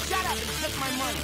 Shut up and take my money.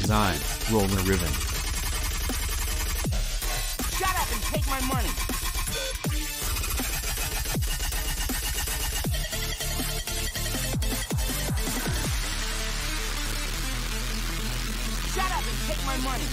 Nine, roll the ribbon. Shut up and take my money. Shut up and take my money.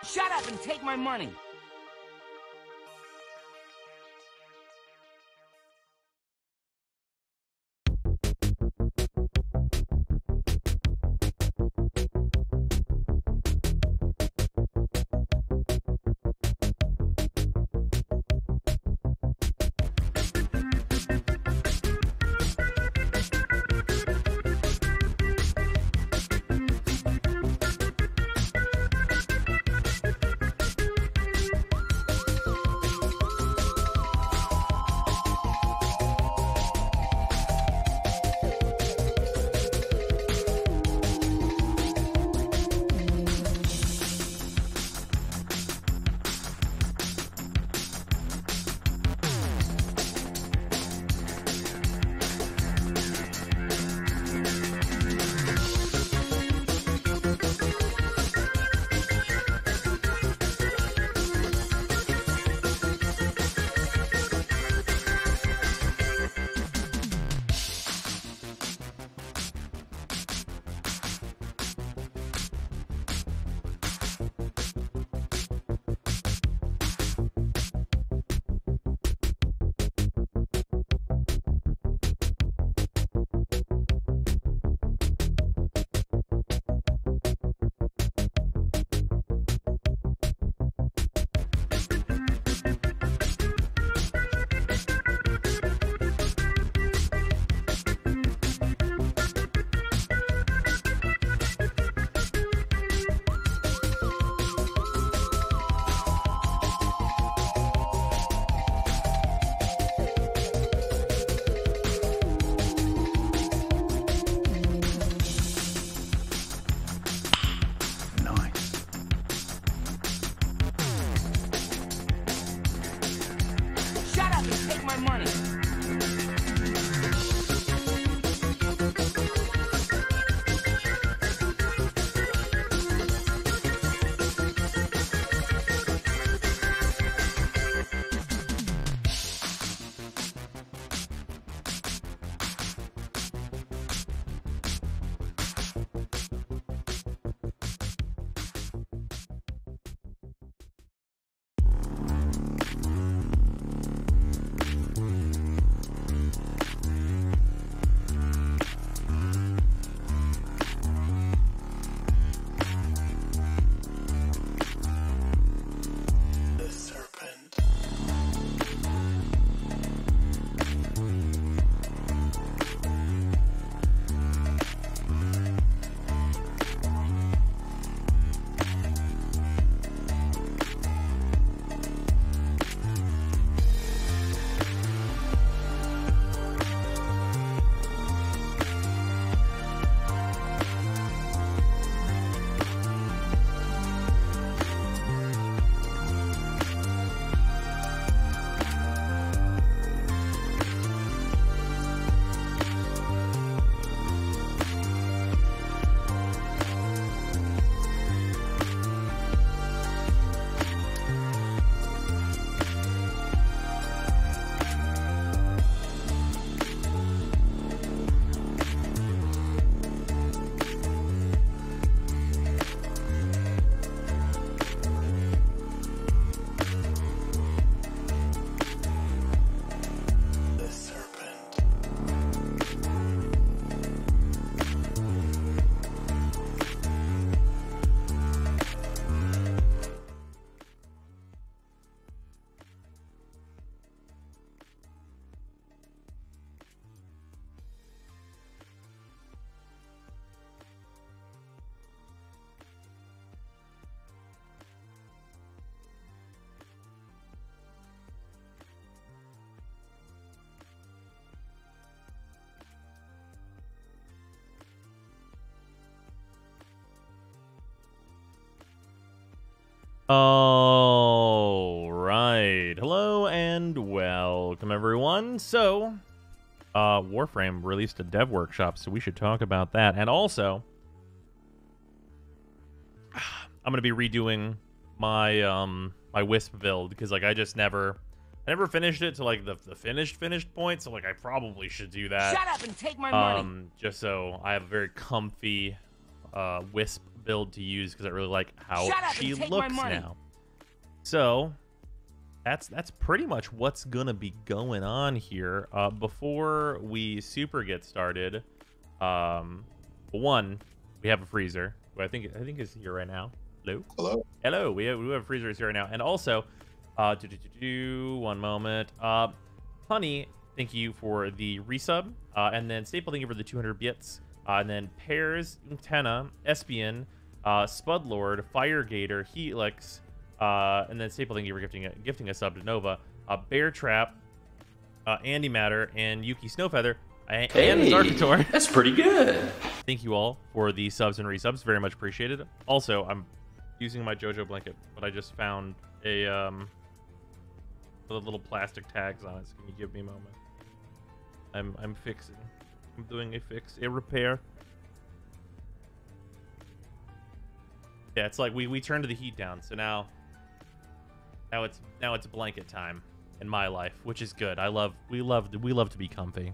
Shut up and take my money. All right. Hello and welcome, everyone. So, Warframe released a dev workshop, so we should talk about that. And also, I'm going to be redoing my my Wisp build because like I never finished it to like the finished point, so like I probably should do that. Shut up and take my money. Just so I have a very comfy Wisp build to use because I really like how Shut up she and take my looks money. now. So that's pretty much what's gonna be going on here. Before we super get started, one, we have a freezer who I think is here right now. Hello. Hello. We have a freezer is here right now, and also, one moment. Honey, thank you for the resub, and then Staple, thank you for the 200 bits, and then Pears, Antenna, Espion, Spudlord, Firegator, Helix, and then Staple, thank you for gifting a sub to Nova, Bear Trap, Andy Matter, and Yuki Snowfeather, and Zarkator. That's pretty good. Thank you all for the subs and resubs. Very much appreciated. Also, I'm using my JoJo blanket, but I just found a with little plastic tags on it. So can you give me a moment? I'm fixing. I'm doing a repair. Yeah, it's like we turned the heat down, so now it's blanket time in my life, which is good. We love to be comfy.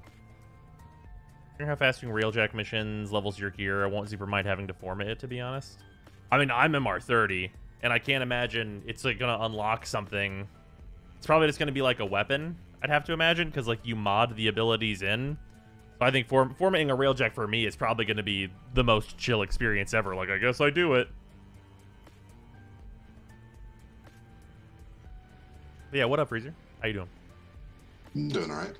How fast doing Railjack missions levels your gear. I won't super mind having to format it, to be honest. I mean, I'm MR30, and I can't imagine it's like gonna unlock something. It's probably just gonna be like a weapon, I'd have to imagine, because like you mod the abilities in. So I think formatting a Railjack for me is probably gonna be the most chill experience ever. Like, I guess I do it. But yeah, what up, Freezer? How you doing? I'm doing all right.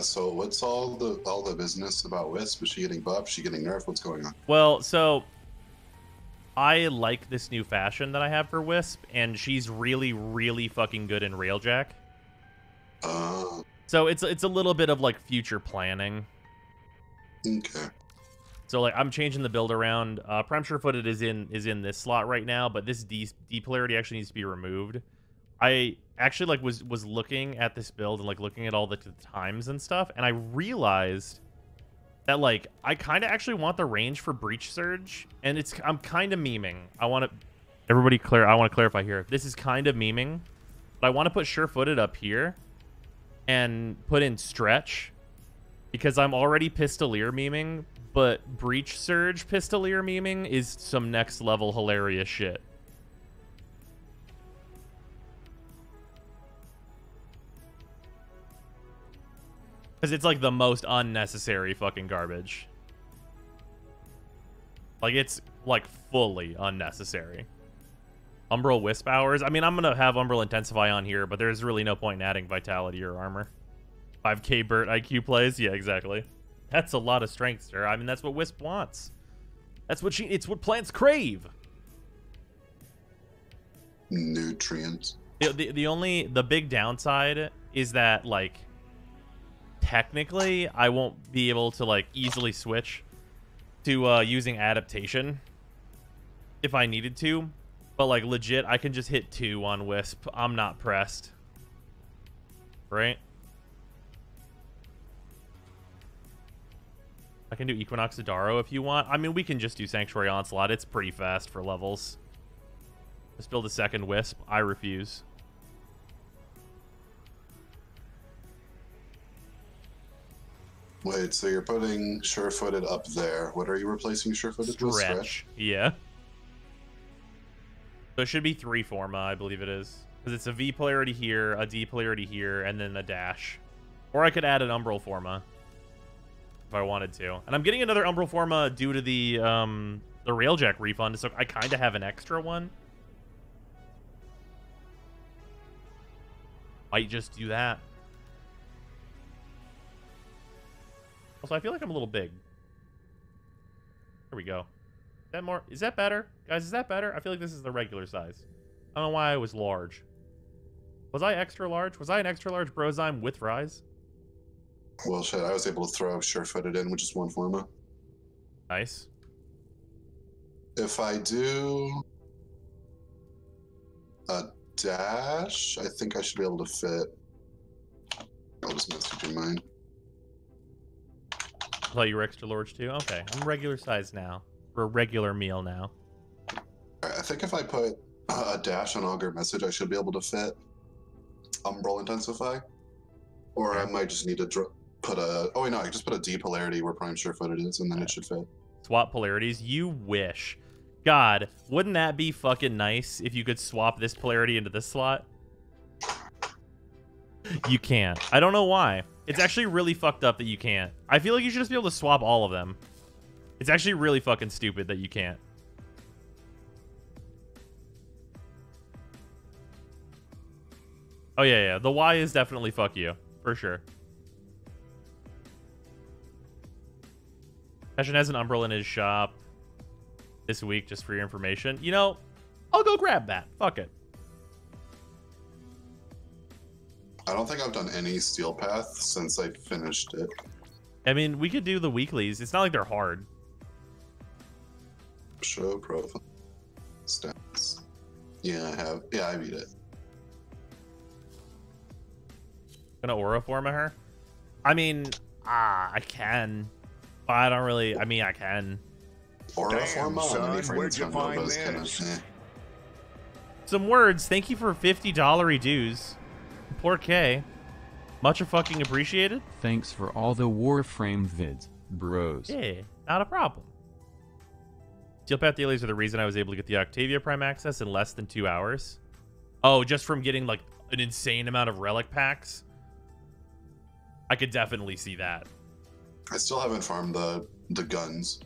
So what's all the business about Wisp? Is she getting buffed? Is she getting nerfed? What's going on? Well, so I like this new fashion that I have for Wisp, and she's really, really fucking good in Railjack. So it's a little bit of like future planning. Okay. So like I'm changing the build around. Prime Surefooted is in this slot right now, but this D polarity actually needs to be removed. I actually like was looking at this build and like looking at all the times and stuff, and I realized that like I kind of actually want the range for Breach Surge, and I'm kind of memeing. I want to clarify here. This is kind of memeing, but I want to put Surefooted up here and put in Stretch because I'm already Pistolier memeing, but Breach Surge Pistolier memeing is some next level hilarious shit. Because it's like the most unnecessary fucking garbage. Like, it's like fully unnecessary. Umbral Wisp hours. I mean, I'm going to have Umbral Intensify on here, but there's really no point in adding Vitality or Armor. 5k Burt IQ plays? Yeah, exactly. That's a lot of strength, sir. I mean, that's what Wisp wants. It's what plants crave. Nutrients. The big downside is that, like, technically, I won't be able to like easily switch to using adaptation if I needed to, but like legit, I can just hit 2 on Wisp. I'm not pressed, right? I can do Equinox Adaro if you want. I mean, we can just do Sanctuary Onslaught. It's pretty fast for levels. Just build a second Wisp. I refuse. Wait, so you're putting Surefooted up there. What are you replacing Surefooted with? Stretch? Yeah. So it should be 3 Forma, I believe it is. Because it's a V polarity here, a D polarity here, and then a dash. Or I could add an Umbral Forma if I wanted to. And I'm getting another Umbral Forma due to the Railjack refund, so I kind of have an extra one. Might just do that. Also, I feel like I'm a little big. There we go. Is that better? Guys, is that better? I feel like this is the regular size. I don't know why I was large. Was I extra large? Was I an extra large Brozyme with Rise? Well, shit, I was able to throw Surefooted in with just 1 Forma. Nice. If I do a dash, I think I should be able to fit. I'll just message you mine. I thought you were extra large too? Okay, I'm regular size now. For a regular meal now. Alright, I think if I put a dash on Augur Message, I should be able to fit Umbral Intensify. Or I might just need to put a... Oh, wait, no, I can just put a D polarity where Prime Surefooted is, and then it should fit. Swap polarities? You wish. God, wouldn't that be fucking nice if you could swap this polarity into this slot? You can't. I don't know why. It's actually really fucked up that you can't. I feel like you should just be able to swap all of them. It's actually really fucking stupid that you can't. Oh, yeah. The Y is definitely fuck you. For sure. Passion has an Umbral in his shop this week, just for your information. You know, I'll go grab that. Fuck it. I don't think I've done any Steel Path since I finished it. I mean, we could do the weeklies. It's not like they're hard. Show profile stats. Yeah, I have. Yeah, I beat it. Gonna aura form her? I mean, I can. But I don't really. I mean, I can. Aura form on son, any where'd you find Nova's kind this? of. Some words. Thank you for $50 dues. Poor K. Much fucking appreciated. Thanks for all the Warframe vids, bros. Yeah, not a problem. Steel Path dailies are the reason I was able to get the Octavia Prime access in less than 2 hours. Oh, just from getting like an insane amount of relic packs? I could definitely see that. I still haven't farmed the guns.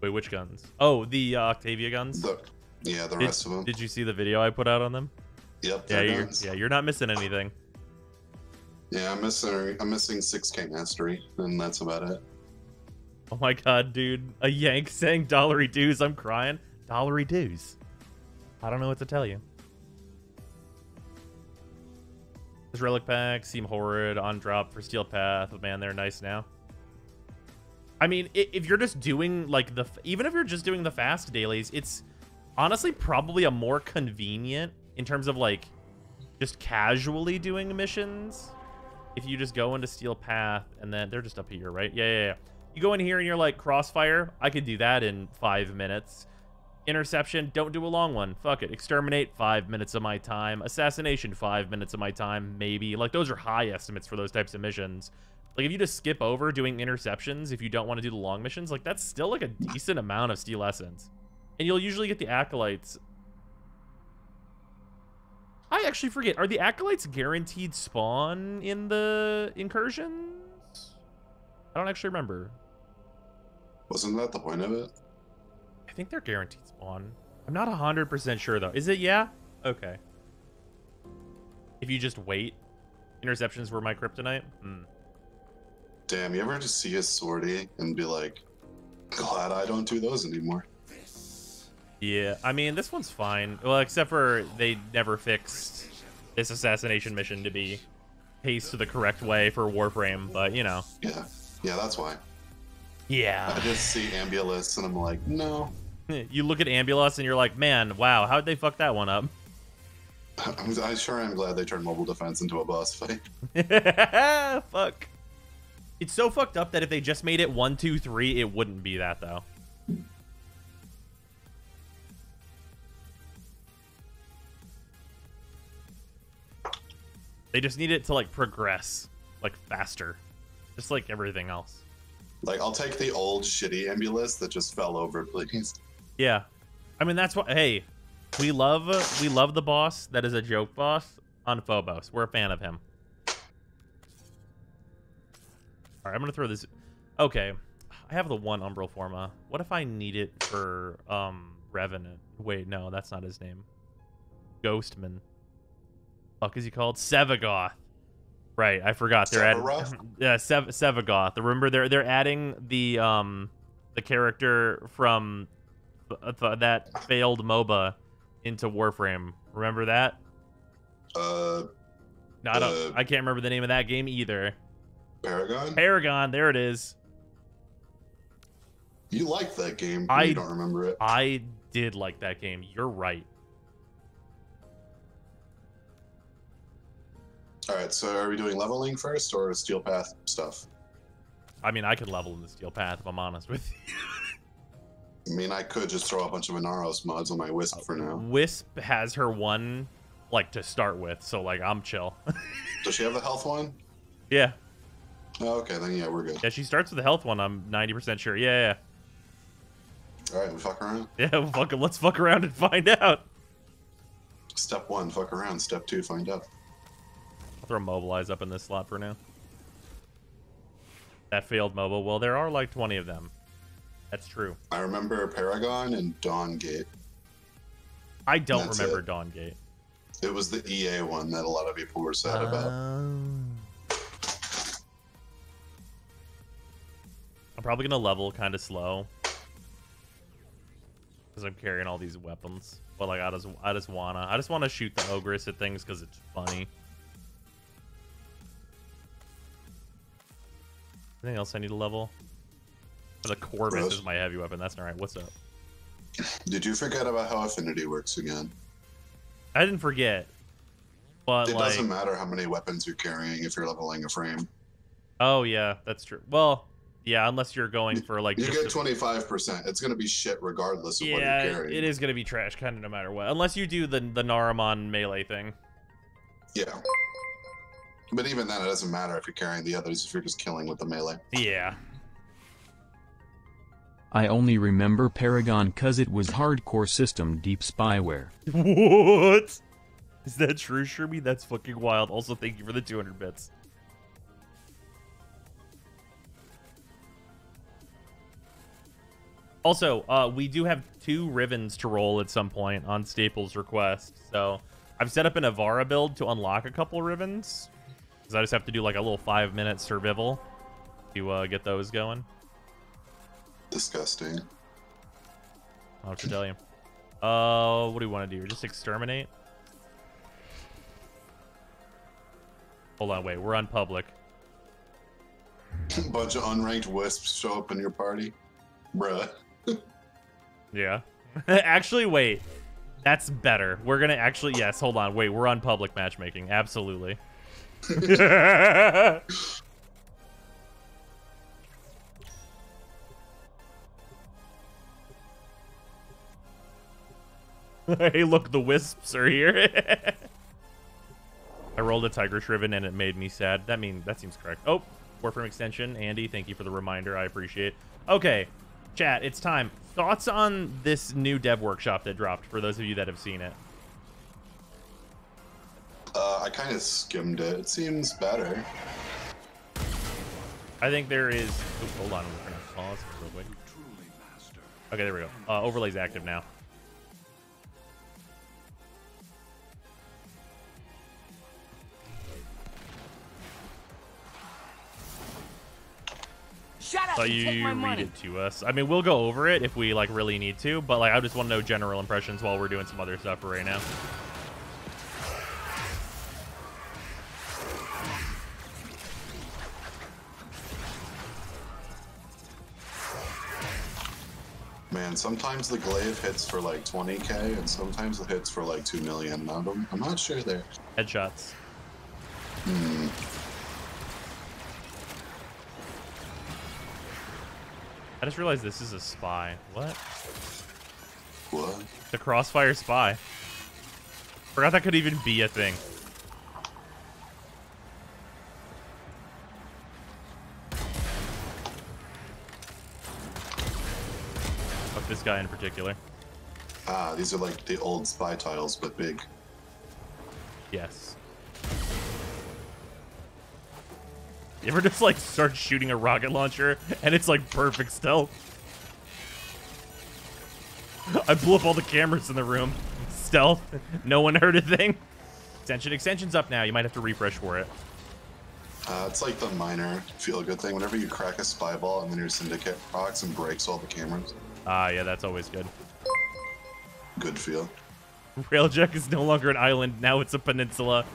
Wait, which guns? Oh, the Octavia guns? The rest of them. Did you see the video I put out on them? Yep. Yeah, you're not missing anything. Yeah, I'm missing 6K mastery, and that's about it. Oh my god, dude. A Yank saying dollary dues. I'm crying. Dollary dues. I don't know what to tell you. This relic packs seem horrid on drop for Steel Path, but man, they're nice now. I mean, if you're just doing like even if you're just doing the fast dailies, it's honestly probably a more convenient in terms of like just casually doing missions. If you just go into Steel Path and then they're just up here, right? Yeah. You go in here and you're like Crossfire. I could do that in 5 minutes. Interception, don't do a long one. Fuck it. Exterminate, 5 minutes of my time. Assassination, 5 minutes of my time, maybe. Like, those are high estimates for those types of missions. Like, if you just skip over doing interceptions, if you don't want to do the long missions, like, that's still, like, a decent amount of Steel Essence. And you'll usually get the Acolytes. I actually forget. Are the Acolytes guaranteed spawn in the incursions? I don't actually remember. Wasn't that the point of it? I think they're guaranteed spawn. I'm not 100% sure, though. Is it? Yeah? Okay. If you just wait. Interceptions were my kryptonite? Damn, you ever just see a sortie and be like, glad I don't do those anymore? Yeah, I mean, this one's fine. Well, except for they never fixed this assassination mission to be paced the correct way for Warframe, but, you know. Yeah, that's why. Yeah. I just see Ambulus and I'm like, no. You look at Ambulus and you're like, man, wow, how'd they fuck that one up? I sure am glad they turned mobile defense into a boss fight. Fuck. It's so fucked up that if they just made it 1, 2, 3, it wouldn't be that, though. They just need it to, like, progress, like, faster. Just like everything else. Like, I'll take the old shitty Ambulus that just fell over, please. Yeah. I mean, that's what, hey, we love the boss that is a joke boss on Phobos. We're a fan of him. All right, I'm going to throw this. Okay. I have the one Umbral Forma. What if I need it for Revenant? Wait, no, that's not his name. Ghostman. Fuck is he called? Sevagoth. Right, I forgot. They're adding Sevagoth. Remember, they're adding the character from that failed MOBA into Warframe. Remember that? No, I can't remember the name of that game either. Paragon? Paragon, there it is. You like that game, you don't remember it. I did like that game. You're right. Alright, so are we doing leveling first or Steel Path stuff? I mean, I could level in the Steel Path if I'm honest with you. I mean, I could just throw a bunch of Inaros mods on my Wisp for now. Wisp has her one, like, to start with, so, like, I'm chill. Does she have the health one? Yeah. Oh, okay, then yeah, we're good. Yeah, she starts with the health one, I'm 90% sure. Yeah. All right, we fuck around. Yeah, let's fuck around and find out. Step 1, fuck around. Step 2, find out. I'll throw mobilize up in this slot for now. That failed mobile. Well, there are like 20 of them. That's true. I remember Paragon and Dawn Gate. I don't That's remember it. Dawn Gate. It was the EA one that a lot of people were sad about. I'm probably gonna level kind of slow because I'm carrying all these weapons. But like, I just wanna shoot the ogress at things because it's funny. Anything else I need to level? The Corvus Gross. is my heavy weapon. That's all right. What's up? Did you forget about how affinity works again? I didn't forget, but It like, doesn't matter how many weapons you're carrying if you're leveling a frame. oh yeah, that's true. Well, yeah, unless you're going for like You just get 25%. It's going to be shit regardless of what yeah, you're carrying. it is gonna be trash kind of no matter what, unless you do the Naramon melee thing. Yeah. But even then, it doesn't matter if you're carrying the others if you're just killing with the melee. Yeah. I only remember Paragon cause it was hardcore system deep spyware. What? Is that true, Sherby? That's fucking wild. Also, thank you for the 200 bits. Also, we do have 2 Rivens to roll at some point on Staples' request. So I've set up an Avara build to unlock a couple Rivens. Because I just have to do like a little 5-minute survival to get those going. Disgusting. I'll have to tell you. What do we want to do? Just exterminate? Hold on, wait. We're on public. Bunch of unranked wisps show up in your party. Bruh. Yeah. Actually, wait. That's better. We're gonna actually... Yes, hold on. Wait, we're on public matchmaking. Absolutely. Hey, look, the wisps are here. I rolled a Tiger Shriven and it made me sad. That seems correct. Oh, Warframe extension. Andy, thank you for the reminder. I appreciate it. Okay, chat, it's time. Thoughts on this new dev workshop that dropped for those of you that have seen it? I kind of skimmed it. It seems better. I think there is... Oh, hold on, we're gonna pause real quick. Okay, there we go. Overlay's active now. Shut up So and take my you read money. it to us. I mean, we'll go over it if we like really need to, but like I just want to know general impressions while we're doing some other stuff for right now. Man, sometimes the glaive hits for like 20k, and sometimes it hits for like 2 million. I'm not sure there. Headshots. Hmm. I just realized this is a spy. What? What? The Crossfire spy. Forgot that could even be a thing. Fuck this guy in particular. Ah, these are like the old spy tiles, but big. Yes. You ever just like start shooting a rocket launcher and it's like perfect stealth? I blew up all the cameras in the room. Stealth. No one heard a thing. Extension's up now. You might have to refresh for it. It's like the minor feel-good thing. Whenever you crack a spy ball and then your syndicate procs and breaks all the cameras. Ah, yeah, that's always good. Good feel. Railjack is no longer an island. Now it's a peninsula.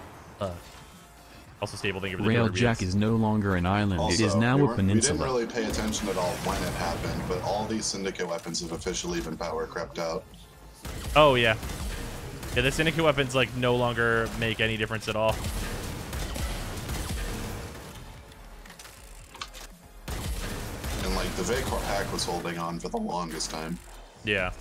Also stable. Thank you for the Railjack is no longer an island. Also, it is now a we peninsula. didn't really pay attention at all when it happened, but all these syndicate weapons have officially been power crept out. Oh, yeah. Yeah, the Syndicate weapons, like, no longer make any difference at all. And like the Vacor pack was holding on for the longest time. Yeah.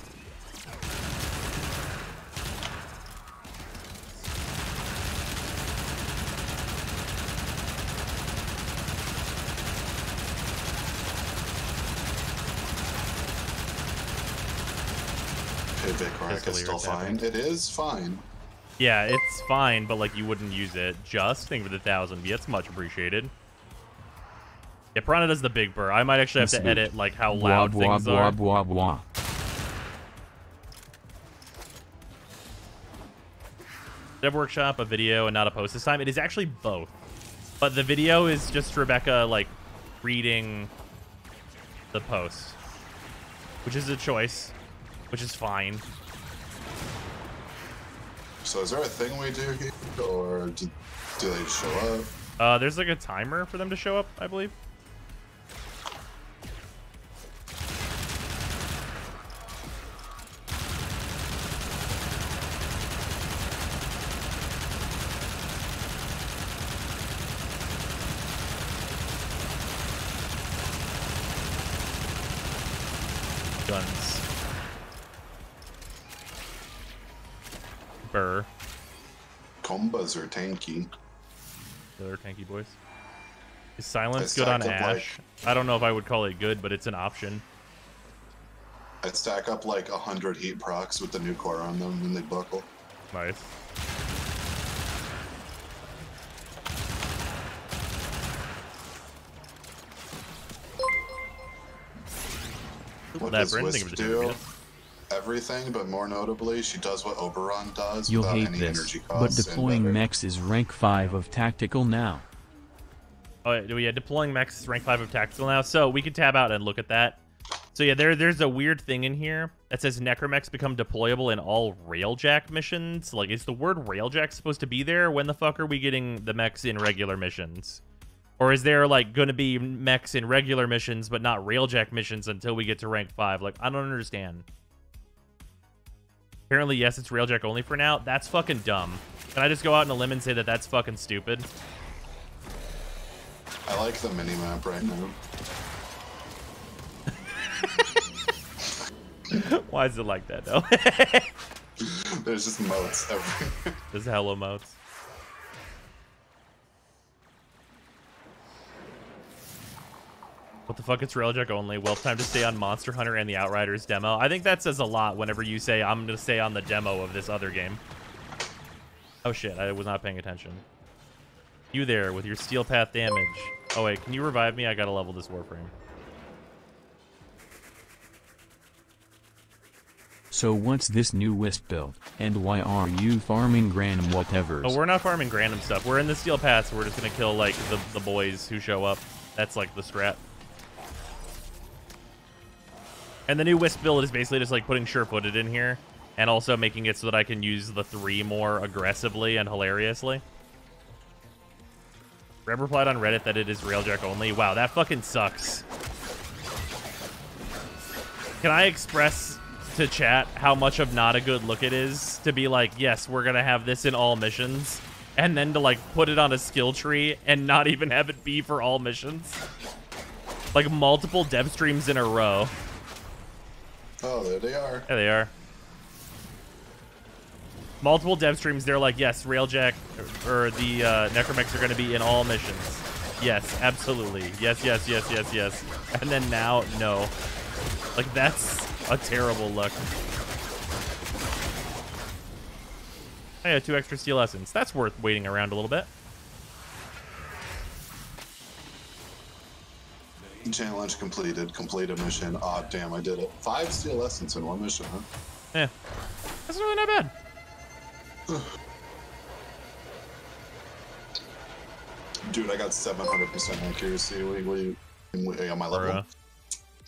Bitcrack is still fine. It is fine. Yeah, it's fine, but like you wouldn't use it. Just think for the 1,000 bits, much appreciated. Yeah, Piranha does the big burr. I might actually have to edit like how loud things are. Dev Workshop, a video, and not a post this time. It is actually both, but the video is just Rebecca like reading the post, which is a choice, which is fine. So is there a thing we do here, or do they just show up? There's like a timer for them to show up, I believe. Guns. Burr. Combas are tanky. They're tanky boys. Is silence good on Ash? I don't know if I would call it good, but it's an option. I'd stack up like 100 heat procs with the new core on them, and they buckle. Nice. What does Wisp do? Everything, but more notably, she does what Oberon does You'll without hate any this, energy but costs. deploying mechs is rank 5 of tactical now. Oh yeah, deploying mechs is rank 5 of tactical now. So we can tab out and look at that. So yeah, there's a weird thing in here that says necromechs become deployable in all Railjack missions. Like, is the word Railjack supposed to be there? When the fuck are we getting the mechs in regular missions? Or is there, like, going to be mechs in regular missions, but not Railjack missions until we get to rank 5? Like, I don't understand. Apparently, yes, it's Railjack only for now. That's fucking dumb. Can I just go out on a limb and say that that's fucking stupid? I like the minimap right now. Why is it like that, though? There's just moats everywhere. There's hella moats. What the fuck, it's Railjack only. Well, time to stay on Monster Hunter and the Outriders demo. I think that says a lot whenever you say, I'm going to stay on the demo of this other game. Oh shit, I was not paying attention. You there with your steel path damage. Oh wait, can you revive me? I gotta level this Warframe. So what's this new Wisp build, and why are you farming random whatevers? Oh, we're not farming random stuff. We're in the steel path, so we're just gonna kill, like, the boys who show up. That's, like, the strat. And the new Wisp build is basically just, like, putting sure-footed in here, and also making it so that I can use the 3 more aggressively and hilariously. Reb replied on Reddit that it is Railjack only. Wow, that fucking sucks. Can I express to chat how much of not a good look it is to be like, yes, we're gonna have this in all missions, and then to, like, put it on a skill tree and not even have it be for all missions? Like, multiple dev streams in a row. Oh, there they are. There they are. Multiple dev streams, they're like, yes, Railjack or the necromechs are going to be in all missions. Yes, absolutely. Yes, yes, yes, yes, yes. And then now, no. Like, that's a terrible look. I had 2 extra steel essence. That's worth waiting around a little bit. Challenge completed. Complete a mission. Ah, damn, I did it. 5 steel essence in 1 mission, huh? Yeah. That's really not bad. Dude, I got 700% accuracy. What do you on my level?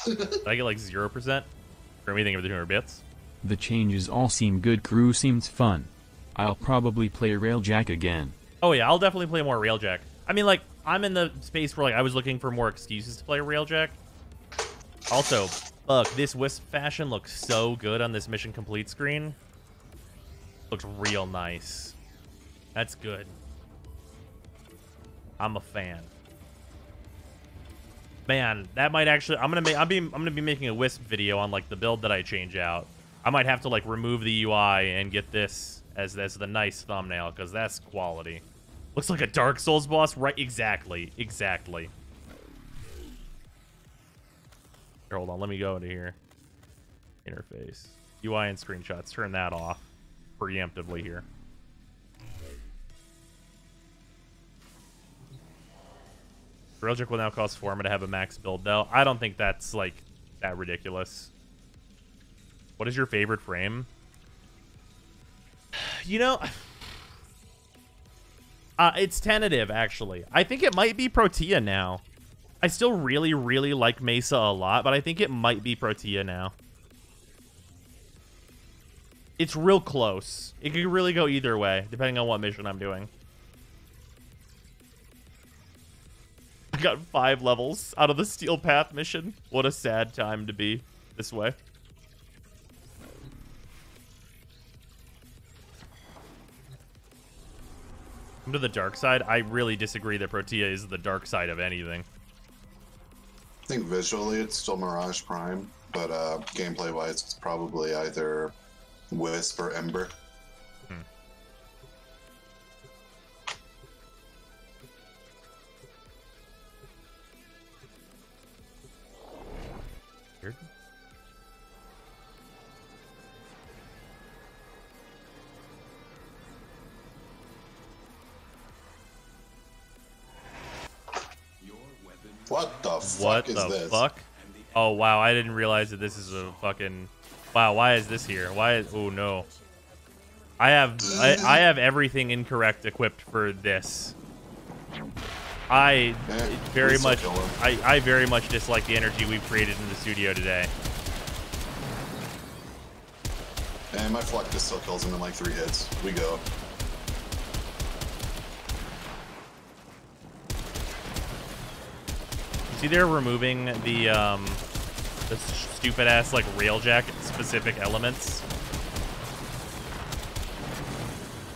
Did I get like 0% for anything over the 200 bits? The changes all seem good. Crew seems fun. I'll probably play Railjack again. Oh yeah, I'll definitely play more Railjack. I mean, like, I'm in the space where, like, I was looking for more excuses to play Railjack. Also, fuck, this Wisp fashion looks so good on this mission complete screen. Looks real nice. That's good. I'm a fan. Man, that might actually, I'm gonna be making a Wisp video on, like, the build that I change out. I might have to, like, remove the UI and get this as the nice thumbnail, because that's quality. Looks like a Dark Souls boss, right? Exactly. Exactly. Here, hold on. Let me go into here. Interface. UI and screenshots. Turn that off preemptively here. Railjack will now cost 4. I'm going to have a max build, though. I don't think that's, like, that ridiculous. What is your favorite frame? You know, it's tentative, actually. I think it might be Protea now. I still really, really like Mesa a lot, but I think it might be Protea now. It's real close. It could really go either way, depending on what mission I'm doing. I got 5 levels out of the Steel Path mission. What a sad time to be this way. Come to the dark side. I really disagree that Protea is the dark side of anything. I think visually it's still Mirage Prime, but gameplay-wise it's probably either Wisp or Ember. Weird. What the fuck What is the this? fuck? Oh, wow. I didn't realize that this is a fucking... Wow, why is this here? Why is... Oh, no. I have everything incorrect equipped for this. I very much... I very much dislike the energy we've created in the studio today. And my Fluck just still kills him in like 3 hits. We go. See, they're removing the stupid ass like Railjack specific elements.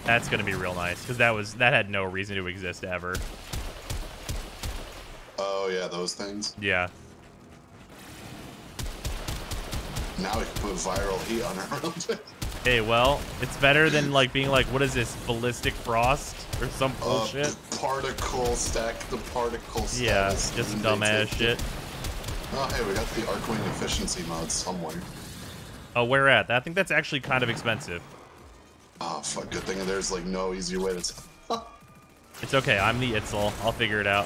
That's gonna be real nice because that had no reason to exist ever. Oh yeah, those things. Yeah. Now we can put viral heat on our Hey, well, it's better than like being like, what is this, ballistic frost or some bullshit? Particle stack, the particle stack. Yeah, just dumbass shit. Oh, hey, we got the Arcwing efficiency mod somewhere. Oh, where at? I think that's actually kind of expensive. Oh, fuck, good thing there's like no easy way to... It's okay, I'm the Itzel. I'll figure it out.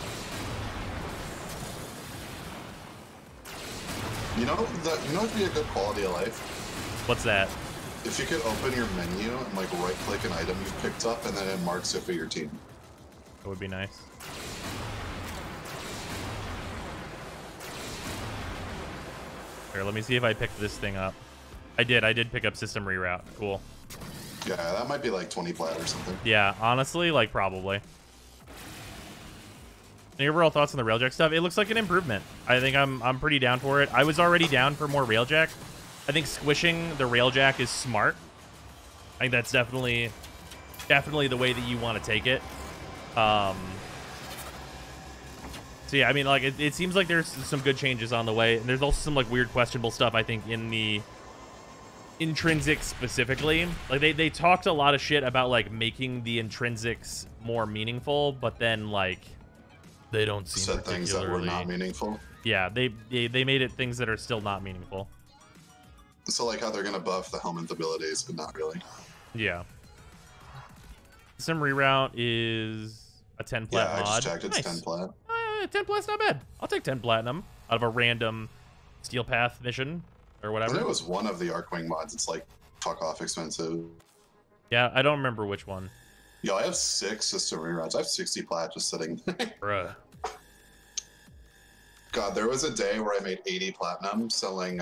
You know what'd be a good quality of life? What's that? If you could open your menu and like right-click an item you've picked up, and then it marks it for your team. That would be nice. Here, let me see if I picked this thing up. I did pick up system reroute. Cool. Yeah, that might be like 20 plat or something. Yeah, honestly, like probably. Any overall thoughts on the Railjack stuff? It looks like an improvement. I think I'm pretty down for it. I was already down for more Railjack. I think squishing the Railjack is smart. I think that's definitely the way that you want to take it. So yeah, I mean, like it seems like there's some good changes on the way, and there's also some like weird, questionable stuff I think in the intrinsics specifically. Like they talked a lot of shit about like making the intrinsics more meaningful, but then like they don't seem said things that were not meaningful. Yeah, they made it things that are still not meaningful. So like how they're gonna buff the helmet abilities, but not really. Yeah. Sim reroute is a 10 plat mod. Yeah, I just checked. It's Nice. 10 plat. 10 plat's not bad. I'll take 10 platinum out of a random Steel Path mission or I whatever. think it was one of the Arcwing mods. It's like fuck off expensive. Yeah, I don't remember which one. Yo, I have 6 system reroutes. I have 60 plat just sitting there. Bruh. God, there was a day where I made 80 platinum selling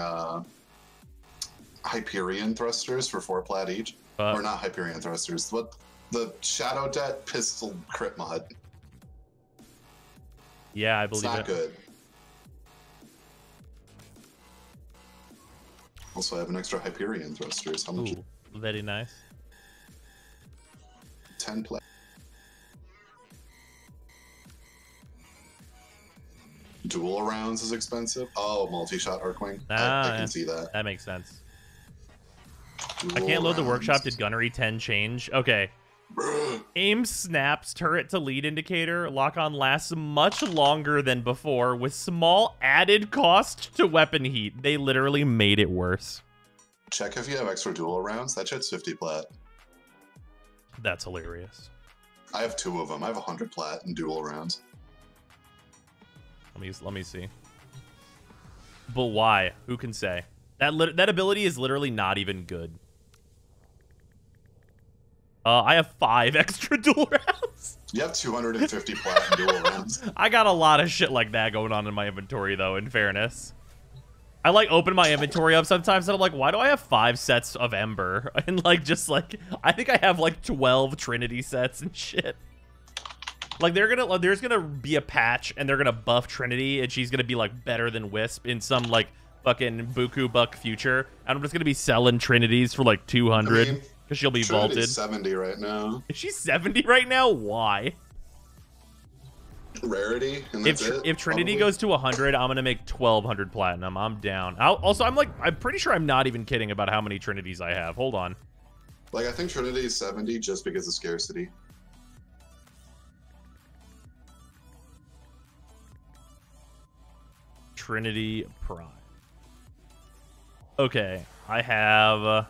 Hyperion thrusters for 4 plat each. Or not Hyperion thrusters. What the Shadow Debt pistol crit mod. Yeah, I It's believe not it. good. Also, I have an extra Hyperion thrusters. How much? Ooh, very nice. 10 plat. Dual rounds is expensive. Oh, multi-shot Arcwing. I can see that. That makes sense. Dual I can't load the rounds. workshop. Did Gunnery 10 change? Okay. Aim snaps turret to lead indicator. Lock on lasts much longer than before with small added cost to weapon heat. They literally made it worse. Check if you have extra dual rounds. That shit's 50 plat. That's hilarious. I have 2 of them. I have 100 plat and dual rounds. Let me see. But why? Who can say? That ability is literally not even good. I have 5 extra dual rounds. You have 250 plat and dual rounds. I got a lot of shit like that going on in my inventory, though, in fairness. I, like, open my inventory up sometimes, and I'm like, why do I have 5 sets of Ember? And, like, just, like, I think I have, like, 12 Trinity sets and shit. Like, there's gonna be a patch, and they're gonna buff Trinity, and she's gonna be, like, better than Wisp in some, like, fucking Buku Buck future. And I'm just gonna be selling Trinities for, like, 200, because she'll be Trinity's vaulted. 70 right now. Is she 70 right now? Why? Rarity, and that's If Trinity probably goes to 100, I'm gonna make 1,200 platinum. I'm down. Also, I'm pretty sure I'm not even kidding about how many Trinities I have. Hold on. Like, I think Trinity is 70 just because of scarcity. Trinity Prime. Okay, I have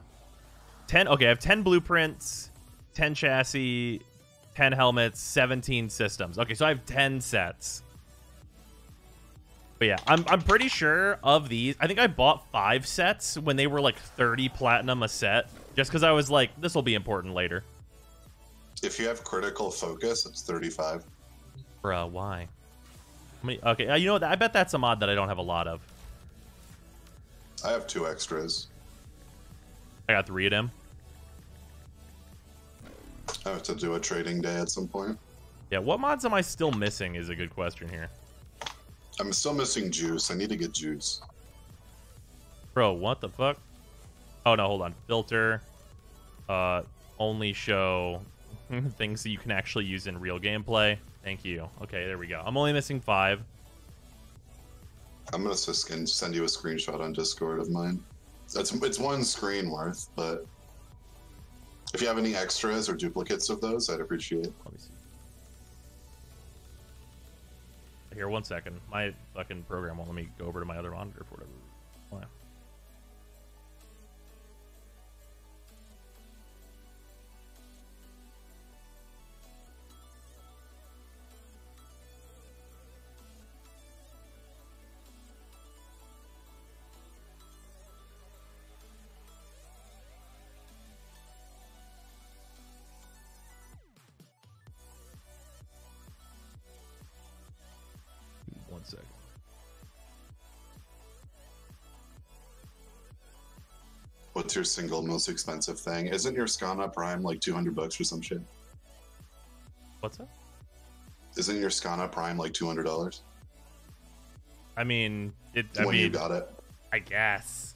10. Okay, I have 10 blueprints, 10 chassis, 10 helmets, 17 systems. Okay, so I have 10 sets. But yeah, I'm pretty sure of these. I think I bought 5 sets when they were like 30 platinum a set, just because I was like, this will be important later. If you have critical focus, it's 35. Bruh, why? Okay, you know what? I bet that's a mod that I don't have a lot of. I have 2 extras. I got 3 of them. I have to do a trading day at some point. Yeah, what mods am I still missing is a good question here. I'm still missing juice. I need to get juice. Bro, what the fuck? Oh, no, hold on. Filter. Only show things that you can actually use in real gameplay. Thank you. Okay, there we go. I'm only missing 5. I'm gonna send you a screenshot on Discord of mine. It's 1 screen worth, but if you have any extras or duplicates of those, I'd appreciate it. Let me see. Here, 1 second. My fucking program won't let me go over to my other monitor for whatever reason. Why? One second. What's your single most expensive thing? Isn't your Skana Prime like $200 or some shit? What's that? Isn't your Skana Prime like $200? I mean, When you got it. I guess.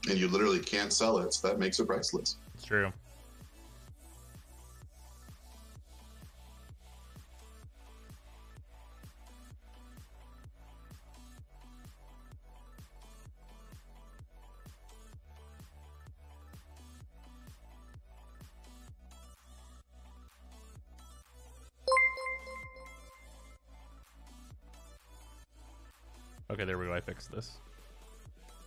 And you literally can't sell it, so that makes it priceless. It's true. Okay, there we go. I fixed this.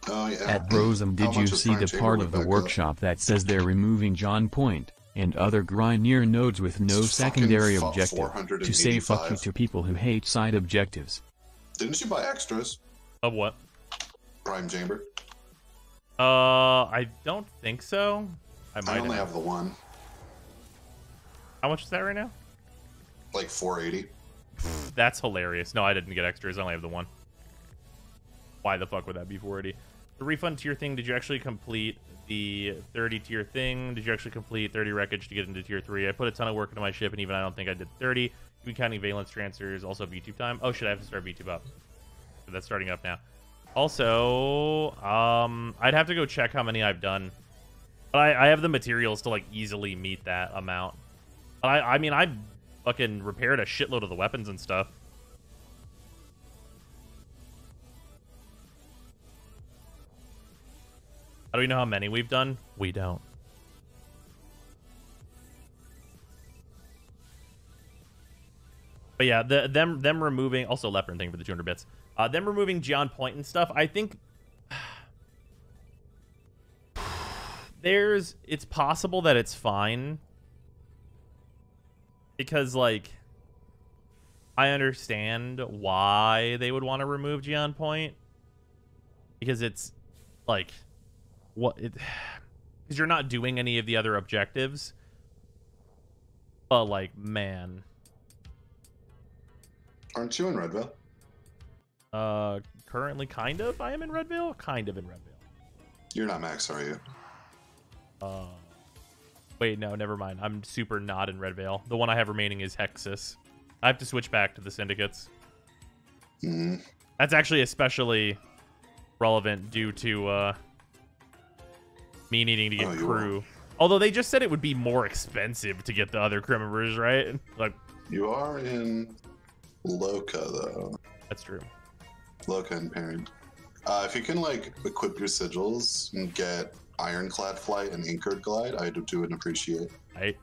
Oh, yeah. At Brosum, did you see the part of the workshop that says they're removing John Point and other Grindr nodes with no secondary objective to say fuck you to people who hate side objectives? Didn't you buy extras? Of what? Prime Chamber? I don't think so. I only have the 1. How much is that right now? Like 480. That's hilarious. No, I didn't get extras. I only have the 1. Why the fuck would that be 480? The refund tier thing, did you actually complete the 30 tier thing? Did you actually complete 30 wreckage to get into tier 3? I put a ton of work into my ship, and even I don't think I did 30. You be counting valence transfers, also VTube time. Oh shit, I have to start VTube up. So that's starting up now. Also, I'd have to go check how many I've done. But I have the materials to like easily meet that amount. But I mean, I fucking repaired a shitload of the weapons and stuff. How do we know how many we've done? We don't. But yeah, them removing, also Leopard thing for the 200 bits. Them removing John Point and stuff. I think It's possible that it's fine. Because, like, I understand why they would want to remove Gian Point. Because it's, like, because you're not doing any of the other objectives. But, like, man. Aren't you in Redville? Currently, kind of. I am in Redville. Kind of in Redville. You're not Max, are you? Wait, no, never mind. I'm super not in Redvale. The one I have remaining is Hexus. I have to switch back to the Syndicates. Mm. That's actually especially relevant due to me needing to get crew. Although they just said it would be more expensive to get the other crew members, right? Like, you are in Loca, though. That's true. Loca and Parent. If you can, like, equip your sigils and get Ironclad Flight and Anchored Glide, I do and appreciate. Do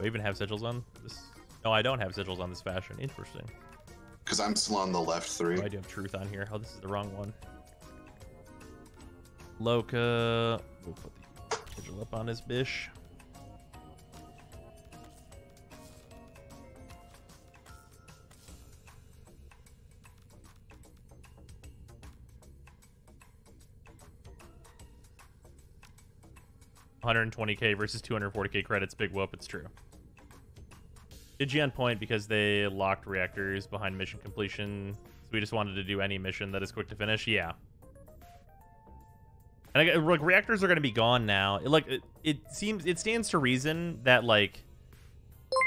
I even have sigils on this? No, I don't have sigils on this fashion. Interesting. Because I'm still on the left 3. Oh, I do have truth on here. Oh, this is the wrong one. Loca. We'll put the sigil up on his bish. $120k versus 240k credits. Big whoop. It's true. Did Gian Point because they locked reactors behind mission completion. So we just wanted to do any mission that is quick to finish. Yeah. And like reactors are going to be gone now. It stands to reason that like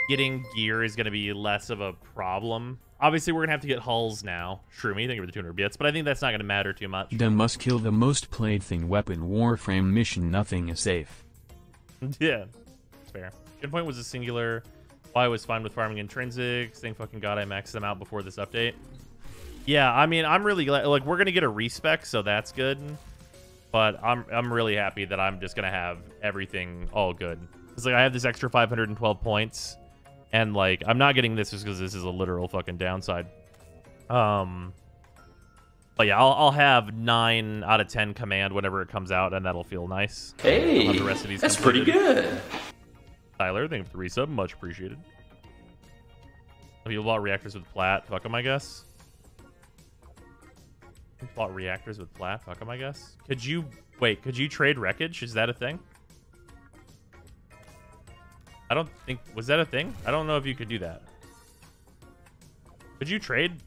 getting gear is going to be less of a problem. Obviously, we're going to have to get hulls now. Shroomy, thank you for the 200 bits, but I think that's not going to matter too much. Them must kill the most played thing weapon Warframe mission. Nothing is safe. Yeah, it's fair. Good point was a singular. I was fine with farming intrinsics. Thank fucking God I maxed them out before this update. Yeah, I mean, I'm really glad. Like, we're going to get a respec, so that's good. But I'm really happy that I'm just going to have everything all good. Because, like, I have this extra 512 points. And, like, I'm not getting this just because this is a literal fucking downside. But, yeah, I'll have 9 out of 10 command whenever it comes out, and that'll feel nice. Hey, the rest of these that's completed. pretty good. Tyler, thank you for the resub. Much appreciated. Have you bought reactors with plat? Fuck them, I guess. You bought reactors with plat? Fuck them, I guess. Could you trade wreckage? Is that a thing? I don't think... Was that a thing? I don't know if you could do that. Could you trade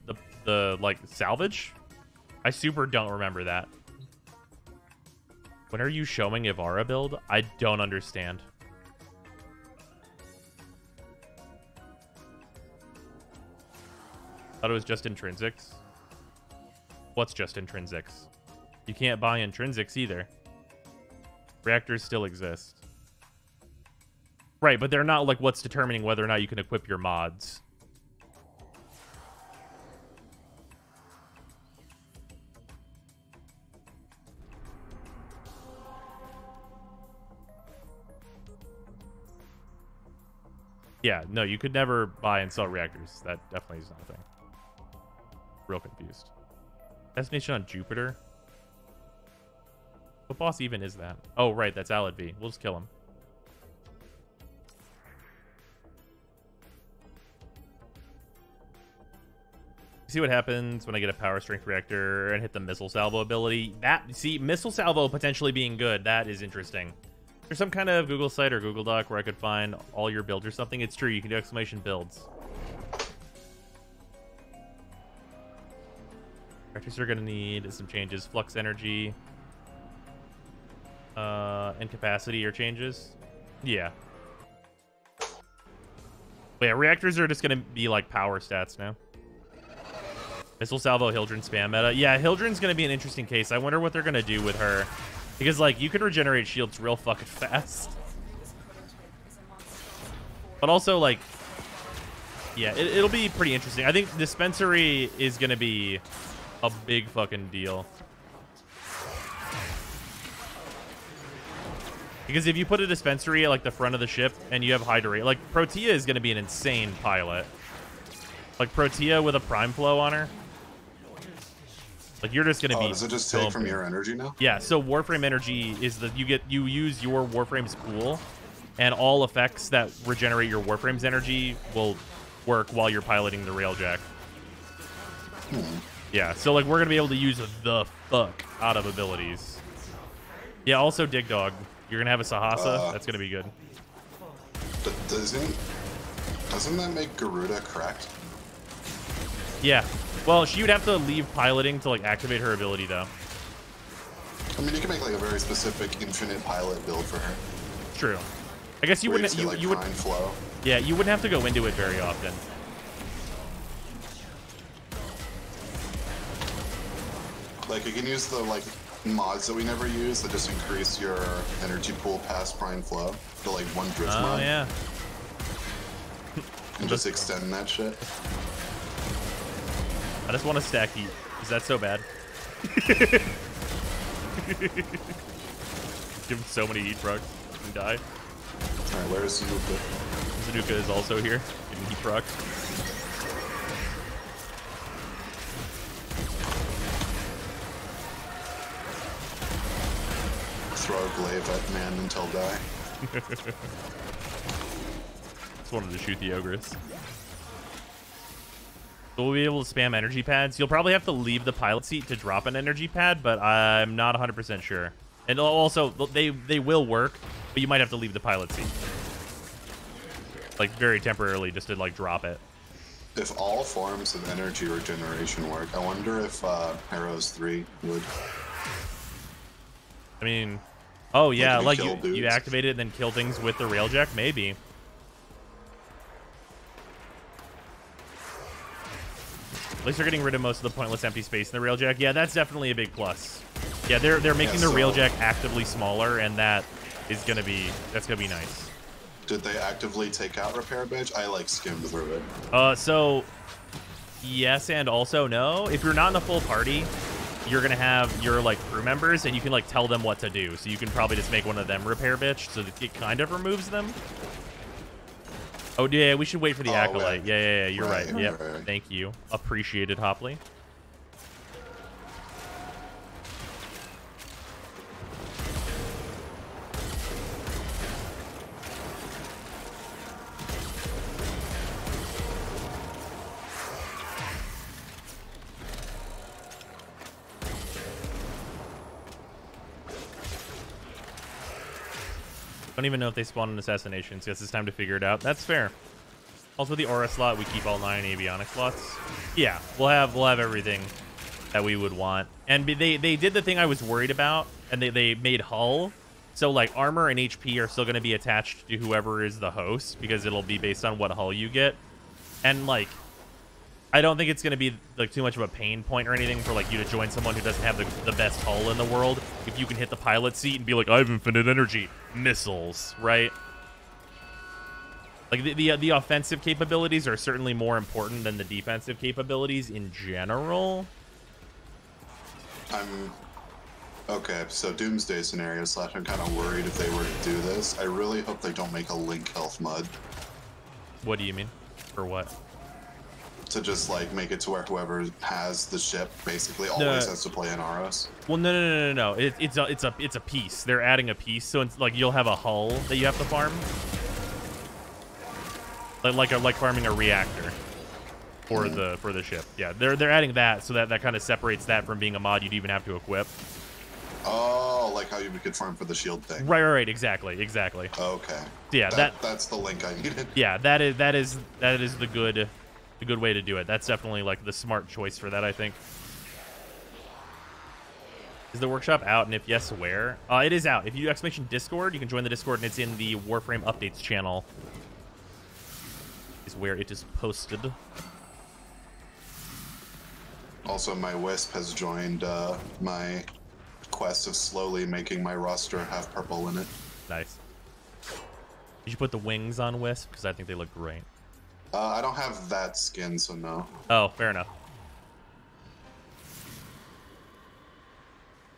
the like, salvage? I super don't remember that. When are you showing Ivara build? I don't understand. Thought it was just intrinsics. What's just intrinsics? You can't buy intrinsics either. Reactors still exist. Right, but they're not like what's determining whether or not you can equip your mods. Yeah, no, you could never buy and sell reactors. That definitely is not a thing. Real confused. Destination on Jupiter? What boss even is that? Oh, right, that's Alad V. We'll just kill him. See what happens when I get a power strength reactor and hit the missile salvo ability. See, missile salvo potentially being good. That is interesting. There's some kind of Google site or Google Doc where I could find all your builds or something. It's true. You can do exclamation builds. Reactors are going to need some changes. Flux energy. And capacity or changes. Yeah. But yeah, reactors are just going to be like power stats now. Missile salvo, Hildren spam meta. Yeah, Hildren's going to be an interesting case. I wonder what they're going to do with her. Because, like, you can regenerate shields real fucking fast. But also, like, yeah, it'll be pretty interesting. I think dispensary is going to be a big fucking deal. Because if you put a dispensary at, like, the front of the ship and you have high duration, like, Protea is going to be an insane pilot. Like, Protea with a prime flow on her. Like you're just gonna be. Does it just take from dumping. your energy now? Yeah. So Warframe energy is you use your Warframe's pool, and all effects that regenerate your Warframe's energy will work while you're piloting the Railjack. Yeah. So like we're gonna be able to use the fuck out of abilities. Yeah. Also, Dig Dog. You're gonna have a Sahasa. That's gonna be good. But doesn't that make Garuda cracked? Yeah. Well, she would have to leave piloting to like activate her ability, though. I mean, you can make like a very specific infinite pilot build for her. True. I guess you Where wouldn't. just get, You like, would. Prime flow. Yeah, you wouldn't have to go into it very often. Like you can use the like mods that we never use that just increase your energy pool past prime flow to like one drift mod. Oh yeah. And just extend that shit. I just want to stack heat. Is that so bad? Give him so many heat procs and die. Alright, where's Zanuka? Zanuka is also here. Getting heat proc. Throw a glaive at man until die. Just wanted to shoot the Ogress. So we'll be able to spam energy pads. You'll probably have to leave the pilot seat to drop an energy pad, but I'm not 100% sure. And also, they will work, but you might have to leave the pilot seat. Like, very temporarily, just to, like, drop it. If all forms of energy regeneration work, I wonder if Heroes 3 would. I mean, oh, yeah, like kill you dudes. activate it and then kill things with the Railjack? Maybe. At least they're getting rid of most of the pointless empty space in the Railjack. Yeah, that's definitely a big plus. Yeah, they're making the Railjack actively smaller, and that's gonna be nice. Did they actively take out Repair Badge? I like skimmed through it. So yes and also no. If you're not in a full party, you're gonna have your like crew members, and you can like tell them what to do. So you can probably just make one of them Repair Bitch, so that it kind of removes them. Oh yeah, we should wait for the Acolyte. Right. Yeah, you're right. Yep. Right. Thank you. Appreciated, Hopley. Don't even know if they spawn in assassinations. Guess it's time to figure it out. That's fair. Also, the aura slot, we keep all 9 avionic slots. Yeah, we'll have everything that we would want. And they did the thing I was worried about, and they made hull. So like armor and HP are still going to be attached to whoever is the host, because it'll be based on what hull you get. And like, I don't think it's going to be like too much of a pain point or anything for like you to join someone who doesn't have the best hull in the world. If you can hit the pilot seat and be like, I have infinite energy, missiles, right? Like the offensive capabilities are certainly more important than the defensive capabilities in general. Okay, so Doomsday scenario slash I'm kind of worried if they were to do this. I really hope they don't make a Link Health mud. What do you mean? For what? To just like make it to where whoever has the ship basically always has to play an Aros. Well, no. It's a piece. They're adding a piece, so it's like you'll have a hull that you have to farm, like farming a reactor for the ship. Yeah, they're adding that, so that kind of separates that from being a mod you'd even have to equip. Oh, like how you could farm for the shield thing. Right. Exactly. Okay. Yeah, that's the link I needed. Yeah, that is the good way to do it. That's definitely like the smart choice for that, I think. Is the workshop out, and if yes, where? It is out. If you exclamation Discord, you can join the Discord, and it's in the Warframe updates channel. Is where it is posted. Also, my Wisp has joined my quest of slowly making my roster have purple in it. Nice. Did you put the wings on Wisp? Because I think they look great. I don't have that skin, so no. Oh, fair enough.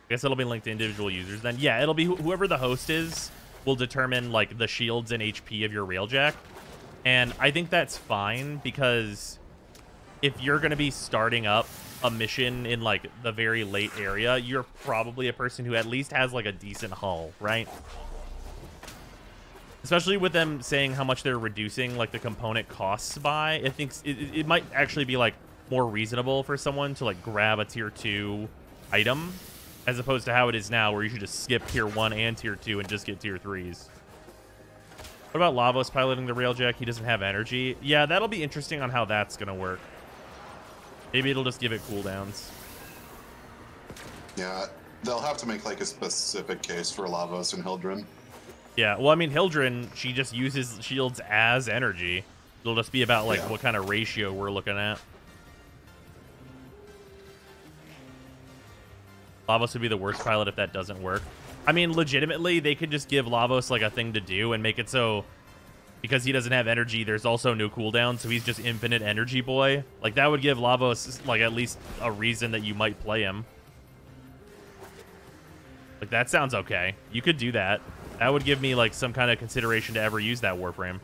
I guess it'll be linked to individual users then. Yeah, it'll be whoever the host is will determine like the shields and HP of your Railjack. And I think that's fine because if you're going to be starting up a mission in like the very late area, you're probably a person who at least has like a decent hull, right? Especially with them saying how much they're reducing like the component costs by, I think it might actually be like more reasonable for someone to like grab a tier 2 item as opposed to how it is now where you should just skip tier 1 and tier 2 and just get tier 3s. What about Lavos piloting the Railjack? He doesn't have energy. Yeah, that'll be interesting on how that's going to work. Maybe it'll just give it cooldowns. Yeah, they'll have to make like a specific case for Lavos and Hildren. Yeah, well, I mean, Hildren, she just uses shields as energy. It'll just be about, like, what kind of ratio we're looking at. Lavos would be the worst pilot if that doesn't work. I mean, legitimately, they could just give Lavos, like, a thing to do and make it so, because he doesn't have energy, there's also no cooldown, so he's just infinite energy boy. Like, that would give Lavos, like, at least a reason that you might play him. Like, that sounds okay. You could do that. That would give me, like, some kind of consideration to ever use that Warframe.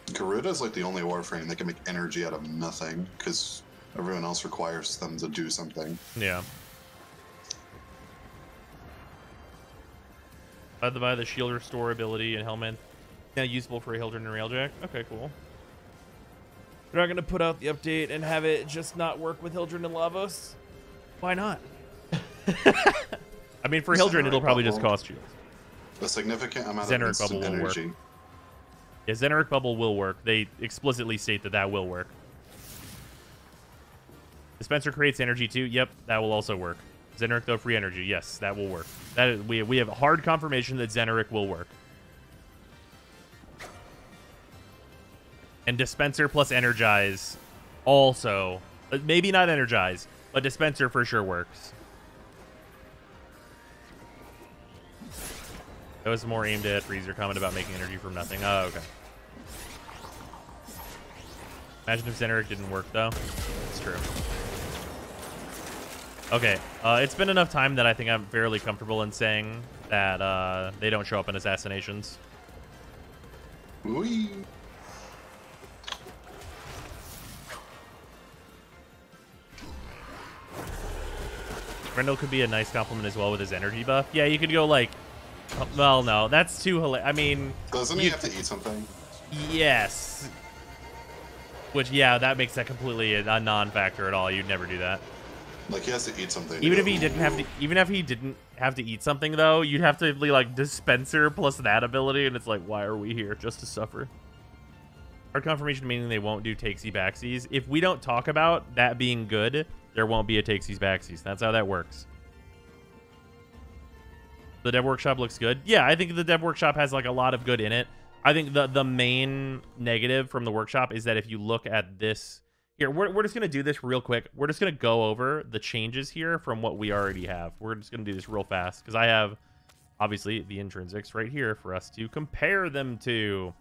Garuda's, like, the only Warframe that can make energy out of nothing, because everyone else requires them to do something. Yeah. By the shield restore ability and helmet. Now usable for a Hildren and Railjack. Okay, cool. They're not going to put out the update and have it just not work with Hildren and Lavos? Why not? I mean, for Hildren, it'll probably just cost you. A significant amount Xeneric of instant Bubble will energy. work. Yeah, Xeneric Bubble will work. They explicitly state that that will work. Dispenser creates energy too. Yep, that will also work. Xeneric, though, free energy. Yes, that will work. That is, we have hard confirmation that Xeneric will work. And Dispenser plus Energize also. Maybe not Energize, but Dispenser for sure works. That was more aimed at Freezer comment about making energy from nothing. Oh, okay. Imagine if Xeneric didn't work, though. It's true. Okay, it's been enough time that I think I'm fairly comfortable in saying that they don't show up in assassinations. Whee! Grendel could be a nice compliment as well with his energy buff. Yeah, you could go like... well, no, that's too hilarious. I mean... Doesn't he have to eat something? Yes. Which, yeah, that makes that completely a non-factor at all. You'd never do that. Like, he has to eat something. Even if he didn't have to eat something, though, you'd have to be like Dispenser plus that ability, and it's like, why are we here? Just to suffer. Hard confirmation meaning they won't do takesy backsies. If we don't talk about that being good, there won't be a takesies backsies. That's how that works. The Dev Workshop looks good. Yeah, I think the Dev Workshop has like a lot of good in it. I think the main negative from the workshop is that if you look at this here, we're just gonna do this real quick. We're just gonna go over the changes here from what we already have. We're just gonna do this real fast because I have obviously the intrinsics right here for us to compare them to.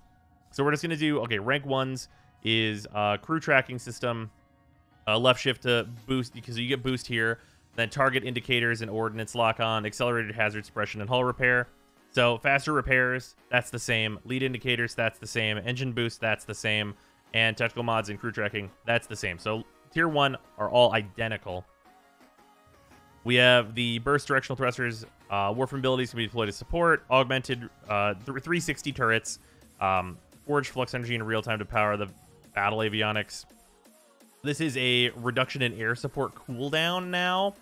So we're just gonna do, okay, rank 1s is crew tracking system, left shift to boost because you get boost here, then target indicators and ordnance lock on, accelerated hazard suppression and hull repair. So faster repairs, that's the same. Lead indicators, that's the same. Engine boost, that's the same. And technical mods and crew tracking, that's the same. So tier 1 are all identical. We have the burst directional thrusters. Warframe abilities can be deployed as support. Augmented 360 turrets. Forged flux energy in real time to power the battle avionics. This is a reduction in air support cooldown now.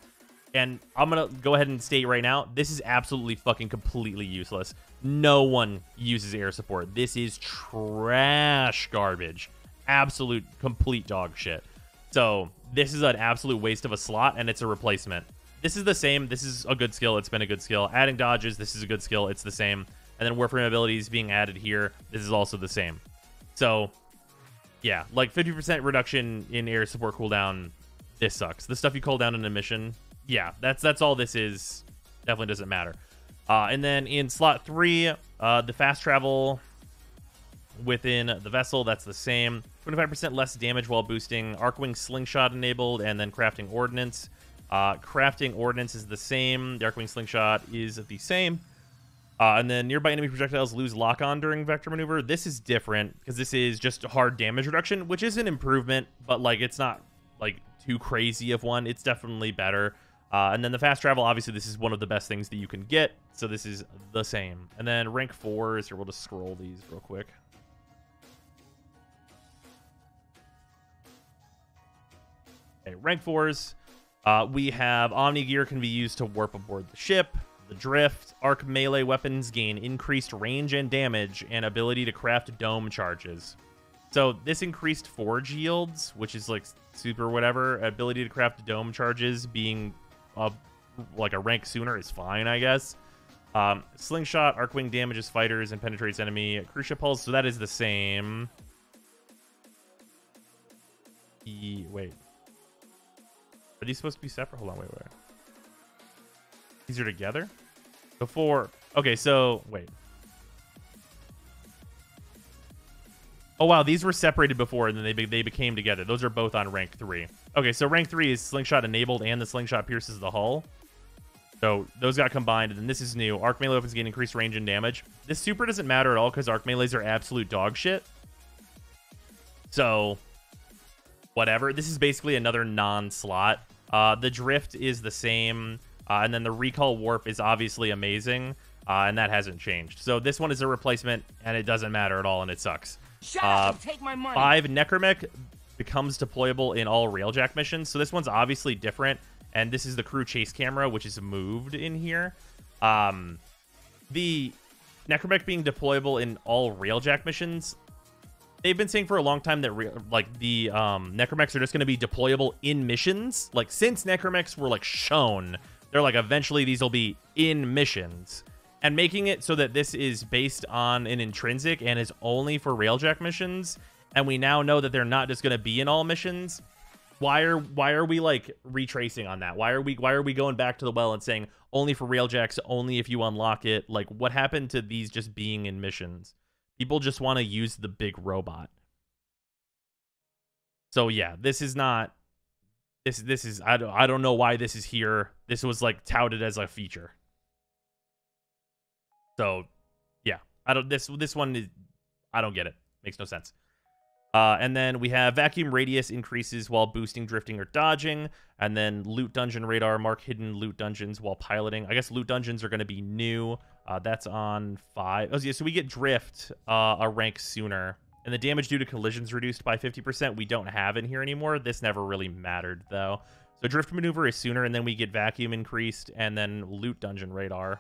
And I'm going to go ahead and state right now, this is absolutely fucking completely useless. No one uses air support. This is trash garbage. Absolute, complete dog shit. So this is an absolute waste of a slot, and it's a replacement. This is the same. This is a good skill. It's been a good skill. Adding dodges, this is a good skill. It's the same. And then Warframe abilities being added here, this is also the same. So, yeah, like 50% reduction in air support cooldown, this sucks. The stuff you call down in a mission, yeah, that's all this is. Definitely doesn't matter. And then in slot 3, the fast travel within the vessel, that's the same. 25% less damage while boosting. Arcwing slingshot enabled, and then crafting ordnance. Crafting ordnance is the same. The Arcwing slingshot is the same. And then nearby enemy projectiles lose lock-on during vector maneuver. This is different because this is just hard damage reduction, which is an improvement, but like it's not like too crazy of one. It's definitely better. And then the fast travel, obviously this is one of the best things that you can get, so this is the same. And then rank 4s, here we'll just scroll these real quick. Okay, rank 4s. We have Omni Gear can be used to warp aboard the ship. The drift, arc melee weapons gain increased range and damage, and ability to craft dome charges. So this increased forge yields, which is like super whatever. Ability to craft dome charges being like a rank sooner is fine, I guess. Slingshot, arcwing damages fighters and penetrates enemy cruise ship hulls, so that is the same. Wait. Are these supposed to be separate? Hold on, wait. These are together? Before... Okay, so... Wait. Oh, wow, these were separated before, and then they became together. Those are both on rank 3. Okay, so rank 3 is Slingshot enabled, and the Slingshot pierces the hull. So those got combined, and then this is new. Arc melee weapons gain increased range and damage. This super doesn't matter at all, because arc melees are absolute dog shit. So... Whatever. This is basically another non-slot. The drift is the same... and then the recall warp is obviously amazing, and that hasn't changed. So this one is a replacement, and it doesn't matter at all, and it sucks. Shut up and take my money. 5, Necromech becomes deployable in all Railjack missions. So this one's obviously different, and this is the crew chase camera, which is moved in here. The Necromech being deployable in all Railjack missions, they've been saying for a long time that the Necromechs are just going to be deployable in missions. Like, since Necromechs were like shown... They're like, eventually these will be in missions. And making it so that this is based on an intrinsic and is only for Railjack missions, and we now know that they're not just going to be in all missions. Why are we like retracing on that? Why are we going back to the well and saying only for Railjacks, only if you unlock it? Like, what happened to these just being in missions? People just want to use the big robot. So yeah, this is not... This is I don't know why this is here. This was like touted as a feature. So yeah, this one is, I don't get it. Makes no sense. And then we have vacuum radius increases while boosting, drifting, or dodging, and then loot dungeon radar mark hidden loot dungeons while piloting. I guess loot dungeons are going to be new. That's on 5. Oh yeah, so we get drift a rank sooner. And the damage due to collisions reduced by 50%, we don't have in here anymore. This never really mattered, though. So drift maneuver is sooner, and then we get vacuum increased, and then loot dungeon radar,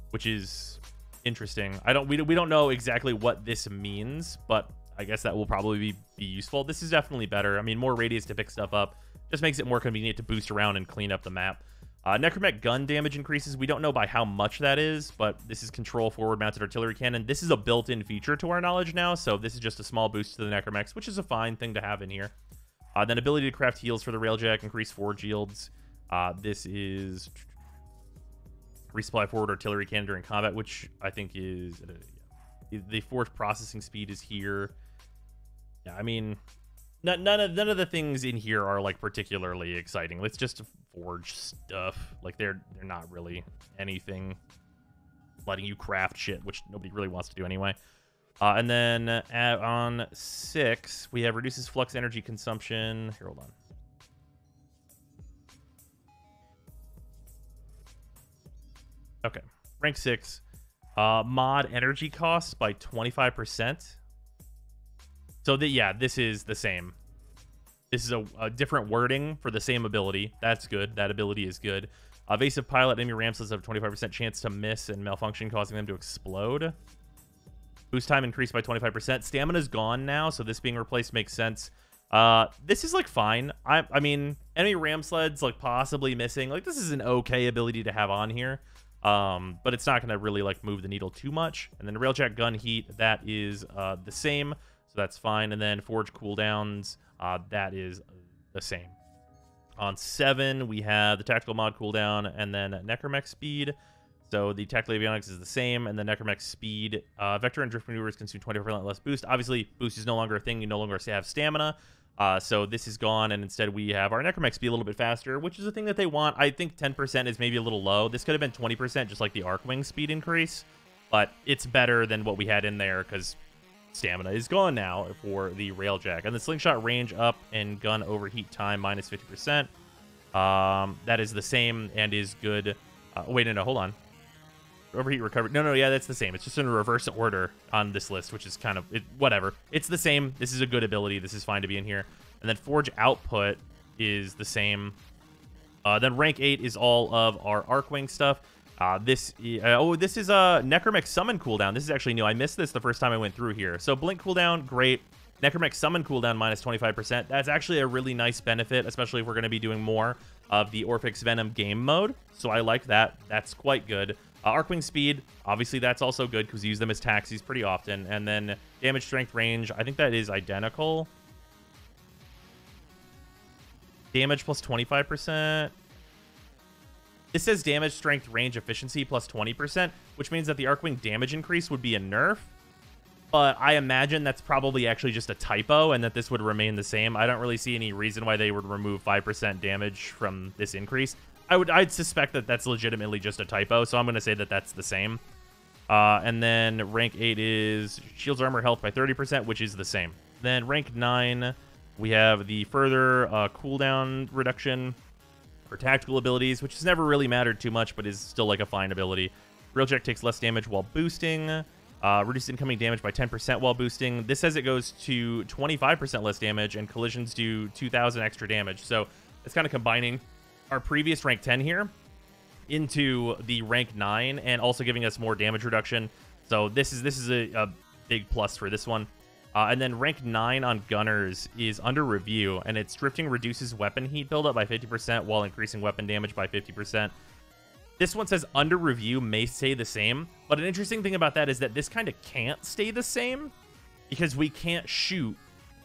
which is interesting. We don't know exactly what this means, but I guess that will probably be useful. This is definitely better. I mean, more radius to pick stuff up. Just makes it more convenient to boost around and clean up the map. Necromech gun damage increases. We don't know by how much that is, but this is control forward-mounted artillery cannon. This is a built-in feature to our knowledge now, so this is just a small boost to the Necromechs, which is a fine thing to have in here. Then ability to craft heals for the Railjack, increase forge yields. This is resupply forward artillery cannon during combat, which I think is... the forge processing speed is here. Yeah, I mean... None of the things in here are like particularly exciting. It's just forge stuff. Like they're not really anything letting you craft shit, which nobody really wants to do anyway. And then on 6, we have reduces flux energy consumption. Here, hold on. Okay, rank 6. Mod energy costs by 25%. So yeah, this is the same. This is a different wording for the same ability. That's good. That ability is good. Evasive pilot, enemy ramps have a 25% chance to miss and malfunction, causing them to explode. Boost time increased by 25%. Stamina's gone now, so this being replaced makes sense. This is like fine. I mean, enemy ram sleds like possibly missing. Like this is an okay ability to have on here. But it's not going to really like move the needle too much. And then Railjack gun heat, that is the same. So that's fine. And then forge cooldowns, that is the same. On 7, we have the tactical mod cooldown and then Necromech speed. So the tactical avionics is the same, and the Necromech speed. Vector and drift maneuvers consume 20% less boost. Obviously, boost is no longer a thing. You no longer have stamina. So this is gone, and instead we have our Necromechs be a little bit faster, which is a thing that they want. I think 10% is maybe a little low. This could have been 20%, just like the Arcwing speed increase, but it's better than what we had in there because stamina is gone now for the Railjack. And the slingshot range up and gun overheat time minus 50%. That is the same and is good. Wait, no, hold on. Overheat recovery. No, yeah, that's the same. It's just in reverse order on this list, which is kind of whatever. It's the same. This is a good ability. This is fine to be in here. And then Forge output is the same. Then rank 8 is all of our Arcwing stuff. This is a Necromech summon cooldown. This is actually new. I missed this the first time I went through here. So blink cooldown, great. Necromech summon cooldown minus 25%. That's actually a really nice benefit, especially if we're going to be doing more of the Orphix Venom game mode. So I like that. That's quite good. Arcwing speed, obviously that's also good because we use them as taxis pretty often. And then damage, strength, range, I think that is identical. Damage plus 25%. This says damage, strength, range, efficiency plus 20%, which means that the Arcwing damage increase would be a nerf. But I imagine that's probably actually just a typo and that this would remain the same. I don't really see any reason why they would remove 5% damage from this increase. I'd suspect that that's legitimately just a typo, so I'm going to say that that's the same. And then rank 8 is shields armor health by 30%, which is the same. Then rank 9, we have the further cooldown reduction for tactical abilities, which has never really mattered too much, but is still like a fine ability. Railjack takes less damage while boosting. Reduce incoming damage by 10% while boosting. This says it goes to 25% less damage, and collisions do 2,000 extra damage. So it's kind of combining our previous rank 10 here into the rank 9 and also giving us more damage reduction. So this is a big plus for this one. And then rank 9 on Gunners is under review, and its drifting reduces weapon heat buildup by 50% while increasing weapon damage by 50%. This one says under review may stay the same, but an interesting thing about that is that this kind of can't stay the same because we can't shoot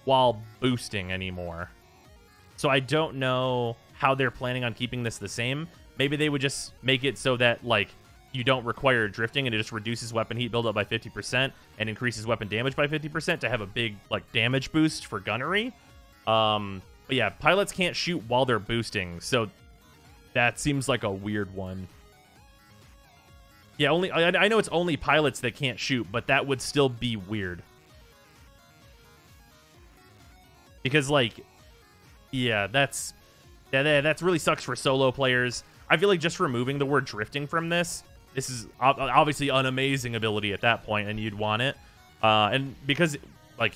while boosting anymore. So I don't know how they're planning on keeping this the same. Maybe they would just make it so that, like, you don't require drifting and it just reduces weapon heat buildup by 50% and increases weapon damage by 50% to have a big, like, damage boost for gunnery. But yeah, pilots can't shoot while they're boosting, so that seems like a weird one. Yeah, I know it's only pilots that can't shoot, but that would still be weird. Because, like, yeah, that really sucks for solo players. I feel like just removing the word drifting from this is obviously an amazing ability at that point, and you'd want it. And because, like,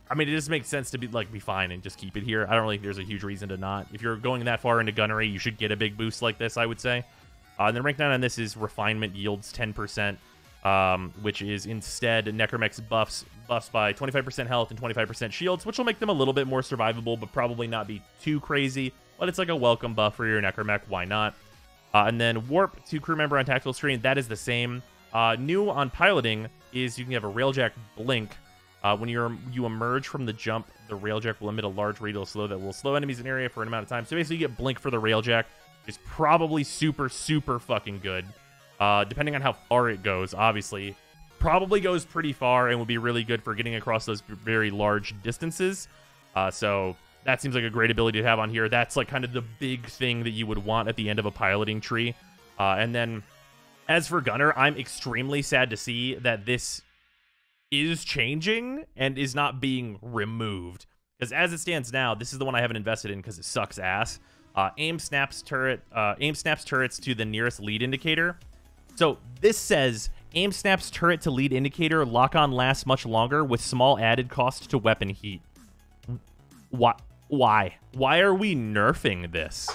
I mean, it just makes sense to be fine and just keep it here. I don't really think there's a huge reason to not. If you're going that far into gunnery, you should get a big boost like this, I would say. And then rank 9 on this is refinement yields 10%, which is instead Necromech's buffs by 25% health and 25% shields, which will make them a little bit more survivable, but probably not be too crazy. But it's like a welcome buff for your Necromech. Why not? And then warp to crew member on tactical screen. That is the same. New on piloting is you can have a Railjack blink. When you emerge from the jump, the Railjack will emit a large radial slow that will slow enemies in area for an amount of time. So basically, you get blink for the Railjack. Is probably super, super fucking good. Depending on how far it goes, obviously. Probably goes pretty far and would be really good for getting across those very large distances. So that seems like a great ability to have on here. That's like kind of the big thing that you would want at the end of a piloting tree. And then as for Gunner, I'm extremely sad to see that this is changing and is not being removed. Because as it stands now, this is the one I haven't invested in because it sucks ass. Aim snaps turrets to the nearest lead indicator. So this says aim snaps turret to lead indicator. Lock on lasts much longer with small added cost to weapon heat. Why? Why are we nerfing this?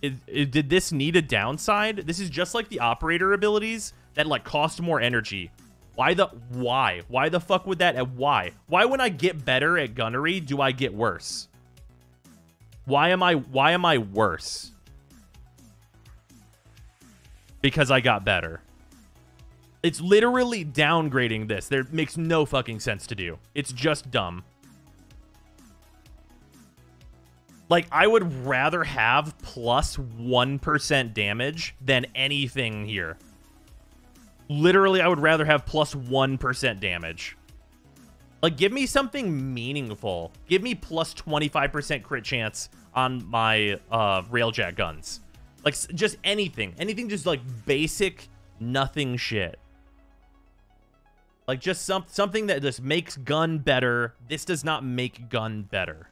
Did this need a downside? This is just like the operator abilities that like cost more energy. Why the fuck would that? And why when I get better at gunnery do I get worse? Why am I worse? Because I got better. It's literally downgrading this. There makes no fucking sense to do. It's just dumb. Like, I would rather have plus 1% damage than anything here. Literally, I would rather have plus 1% damage. Like, give me something meaningful. Give me plus 25% crit chance on my Railjack guns. Like, just anything. Anything just, like, basic nothing shit. Like, just something that just makes gun better. This does not make gun better.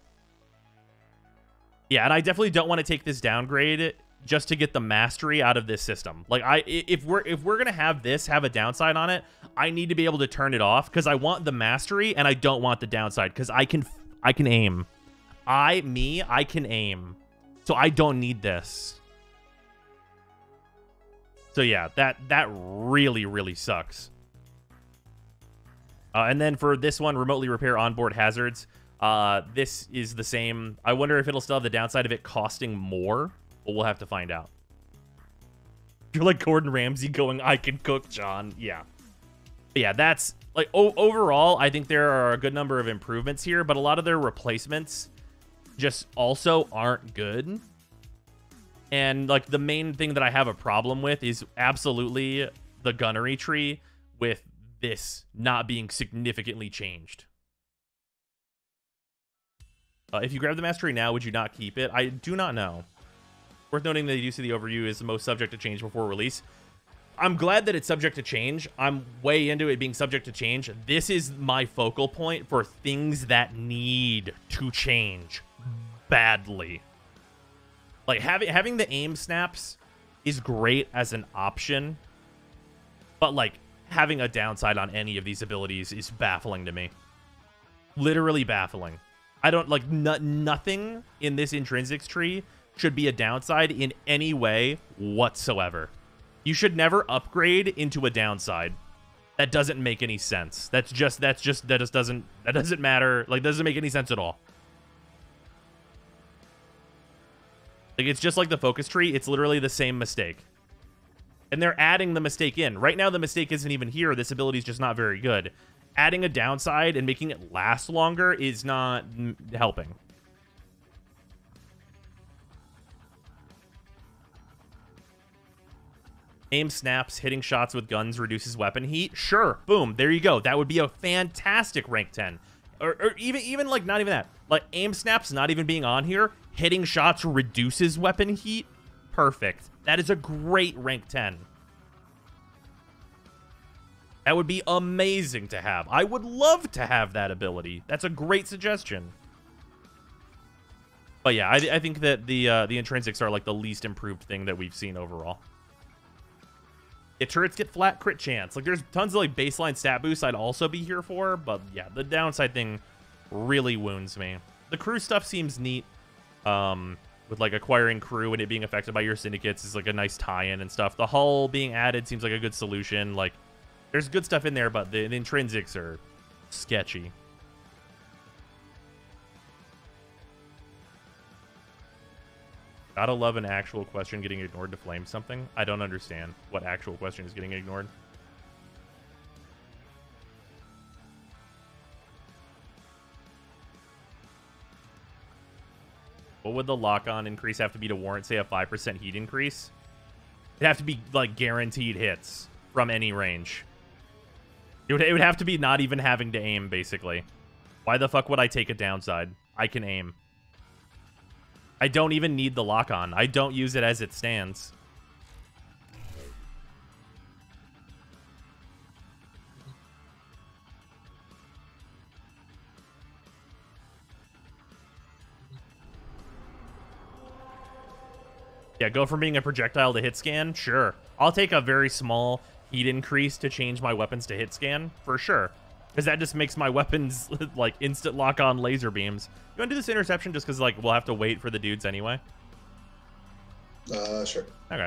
Yeah, and I definitely don't want to take this downgrade just to get the mastery out of this system. Like, if we're gonna have this have a downside on it, I need to be able to turn it off because I want the mastery and I don't want the downside because I can aim. I can aim. So I don't need this. So yeah, that really sucks. And then for this one, remotely repair onboard hazards. This is the same. I wonder if it'll still have the downside of it costing more. But we'll have to find out. You're like Gordon Ramsay going, I can cook, John. Yeah. But yeah, that's like overall, I think there are a good number of improvements here, but a lot of their replacements just also aren't good. And like the main thing that I have a problem with is absolutely the gunnery tree with this not being significantly changed. If you grab the mastery now, would you not keep it? I do not know. Worth noting that the use of the overview is the most subject to change before release. I'm glad that it's subject to change. I'm way into it being subject to change. This is my focal point for things that need to change badly. Like having the aim snaps is great as an option, but like having a downside on any of these abilities is baffling to me. Literally baffling. I don't like nothing in this intrinsics tree should be a downside in any way whatsoever. You should never upgrade into a downside. That doesn't make any sense. That just doesn't matter. Like, doesn't make any sense at all. Like, it's just like the focus tree. It's literally the same mistake. And they're adding the mistake in. Right now, the mistake isn't even here. This ability is just not very good. Adding a downside and making it last longer is not helping. Aim snaps, hitting shots with guns reduces weapon heat. Sure, boom, there you go. That would be a fantastic rank 10. Or even like not even that. Like aim snaps not even being on here, hitting shots reduces weapon heat. Perfect. That is a great rank 10. That would be amazing to have. I would love to have that ability. That's a great suggestion. But yeah, I think that the intrinsics are like the least improved thing that we've seen overall. Yeah, turrets get flat crit chance. Like, there's tons of, like, baseline stat boosts I'd also be here for. But, yeah, the downside thing really wounds me. The crew stuff seems neat. With, like, acquiring crew and it being affected by your syndicates is, like, a nice tie-in and stuff. The hull being added seems like a good solution. Like, there's good stuff in there, but the intrinsics are sketchy. Gotta love an actual question getting ignored to flame something. I don't understand what actual question is getting ignored. What would the lock-on increase have to be to warrant, say, a 5% heat increase? It'd have to be, like, guaranteed hits from any range. It would have to be not even having to aim, basically. Why the fuck would I take a downside? I can aim. I don't even need the lock-on. I don't use it as it stands. Yeah, go from being a projectile to hit scan? Sure. I'll take a very small heat increase to change my weapons to hit scan, for sure. Because that just makes my weapons, like, instant lock-on laser beams. You want to do this interception just because, like, we'll have to wait for the dudes anyway? Sure. Okay.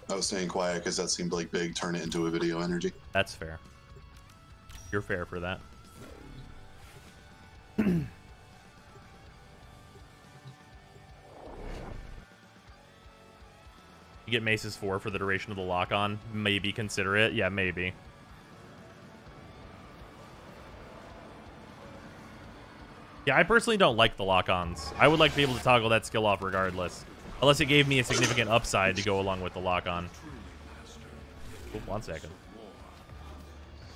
I was staying quiet because that seemed like big. Turn it into a video energy. That's fair. You're fair for that. You get Maces 4 for the duration of the lock-on. Maybe consider it. Yeah, maybe. Yeah, I personally don't like the lock-ons. I would like to be able to toggle that skill off regardless. Unless it gave me a significant upside to go along with the lock-on. Oh, 1 second.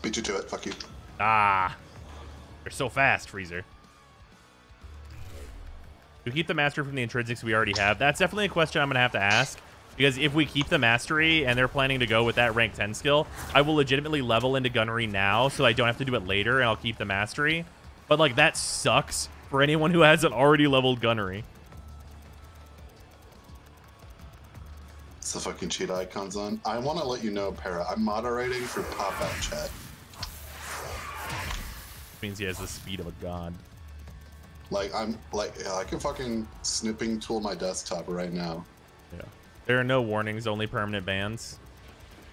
Beat you to it. Fuck you. Ah. They're so fast, Freezer. We keep the mastery from the intrinsics we already have. That's definitely a question I'm going to ask. Because if we keep the mastery and they're planning to go with that rank 10 skill, I will legitimately level into gunnery now so I don't have to do it later and I'll keep the mastery. But, like, that sucks for anyone who hasn't already leveled gunnery. It's the fucking cheat icons on. I want to let you know, Para, I'm moderating for pop-out chat. Means he has the speed of a god. Like, I can fucking snipping tool my desktop right now. Yeah. There are no warnings, only permanent bans.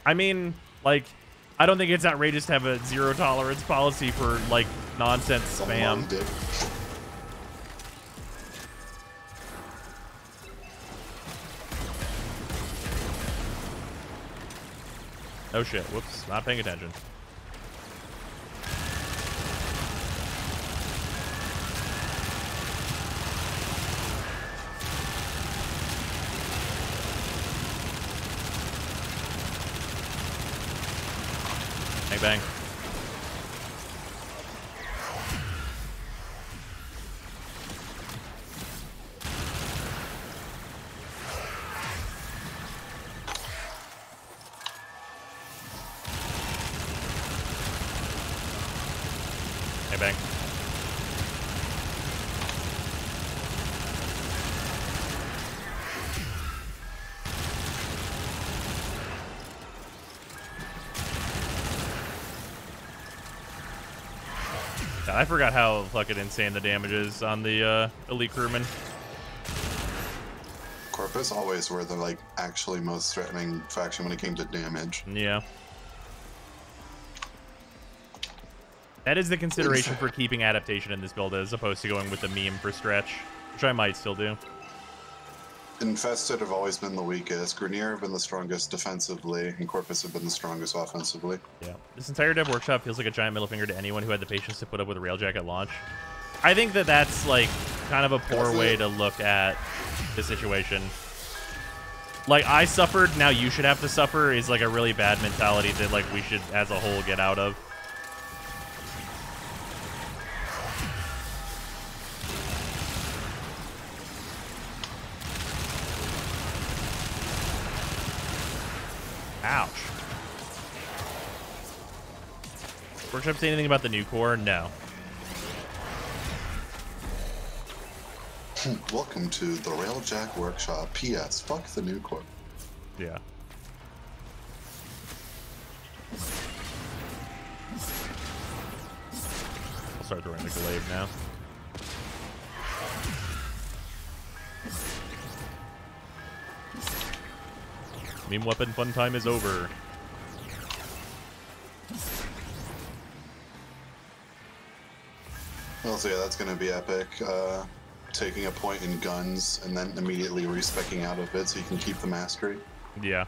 I mean, like, I don't think it's outrageous to have a zero tolerance policy for, like, nonsense spam. Oh shit, whoops, not paying attention. Bang bang. Bang bang. God, I forgot how fucking insane the damage is on the elite crewman. Corpus always were the like actually most threatening faction when it came to damage. Yeah. That is the consideration for keeping adaptation in this build as opposed to going with the meme for stretch, which I might still do. Infested have always been the weakest. Grenier have been the strongest defensively, and Corpus have been the strongest offensively. Yeah. This entire dev workshop feels like a giant middle finger to anyone who had the patience to put up with a Railjack at launch. I think that that's, like, kind of a poor way to look at the situation. Like, I suffered, now you should have to suffer is, like, a really bad mentality that, like, we should, as a whole, get out of. Ouch. Workshop say anything about the new core? No. Welcome to the Railjack Workshop. P.S. Fuck the new core. Yeah. I'll start throwing the glaive now. Meme weapon fun time is over. Well, so yeah, that's going to be epic. Taking a point in guns and then immediately respecking out of it so you can keep the mastery. Yeah.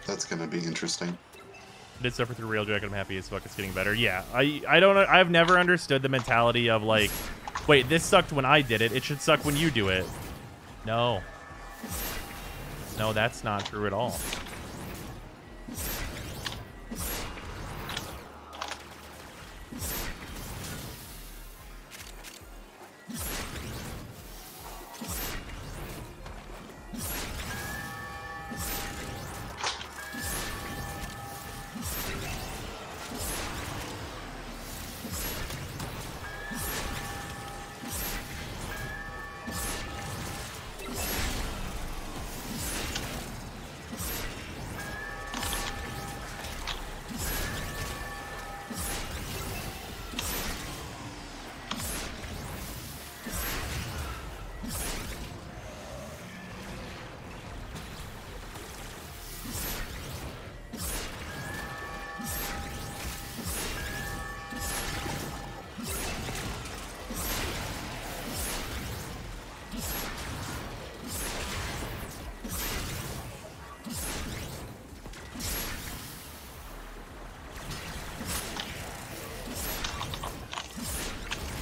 That's going to be interesting. I did suffer through Railjack and I'm happy as fuck it's getting better. Yeah, I don't know. I've never understood the mentality of like, wait, this sucked when I did it. It should suck when you do it. No. No, that's not true at all.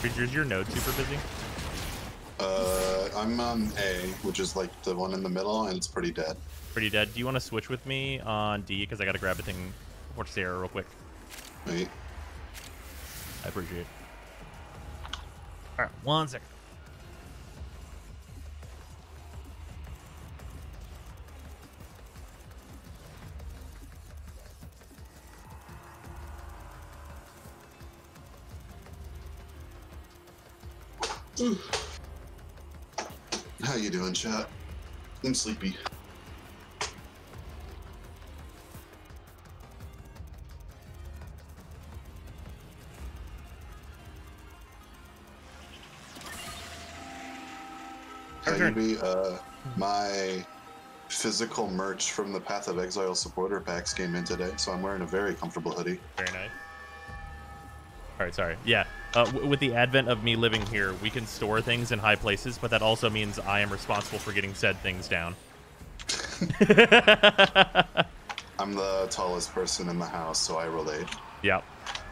Is your node super busy? I'm on A, which is like the one in the middle, and it's pretty dead. Pretty dead. Do you want to switch with me on D? Because I got to grab a thing for Sarah real quick. Wait. I appreciate it. All right, 1 second. How you doing, chat? I'm sleepy. My physical merch from the Path of Exile supporter packs came in today, so I'm wearing a very comfortable hoodie. Very nice. All right, sorry. Yeah, with the advent of me living here, we can store things in high places, but that also means I am responsible for getting said things down. I'm the tallest person in the house, so I relate. Yep.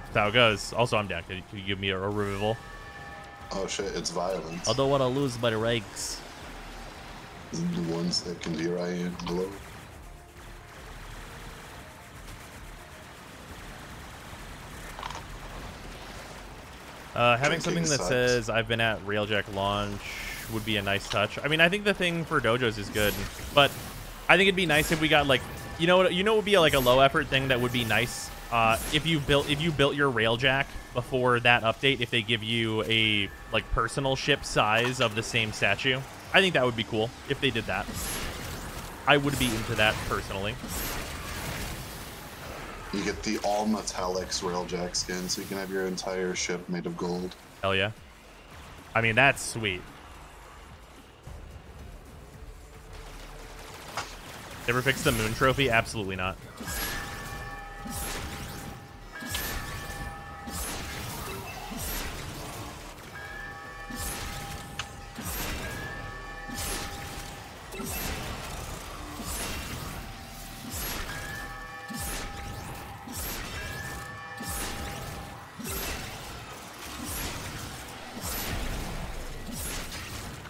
That's how it goes. Also, I'm down. Can you give me a revival? Oh shit, it's violence. I don't want to lose my ranks. The ones that can be right below. Having something that says I've been at Railjack launch would be a nice touch. I mean, I think the thing for dojos is good, but I think it'd be nice if we got like, you know what would be like a low effort thing that would be nice. If you built your Railjack before that update, if they give you a like personal ship size of the same statue, I think that would be cool if they did that. I would be into that personally. You get the all metallics Railjack skin, so you can have your entire ship made of gold. Hell yeah. I mean, that's sweet. Ever fix the moon trophy? Absolutely not.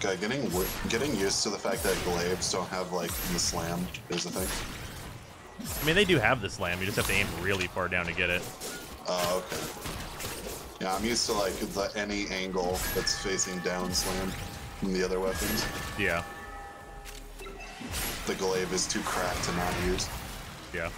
Okay, getting used to the fact that glaives don't have like the slam is a thing. I mean, they do have the slam. You just have to aim really far down to get it. Oh, okay. Yeah, I'm used to like the any angle that's facing down slam from the other weapons. Yeah. The glaive is too cracked to not use. Yeah.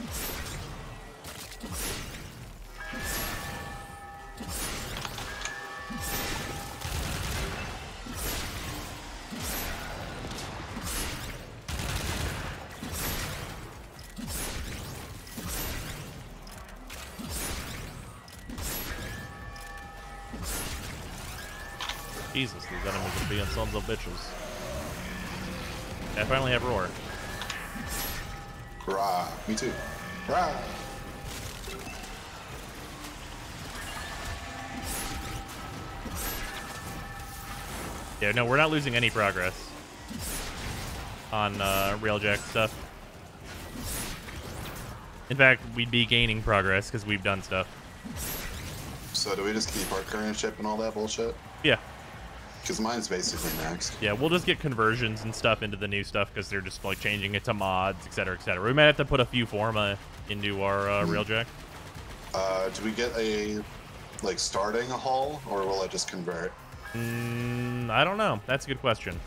Jesus, these enemies are being sons of bitches. I finally have roar. Rah, me too. Rah. Yeah, no, we're not losing any progress on Railjack stuff. In fact, we'd be gaining progress because we've done stuff. So do we just keep our current ship and all that bullshit? Yeah. Because mine's basically maxed. Yeah, we'll just get conversions and stuff into the new stuff because they're just like changing it to mods, etc., etc. We might have to put a few forma into our Railjack. Do we get a like starting a hull, or will it just convert? I don't know. That's a good question.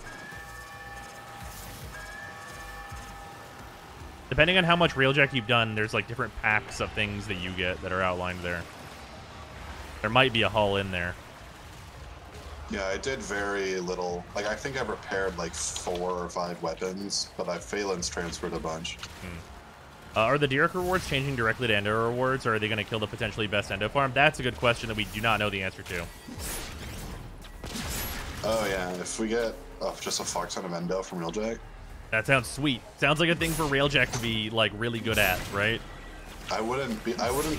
Depending on how much Railjack you've done, there's like different packs of things that you get that are outlined there. There might be a hull in there. Yeah, I did very little. Like, I think I've repaired like 4 or 5 weapons, but I've Phalanx transferred a bunch. Are the Dirk rewards changing directly to Endo rewards, or are they going to kill the potentially best Endo farm? That's a good question that we do not know the answer to. Oh yeah, if we get just a fuck ton of Endo from Railjack. That sounds sweet. Sounds like a thing for Railjack to be like really good at, right? I wouldn't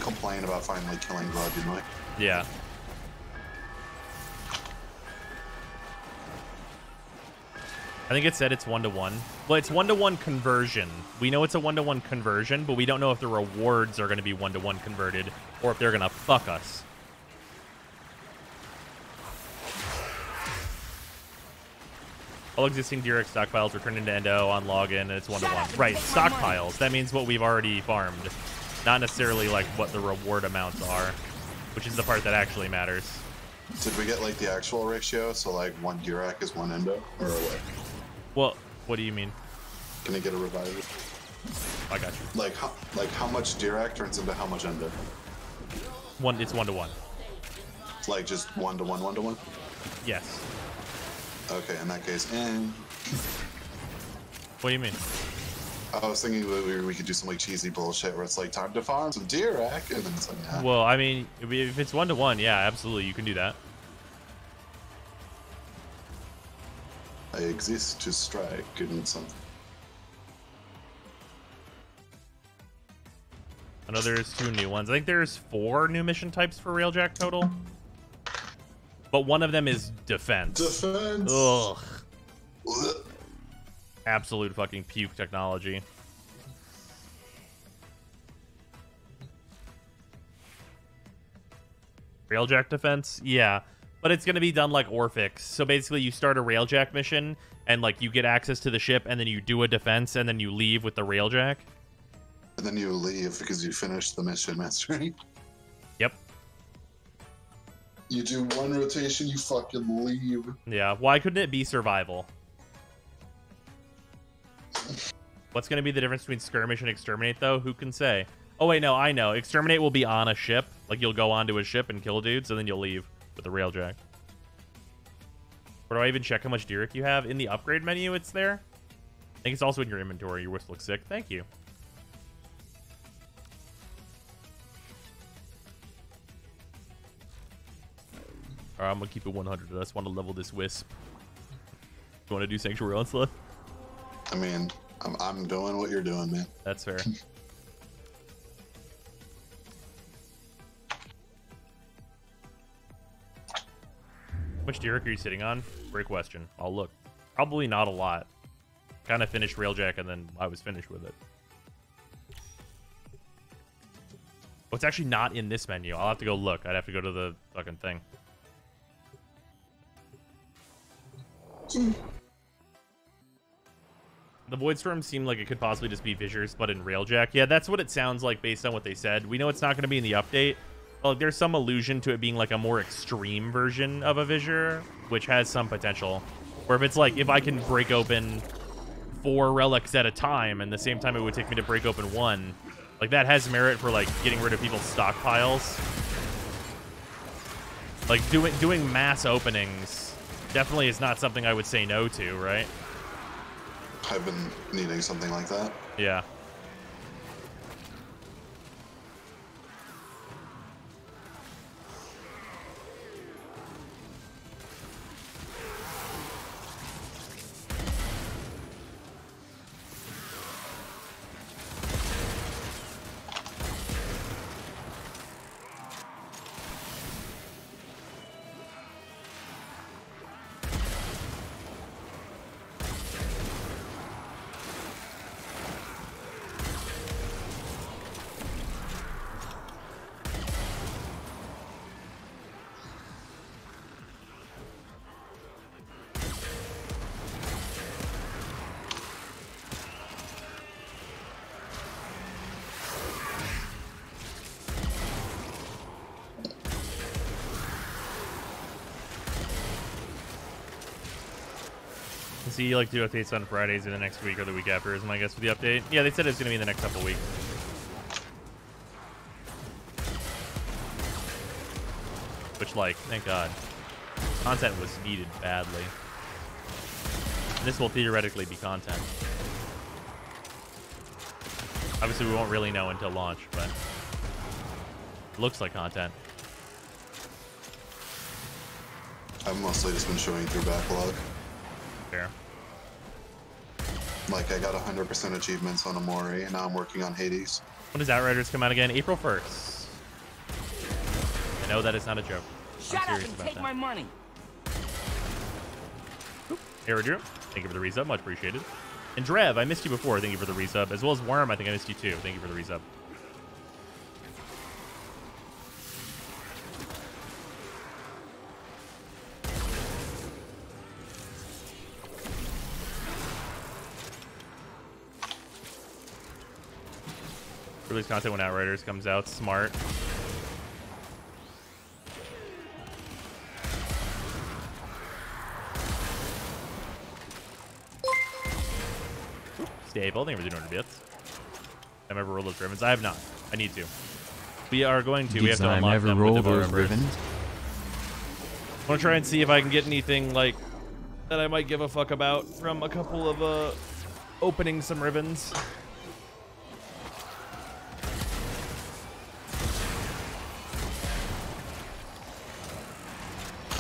complain about finally killing grudgingly. Yeah. I think it said it's 1-to-1. Well, it's 1-to-1 conversion. We know it's a 1-to-1 conversion, but we don't know if the rewards are going to be 1-to-1 converted or if they're going to fuck us. All existing direct stockpiles return into Endo on login, and it's 1-to-1. Right, stockpiles. That means what we've already farmed. Not necessarily like what the reward amounts are, which is the part that actually matters. Did we get like the actual ratio? So like 1 Dirac is 1 Endo, or what? Well, what do you mean? Can I get a revival? I got you. Like how much Dirac turns into how much Endo? It's 1-to-1. Like just 1-to-1, 1-to-1? Yes. Okay, in that case, What do you mean? I was thinking we could do some like cheesy bullshit where it's like time to farm some Dirac, and then it's like, nah. Well, I mean, if it's 1-to-1, yeah, absolutely, you can do that. I exist to strike and something. I know there's 2 new ones. I think there's 4 new mission types for Railjack total. But one of them is defense. Defense. Ugh. Ugh. Absolute fucking puke technology. Railjack defense? Yeah. But it's going to be done like Orphix. So basically you start a Railjack mission and like you get access to the ship and then you do a defense and then you leave with the Railjack. And then you leave because you finished the mission mastery. Yep. You do 1 rotation, you fucking leave. Yeah. Why couldn't it be survival? What's going to be the difference between skirmish and exterminate, though? Who can say? Oh, wait, no, I know. Exterminate will be on a ship. Like, you'll go onto a ship and kill dudes, and then you'll leave with the Railjack. Where do I even check how much Dirac you have? In the upgrade menu, it's there. I think it's also in your inventory. Your Wisp looks sick. Thank you. Alright, I'm going to keep it 100. I just want to level this Wisp. You want to do Sanctuary Onslaught? I mean, I'm doing what you're doing, man. That's fair. How much Dirac are you sitting on? Great question. I'll look. Probably not a lot. Kind of finished Railjack and then I was finished with it. Oh, it's actually not in this menu. I'll have to go look. I'd have to go to the fucking thing. The Voidstorm seemed like it could possibly just be Fissures, but in Railjack. Yeah, that's what it sounds like based on what they said. We know it's not going to be in the update. Well, there's some allusion to it being like a more extreme version of a Fissure, which has some potential. Where if it's like, if I can break open 4 relics at a time, and the same time it would take me to break open 1, like that has merit for like getting rid of people's stockpiles. Like doing mass openings definitely is not something I would say no to, right? I've been needing something like that. Yeah. See, like, do updates on Fridays in the next week or the week after is my guess for the update. Yeah, they said it's going to be in the next couple weeks. Which, like, thank God. Content was needed badly. And this will theoretically be content. Obviously, we won't really know until launch, but it looks like content. I've mostly just been showing through backlog. Fair. Like, I got 100% achievements on Amori, and now I'm working on Hades. When does Outriders come out again? April 1st. I know that is not a joke. Shut up and take my money. Aerodrew, thank you for the resub. Much appreciated. And Drev, I missed you before. Thank you for the resub. As well as Worm, I think I missed you too. Thank you for the resub. Release content when Outriders comes out. Smart. Stable. Thank you for doing it bits. I've ever rolled those ribbons. I have not. I need to. We are going to. We have to unlock never them roll with those Devourer ribbons. I want to try and see if I can get anything like that I might give a fuck about from a couple of opening some ribbons.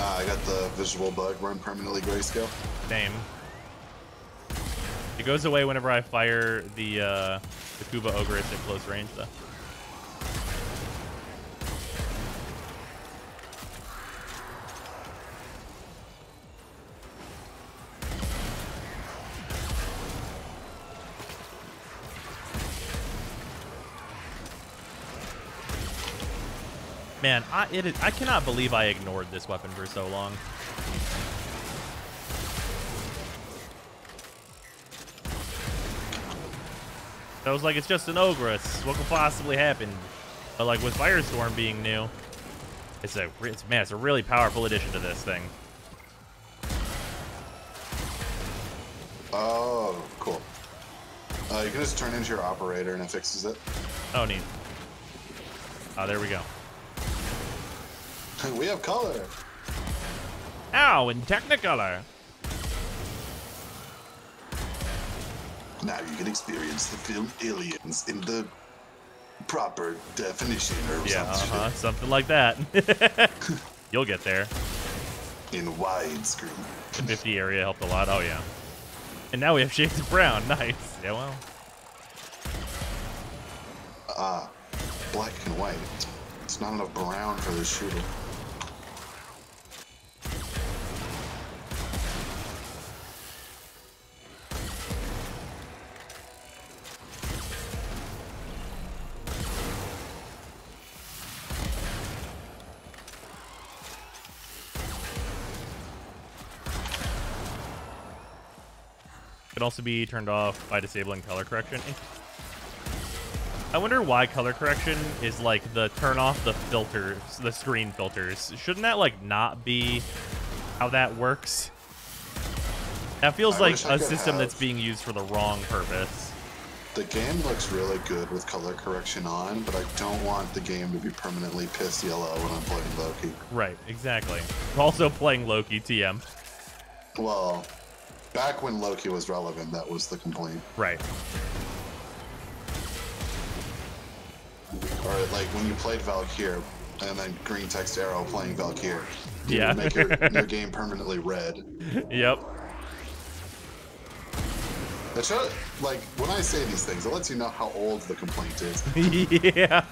I got the visual bug run permanently grayscale. Same. It goes away whenever I fire the Kuba Ogress at close range, though. Man, I cannot believe I ignored this weapon for so long. I was like, it's just an Ogress. What could possibly happen? But like with Firestorm being new, it's a really powerful addition to this thing. Oh, cool. You can just turn into your operator and it fixes it. Oh, neat. Oh, there we go. We have color. Ow, in Technicolor. Now you can experience the film Aliens in the proper definition or something. Something like that. You'll get there. In widescreen. The 50 area helped a lot. Oh, yeah. And now we have shades of brown. Nice. Yeah, well. Black and white. It's not enough brown for this shooter. Can also be turned off by disabling color correction. I wonder why color correction is like the turn off the filters, the screen filters. Shouldn't that like not be how that works? That feels like a system that's being used for the wrong purpose. The game looks really good with color correction on, but I don't want the game to be permanently pissed yellow when I'm playing Loki. Right, exactly. I'm also playing Loki TM. Well, back when Loki was relevant, that was the complaint. Right. Or like when you played Valkyr and then green text arrow playing Valkyr. Yeah. Make your game permanently red. Yep. It should, like, when I say these things, it lets you know how old the complaint is. Yeah.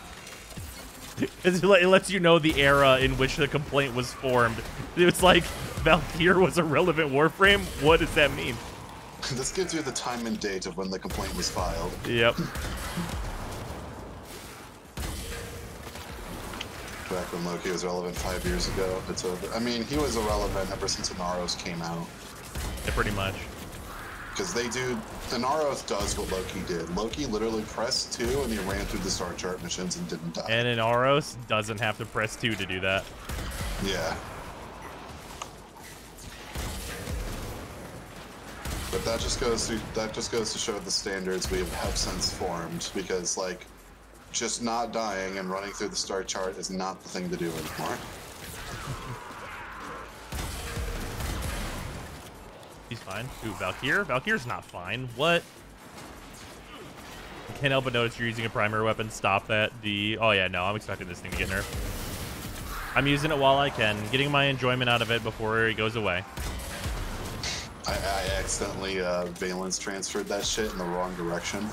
It lets you know the era in which the complaint was formed. It's like, Valkyr was a relevant Warframe? What does that mean? This gives you the time and date of when the complaint was filed. Yep. Back when Loki was relevant 5 years ago. It's over. I mean, he was irrelevant ever since Inaros came out. Yeah, pretty much. Because they do... Inaros does what Loki did. Loki literally pressed 2 and he ran through the star chart missions and didn't die. And Inaros doesn't have to press 2 to do that. Yeah. But that just goes to show the standards we have since formed, because like just not dying and running through the star chart is not the thing to do anymore. He's fine. Ooh, Valkyr? Valkyr's not fine. What? I can't help but notice you're using a primary weapon. Stop that. Oh yeah, no, I'm expecting this thing to get nerfed. I'm using it while I can, getting my enjoyment out of it before it goes away. I accidentally valence transferred that shit in the wrong direction.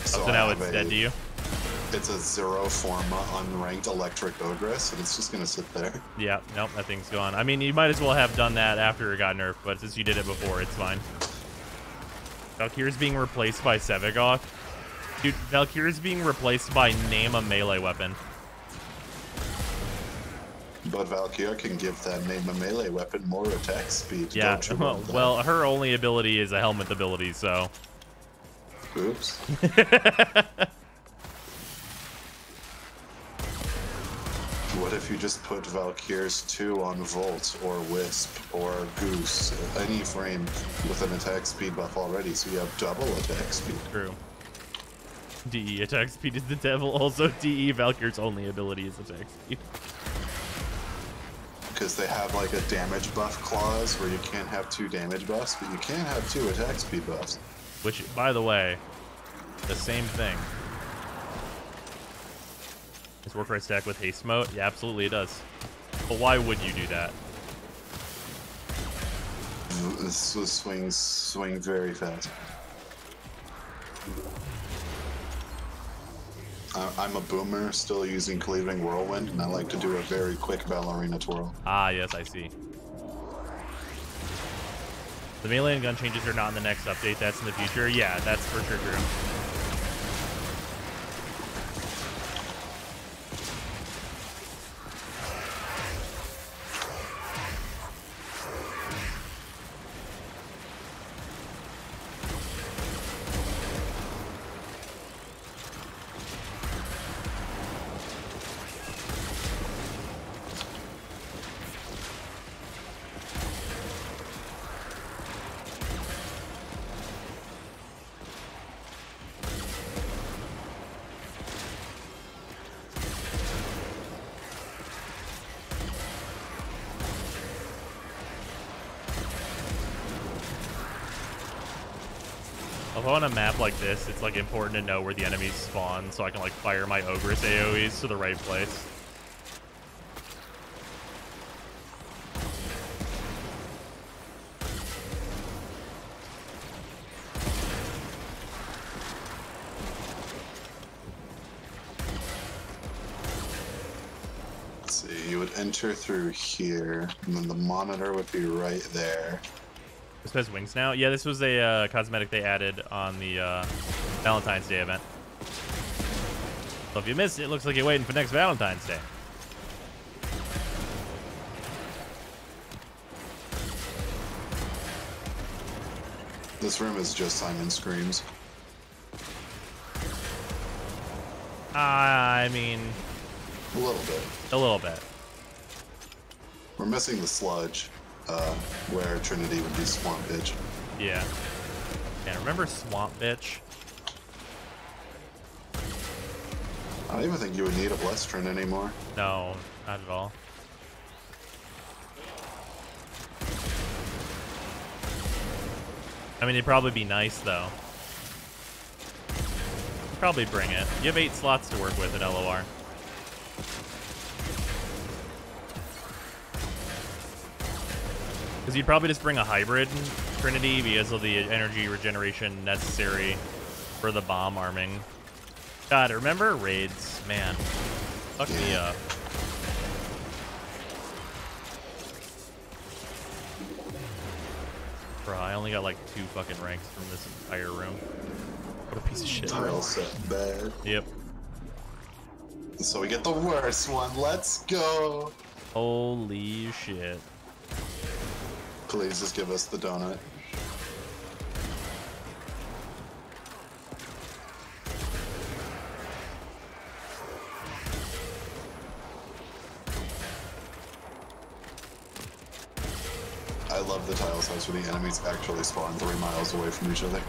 So now it's dead to you? It's a 0 forma unranked electric ogress, and it's just gonna sit there. Yeah, nope, that thing's gone. I mean, you might as well have done that after it got nerfed, but since you did it before, it's fine. Valkyr's being replaced by Sevigoth. Dude, Valkyr's being replaced by name a melee weapon. But Valkyr can give that name a melee weapon more attack speed. Yeah, well, her only ability is a helmet ability, so... Oops. What if you just put Valkyries 2 on Volt or Wisp or Goose, any frame with an attack speed buff already, so you have double attack speed? True. DE attack speed is the devil. Also, DE Valkyrie's only ability is attack speed. Because they have like a damage buff clause where you can't have 2 damage buffs, but you can have 2 attack speed buffs. Which, by the way, the same thing. Does work right stack with haste mode? Yeah, absolutely it does. But why would you do that? This was swing very fast. I'm a boomer, still using Cleaving Whirlwind, and I like to do a very quick ballerina twirl. Ah, yes, I see. The melee and gun changes are not in the next update. That's in the future. Yeah, that's for sure true. On a map like this, it's like important to know where the enemies spawn so I can like fire my Ogress AoEs to the right place. Let's see, you would enter through here, and then the monitor would be right there. This has wings now? Yeah, this was a cosmetic they added on the Valentine's Day event. So if you missed it, it looks like you're waiting for next Valentine's Day. This room is just Simon Screams. I mean... A little bit. A little bit. We're missing the sludge. Where Trinity would be Swamp Bitch. Yeah. And remember Swamp Bitch? I don't even think you would need a Blestrin anymore. No, not at all. I mean, it'd probably be nice, though. Probably bring it. You have 8 slots to work with in LOR. Because you'd probably just bring a hybrid Trinity because of the energy regeneration necessary for the bomb arming. God, remember raids? Man, fuck me up. Bro, I only got like 2 fucking ranks from this entire room. What a piece of shit. Tile set bad. Yep. So we get the worst one. Let's go. Holy shit. Please just give us the donut. I love the tile size where the enemies actually spawn 3 miles away from each other.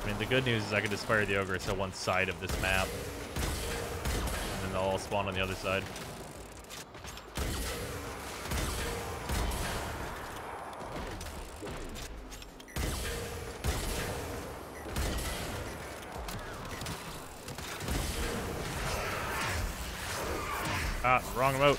I mean, the good news is I can just fire the Ogress at one side of this map. And then they'll all spawn on the other side. Ah, wrong remote.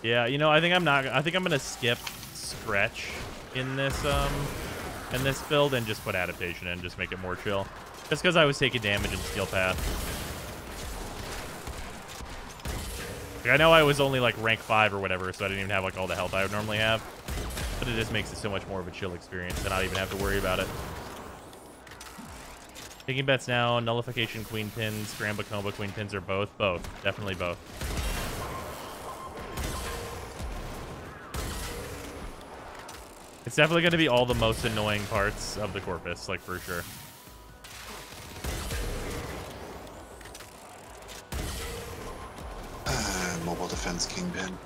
Yeah, you know, I think I'm gonna skip Scratch in this in this build and just put adaptation in, just make it more chill. Just because I was taking damage in Steel Path. Like, I know I was only like rank 5 or whatever, so I didn't even have like all the health I would normally have. But it just makes it so much more of a chill experience to not even have to worry about it. Taking bets now, Nullification Queen Pins, Scramble Combo Queen Pins are both. Both. Definitely both. It's definitely going to be all the most annoying parts of the Corpus, like for sure. Mobile Defense Kingpin.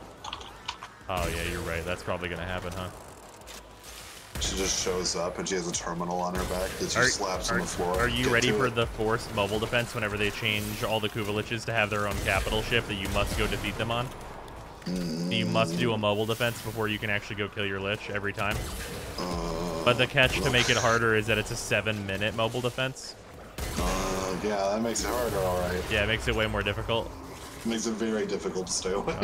Oh yeah, you're right. That's probably going to happen, huh? She just shows up and she has a terminal on her back that she slaps on the floor. Are you ready for the forced mobile defense whenever they change all the Kuvaliches to have their own capital ship that you must go defeat them on? You must do a mobile defense before you can actually go kill your Lich every time. But the catch to make it harder is that it's a 7-minute mobile defense. Yeah, that makes it harder, alright. Yeah, it makes it way more difficult. It makes it very difficult to stay awake.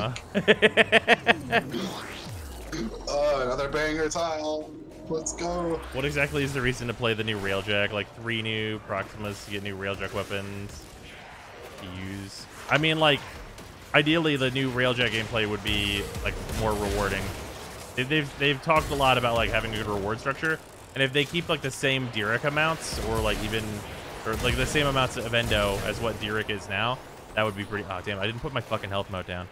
Another banger tile. Let's go. What exactly is the reason to play the new Railjack? Like 3 new Proximas to get new Railjack weapons to use. I mean, like, ideally the new Railjack gameplay would be like more rewarding. They've talked a lot about like having a good reward structure, and if they keep like the same Dyrek amounts or like even like the same amounts of Endo as what Dyrek is now, that would be pretty. Oh damn! I didn't put my fucking health mode down.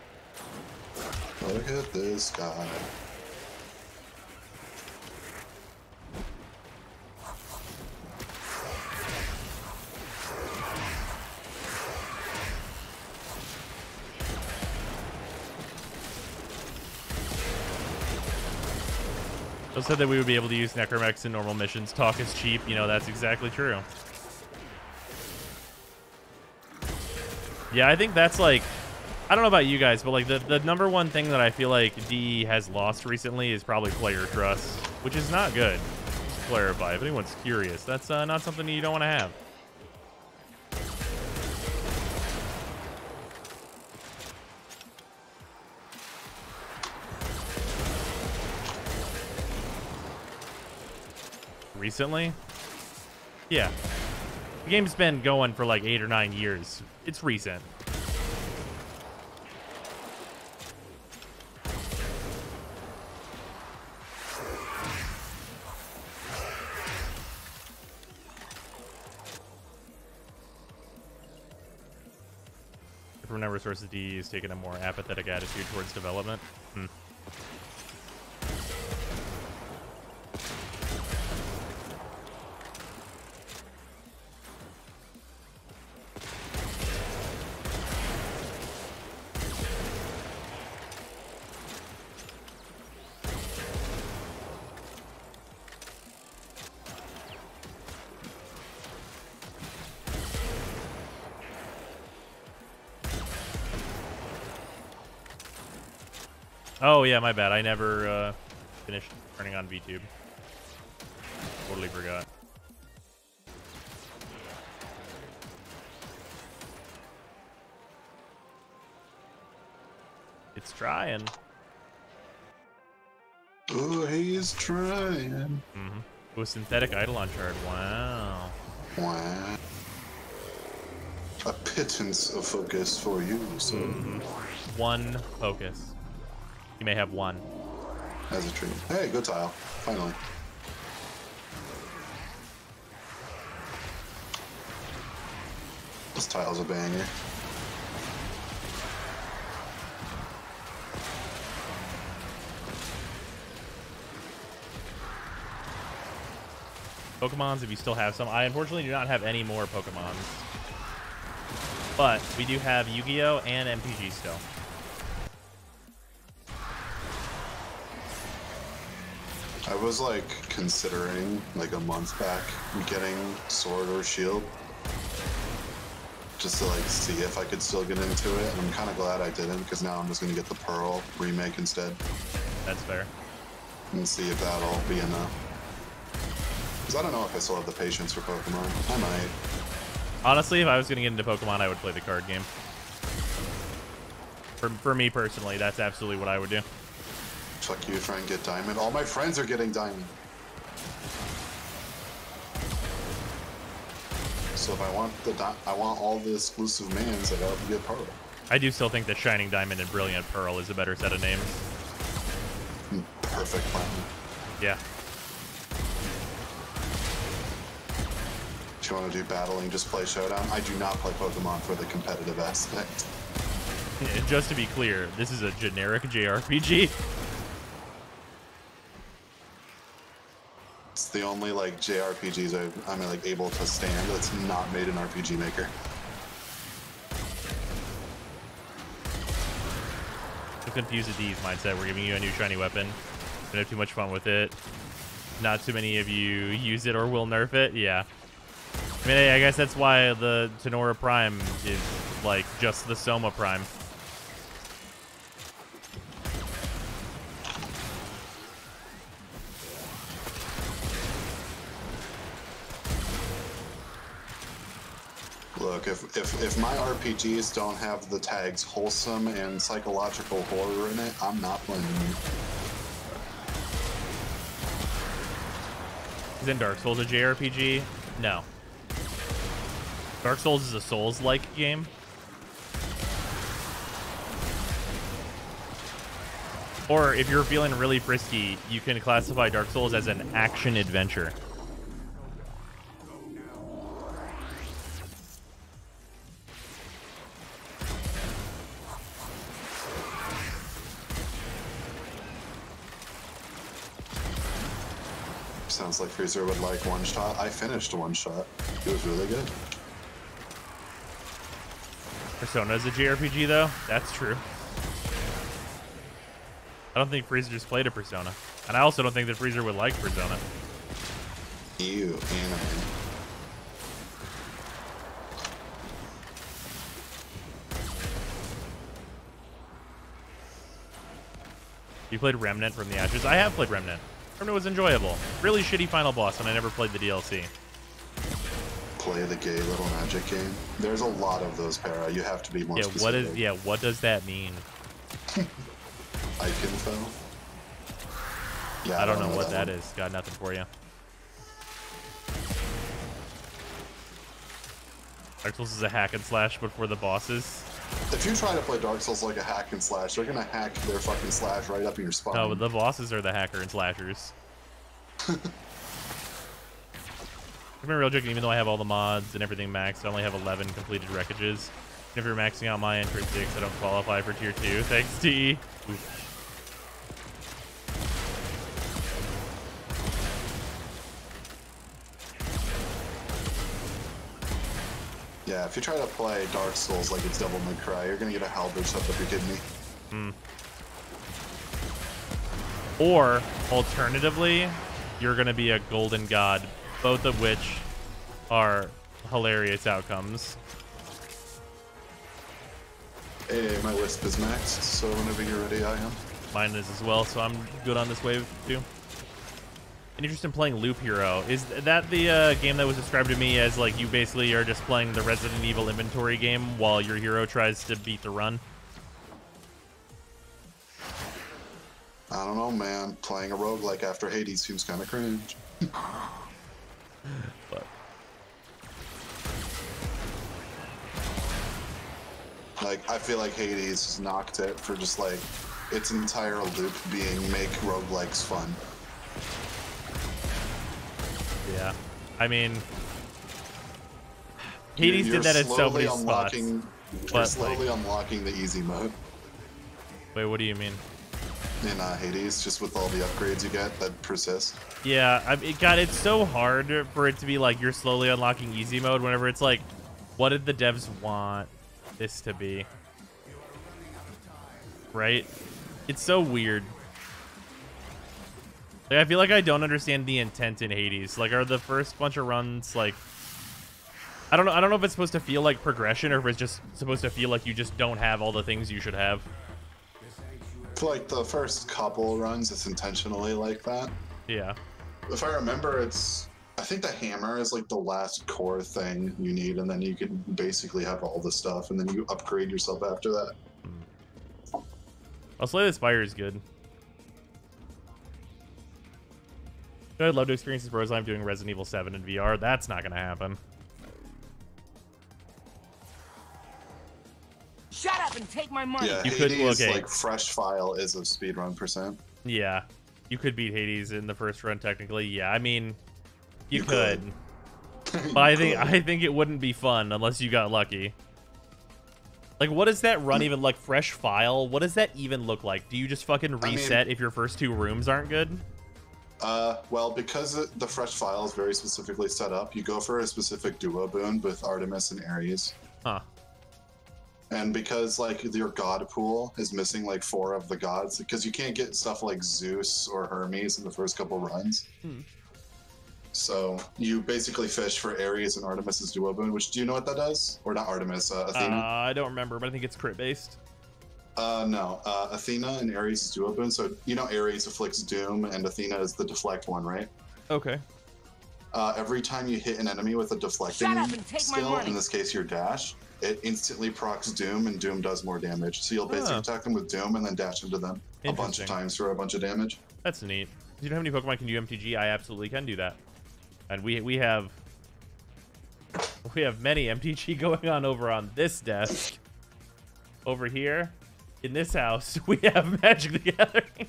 Look at this guy. Those said that we would be able to use Necromex in normal missions. Talk is cheap. You know, that's exactly true. Yeah, I think that's like, I don't know about you guys, but like the #1 thing that I feel like DE has lost recently is probably player trust, which is not good. Just to clarify, if anyone's curious, that's not something you don't want to have. Recently? Yeah. The game's been going for like 8 or 9 years. It's recent. From number sources, DE is taking a more apathetic attitude towards development. Oh, yeah, my bad. I never finished turning on VTube. Totally forgot. It's trying. Oh, he's trying. With synthetic Eidolon shard. Wow. Wow. A pittance of focus for you, so. One focus. You may have one. As a treat. Hey, good tile. Finally. This tile's a banger. Pokemons, if you still have some. I unfortunately do not have any more Pokemons. But we do have Yu-Gi-Oh! And MPG still. I was like considering like a month back getting Sword or Shield just to like see if I could still get into it, and I'm kind of glad I didn't, because now I'm just going to get the Pearl remake instead. That's fair. And see if that'll be enough. Because I don't know if I still have the patience for Pokemon. I might. Honestly, if I was going to get into Pokemon, I would play the card game. For me personally, that's absolutely what I would do. Fuck you, try and get Diamond. All my friends are getting Diamond. So if I want all the exclusive mans, I gotta get Pearl. I do still think that Shining Diamond and Brilliant Pearl is a better set of names. Perfect plan. Yeah. If you want to do battling, just play Showdown. I do not play Pokemon for the competitive aspect. And just to be clear, this is a generic JRPG. It's the only like JRPGs I'm like able to stand that's not made in RPG Maker. To confuse the D's mindset, we're giving you a new shiny weapon. Don't have too much fun with it. Not too many of you use it or will nerf it. Yeah. I mean, I guess that's why the Tenora Prime is like just the Soma Prime. Look, if my RPGs don't have the tags wholesome and psychological horror in it, I'm not playing them. Isn't Dark Souls a JRPG? No. Dark Souls is a Souls-like game. Or if you're feeling really frisky, you can classify Dark Souls as an action-adventure. Sounds like Freezer would like One Shot. I finished One Shot. It was really good. Persona is a JRPG, though. That's true. I don't think Freezer just played a Persona. And I also don't think that Freezer would like Persona. Ew, anime. You played Remnant from the Ashes? I have played Remnant. Remnant was enjoyable. Really shitty final boss, and I never played the DLC. Play the gay little magic game. There's a lot of those, Para. You have to be more specific. What does that mean? Iconfo? Yeah, I don't know what that is. Got nothing for you. Dark Souls is a hack and slash, but for the bosses. If you try to play Dark Souls like a hack and slash, they're gonna hack their fucking slash right up in your spine. No, but the bosses are the hacker and slashers. I'm a Railjack, even though I have all the mods and everything maxed, I only have 11 completed wreckages. If you're maxing out my intrinsics, I don't qualify for tier 2. Thanks, T. Oof. Yeah, if you try to play Dark Souls like it's Devil May Cry, you're gonna get a halberd shoved up your kidney. Or, alternatively, you're gonna be a golden god, both of which are hilarious outcomes. Hey, my Wisp is maxed, so whenever you're ready, I am. Mine is as well, so I'm good on this wave, too. An interest in playing Loop Hero. Is that the game that was described to me as, like, you basically are just playing the Resident Evil inventory game while your hero tries to beat the run? I don't know, man. Playing a roguelike after Hades seems kind of cringe. But like, I feel like Hades knocked it for just, like, its entire loop being make roguelikes fun. yeah, I mean, Hades did that at so many spots. You're slowly unlocking the easy mode. Wait, what do you mean? In Hades, just with all the upgrades you get that persist. Yeah, it's so hard for it to be like you're slowly unlocking easy mode whenever it's like, what did the devs want this to be? Right? It's so weird. Like, I feel like I don't understand the intent in Hades. Like, are the first bunch of runs like, I don't know if it's supposed to feel like progression or if it's just supposed to feel like you just don't have all the things you should have. For like the first couple runs, it's intentionally like that. Yeah. If I remember, I think the hammer is like the last core thing you need, and then you can basically have all the stuff, and then you upgrade yourself after that. I'll Slay the Spire is good. I'd love to experience this, bros. I'm doing Resident Evil 7 in VR. That's not going to happen. and take my money. Yeah, You Hades, could- okay. like fresh file is a speedrun %. Yeah, you could beat Hades in the first run technically. Yeah, I mean, you could. could. But I think it wouldn't be fun unless you got lucky. Like, what does that run even like? Fresh file? What does that even look like? Do you just fucking reset if your first 2 rooms aren't good? Well, because the fresh file is very specifically set up, you go for a specific duo boon with Artemis and Ares. Huh. And because like your god pool is missing like 4 of the gods, because you can't get stuff like Zeus or Hermes in the first couple runs. So you basically fish for Ares and Artemis's duo boon, which do you know what that does? Or not Artemis, Athena? I don't remember, but I think it's crit based. No, Athena and Ares is duo boon. So you know Ares afflicts doom and Athena is the deflect one, right? Okay. Every time you hit an enemy with a deflecting Shut up and take my skill, money. in this case your dash, it instantly procs doom and doom does more damage. So you'll basically attack them with doom and then dash into them a bunch of times for a bunch of damage. That's neat. Do you know how many Pokemon can do MTG? I absolutely can do that. And we have many MTG going on over on this desk. Over here, in this house, we have Magic the Gathering.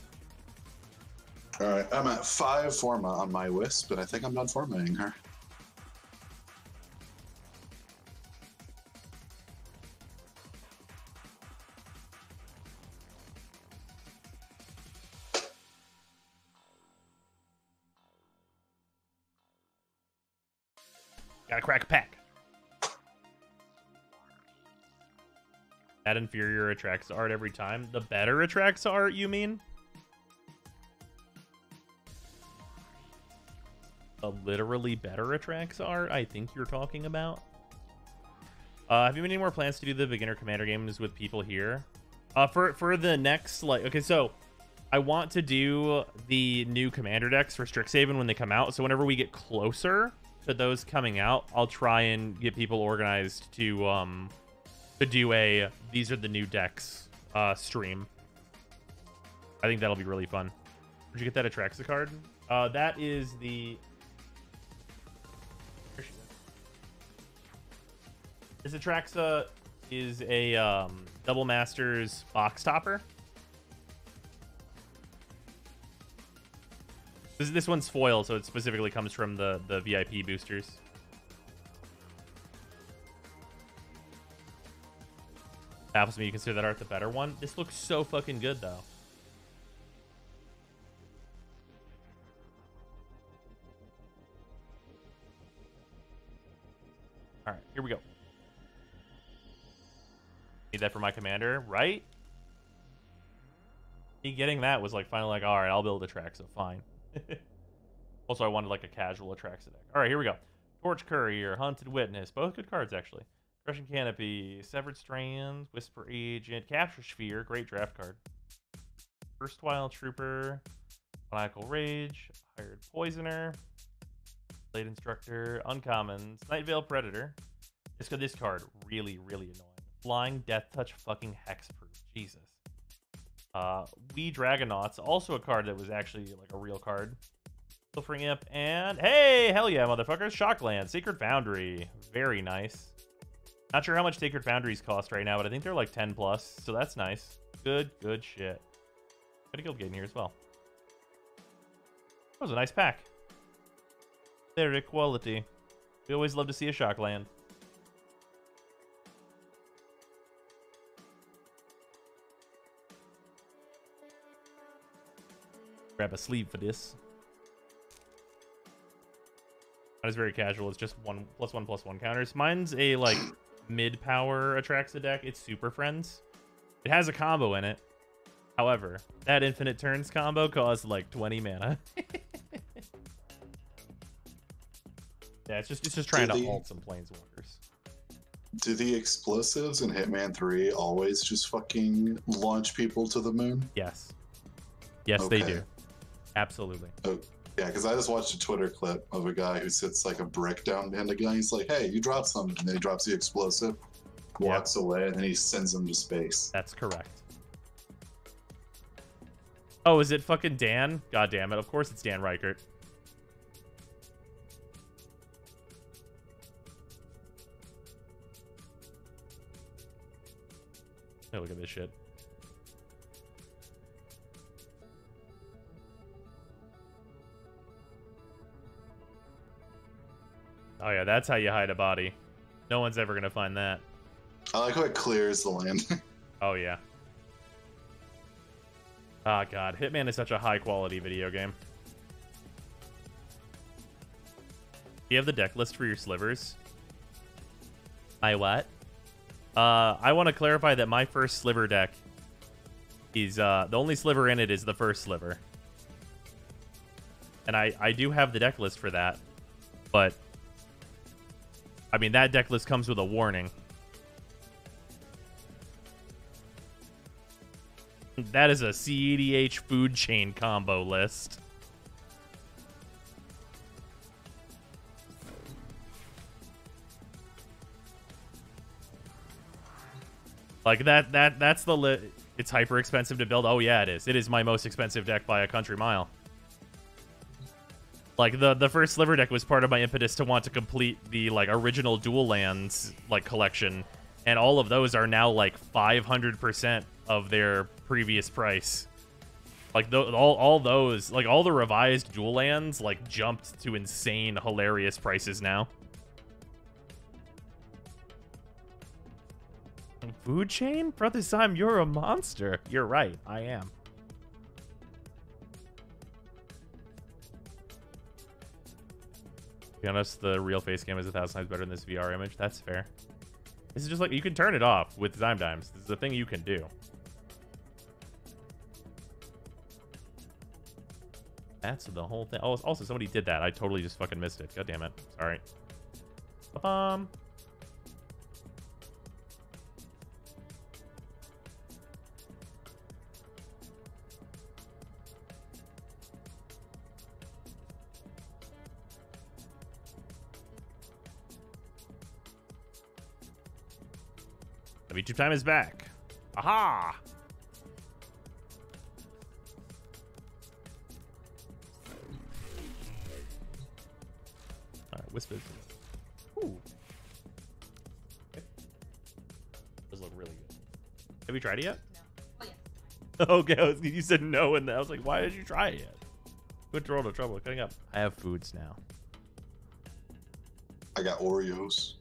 All right, I'm at 5 Forma on my Wisp, but I think I'm done formatting her. Gotta crack a pack. That inferior attracts art every time. The better attracts art, you mean? The literally better attracts art, I think you're talking about. Have you any more plans to do the beginner commander games with people here? For the next, like, okay, so I want to do the new commander decks for Strixhaven when they come out. So whenever we get closer to those coming out, I'll try and get people organized to do a these are the new decks stream. I think that'll be really fun. Where'd you get that Atraxa card? That is the this Atraxa is a Double Masters box topper. This one's foil, so it specifically comes from the VIP boosters. Baffles me you consider that art the better one. This looks so fucking good, though. All right, here we go. Need that for my commander, right? Me getting that was like finally like, all right, I'll build a track, so fine. Also, I wanted like a casual Atraxa deck. All right, here we go. Torch Courier, Hunted Witness, both good cards actually. Crushing Canopy, Severed Strands, Whisper Agent, Capture Sphere, great draft card. Erstwhile Trooper, Maniacal Rage, Hired Poisoner, Blade Instructor, Uncommons, Night Veil Predator. This card really annoying. Flying Death Touch, fucking hexproof. Jesus. We Dragonauts, also a card that was actually like a real card. Pilfering Imp, and hey, hell yeah, motherfuckers! Shockland, Sacred Foundry, very nice. Not sure how much Sacred Foundries cost right now, but I think they're like 10 plus, so that's nice. Good shit. Got a guild gate in here as well. That was a nice pack. Very quality. We always love to see a Shockland. Grab a sleeve for this. Mine is very casual. It's just 1/1/1/1 counters. Mine's a like mid-power Atraxa deck. It's Super Friends. It has a combo in it. However, that infinite turns combo costs like 20 mana. Yeah, it's just trying to ult some planeswalkers. Do the explosives in Hitman 3 always just fucking launch people to the moon? Yes. Yes, Okay. they do. Absolutely. Oh, yeah, because I just watched a Twitter clip of a guy who sits like a brick down behind a guy. He's like, hey, you dropped something. And then he drops the explosive, walks away, and then he sends him to space. That's correct. Oh, is it fucking Dan? God damn it. Of course it's Dan Reichert. Oh, look at this shit. Oh yeah, that's how you hide a body. No one's ever gonna find that. I like how it clears the land. Oh yeah. Ah god, Hitman is such a high quality video game. Do you have the deck list for your slivers? My what? I want to clarify that my first sliver deck is the only sliver in it is the first sliver. And I do have the deck list for that, but I mean that deck list comes with a warning. That is a CEDH food chain combo list. Like that's the it's hyper expensive to build. Oh yeah, it is. It is my most expensive deck by a country mile. Like the first sliver deck was part of my impetus to want to complete the like original dual lands like collection, and all of those are now like 500% of their previous price. Like all those, like all the revised dual lands like jumped to insane hilarious prices now. Food chain? Brother Zyme, you're a monster. You're right, I am. To be honest, the real face cam is 1,000 times better than this VR image. That's fair. This is just like, you can turn it off with Zyme Dimes. This is a thing you can do. That's the whole thing. Oh, also, somebody did that. I totally just fucking missed it. God damn it. Sorry. The YouTube time is back. Aha! Alright, Wisp. Ooh. Okay. Those look really good. Have you tried it yet? No. Oh, yeah. Okay, you said no, and I was like, why did you try it yet? Quit throwing no trouble. Cutting up. I have foods now. I got Oreos.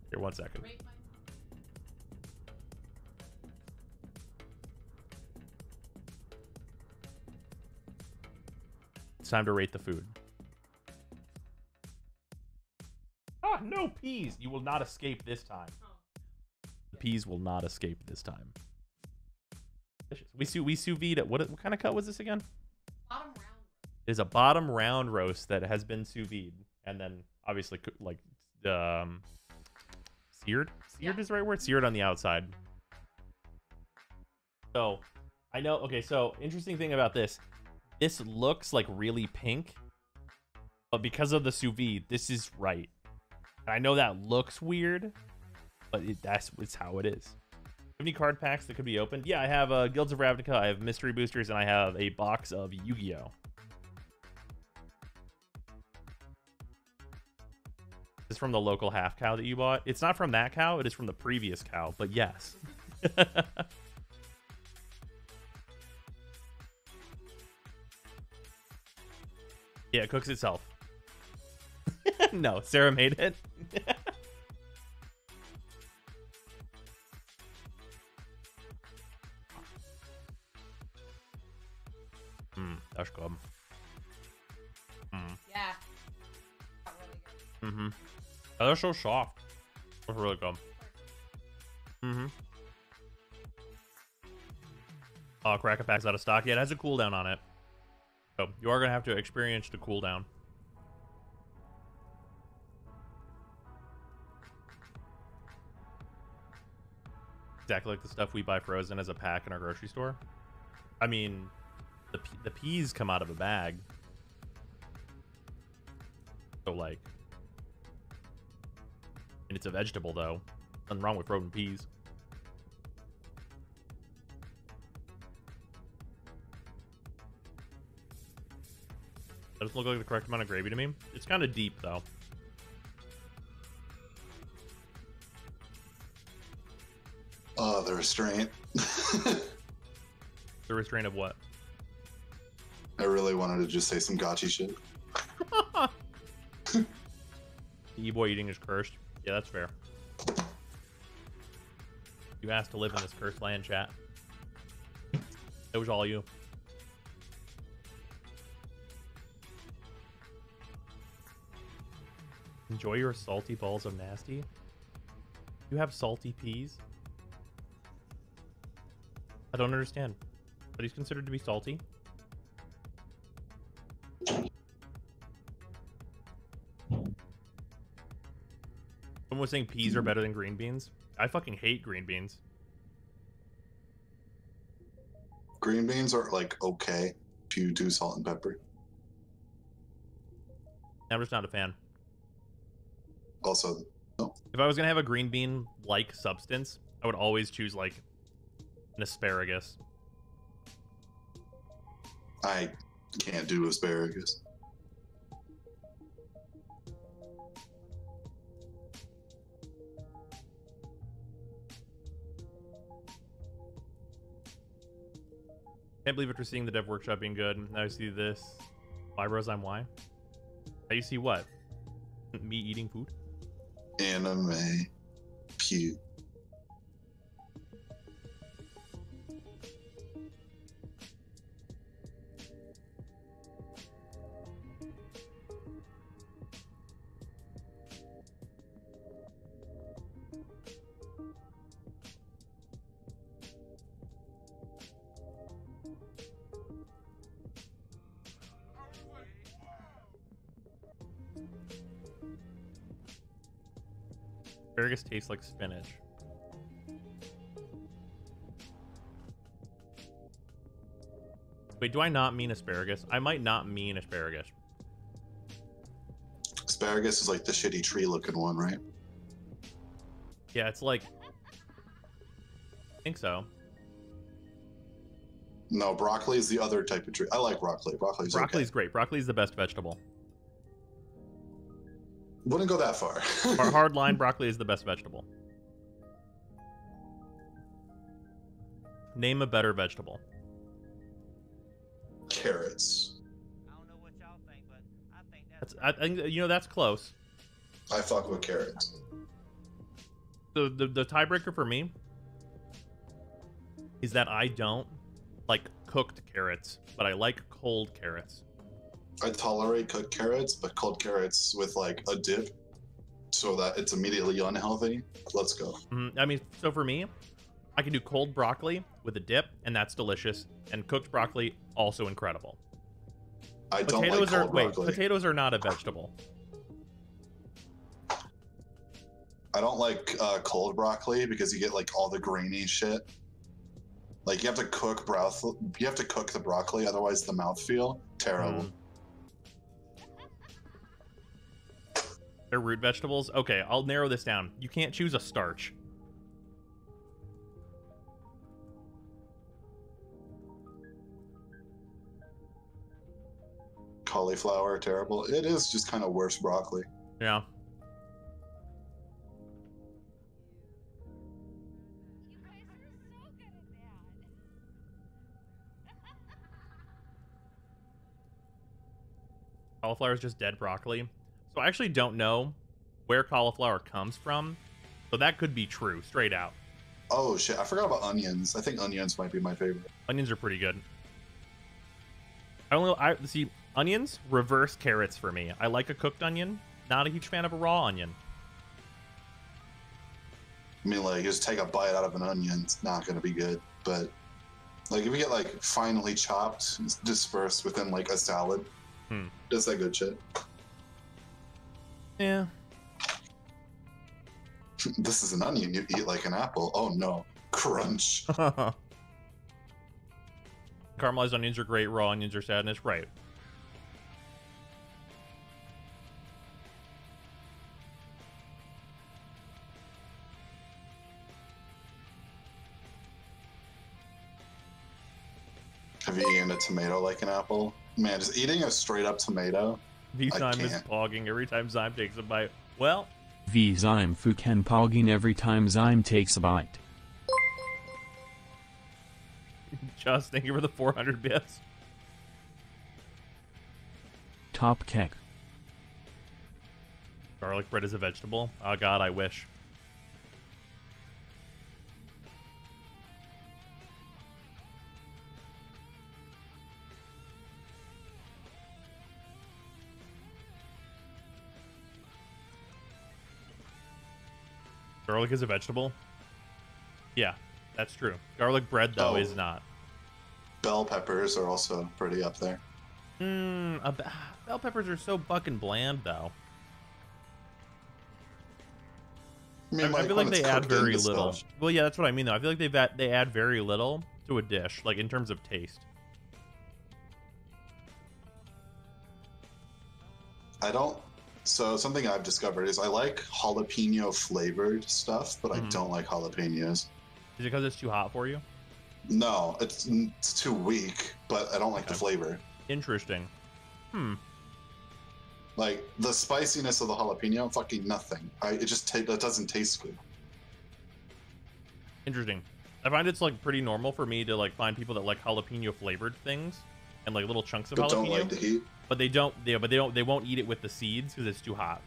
Here, 1 second. It's time to rate the food. Ah, no peas. You will not escape this time. The peas will not escape this time. We sous vide. What kind of cut was this again? Bottom round. It is a bottom round roast that has been sous vide and then obviously like seared. Seared is the right word. Seared on the outside. So I know. Okay, so interesting thing about this. This looks like really pink, but because of the sous vide, this is right. And I know that looks weird, but it's how it is. Have any card packs that could be opened? Yeah, I have Guilds of Ravnica, I have Mystery Boosters, and I have a box of Yu-Gi-Oh! This is from the local half cow that you bought. It's not from that cow, it is from the previous cow, but yes. Yeah, it cooks itself. No, Sarah made it. That's good. Yeah. Not really good. Oh, they're so soft. That's really good. Oh, Cracker Pack's out of stock. Yeah, it has a cooldown on it. So you are going to have to experience the cooldown. Exactly like the stuff we buy frozen as a pack in our grocery store. I mean, the peas come out of a bag. So, like... And it's a vegetable, though. Nothing wrong with frozen peas. That doesn't look like the correct amount of gravy to me. It's kind of deep, though. the restraint. The restraint of what? I really wanted to just say some gotchi shit. The E-boy eating is cursed. Yeah, that's fair. You asked to live in this cursed land, chat. It was all you. Enjoy your salty balls of nasty. You have salty peas? I don't understand. But he's considered to be salty. Someone was saying peas are better than green beans. I fucking hate green beans. Green beans are like okay if you do salt and pepper. I'm just not a fan. Also, no. If I was gonna have a green bean like substance, I would always choose like an asparagus. I can't do asparagus. Can't believe after seeing the dev workshop being good, now I see this. Why, bros, I'm why? Now you see what? Me eating food? Anime. Pew. Asparagus tastes like spinach. Wait, do I not mean asparagus? I might not mean asparagus. Asparagus is like the shitty tree looking one, right? Yeah, it's like... I think so. No, broccoli is the other type of tree. I like broccoli. Broccoli's Broccoli's okay. great. Broccoli's the best vegetable. Wouldn't go that far. Hard line, broccoli is the best vegetable. Name a better vegetable. Carrots. I don't know what y'all think, but I think That's, I think, you know, that's close. I fuck with carrots. The tiebreaker for me is that I don't like cooked carrots, but I like cold carrots. I tolerate cooked carrots, but cold carrots with like a dip so that it's immediately unhealthy. Let's go. I mean, so for me, I can do cold broccoli with a dip, and that's delicious. And cooked broccoli, also incredible. I don't like cold broccoli. Potatoes are not a vegetable. I don't like cold broccoli because you get like all the grainy shit. Like you have to cook the broccoli, otherwise the mouthfeel terrible. They're root vegetables? Okay, I'll narrow this down. You can't choose a starch. Cauliflower, terrible. It is just kind of worse broccoli. Yeah. You guys are so good at that. Cauliflower is just dead broccoli. So I actually don't know where cauliflower comes from. So that could be true, straight out. Oh shit, I forgot about onions. I think onions might be my favorite. Onions are pretty good. See, onions reverse carrots for me. I like a cooked onion. Not a huge fan of a raw onion. I mean, like, just take a bite out of an onion, it's not gonna be good. But like, if you get like finely chopped, dispersed within like a salad, that's that good shit. Yeah. This is an onion. You eat like an apple. Oh no, crunch. Caramelized onions are great. Raw onions are sadness. Right. Have you eaten a tomato like an apple? Man, just eating a straight up tomato. V-Zyme is pogging every time Zyme takes a bite. Well, V-Zyme Fuken pogging every time Zyme takes a bite. Just thank you for the 400 bits. Top Keck. Garlic bread is a vegetable. Oh god, I wish. Garlic is a vegetable? Yeah, that's true. Garlic bread, though, is not. Bell peppers are also pretty up there. Bell peppers are so fucking bland, though. I mean, I feel like they add very into little. stuff. Well, yeah, that's what I mean, though. I feel like they add very little to a dish, like in terms of taste. I don't. So something I've discovered is I like jalapeno flavored stuff, but I don't like jalapenos. Is it because it's too hot for you? No, it's too weak, but I don't like the flavor. Interesting. Like the spiciness of the jalapeno, fucking nothing. That doesn't taste good. Interesting. I find it's like pretty normal for me to like find people that like jalapeno flavored things and like little chunks of But jalapeno. don't like the heat. But they don't. They won't eat it with the seeds because it's too hot.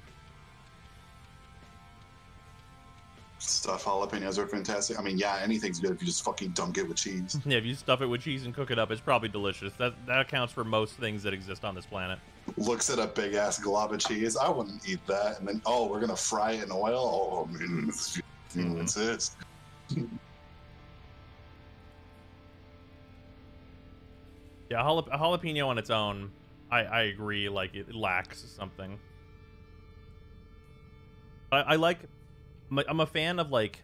Stuffed jalapenos are fantastic. I mean, yeah, anything's good if you just fucking dunk it with cheese. Yeah, if you stuff it with cheese and cook it up, it's probably delicious. That accounts for most things that exist on this planet. Looks at a big ass glob of cheese. I wouldn't eat that. And then, oh, we're gonna fry it in oil. Oh, man, it's it. Yeah, a jalapeno on its own, I agree. Like it lacks something. I like. I'm a fan of like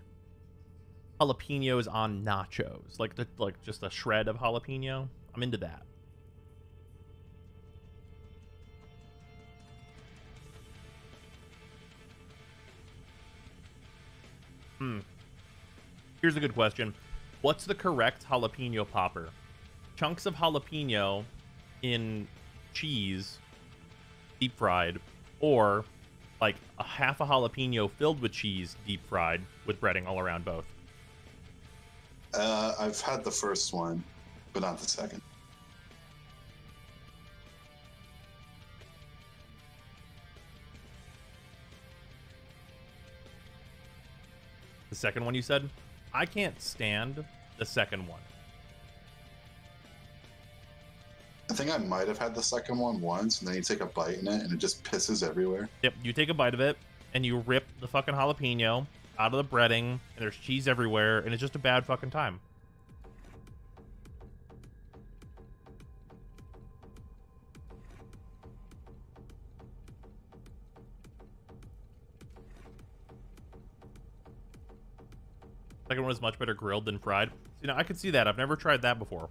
jalapenos on nachos, like just a shred of jalapeno. I'm into that. Here's a good question. What's the correct jalapeno popper? Chunks of jalapeno in cheese, deep fried, or like a half a jalapeno filled with cheese, deep fried, with breading all around both? I've had the first one, but not the second. The second one you said? I can't stand the second one. I think I might have had the second one once, and then you take a bite in it, and it just pisses everywhere. Yep, you take a bite of it, and you rip the fucking jalapeno out of the breading, and there's cheese everywhere, and it's just a bad fucking time. Second one is much better grilled than fried. You know, I could see that. I've never tried that before.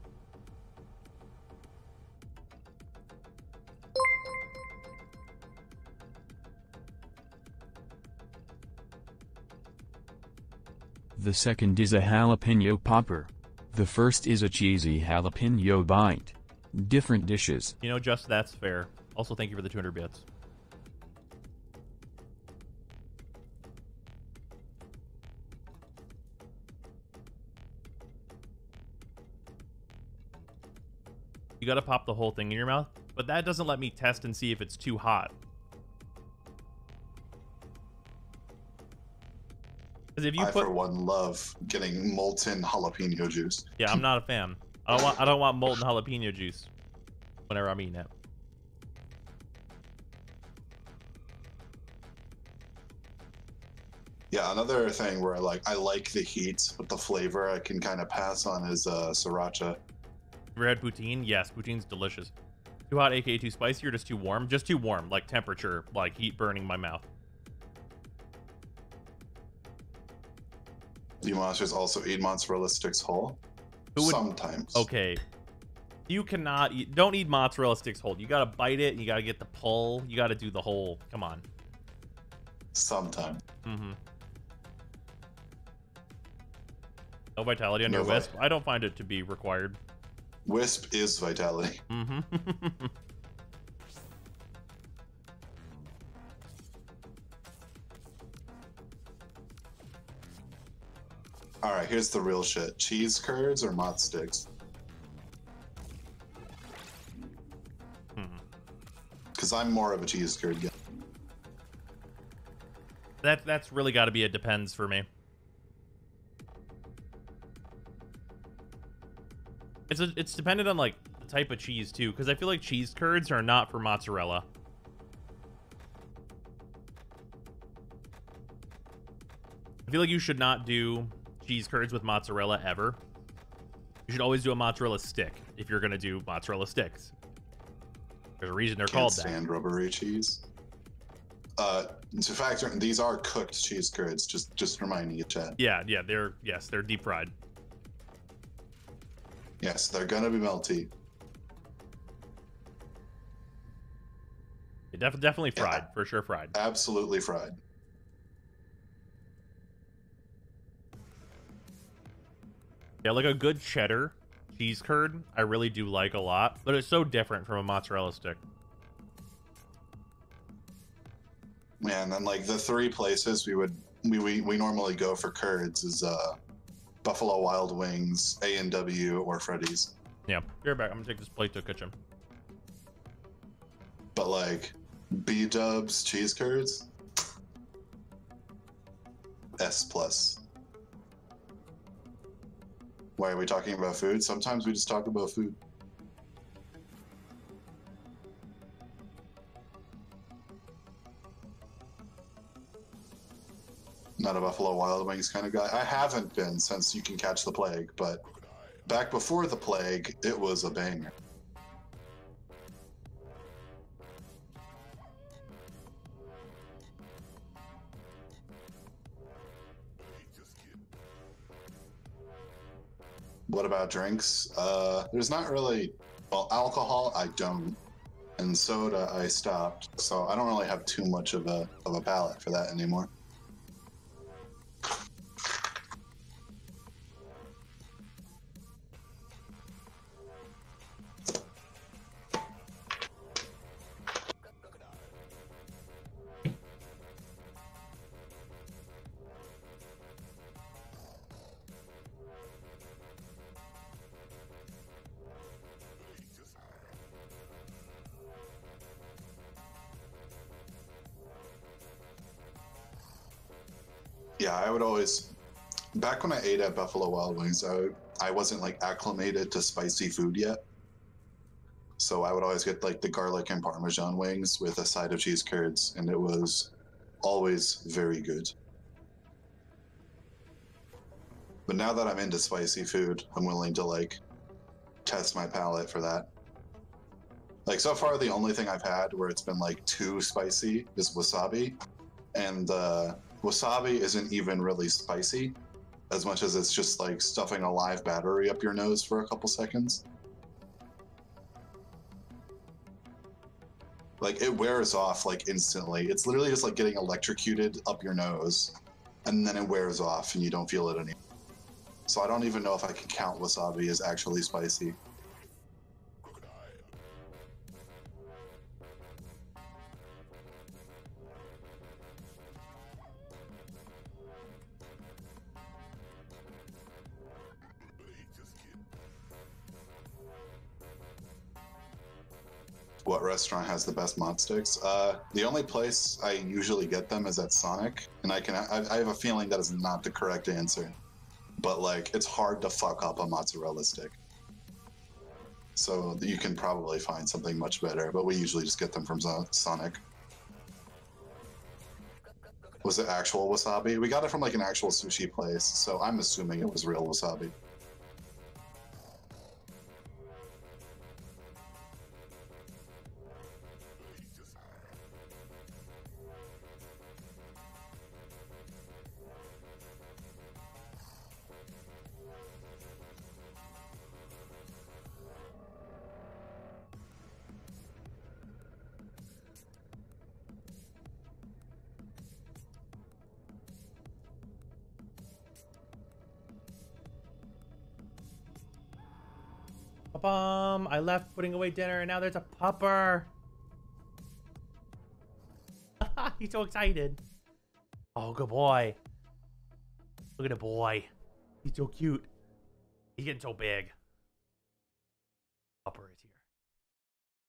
The second is a jalapeno popper. The first is a cheesy jalapeno bite. Different dishes. You know, just that's fair. Also, thank you for the 200 bits. You gotta pop the whole thing in your mouth, but that doesn't let me test and see if it's too hot. Because if you for one, love getting molten jalapeno juice. Yeah, I'm not a fan. I don't want molten jalapeno juice whenever I'm eating it. Yeah, another thing where I like the heat, but the flavor I can kind of pass on is sriracha. Ever had poutine? Yes, poutine's delicious. Too hot, aka too spicy, or just too warm? Just too warm, like temperature, like heat burning my mouth. Do monsters also eat mozzarella sticks whole? Sometimes. Okay. You cannot eat... Don't eat mozzarella sticks whole. You gotta bite it, and you gotta get the pull. You gotta do the whole... Come on. Sometimes. Mm-hmm. No vitality on your Wisp? I don't find it to be required. Wisp is vitality. Mm-hmm. All right, here's the real shit. Cheese curds or mozz sticks? Because I'm more of a cheese curd guy. That's really got to be a depends for me. It's dependent on like the type of cheese too, because I feel like cheese curds are not for mozzarella. I feel like you should not do cheese curds with mozzarella ever. You should always do a mozzarella stick if you're gonna do mozzarella sticks. There's a reason they're called that. Can't stand rubbery cheese. To factor, these are cooked cheese curds. Just reminding you, Chad. Yeah, they're deep fried. Yes, they're gonna be melty. Definitely fried, for sure fried. Absolutely fried. Yeah, like a good cheddar cheese curd, I really do like a lot, but it's so different from a mozzarella stick. Yeah, and then like the three places we normally go for curds is Buffalo Wild Wings, A&W, or Freddy's. Yeah, be right back. I'm gonna take this plate to the kitchen. But like B-dubs cheese curds, S+. Why are we talking about food? Sometimes we just talk about food. Not a Buffalo Wild Wings kind of guy. I haven't been since You Can Catch the Plague, but back before the plague, it was a banger. What about drinks? There's not really, well, alcohol I don't, and soda I stopped, so I don't really have too much of a palate for that anymore. Yeah, I would always, back when I ate at Buffalo Wild Wings, I wasn't like acclimated to spicy food yet. So I would always get like the garlic and Parmesan wings with a side of cheese curds, and it was always very good. But now that I'm into spicy food, I'm willing to like test my palate for that. Like so far, the only thing I've had where it's been like too spicy is wasabi, and wasabi isn't even really spicy as much as it's just like stuffing a live battery up your nose for a couple seconds. Like it wears off like instantly. It's literally just like getting electrocuted up your nose, and then it wears off and you don't feel it anymore. So I don't even know if I can count wasabi as actually spicy. What restaurant has the best mod sticks? The only place I usually get them is at Sonic, and I have a feeling that is not the correct answer. But like, it's hard to fuck up a mozzarella stick. So you can probably find something much better, but we usually just get them from Sonic. Was it actual wasabi? We got it from like an actual sushi place, so I'm assuming it was real wasabi. I left putting away dinner and now there's a pupper. He's so excited. Oh, good boy. Look at the boy. He's so cute. He's getting so big. Pupper is here.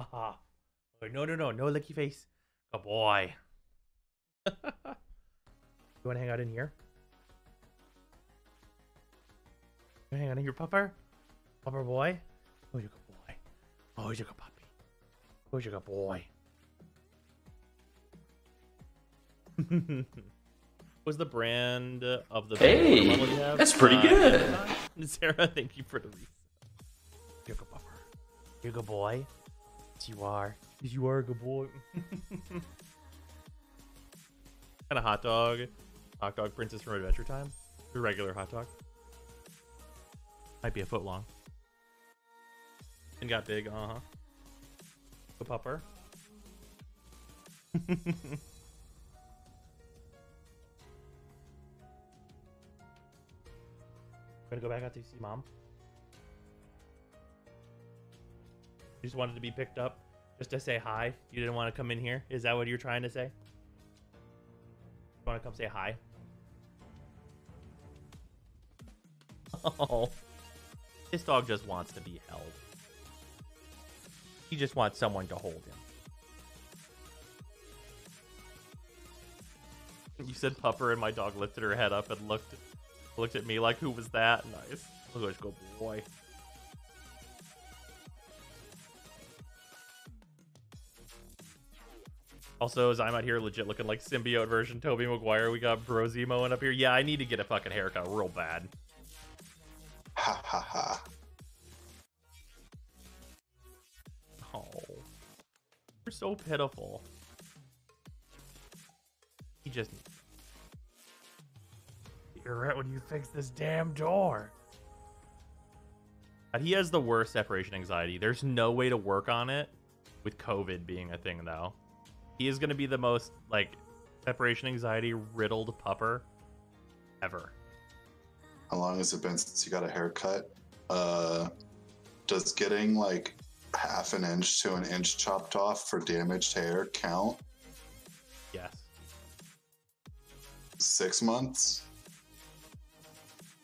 Haha. No, licky face. Good boy. You want to hang out in here? You wanna hang out in here, pupper? Pupper boy? Oh, you good boy. Oh, you good puppy. Oh, you good boy. Was the brand of the Hey, model you have? that's pretty good. Sarah, thank you for the reset. You're a good pupper. You're a good boy. Yes, you are. Yes, you are a good boy. Kind of hot dog. Hot dog princess from Adventure Time. Your regular hot dog. Might be a foot long. And got big, uh-huh. A pupper. Gonna go back out to see mom. You just wanted to be picked up just to say hi. You didn't want to come in here. Is that what you're trying to say? You want to come say hi? Oh, this dog just wants to be held. He just wants someone to hold him. You said pupper, and my dog lifted her head up and looked at me like, who was that? Nice. Let's go, boy. Also, as I'm out here legit looking like symbiote version Tobey Maguire, we got Bro Zemoing up here. Yeah, I need to get a fucking haircut real bad. Ha ha ha. Oh. You're so pitiful. He just... You're right when you fix this damn door. He has the worst separation anxiety. There's no way to work on it with COVID being a thing, though. He is going to be the most, like, separation anxiety riddled pupper ever. How long has it been since you got a haircut? Does getting like half an inch to an inch chopped off for damaged hair count? Yes. 6 months?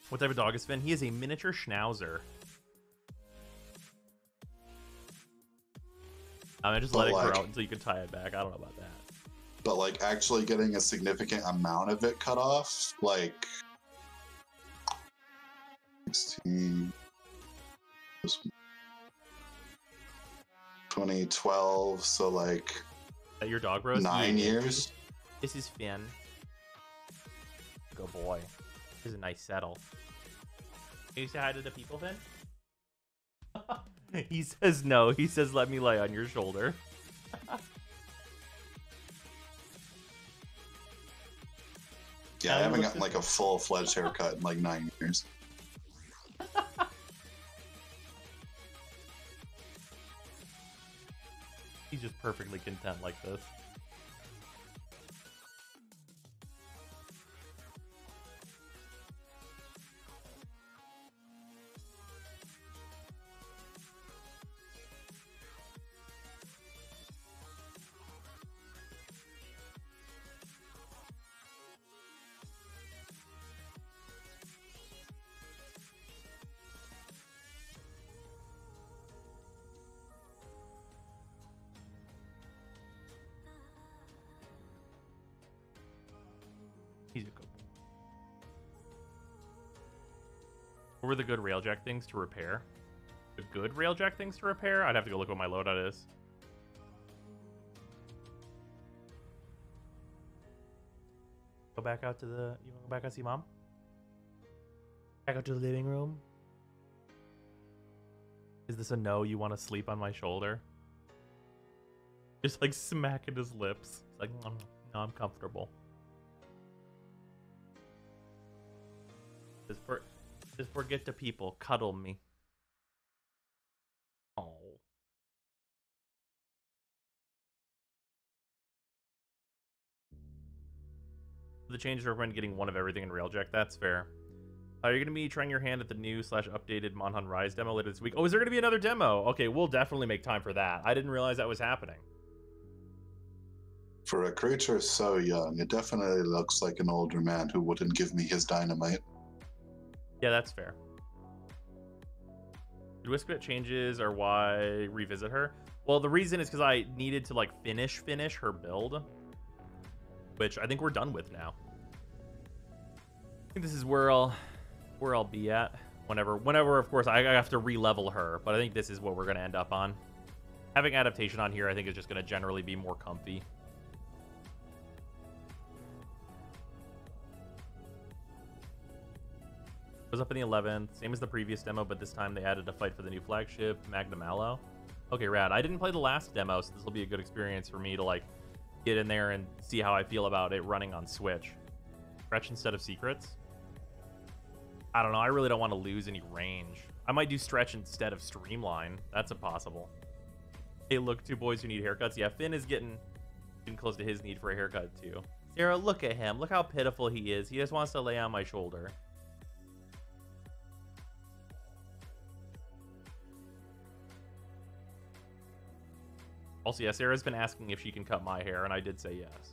What type of dog is Finn? He is a miniature schnauzer. I just let it grow out until you can tie it back. I don't know about that. But like actually getting a significant amount of it cut off, like 16, 2012, so like Is that your dog, Rose? 9 years. This is Finn. Good boy. This is a nice settle. Can you say hi to the people, Finn? He says no. He says, let me lay on your shoulder. Yeah, I haven't gotten like a full-fledged haircut in like 9 years. He's just perfectly content like this. He's a good boy. What were the good Railjack things to repair? The good Railjack things to repair? I'd have to go look what my loadout is. Go back out to the... You want to go back out see Mom? Back out to the living room? Is this a no? You want to sleep on my shoulder? Just like smacking his lips. It's like, no, I'm comfortable. Just forget the people. Cuddle me. Oh. The changes recommend getting one of everything in Railjack. That's fair. You're going to be trying your hand at the new / updated Monhan Rise demo later this week. Oh, is there going to be another demo? Okay, we'll definitely make time for that. I didn't realize that was happening. For a creature so young, it definitely looks like an older man who wouldn't give me his dynamite. Yeah, that's fair. Did Wisp get changes or why revisit her? Well, the reason is because I needed to like finish her build, which I think we're done with now. I think this is where I'll be at whenever of course I have to re-level her, but I think this is what we're gonna end up on. Having adaptation on here I think is just gonna generally be more comfy. Was up in the 11th, same as the previous demo, but this time they added a fight for the new flagship, Magnum Aloe. Okay, rad. I didn't play the last demo, so this will be a good experience for me to like get in there and see how I feel about it running on Switch. Stretch instead of secrets. I don't know. I really don't want to lose any range. I might do stretch instead of streamline. That's a possible. Hey, look, two boys who need haircuts. Yeah, Finn is getting close to his need for a haircut too. Sarah, look at him. Look how pitiful he is. He just wants to lay on my shoulder. Also, yeah, Sarah's been asking if she can cut my hair, and I did say yes.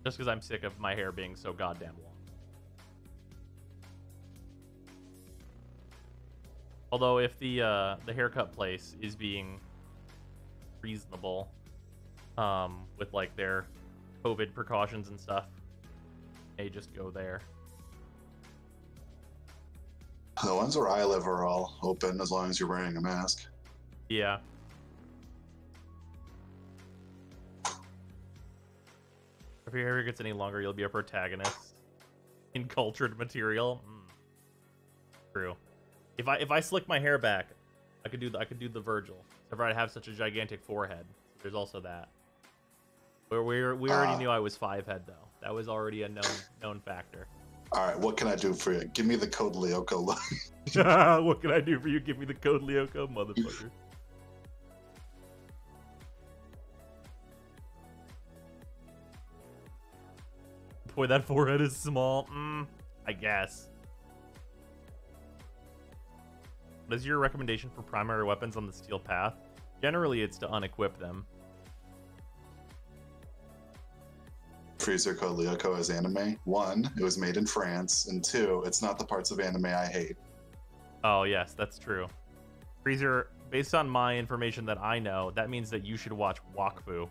Just because I'm sick of my hair being so goddamn long. Although, if the haircut place is being reasonable, with like their COVID precautions and stuff, hey, just go there. The ones where I live are all open as long as you're wearing a mask. Yeah. If your hair gets any longer, you'll be a protagonist in cultured material. True. If I slick my hair back, I could do the Virgil. If I have such a gigantic forehead, there's also that. We already knew I was 5 head though. That was already a known factor. All right, what can I do for you? Give me the code Lyoko look. What can I do for you? Give me the code Lyoko, motherfucker. Boy, that forehead is small. I guess. What is your recommendation for primary weapons on the steel path? Generally, it's to unequip them. Freezer code Lyoko as anime. 1, it was made in France, and 2, it's not the parts of anime I hate. Oh, yes, that's true. Freezer, based on my information that I know, that means that you should watch Wakfu.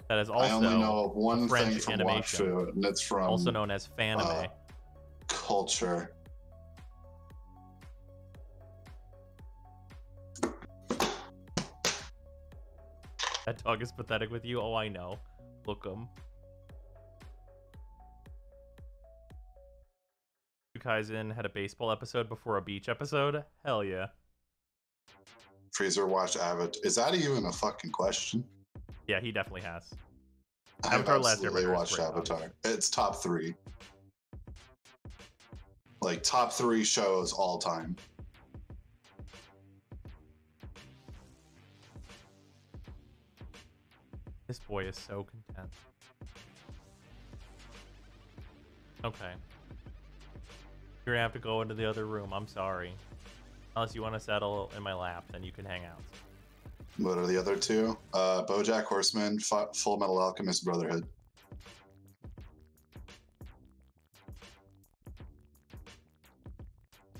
That is also I only know of one French thing from animation, Wakfu, and it's from also known as Fanime. Culture. That dog is pathetic with you. Oh, I know. Look him. Kaizen had a baseball episode before a beach episode. Hell yeah. Freezer watched Avatar. Is that even a fucking question? Yeah, he definitely has. I've Avatar Last absolutely Airbender is watched great, Avatar. obviously. It's top 3. Like top 3 shows all time. This boy is so content. Okay. You're gonna have to go into the other room. I'm sorry. Unless you want to settle in my lap, then you can hang out. What are the other 2? BoJack Horseman, Full Metal Alchemist Brotherhood.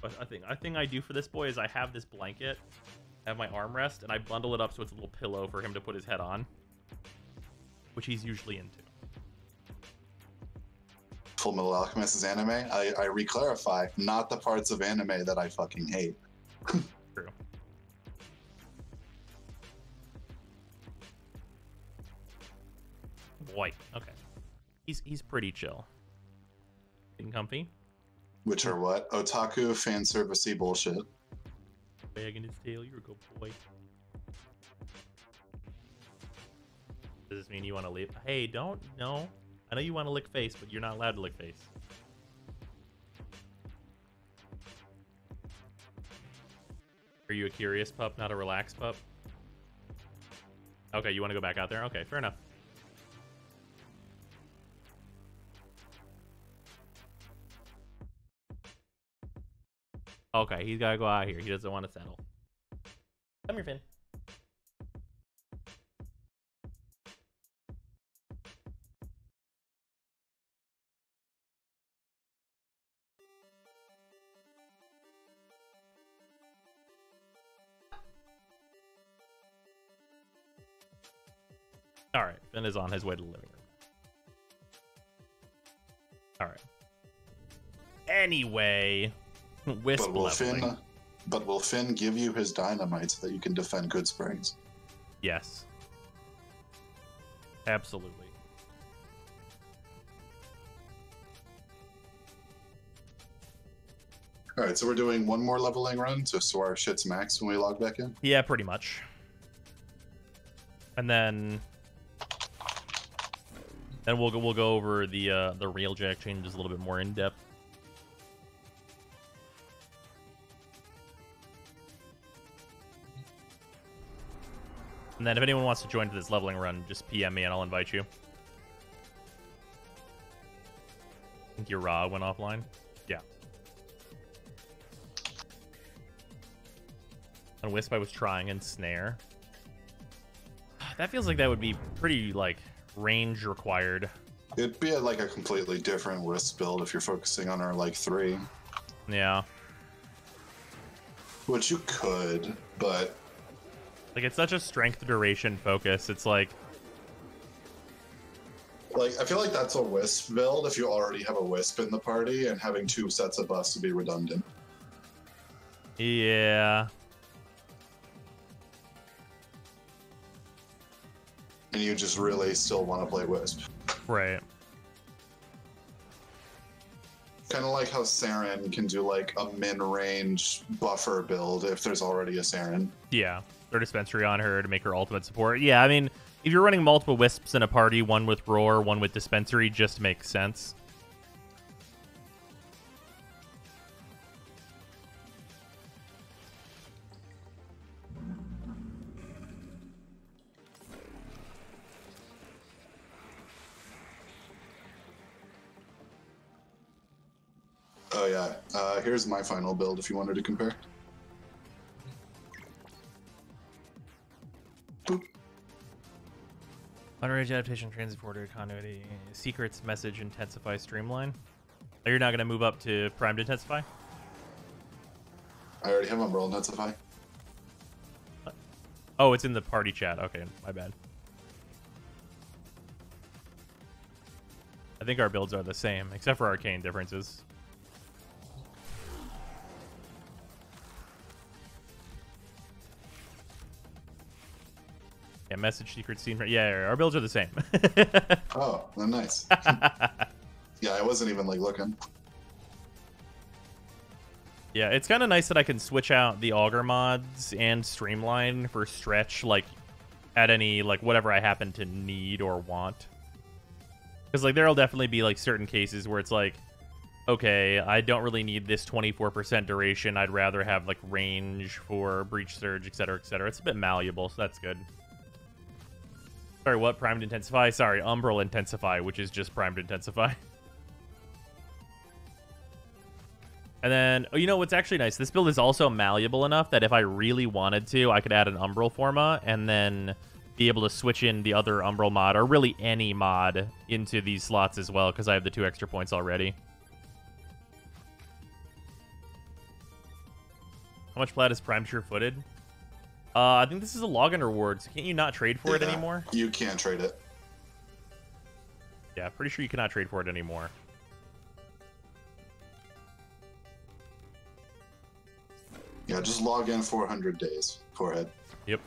But I think I do for this boy is I have this blanket, I have my armrest, and I bundle it up so it's a little pillow for him to put his head on, which he's usually into. Full Metal Alchemist is anime. I re-clarify, not the parts of anime that I fucking hate. True. Boy, okay. He's pretty chill. Getting comfy. Which are what? Otaku fan servicey bullshit. Wagging his tail, you're a good boy. Does this mean you want to leave? Hey, don't. No. I know you want to lick face, but you're not allowed to lick face. Are you a curious pup, not a relaxed pup? Okay, you want to go back out there? Okay, fair enough. Okay, he's gotta go out here. He doesn't want to settle. Come here, Finn. All right, Finn is on his way to the living room. All right. Anyway, Wisp leveling. But will Finn give you his dynamite so that you can defend Good Springs? Yes. Absolutely. All right, so we're doing one more leveling run so our shit's max when we log back in? Yeah, pretty much. And then we'll go over the Railjack changes a little bit more in depth. And then if anyone wants to join to this leveling run, just PM me and I'll invite you. I think your Ra went offline. Yeah. And Wisp I was trying, and Snare. That feels like that would be pretty, like, range required. It'd be like a completely different Wisp build if you're focusing on our, like, 3. Yeah. Which you could, but... Like, it's such a strength duration focus. It's like... Like, I feel like that's a Wisp build if you already have a Wisp in the party, and having 2 sets of buffs would be redundant. Yeah. And you just really still want to play Wisp. Right. Kind of like how Saren can do, like, a min-range buffer build if there's already a Saren. Yeah. Or dispensary on her to make her ultimate support. Yeah, I mean, if you're running multiple Wisps in a party, one with Roar, one with dispensary, just makes sense. Oh yeah, here's my final build if you wanted to compare. Boop. Auto rage adaptation, transporter, continuity, secrets, message, intensify, streamline. Oh, you're not going to move up to primed intensify? I already have Umbrella Intensify. Oh, it's in the party chat. Okay, my bad. I think our builds are the same, except for arcane differences. Yeah, message, secret, scene. Yeah, our builds are the same. Oh, well, nice. Yeah, I wasn't even, like, looking. Yeah, it's kind of nice that I can switch out the auger mods and streamline for stretch, like, at any, like, whatever I happen to need or want. Because, like, there'll definitely be, like, certain cases where it's like, okay, I don't really need this 24% duration. I'd rather have, like, range for breach surge, etc., etc. It's a bit malleable, so that's good. Sorry, what? Primed Intensify? Sorry, Umbral Intensify, which is just Primed Intensify. And then, oh, you know what's actually nice? This build is also malleable enough that if I really wanted to, I could add an Umbral Forma and then be able to switch in the other Umbral mod, or really any mod, into these slots as well, because I have the 2 extra points already. How much plat is Prime Sure-Footed? I think this is a login reward, so can't you not trade for it anymore? You can't trade it. Yeah, pretty sure you cannot trade for it anymore. Yeah, just log in 400 days. Forehead. Yep.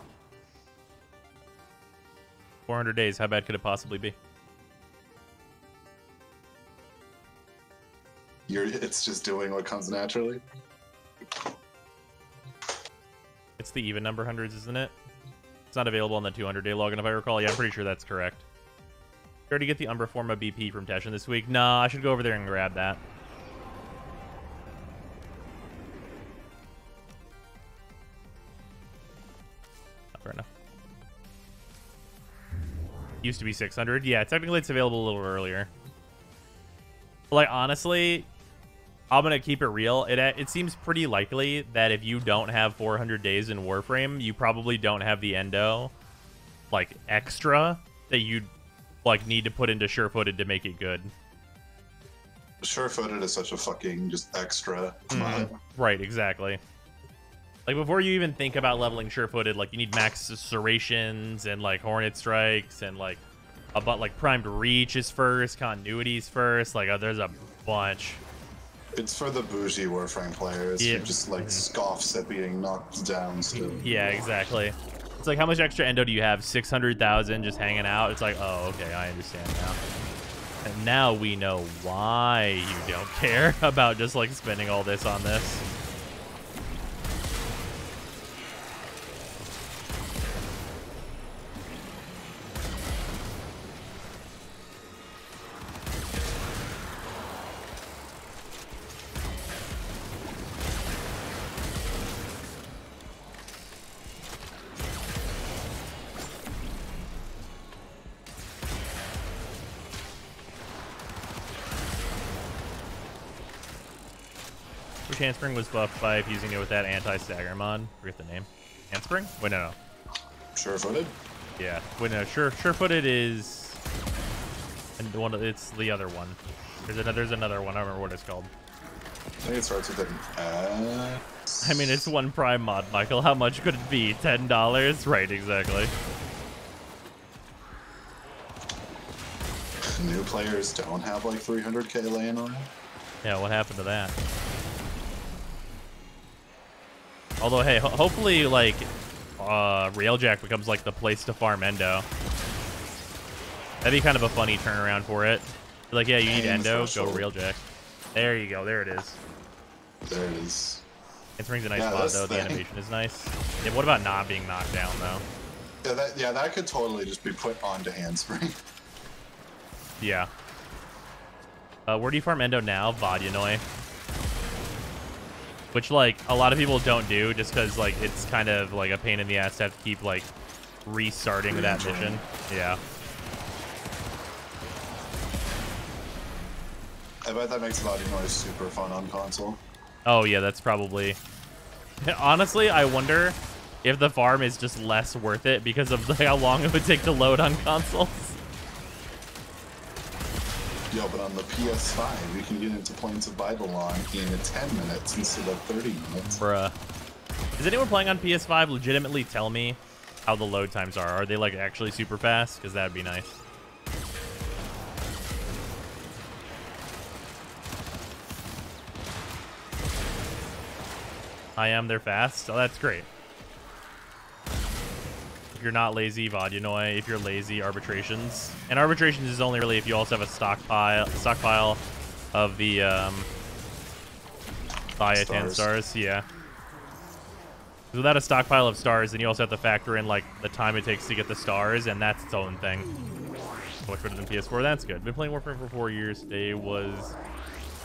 400 days, how bad could it possibly be? It's just doing what comes naturally. It's the even number hundreds, isn't it? It's not available on the 200-day login, if I recall. Yeah, I'm pretty sure that's correct. Did you already get the Umbra Forma BP from Teshin this week? Nah, I should go over there and grab that. Not fair enough. Used to be 600. Yeah, technically it's available a little earlier. Like, honestly, I'm gonna keep it real. It seems pretty likely that if you don't have 400 days in Warframe, you probably don't have the endo, like, extra that you'd like need to put into Sure-Footed to make it good. Sure-Footed is such a fucking just extra. Right, exactly. Like, before you even think about leveling Sure-Footed, like, you need max serrations and, like, Hornet Strikes and, like, like, Primed Reach is first, Continuity's first. Like, there's a bunch. It's for the bougie Warframe players who just, like, scoffs at being knocked down still. Yeah, exactly. It's like, how much extra endo do you have? 600,000 just hanging out? It's like, oh, okay, I understand now. And now we know why you don't care about just, like, spending all this on this. Which Handspring was buffed by fusing it with that anti-stagger mod? Forget the name. Handspring? Wait, no. Sure-Footed? Yeah. Wait, no. Sure-Footed is... And it's the other one. There's another one. I don't remember what it's called. I think it starts with an S. I mean, it's one Prime mod, Michael. How much could it be? $10? Right, exactly. New players don't have like 300k laying around. Yeah, what happened to that? Although, hey, hopefully, like, Railjack becomes, like, the place to farm endo. That'd be kind of a funny turnaround for it. Like, yeah, you need endo, go Railjack. There you go, there it is. There it is. It brings a nice mod, though. The animation is nice. Yeah, what about not being knocked down, though? Yeah, that could totally just be put onto Handspring. Yeah. Where do you farm endo now? Vodyanoi. Which, like, a lot of people don't do just because, like, it's kind of, like, a pain in the ass to have to keep, like, restarting that mission. Yeah. I bet that makes Vodyanoi super fun on console. Oh, yeah, that's probably... Honestly, I wonder if the farm is just less worth it because of how long it would take to load on consoles. Yo, but on the PS5, you can get into Plains of Babylon in 10 minutes instead of 30 minutes. Bruh. Is anyone playing on PS5 legitimately tell me how the load times are? Are they, like, actually super fast? Because that would be nice. I am. They're fast. Oh, that's great. If you're not lazy, Vodyanoi. If you're lazy, Arbitrations. And Arbitrations is only really if you also have a stockpile of the Biatan stars. Yeah. Without a stockpile of stars, then you also have to factor in like the time it takes to get the stars, and that's its own thing. Much better than PS4. That's good. Been playing Warframe for 4 years. Today was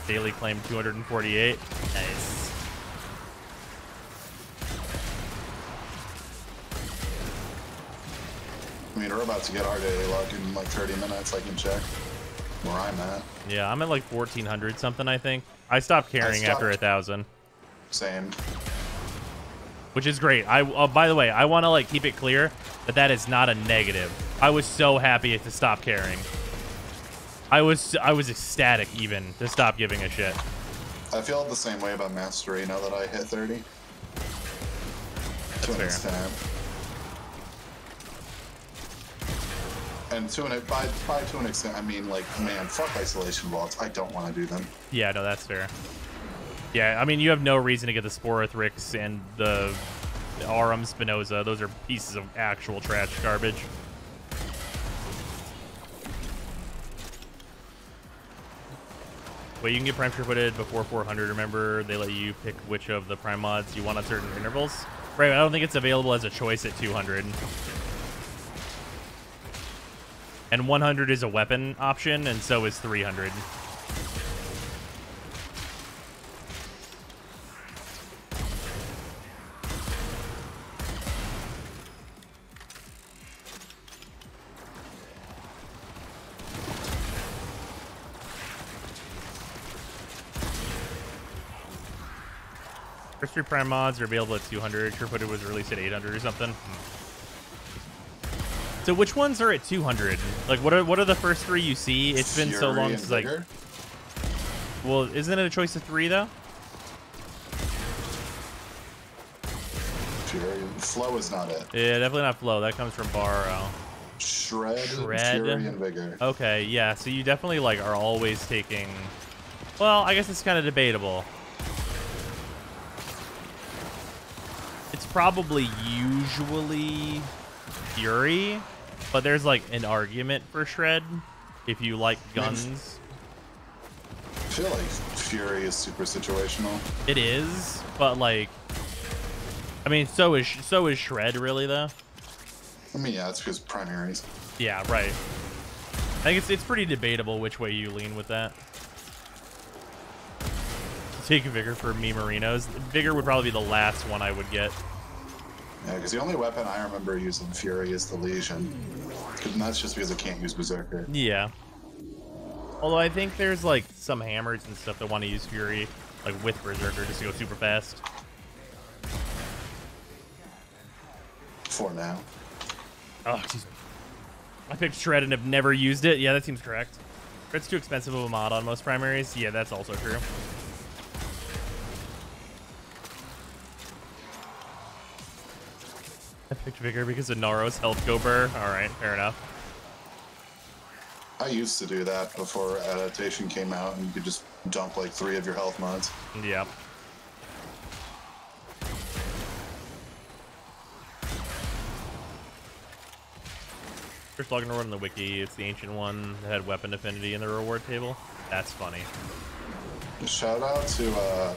daily claim 248. Nice. I mean, we're about to get our daily log in like 30 minutes. I can check where I'm at. Yeah, I'm at like 1400 something, I think. I stopped carrying after 1,000. Same. Which is great. By the way, I want to like keep it clear that that is not a negative. I was so happy to stop carrying. I was ecstatic even to stop giving a shit. I feel the same way about Mastery now that I hit 30. That's to an fair. extent. And to an extent, I mean, like, man, fuck isolation vaults. I don't want to do them. Yeah, no, that's fair. Yeah, I mean, you have no reason to get the Sporothrix and the Aurum Spinoza. Those are pieces of actual trash garbage. Wait, you can get Prime Sure-Footed before 400. Remember, they let you pick which of the Prime mods you want on certain intervals. Right, I don't think it's available as a choice at 200. And 100 is a weapon option, and so is 300. First 3 Prime mods are available at 200. Sure-footed was released at 800 or something. So which ones are at 200? Like, what are the first 3 you see? It's been so long since like. Well, isn't it a choice of 3 though? Fury. Flow is not it. Yeah, definitely not Flow. That comes from Borrow. Shred, Shred. Fury, and Vigor. Okay, yeah. So you definitely like are always taking. Well, I guess it's kind of debatable. It's probably usually Fury, but there's like an argument for Shred if you like guns. I feel like Fury is super situational. It is, but like, I mean, so is Shred really though. I mean, yeah, it's because primaries. Yeah, right. I think it's pretty debatable which way you lean with that. Take Vigor for me Marinos. Vigor would probably be the last one I would get. Yeah, because the only weapon I remember using Fury is the Legion. And that's just because I can't use Berserker. Yeah. Although I think there's like some hammers and stuff that want to use Fury, like with Berserker, just to go super fast. For now. Oh, excuse me. I picked Shred and have never used it. Yeah, that seems correct. Shred's too expensive of a mod on most primaries. Yeah, that's also true. I picked Vigor because of Naro's health go burr. Alright, fair enough. I used to do that before Adaptation came out, and you could just dump like 3 of your health mods. Yep. First login reward on the wiki, it's the ancient one that had weapon affinity in the reward table. That's funny. Shout out to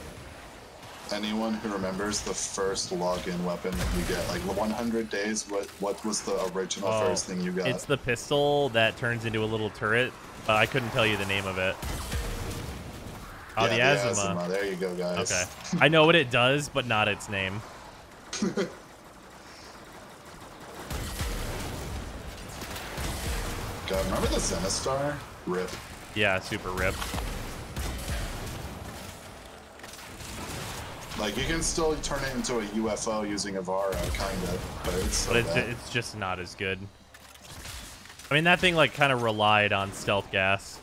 anyone who remembers the first login weapon that you get. Like 100 days, what was the original first thing you got? It's the pistol that turns into a little turret, but I couldn't tell you the name of it. Oh, yeah, the Azuma. There you go, guys. Okay. I know what it does, but not its name. God, remember the Zenistar? RIP. Yeah, super rip. Like, you can still turn it into a UFO using Avara, kind of, but it's so But bad. it's just not as good. I mean, that thing, like, kind of relied on stealth gas.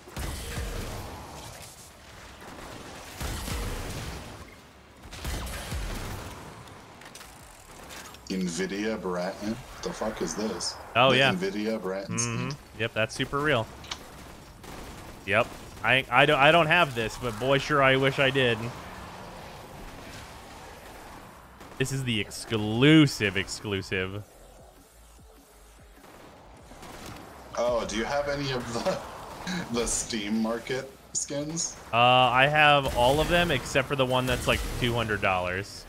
NVIDIA Bratton? What the fuck is this? Oh, The yeah. NVIDIA Brattons? Mm-hmm. Yep, that's super real. Yep. I don't have this, but boy, sure I wish I did. This is the exclusive. Oh, do you have any of the Steam Market skins? I have all of them except for the one that's like $200.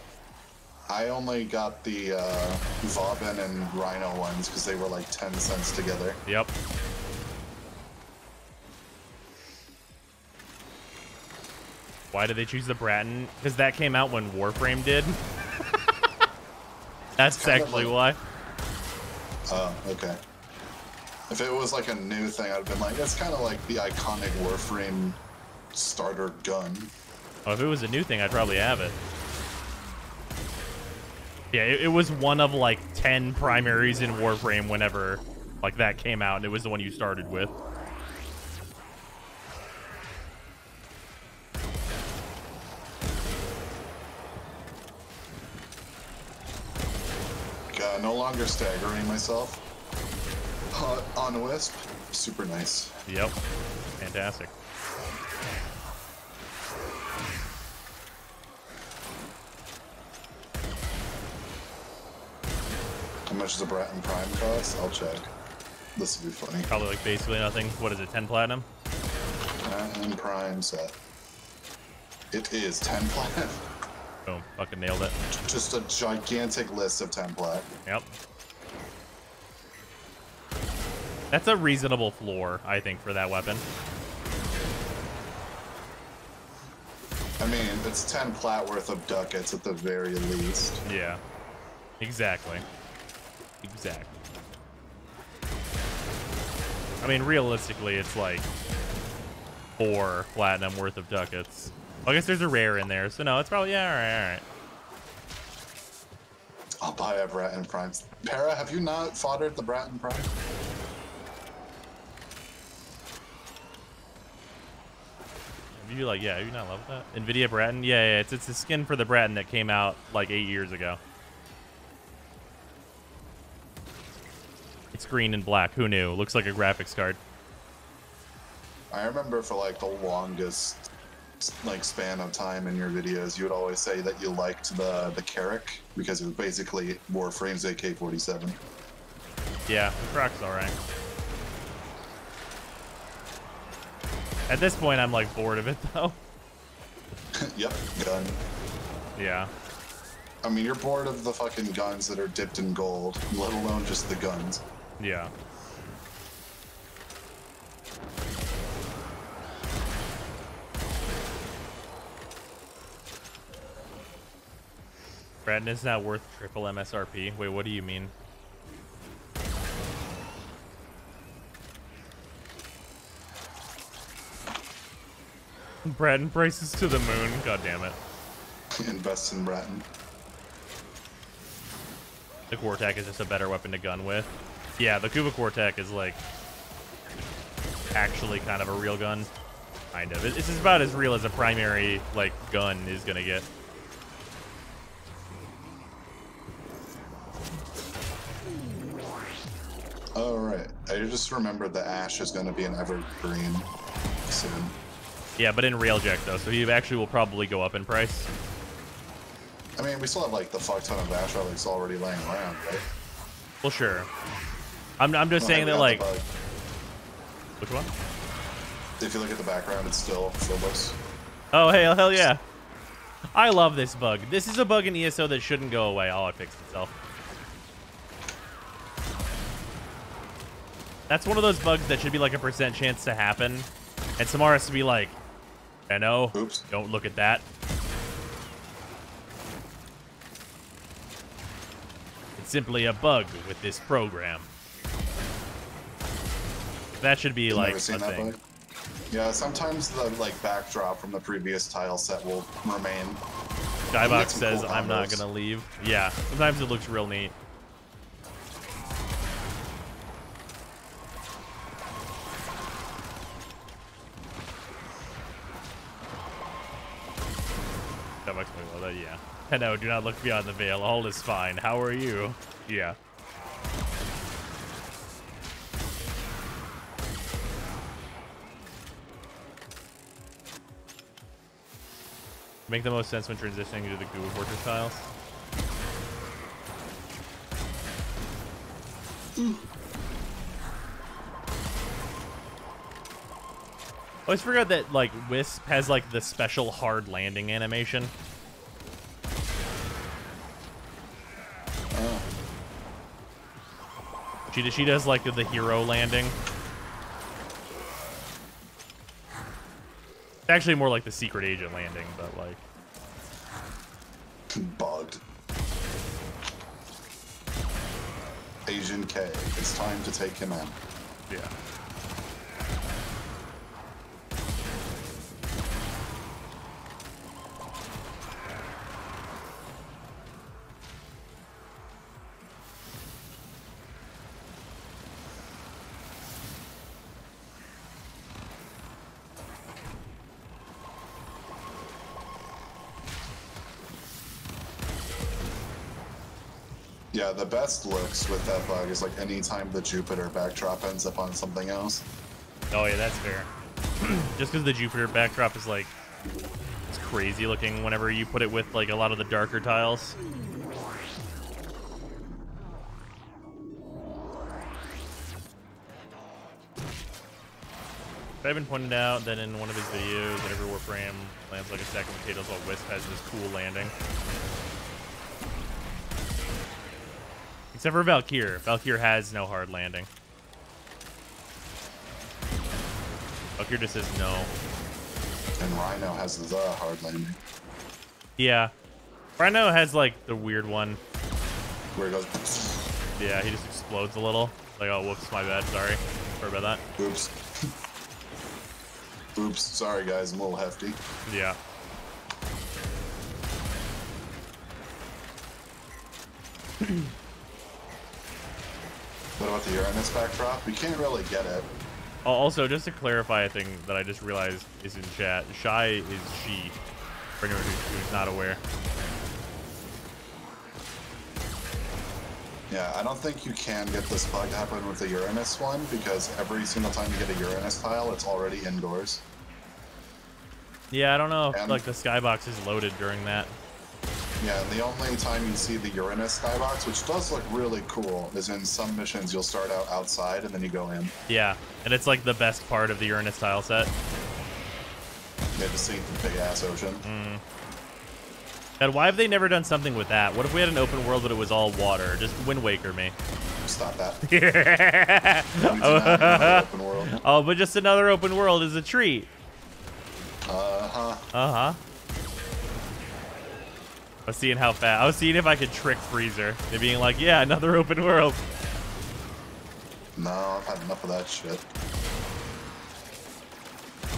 I only got the Vauban and Rhino ones because they were like 10 cents together. Yep. Why did they choose the Bratton? Because that came out when Warframe did. That's actually why. Oh, okay. If it was like a new thing, I'd have been like, it's kind of like the iconic Warframe starter gun. Oh, if it was a new thing, I'd probably have it. Yeah, it was one of like 10 primaries in Warframe whenever like that came out, and it was the one you started with. God, no longer staggering myself. On Wisp, super nice. Yep. Fantastic. How much does a Bratton Prime cost? I'll check. This would be funny. Probably like basically nothing. What is it, 10 platinum? Bratton Prime set. It is 10 plat. Boom. Fucking nailed it. Just a gigantic list of 10 plat. Yep. That's a reasonable floor, I think, for that weapon. I mean, it's 10 plat worth of ducats at the very least. Yeah. Exactly. Exactly. I mean, realistically, it's like 4 platinum worth of ducats. Well, I guess there's a rare in there, so no, it's probably, yeah, alright. I'll buy a Bratton Prime. Para, have you not foddered the Bratton Prime? Have you like, yeah, have you not loved that? NVIDIA Bratton? Yeah, it's the skin for the Bratton that came out like 8 years ago. It's green and black. Who knew? Looks like a graphics card. I remember for like the longest like span of time in your videos, you would always say that you liked the Carrick because it was basically Warframe's AK-47. Yeah, the Croc's alright. At this point, I'm like bored of it though. Yep, gun. Yeah. I mean, you're bored of the fucking guns that are dipped in gold, let alone just the guns. Yeah. Bratton is now worth triple MSRP. Wait, what do you mean? Bratton prices to the moon. God damn it. Invest in Bratton. The Quartek is just a better weapon to gun with. Yeah, the Kuba Quartek is like actually kind of a real gun. Kind of. It's just about as real as a primary like gun is gonna get. Oh, right. I just remembered the Ash is going to be an evergreen soon. Yeah, but in Railjack though, so he actually will probably go up in price. I mean, we still have like the fuck ton of Ash relics already laying around, right? Well, sure. I'm just saying that like. Which one? If you look at the background, it's still Phobos. Oh, hey, hell yeah. I love this bug. This is a bug in ESO that shouldn't go away. Oh, it fixed itself. That's one of those bugs that should be like a % chance to happen. And Samara has to be like, I know, oops, don't look at that. It's simply a bug with this program. That should be like a thing. Bug? Yeah, sometimes the like backdrop from the previous tile set will remain. Skybox says, cool I'm not gonna leave. Yeah, sometimes it looks real neat. Skybox, well, yeah. No, do not look beyond the veil. All is fine. How are you? Yeah. Make the most sense when transitioning to the Google Fortress tiles. I always forgot that like Wisp has like the special hard landing animation. Oh. She does like the hero landing. It's actually more like the secret agent landing, but like bugged. Agent K, it's time to take him in. Yeah. Yeah, the best looks with that bug is like anytime the Jupiter backdrop ends up on something else. Oh yeah, that's fair. Just because the Jupiter backdrop is like, it's crazy looking whenever you put it with like a lot of the darker tiles. Ivan pointed out that in one of his videos, whenever Warframe lands like a stack of potatoes, while Wisp has this cool landing. Except for Valkyr. Valkyr has no hard landing. Valkyr just says no. And Rhino has the hard landing. Yeah. Rhino has like the weird one. Where it goes. Yeah, he just explodes a little. Like, oh, whoops, my bad. Sorry. Sorry about that. Oops. Oops. Sorry, guys. I'm a little hefty. What about the Uranus backdrop? We can't really get it. Oh, also, just to clarify a thing that I just realized is in chat, shy is she, for anyone who's not aware. Yeah, I don't think you can get this bug to happen with the Uranus one, because every single time you get a Uranus tile, it's already indoors. Yeah, I don't know if And- like the skybox is loaded during that. Yeah, and the only time you see the Uranus skybox, which does look really cool, is in some missions you'll start out outside and then you go in. Yeah, and it's like the best part of the Uranus tile set. You have to see the big ass ocean. And why have they never done something with that? What if we had an open world but it was all water? Just Wind Waker me. Stop that. Yeah. We do not have another open world. Oh, but just another open world is a treat. Uh-huh. Uh-huh. I was seeing how fast. I was seeing if I could trick Freezer. They're being like, yeah, another open world. No, I've had enough of that shit.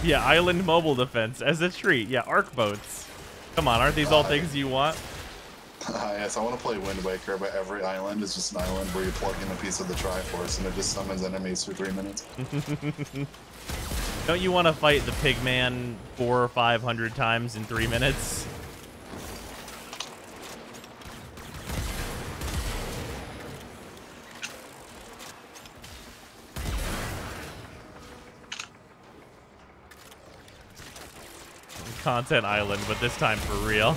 Yeah, island mobile defense as a treat. Yeah, arc boats. Come on, aren't these all things you want? Yes, I want to play Wind Waker, but every island is just an island where you plug in a piece of the Triforce and it just summons enemies for 3 minutes. Don't you want to fight the Pigman 400 or 500 times in 3 minutes? Content Island, but this time for real.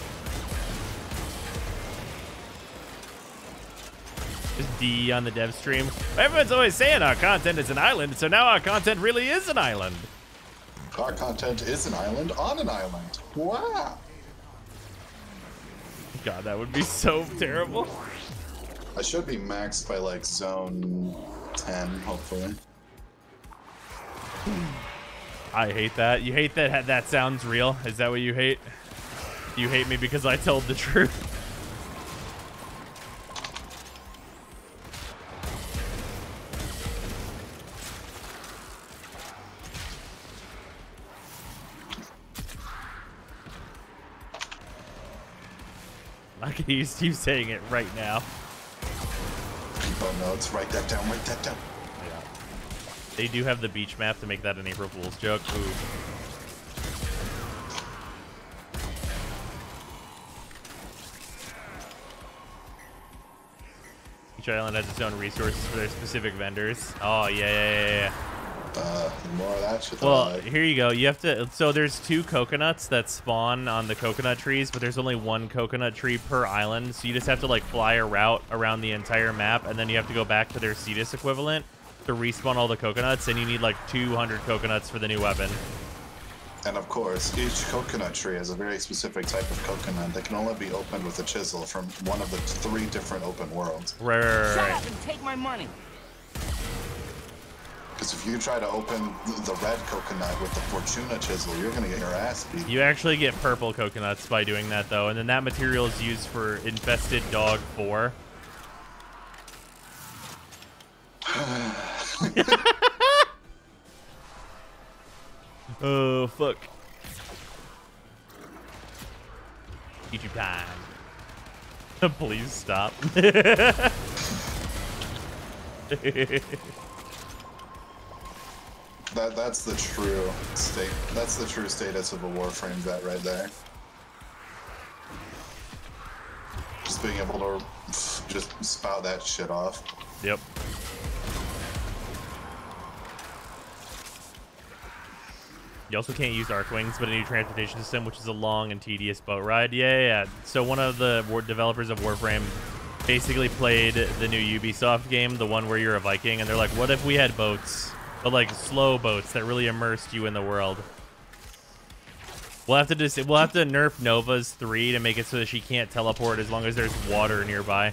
Just D on the dev stream. Everyone's always saying our content is an island, so now our content really is an island. Our content is an island on an island. Wow. God, that would be so terrible. I should be maxed by like zone 10, hopefully. I hate that. You hate that that sounds real? Is that what you hate? You hate me because I told the truth. I can use you saying it right now. People notes, write that down, write that down. Yeah. They do have the beach map to make that an April Fool's joke. Ooh. Each island has its own resources for their specific vendors. Oh, yeah. More of that shit. Well, here you go. You have to. So there's 2 coconuts that spawn on the coconut trees, but there's only 1 coconut tree per island. So you just have to like fly a route around the entire map, and then you have to go back to their Cetus equivalent to respawn all the coconuts, and you need like 200 coconuts for the new weapon. And of course, each coconut tree has a very specific type of coconut that can only be opened with a chisel from one of the 3 different open worlds. Right. Shut up and take my money. Because if you try to open the red coconut with the Fortuna chisel, you're gonna get your ass beat. You actually get purple coconuts by doing that, though, and then that material is used for Infested Dog 4. Oh, fuck. YouTube time. Please stop. That's the true state. That's the true status of a Warframe vet right there. Just being able to just spout that shit off. Yep. You also can't use arc wings, but a new transportation system, which is a long and tedious boat ride. Yeah. So one of the developers of Warframe basically played the new Ubisoft game, the one where you're a Viking, and they're like, what if we had boats, but like slow boats that really immersed you in the world? We'll have to nerf Nova's 3 to make it so that she can't teleport as long as there's water nearby.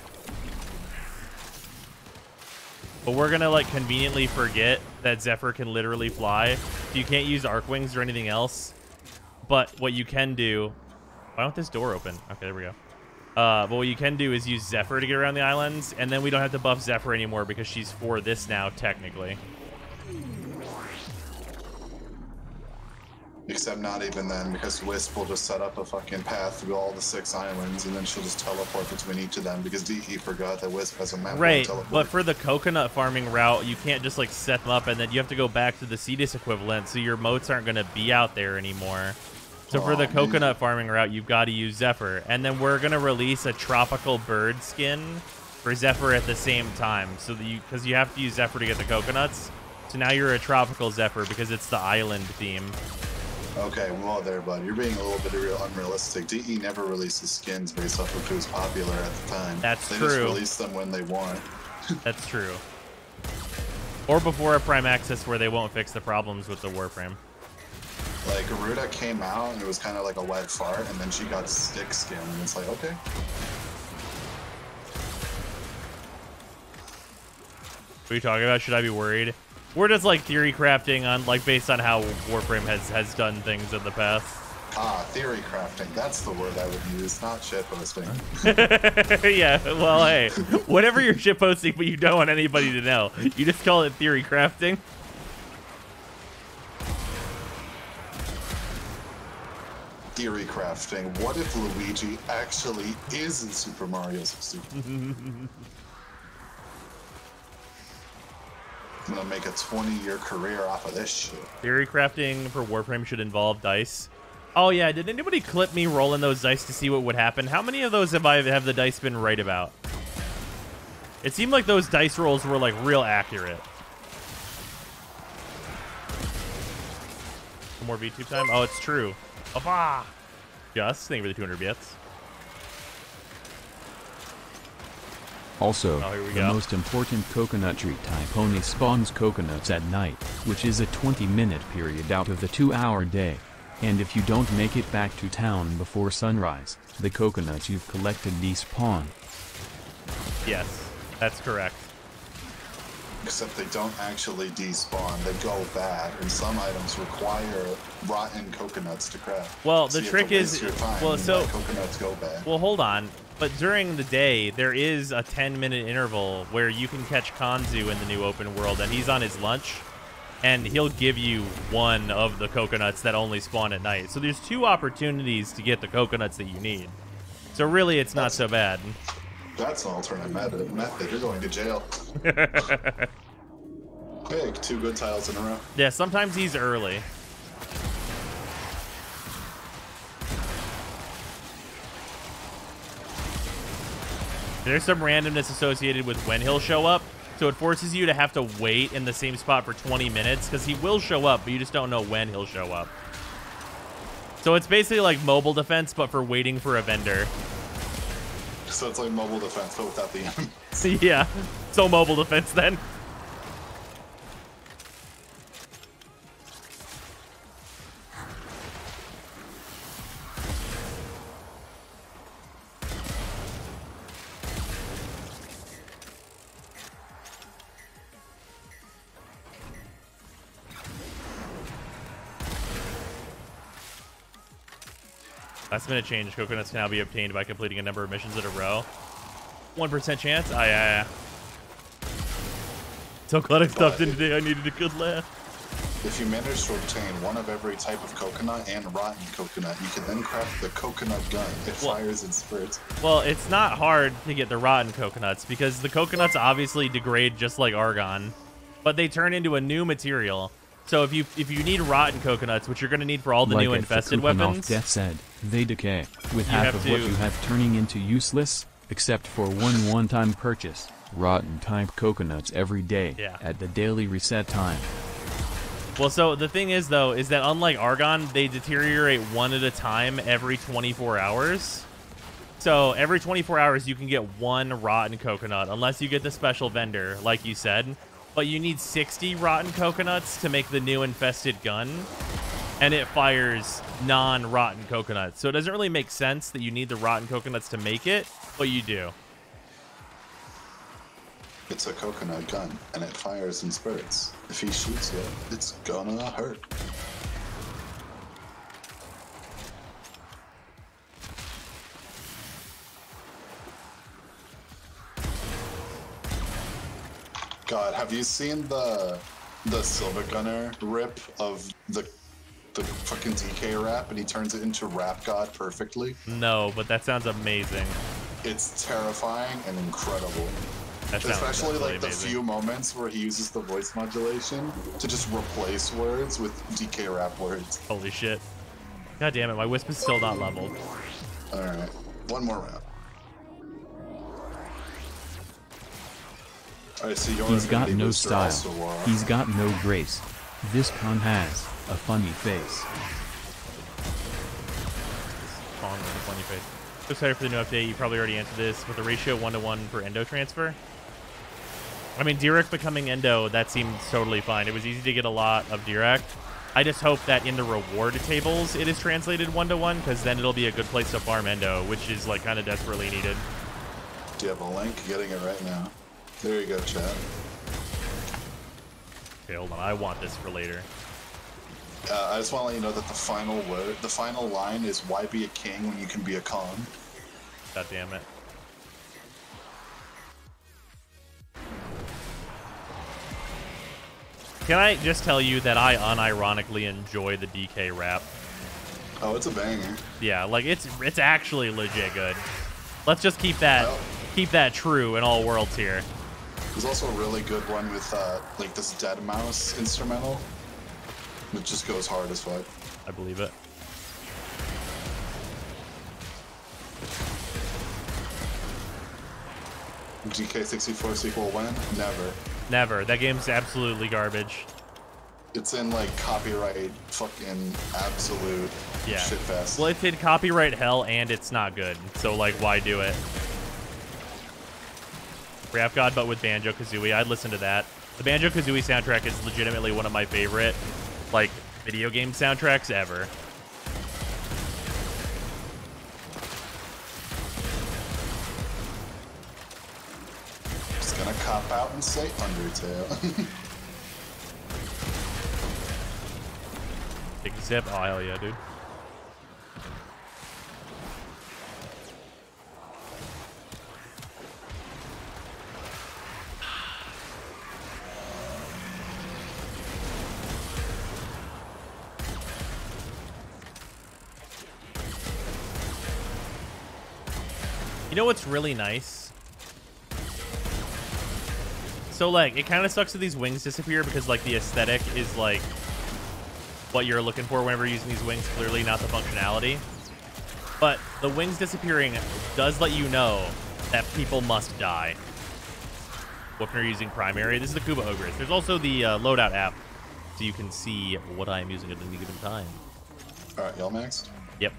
But we're gonna like conveniently forget that Zephyr can literally fly. So you can't use arc wings or anything else. But what you can do, why don't this door open? Okay, there we go. But what you can do is use Zephyr to get around the islands, and then we don't have to buff Zephyr anymore because she's for this now, technically. Except not even then, because Wisp will just set up a fucking path through all the 6 islands, and then she'll just teleport between each of them, because DE forgot that Wisp has a map. Right, but for the coconut farming route, you can't just like set them up and then you have to go back to the Cetus equivalent, so your moats aren't going to be out there anymore. So for the coconut farming route, you've got to use Zephyr. And then we're going to release a tropical bird skin for Zephyr at the same time, so that because you have to use Zephyr to get the coconuts. So now you're a tropical Zephyr because it's the island theme. Okay, well there, bud. You're being a little bit unrealistic. DE never releases skins based off of who's popular at the time. That's they true. They just release them when they want. That's true. Or before a Prime Access where they won't fix the problems with the Warframe. Like, Garuda came out and it was kind of like a wet fart, and then she got stick skin, and it's like, okay. What are you talking about? Should I be worried? We're just like theory crafting on like based on how Warframe has done things in the past. Theory crafting. That's the word I would use, not shitposting. Yeah, well, hey, whatever you're shitposting, but you don't want anybody to know. You just call it theory crafting. Theory crafting. What if Luigi actually is in Super Mario 64? I'm gonna make a 20-year career off of this shit. Theory crafting for Warframe should involve dice. Oh yeah, did anybody clip me rolling those dice to see what would happen? How many of those have the dice been right about? It seemed like those dice rolls were like real accurate. Some more VTube time? Oh, it's true. Apa! Just, thank you for the 200 bits. Also, the the most important coconut tree type only spawns coconuts at night, which is a 20-minute period out of the 2-hour day. And if you don't make it back to town before sunrise, the coconuts you've collected despawn. Yes, that's correct. Except they don't actually despawn, they go bad, and some items require rotten coconuts to craft. Well, so the trick is, coconuts go bad. Well, hold on. But during the day, there is a 10-minute interval where you can catch Kanzu in the new open world, and he's on his lunch, and he'll give you one of the coconuts that only spawn at night. So there's 2 opportunities to get the coconuts that you need. So really, it's not so bad. That's an alternate method. You're going to jail. Hey, 2 good tiles in a row. Yeah, sometimes he's early. There's some randomness associated with when he'll show up, so it forces you to have to wait in the same spot for 20 minutes, because he will show up, but you just don't know when he'll show up. So it's basically like mobile defense, but for waiting for a vendor. So it's like mobile defense, but without the M. Yeah, so mobile defense then. Last minute change. Coconuts can now be obtained by completing a number of missions in a row. 1% chance? Ah, yeah. So glad I stopped in today. I needed a good laugh. If you manage to obtain one of every type of coconut and rotten coconut, you can then craft the coconut gun. It fires in spurts. Well, it's not hard to get the rotten coconuts because the coconuts obviously degrade just like argon, but they turn into a new material. So if you need rotten coconuts, which you're going to need for all the new infested weapons, Death said, they decay, with half of what you have turning into useless, except for one-time purchase. Rotten type coconuts every day at the daily reset time. Well, so the thing is, though, is that unlike argon, they deteriorate one at a time every 24 hours. So every 24 hours, you can get 1 rotten coconut, unless you get the special vendor, like you said. But you need 60 rotten coconuts to make the new infested gun, and it fires non-rotten coconuts. So it doesn't really make sense that you need the rotten coconuts to make it, but you do. It's a coconut gun, and it fires in spurts. If he shoots it, it's gonna hurt. God, have you seen the Silver Gunner rip of the the fucking DK rap and he turns it into Rap God perfectly. No, but that sounds amazing. It's terrifying and incredible. That sounds Especially like the amazing. few moments where he uses the voice modulation to just replace words with DK rap words. Holy shit. God damn it, my Wisp is still not leveled. Alright, one more round. Alright, so your He's got Infinity no Booster style. also, He's got no grace. This con has a funny face. Calling with a funny face. So excited for the new update. You probably already answered this. With the ratio 1-to-1 for endo transfer. I mean, Direct becoming endo, that seemed totally fine. It was easy to get a lot of Direct. I just hope that in the reward tables it is translated 1-to-1, because then it'll be a good place to farm endo, which is like kind of desperately needed. Do you have a link? Getting it right now. There you go, chat. Okay, hold on. I want this for later. I just want to let you know that the final line is "Why be a king when you can be a con?" God damn it. Can I just tell you that I unironically enjoy the DK rap? Oh, it's a banger. Yeah, like it's actually legit good. Let's just keep that true in all worlds here. There's also a really good one with like this Dead Mouse instrumental. It just goes hard as fuck. I believe it. GK64 sequel when? Never. Never. That game's absolutely garbage. It's in like copyright fucking absolute Yeah. shitfest. Well, it's in copyright hell and it's not good. So like, why do it? Rap God, but with Banjo-Kazooie. I'd listen to that. The Banjo-Kazooie soundtrack is legitimately one of my favorite, like, video game soundtracks ever. Just gonna cop out and say Undertale. Big zip. Oh, hell yeah, dude. You know what's really nice? So, like, it kind of sucks that these wings disappear because, like, the aesthetic is, like, what you're looking for whenever you're using these wings, clearly not the functionality. But the wings disappearing does let you know that people must die when you're using primary. This is the Kuba Ogress. There's also the loadout app, so you can see what I'm using at any given time. Alright, y'all maxed? Yep.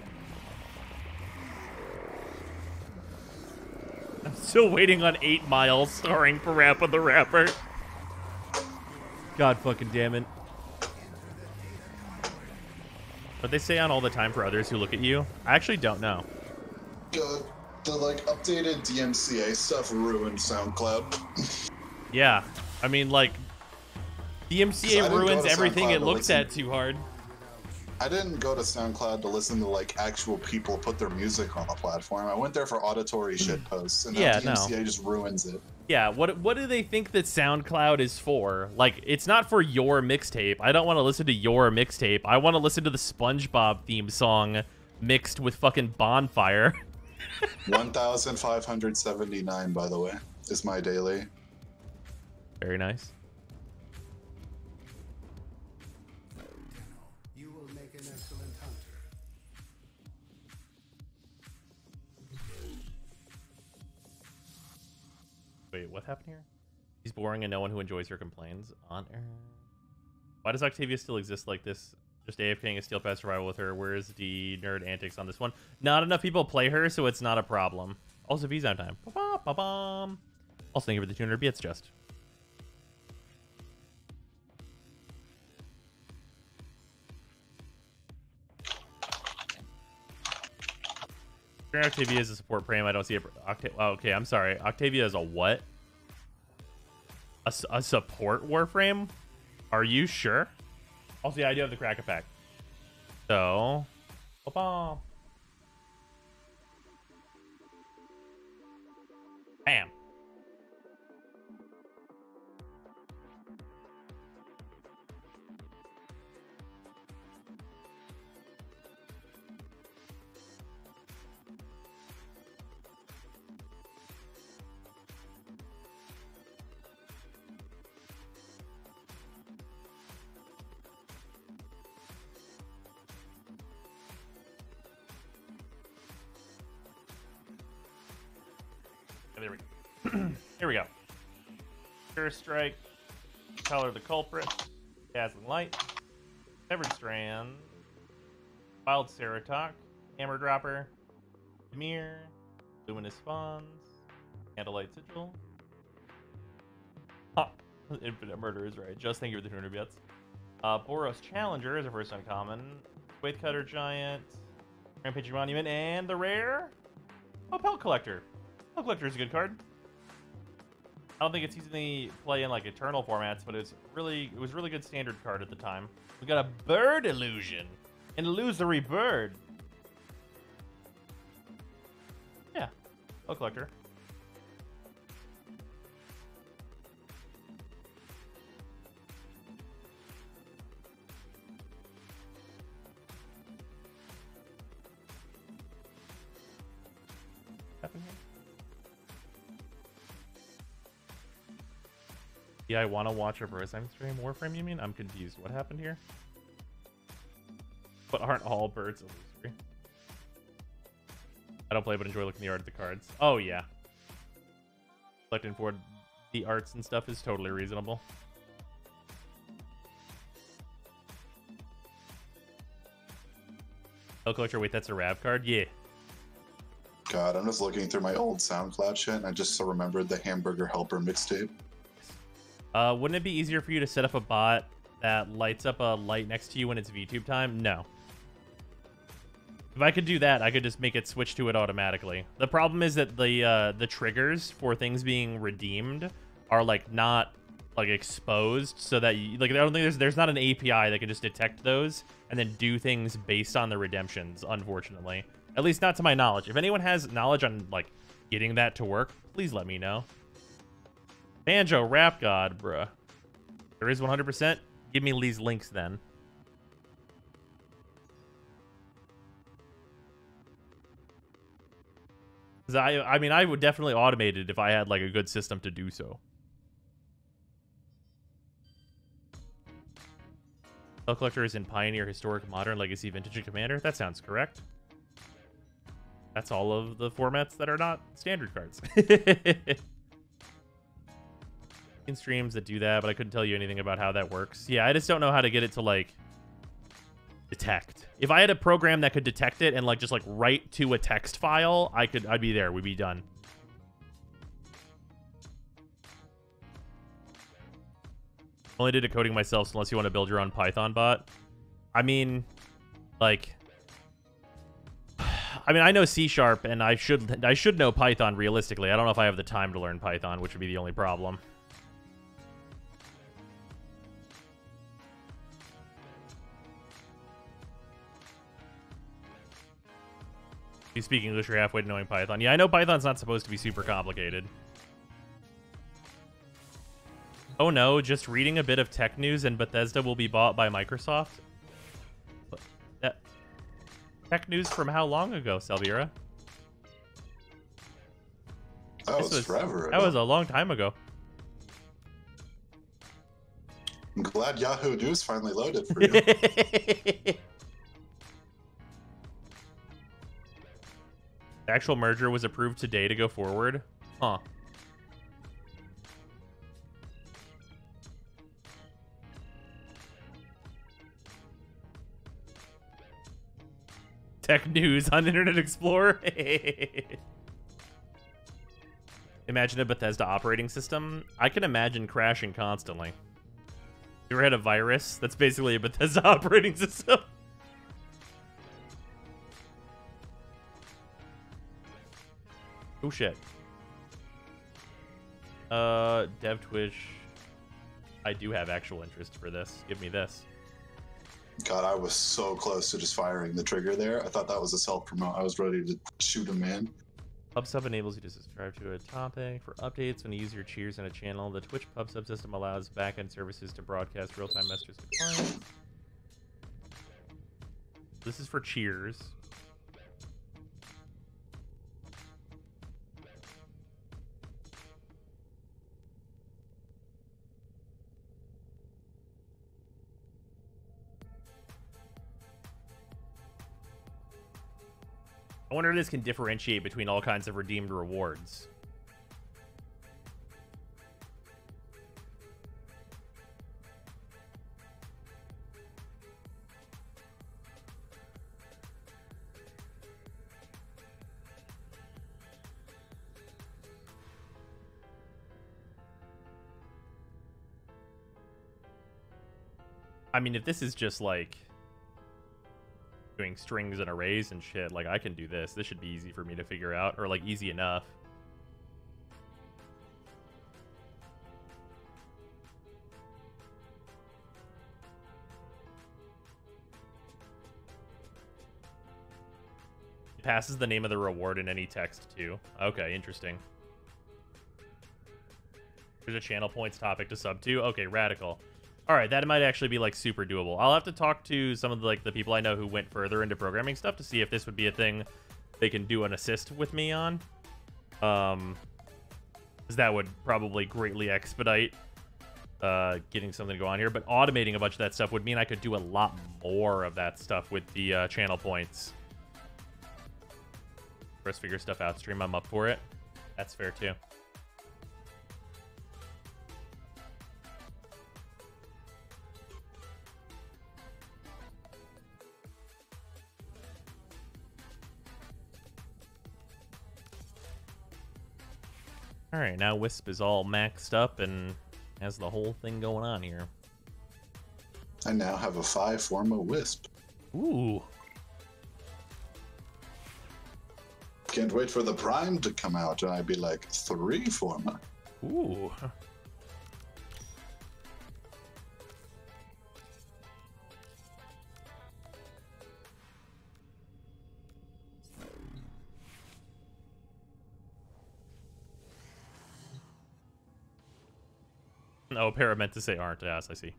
I'm still waiting on 8 Mile starring Parappa the Rapper. God fucking damn it. What they say on All the Time for Others Who Look at You? I actually don't know. The like updated DMCA stuff ruined SoundCloud. Yeah. I mean, like, DMCA ruins everything it looks at too hard. I didn't go to SoundCloud to listen to like actual people put their music on the platform. I went there for auditory shit posts, and now DMCA just ruins it. Yeah, what do they think that SoundCloud is for? Like, it's not for your mixtape. I don't want to listen to your mixtape. I want to listen to the SpongeBob theme song mixed with fucking Bonfire. 1,579, by the way, is my daily. Very nice. You will make an excellent hunter. Wait, what happened here? He's boring and no one who enjoys her complains. On air. Why does Octavia still exist like this? Just AFKing a Steel Pass Survival with her. Where's the nerd antics on this one? Not enough people play her, so it's not a problem. Also, V-Zone time. Ba-ba-ba-bum. Also, thank you for the 200 bits, just. Octavia is a support frame. I don't see it. Oh, okay, I'm sorry. Octavia is a what? A support warframe? Are you sure? Also, yeah, I do have the cracker pack. So, ba-bum. Bam. There we go. Here we go. Sure Strike. Color the Culprit. Dazzling Light. Severed Strand. Wild Ceratok. Hammer Dropper. Demir. Luminous Spawns. Candlelight Sigil. Ha! Infinite Murder is right. Just thank you for the 200 bits. Boros Challenger is a first uncommon. Wraith Cutter Giant. Rampaging Monument. And the rare. Oh, Pelt Collector. Pelt Collector is a good card. I don't think it's easily play in like Eternal formats, but it was really good standard card at the time. We got a Bird Illusion. An illusory bird. Yeah. Pelt Collector. Yeah, I want to watch a Versheim stream. Warframe, you mean? I'm confused. What happened here? But aren't all birds illusory? I don't play, but enjoy looking at the art of the cards. Oh, yeah. Collecting for the arts and stuff is totally reasonable. Pelt Collector, wait, that's a Rav card? Yeah. God, I'm just looking through my old SoundCloud shit, and I just remembered the Hamburger Helper mixtape. Wouldn't it be easier for you to set up a bot that lights up a light next to you when it's VTube time? No. If I could do that, I could just make it switch to it automatically. The problem is that the triggers for things being redeemed are like not like exposed, so that you, like I don't think there's not an API that can just detect those and then do things based on the redemptions. Unfortunately, at least not to my knowledge. If anyone has knowledge on like getting that to work, please let me know. Banjo Rap God, bruh. There is 100%. Give me these links then. I mean, I would definitely automate it if I had like a good system to do so. Pelt Collector is in Pioneer, Historic, Modern, Legacy, Vintage, and Commander. That sounds correct. That's all of the formats that are not standard cards. In streams that do that, but I couldn't tell you anything about how that works. Yeah, I just don't know how to get it to like detect. If I had a program that could detect it and like just like write to a text file, I'd be there. We'd be done. Only did decoding myself, so unless you want to build your own Python bot. I mean, like, I know C# and I should know Python realistically. I don't know if I have the time to learn Python, which would be the only problem. You speak English, you're halfway to knowing Python. Yeah, I know Python's not supposed to be super complicated. Oh no, just reading a bit of tech news and Bethesda will be bought by Microsoft? Tech news from how long ago, Selvira? That was forever ago. That was a long time ago. I'm glad Yahoo News finally loaded for you. The actual merger was approved today to go forward. Huh. Tech news on Internet Explorer. Imagine a Bethesda operating system. I can imagine crashing constantly. You ever had a virus? That's basically a Bethesda operating system. Oh shit. Dev Twitch. I do have actual interest for this. Give me this. God, I was so close to just firing the trigger there. I thought that was a self-promote. I was ready to shoot a man. PubSub enables you to subscribe to a topic for updates when you use your cheers in a channel. The Twitch PubSub system allows backend services to broadcast real-time messages to clients. This is for cheers. I wonder if this can differentiate between all kinds of redeemed rewards. I mean, if this is just like doing strings and arrays and shit, like I can do this. This should be easy for me to figure out, or like easy enough. It passes the name of the reward in any text too. Okay, interesting. There's a channel points topic to sub to. Okay, radical. All right, that might actually be like super doable. I'll have to talk to some of the people I know who went further into programming stuff to see if this would be a thing they can do an assist with me on. 'Cause that would probably greatly expedite getting something to go on here. But automating a bunch of that stuff would mean I could do a lot more of that stuff with the channel points. First, figure stuff out. Stream, I'm up for it. That's fair too. All right, now Wisp is all maxed up and has the whole thing going on here. I now have a 5-forma Wisp. Ooh. Can't wait for the Prime to come out and I'd be like 3-forma. Ooh. Oh, Para meant to say aren't. Yes, I see.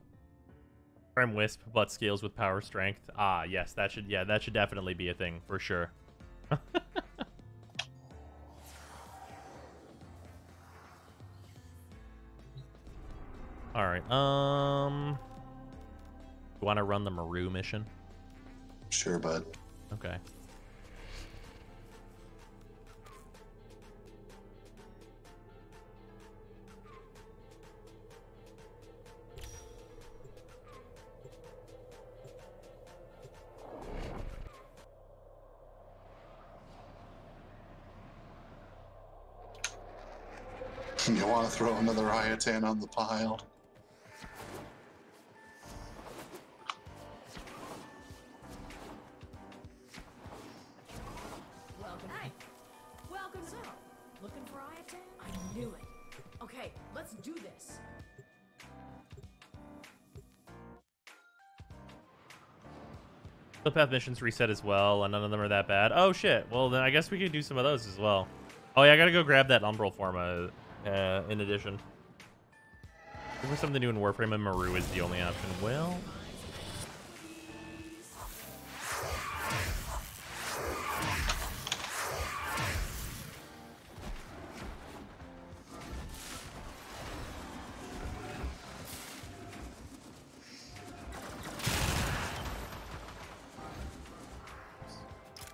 Prime Wisp, but scales with power strength. Ah, yes, that should definitely be a thing for sure. All right. You want to run the Maru mission? Sure, bud. Okay. You want to throw another Iatan on the pile? Welcome. Hey, welcome. So, looking for Iatan? I knew it. Okay, let's do this. The path missions reset as well, and none of them are that bad. Oh shit. Well, then I guess we could do some of those as well. Oh yeah, I gotta go grab that Umbral Forma. In addition, if there's something new in Warframe, and Maru is the only option. Well.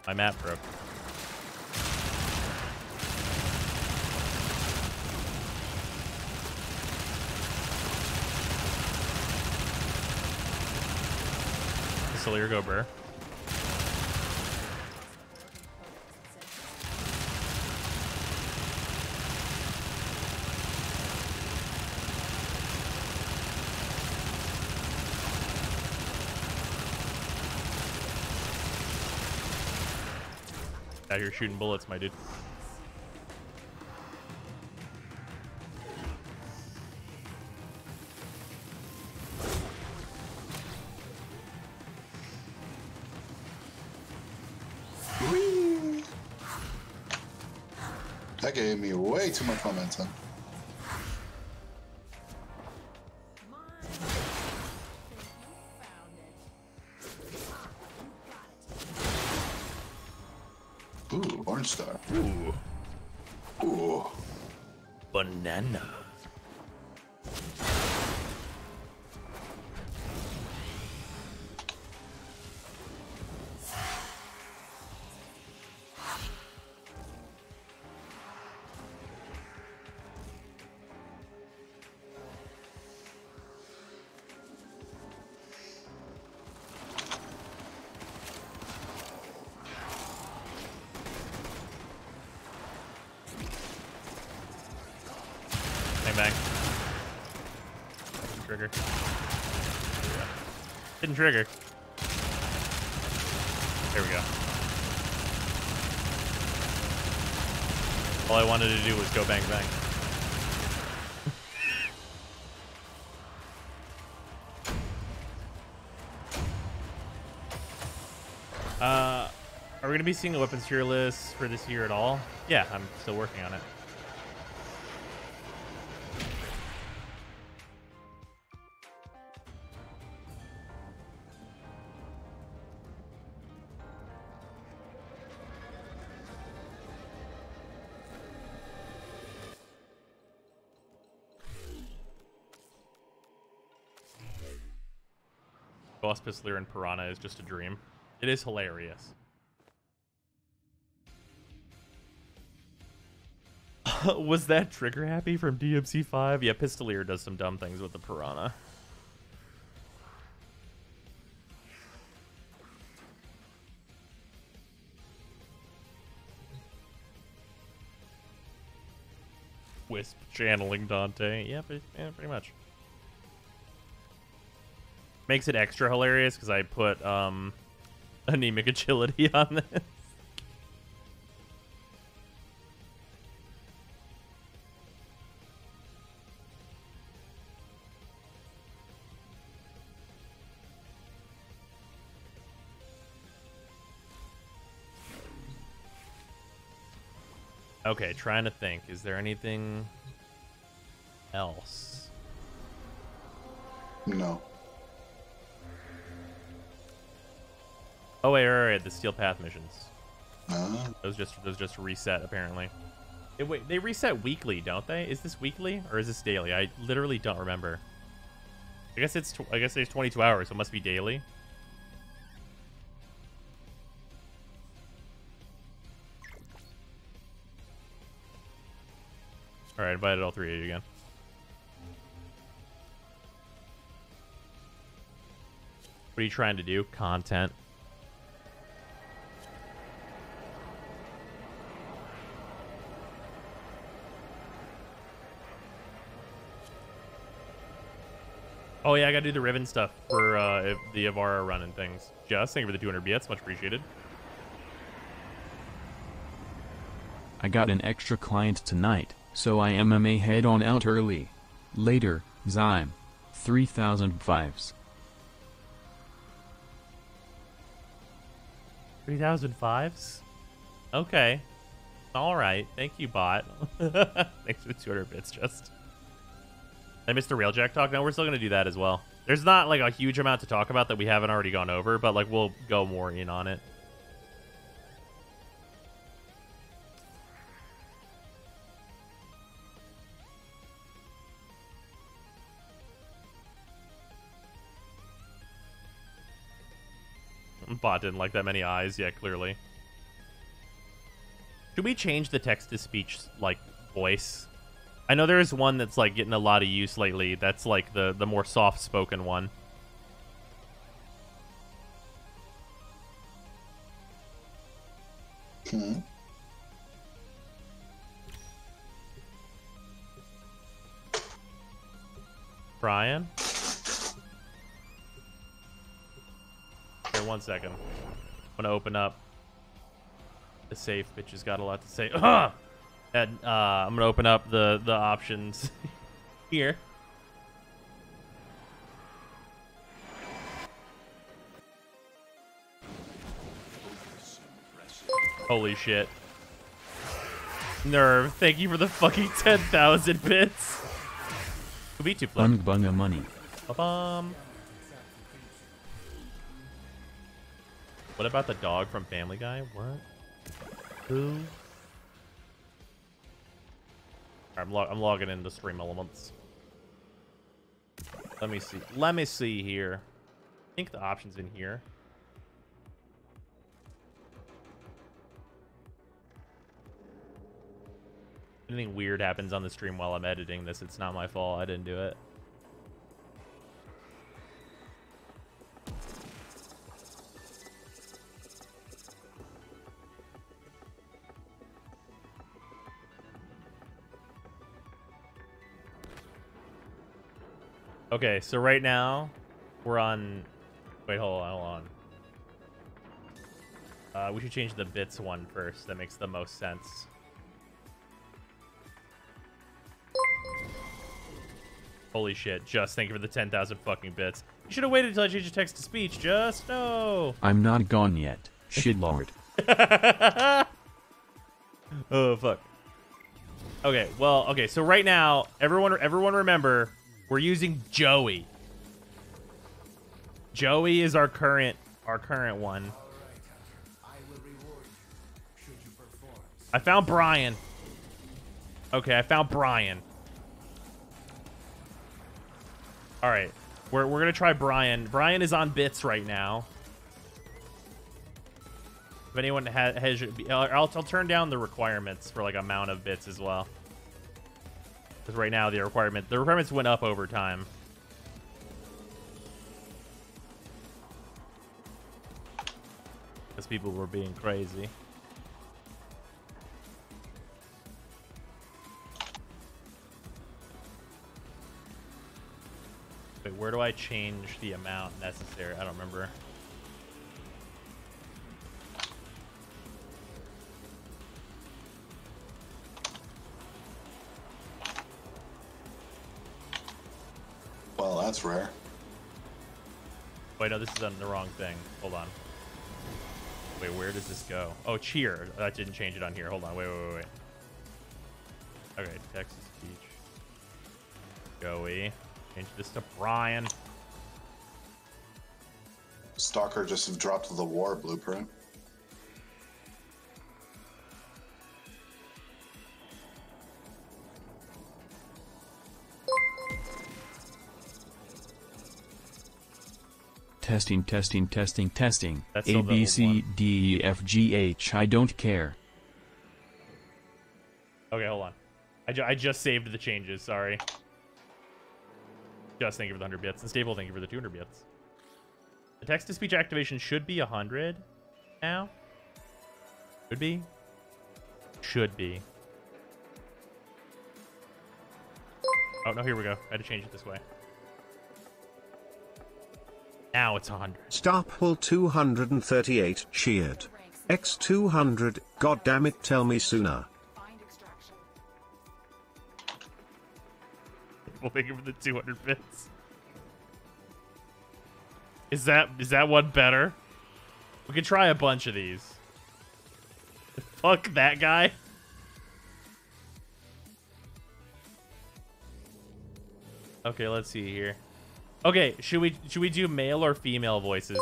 My map broke. Silier go Burr. Out here shooting bullets, my dude. That gave me way too much momentum. Ooh, Orange Star. Ooh. Ooh. Banana. Bang bang. Trigger. Yeah. Hidden trigger. There we go. All I wanted to do was go bang bang. Are we gonna be seeing a weapons tier list for this year at all? Yeah, I'm still working on it. Boss Pistolier and Piranha is just a dream. It is hilarious. Was that Trigger Happy from DMC5? Yeah, Pistolier does some dumb things with the Piranha. Wisp channeling Dante. Yeah, pretty much. Makes it extra hilarious because I put anemic agility on this. Okay, trying to think. Is there anything else? No. Oh wait, the Steel Path missions. Uh, Those just reset apparently. Wait, they reset weekly, don't they? Is this weekly or is this daily? I literally don't remember. I guess it's 22 hours, so it must be daily. All right, invited all three of you again. What are you trying to do? Content. Oh yeah, I gotta do the Riven stuff for the Avara run and things. Just thank you for the 200 bits, much appreciated. I got an extra client tonight, so I MMA head on out early. Later, Zyme. 3005s. 3005s? Okay. Alright. Thank you, bot. Thanks for the 200 bits, just. I missed the Railjack talk. No, we're still going to do that as well. There's not, like, a huge amount to talk about that we haven't already gone over, but, like, we'll go more in on it. Bot didn't like that many eyes. Yeah, clearly. Should we change the text-to-speech, like, voice? I know there is one that's, like, getting a lot of use lately. That's, like, the more soft-spoken one. hmm. Brian? Here, 1 second. I'm gonna open up the safe. Bitch has got a lot to say. And I'm gonna open up the options here. Holy shit. Nerve, thank you for the fucking 10,000 bits. Could be too fun. Bunga money. What about the dog from Family Guy? What? Who? I'm logging into Stream Elements. Let me see. Let me see here. I think the option's in here. Anything weird happens on the stream while I'm editing this, it's not my fault. I didn't do it. Okay, so right now we're on Wait, hold on. We should change the bits one first. That makes the most sense. Holy shit, Just thank you for the 10,000 fucking bits. You should have waited until I changed your text to speech, Just. No. I'm not gone yet, shitlord. Oh, fuck. Okay, well, okay, so right now, everyone remember, we're using Joey. Joey is our current one. I found Brian. Okay, I found Brian. All right, we're gonna try Brian. Brian is on bits right now. If anyone has I'll turn down the requirements for like amount of bits as well. Because right now the requirements went up over time. Because people were being crazy. Wait, where do I change the amount necessary? I don't remember. Well, that's rare. Wait, no, this is on the wrong thing. Hold on. Wait, where does this go? Oh, cheer. That didn't change it on here. Hold on. Wait. Okay, text to speech. Joey. Change this to Brian. Stalker just dropped the war blueprint. Testing. That's A, still the B, old C, one. D, E, F, G, H. I don't care. Okay, hold on. I just saved the changes. Sorry. Just thank you for the 100 bits. And Stable, thank you for the 200 bits. The text-to-speech activation should be 100 now. Should be. Should be. Oh, no, here we go. I had to change it this way. Now it's 100. Starpool 238 cheered. X200, goddammit, tell me sooner. Well, thank you for the 200 bits. Is that one better? We could try a bunch of these. Fuck that guy. Okay, let's see here. Okay, should we do male or female voices?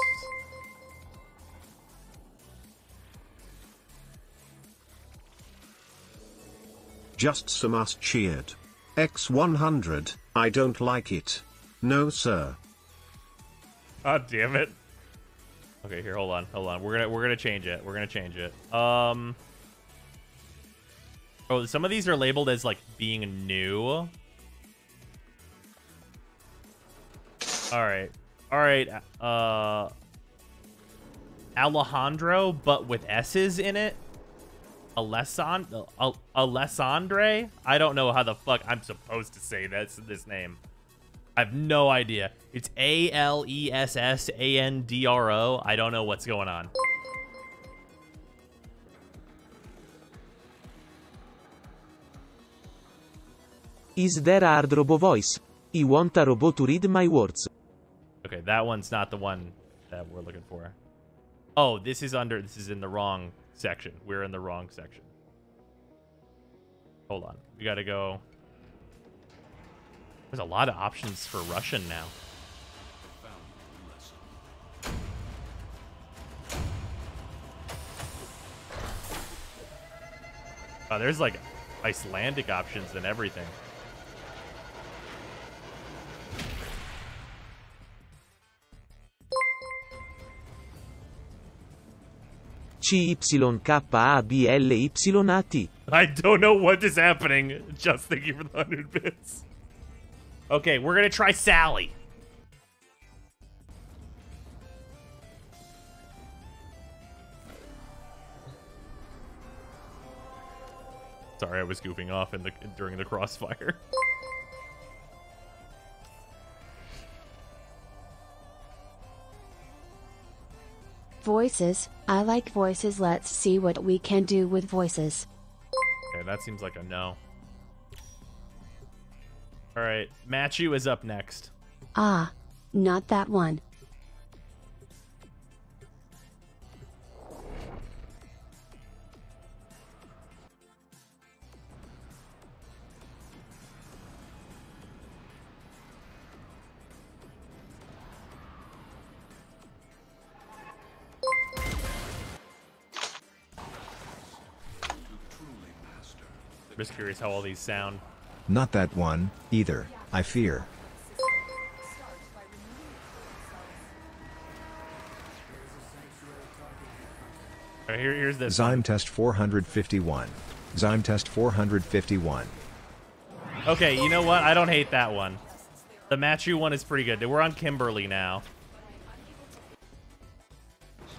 Just some us cheered. X100, I don't like it. No sir. God damn it. Okay, here, hold on. We're gonna change it. Oh, some of these are labeled as like being new. All right. Alejandro, but with S's in it. Alessandre. I don't know how the fuck I'm supposed to say this name. I have no idea. It's Alessandro. I don't know what's going on. Is there hard robo voice? I want a robot to read my words. Okay, that one's not the one that we're looking for. Oh, this is in the wrong section. We're in the wrong section. Hold on. We gotta go. There's a lot of options for Russian now. Oh, there's like Icelandic options and everything. CYKABLYAT. I don't know what is happening. Just thank you for the 100 bits. Okay, we're gonna try Sally. Sorry, I was goofing off during the crossfire. Voices, I like voices. Let's see what we can do with voices. Okay, that seems like a no. All right, Machu is up next. Ah, not that one. I'm just curious how all these sound. Not that one, either, I fear. All right, here's this. Zyme test 451. Zyme test 451. Okay, you know what? I don't hate that one. The Machu one is pretty good. We're on Kimberly now.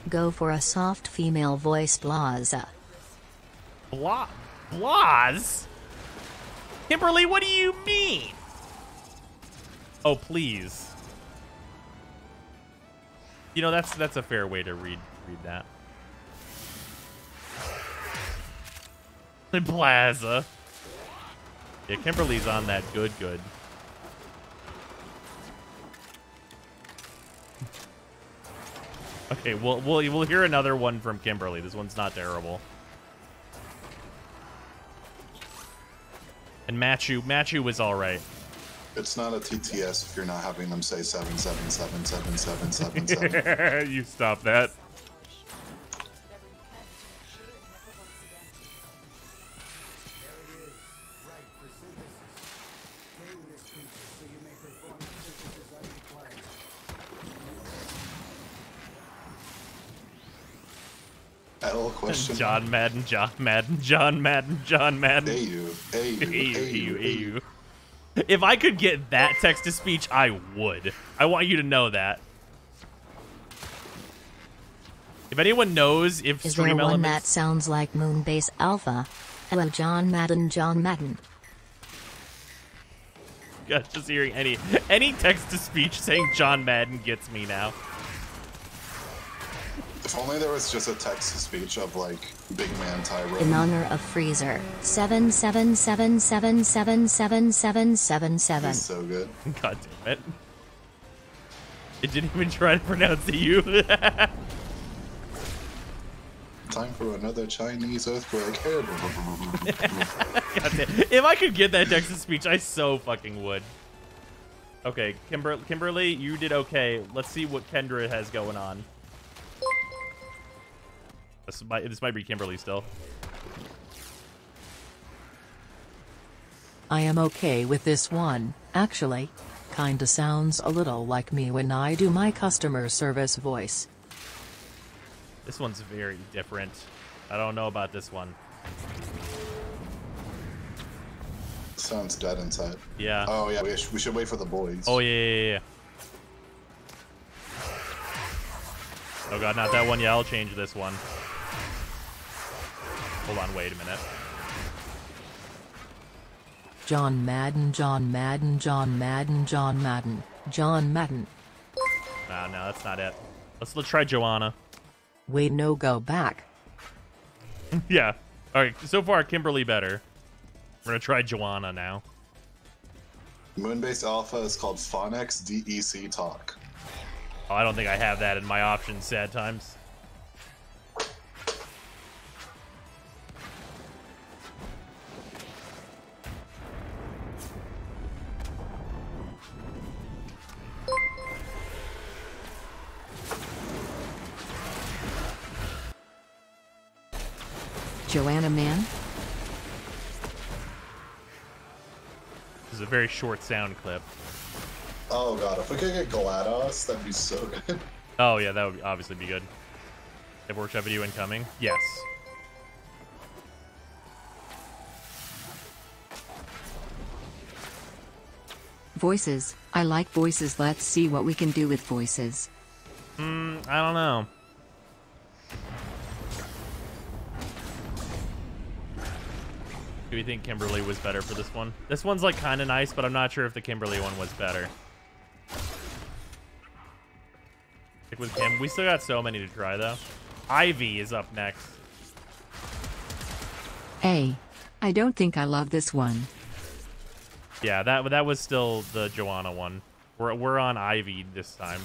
Go for a soft female voice, Blaza. Blaz? Kimberly, what do you mean? Oh, please. You know, that's a fair way to read that. Plaza. Yeah, Kimberly's on that good. Okay, we'll hear another one from Kimberly. This one's not terrible. And Machu was all right. It's not a TTS if you're not having them say 7777777. You stop that. Question. John Madden. Hey you. If I could get that text to speech, I would. I want you to know that. If anyone knows if Is Stream there one Elements... that sounds like Moonbase Alpha? Hello, John Madden. God, just hearing any text to speech saying John Madden gets me now. If only there was just a text-to-speech of, like, Big Man Tyrone. In honor of Freezer, 777777777. He's so good. God damn it. It didn't even try to pronounce the U. Time for another Chinese earthquake. God damn. If I could get that text-to-speech, I so fucking would. Okay, Kimberly, you did okay. Let's see what Kendra has going on. This might be Kimberly still. I am okay with this one, actually. Kinda sounds a little like me when I do my customer service voice. This one's very different. I don't know about this one. Sounds dead inside. Yeah. Oh, yeah, we should wait for the boys. Oh, yeah. Oh, God, not that one. Yeah, I'll change this one. Hold on, wait a minute. John Madden. No, that's not it. Let's try Joanna. Wait, no, go back. Yeah. All right, so far, Kimberly better. We're going to try Joanna now. Moonbase Alpha is called Phonex DEC Talk. Oh, I don't think I have that in my options, sad times. Joanna Man? This is a very short sound clip. Oh god, if we could get GLaDOS, that'd be so good. Oh yeah, that would obviously be good. Have workshop video incoming? Yes. Voices. I like voices. Let's see what we can do with voices. I don't know. Do we think Kimberly was better for this one? This one's like kind of nice, but I'm not sure if the Kimberly one was better. Stick with him. We still got so many to try, though. Ivy is up next. Hey, I don't think I love this one. Yeah, that was still the Joanna one. We're on Ivy this time.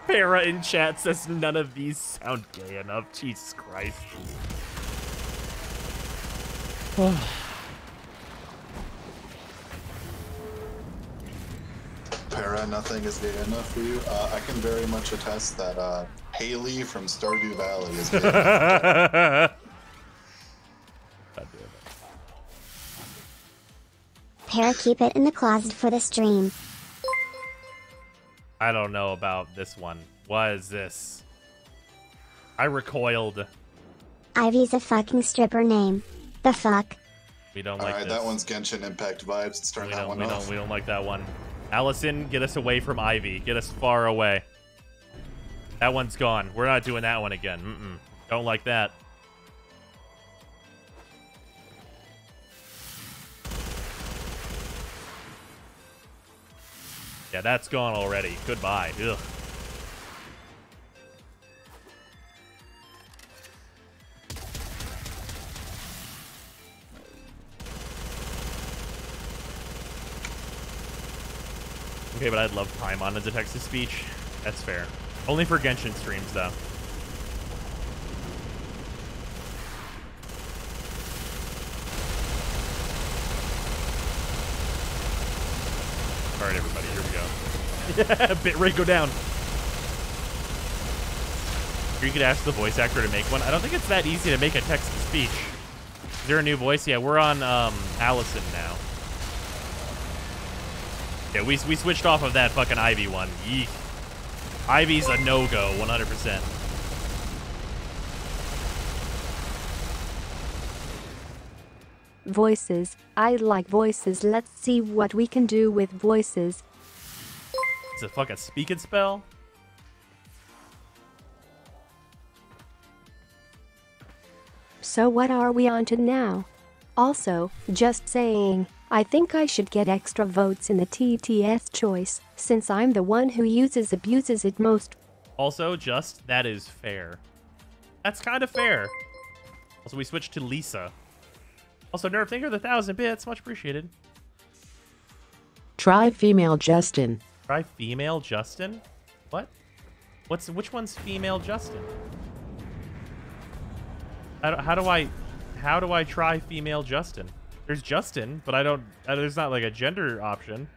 Para in chat says none of these sound gay enough. Jesus Christ. Para, nothing is gay enough for you. I can very much attest that Haley from Stardew Valley is gay enough. Para, keep it in the closet for the stream. I don't know about this one. What is this? I recoiled. Ivy's a fucking stripper name. The fuck? We don't like Alright, this. that one's Genshin Impact vibes. Let's turn that one off. We don't like that one. Allison, get us away from Ivy. Get us far away. That one's gone. We're not doing that one again. Don't like that. Yeah, that's gone already. Goodbye. Ugh. Okay, but I'd love Paimon as a text-to-speech. That's fair. Only for Genshin streams, though. Alright, everybody, here we go. Bitrate go down. Or you could ask the voice actor to make one. I don't think it's that easy to make a text-to-speech. Is there a new voice? Yeah, we're on Allison now. Yeah, we switched off of that fucking Ivy one. Yeek. Ivy's a no-go, 100%. Voices. I like voices. Let's see what we can do with voices. It's a fucking speaking spell? So what are we on to now? Also, just saying, I think I should get extra votes in the TTS choice, since I'm the one who abuses it most. Also, just, that is fair. That's kind of fair. Also, we switched to Lisa. Also, Nerf, thank you for the 1,000 bits. Much appreciated. Try female Justin. Try female Justin? What? Which one's female Justin? How do I try female Justin? There's Justin, but I don't. There's not like a gender option.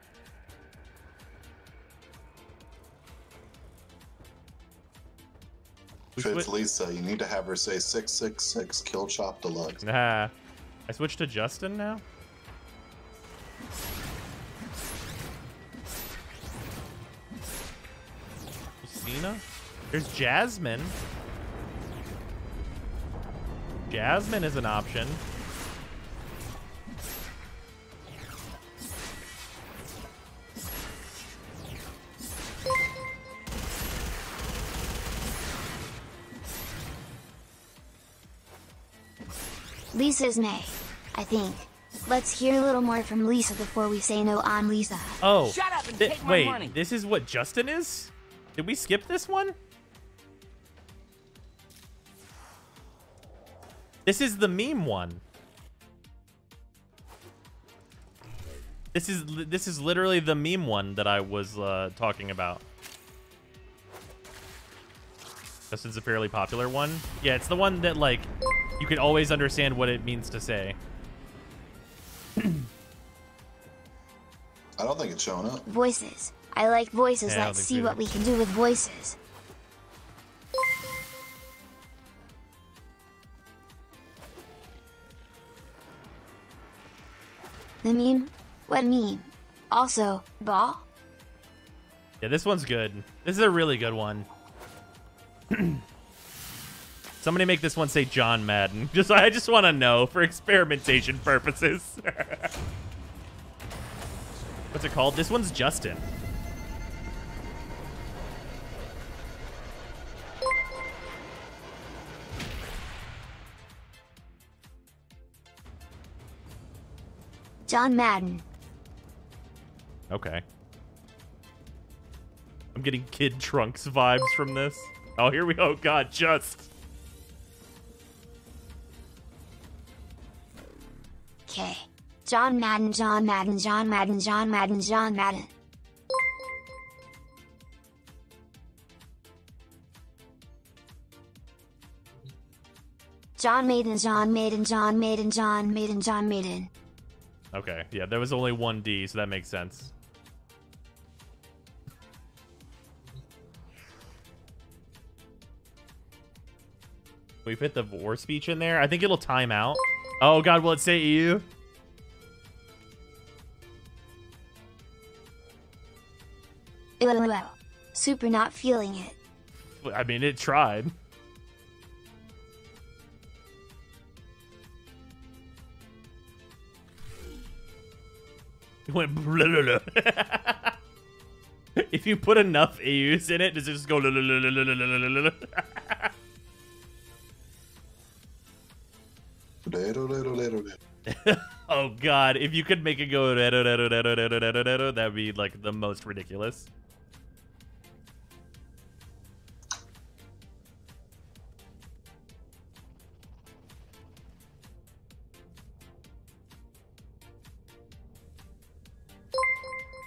If it's Lisa, you need to have her say 666 kill chop deluxe. Nah. I switched to Justin now? Lucina? There's Jasmine. Jasmine is an option. Lisa's May, I think. Let's hear a little more from Lisa before we say no on Lisa. Oh, shut up and take my money. Wait, this is what Justin is? Did we skip this one? This is the meme one. This is literally the meme one that I was talking about. Justin's a fairly popular one. Yeah, it's the one that like you can always understand what it means to say. I don't think it's showing up. Voices. I like voices. Yeah, Let's see what we can do with voices. The meme? What meme? Also, ball? Yeah, this one's good. This is a really good one. Somebody make this one say John Madden. I just want to know for experimentation purposes. What's it called? This one's Justin. John Madden. Okay. I'm getting Kid Trunks vibes from this. Oh, here we go. God, just. Okay. John Madden, John Madden, John Madden, John Madden, John Madden. John Maiden, John Maiden, John Maiden, John Maiden, John Maiden. Okay, yeah, there was only one D, so that makes sense. We fit the war speech in there. I think it'll time out. Oh god, will it say EU? Super not feeling it. I mean, it tried. It went blah, blah, blah. If you put enough AUs in it, does it just go Oh god, if you could make it go that'd be like the most ridiculous.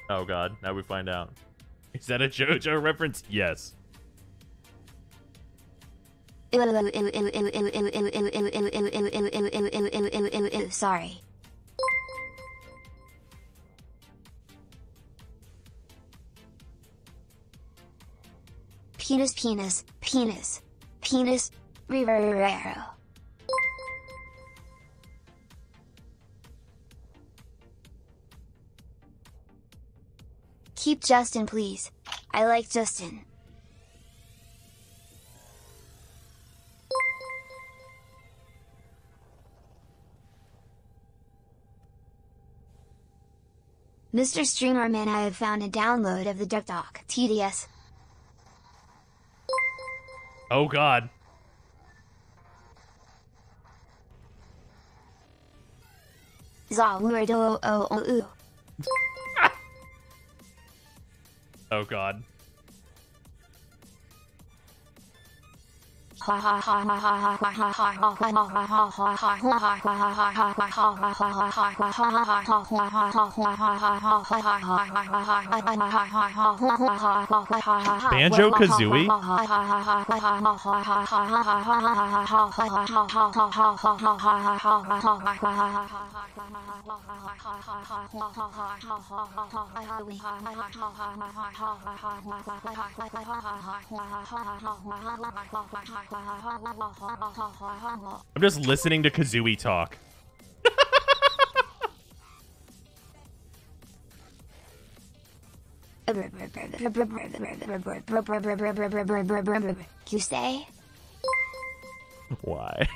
Oh god, now we find out. Is that a JoJo reference? Yes. Sorry. Penis, penis, penis, penis, Rivero. Keep Justin, please. I like Justin. Mr. Streamerman, I have found a download of the Duck Doc TDS. Oh god. Oh god. Banjo-Kazooie? I'm just listening to Kazooie talk. You say? Why?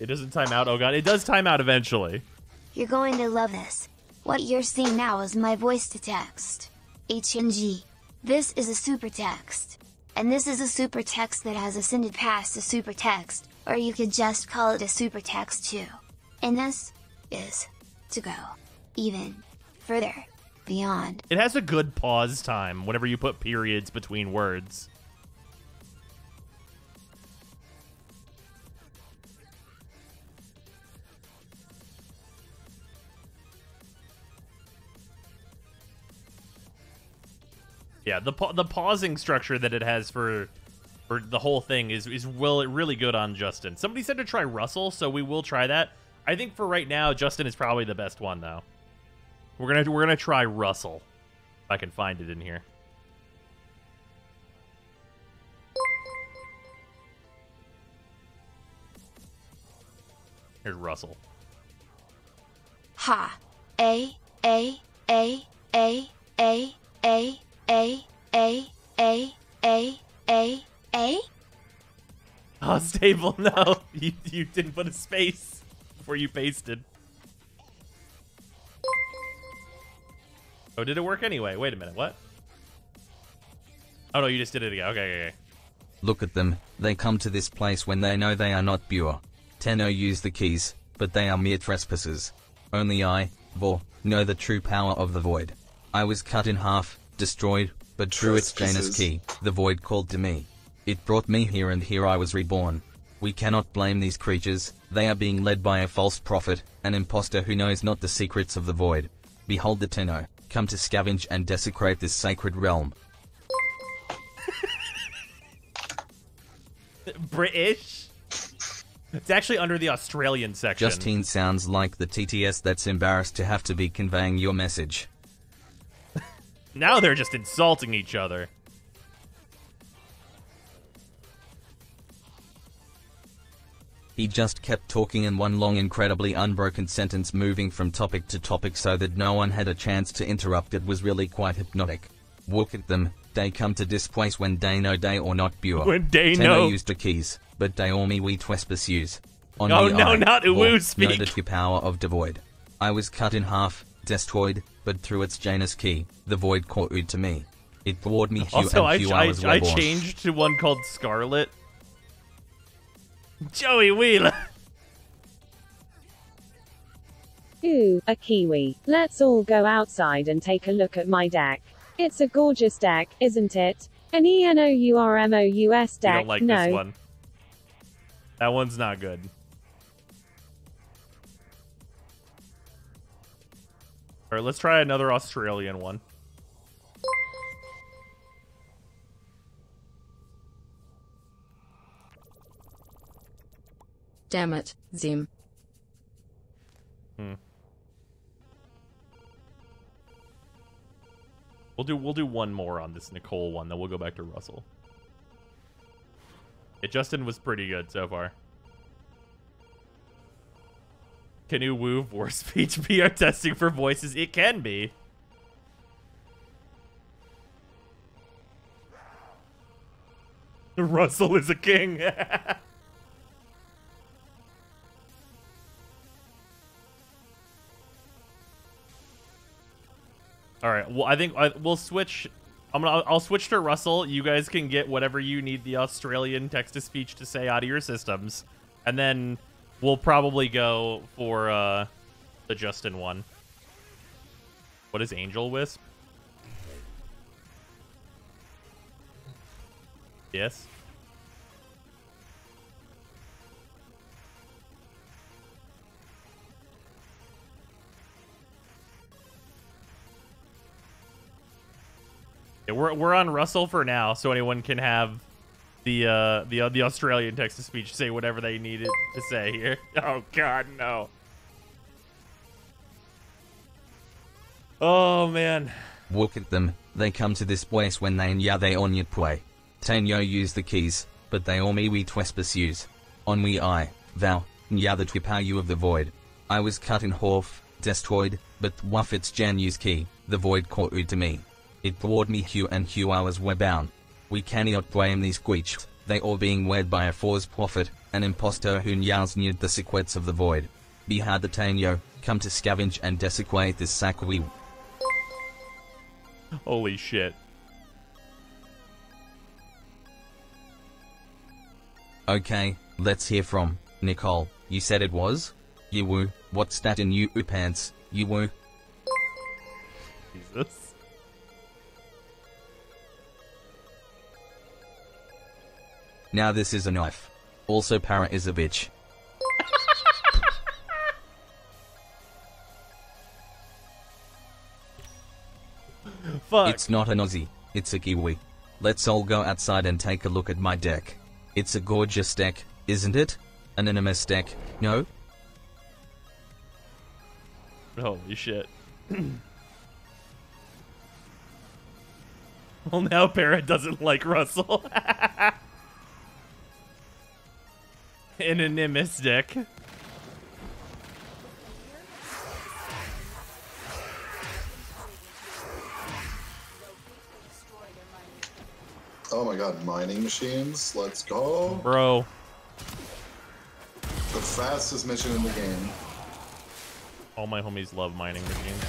It doesn't time out. Oh god, it does time out eventually. You're going to love this. What you're seeing now is my voice to text. HNG. This is a super text. And this is a super text that has ascended past a super text, or you could just call it a super text too. And this is to go even further beyond. It has a good pause time whenever you put periods between words. Yeah, the pausing structure that it has for the whole thing is really good on Justin. Somebody said to try Russell, so we will try that. I think for right now, Justin is probably the best one though. We're gonna try Russell. If I can find it in here. Here's Russell. Ha. A. Oh, stable, no. You didn't put a space before you pasted. Oh, did it work anyway? Wait a minute, what? Oh no, you just did it again. Okay. Look at them, they come to this place when they know they are not pure. Tenno use the keys, but they are mere trespassers. Only I, Vor, know the true power of the void. I was cut in half, destroyed, but through its Janus key, the void called to me. It brought me here, and here I was reborn. We cannot blame these creatures, they are being led by a false prophet, an impostor who knows not the secrets of the void. Behold the Tenno, come to scavenge and desecrate this sacred realm. British? It's actually under the Australian section. Justine sounds like the TTS that's embarrassed to have to be conveying your message. Now they're just insulting each other. He just kept talking in one long, incredibly unbroken sentence, moving from topic to topic so that no one had a chance to interrupt. It was really quite hypnotic. Look at them, they come to this place when they know they are not pure. When they Tenno know. used the keys, but they all me we trespass use. On Oh me no, I, not Uwu or, speak. know the power of the void. I was cut in half, destroyed, but through its Janus key, the void called to me. It brought me hue Also, and hue I was I reborn. changed to one called Scarlet. Joey Wheeler. Ooh, a kiwi. Let's all go outside and take a look at my deck. It's a gorgeous deck, isn't it? An ENOURMOUS deck. You don't like no. this one. That one's not good. Alright, let's try another Australian one. Damn it, Zim. We'll do one more on this Nicole one, then we'll go back to Russell. Yeah, Justin was pretty good so far. Can you woo voice speech PR testing for voices? It can be. Russell is a king. All right. Well, I think we'll switch. I'll switch to Russell. You guys can get whatever you need the Australian text-to-speech to say out of your systems, and then we'll probably go for the Justin one. What is Angel Wisp? Yes. Yeah, we're on Russell for now, so anyone can have the Australian text-to-speech say whatever they needed to say here. Oh God, no. Oh man. Look at them, they come to this place when they on your play. Tenno use the keys, but they all me we trespass use. On we I, vow, the tripayu of the void. I was cut in half, destroyed, but wuff its Janus key, the void called to me. It brought me hue and hue I was webbound. We cannot blame these creatures, they all being led by a false prophet, an impostor who knew the secrets of the void. Behold the Tenno, come to scavenge and desecrate this sacred. Holy shit. Okay, let's hear from Nicole. You said it was? You woo, what's that in you pants, you woo? Jesus. Now this is a knife. Also para is a bitch. Fuck. It's not an Aussie, it's a Kiwi. Let's all go outside and take a look at my deck. It's a gorgeous deck, isn't it? An anonymous deck, no? Holy shit. Well, now Parrot doesn't like Russell. Anonymous deck. Oh my god, mining machines? Let's go. Bro. The fastest mission in the game. All my homies love mining machines.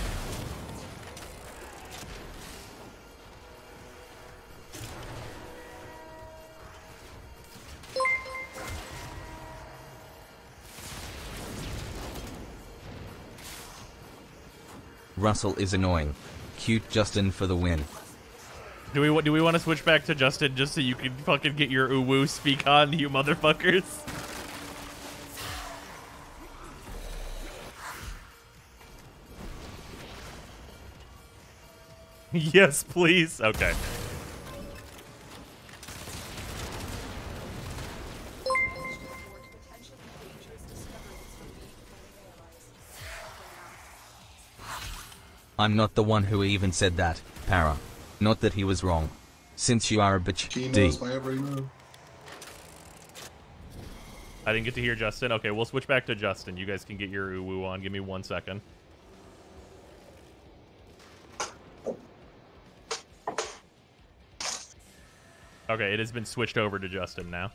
Russell is annoying. Cute Justin for the win. Do we want to switch back to Justin just so you can fucking get your uwu speak on, you motherfuckers? Yes, please. Okay. I'm not the one who even said that, Para. Not that he was wrong. Since you are a bitch, He D. knows my every move. I didn't get to hear Justin. Okay, we'll switch back to Justin. You guys can get your uwu on. Give me 1 second. Okay, it has been switched over to Justin now.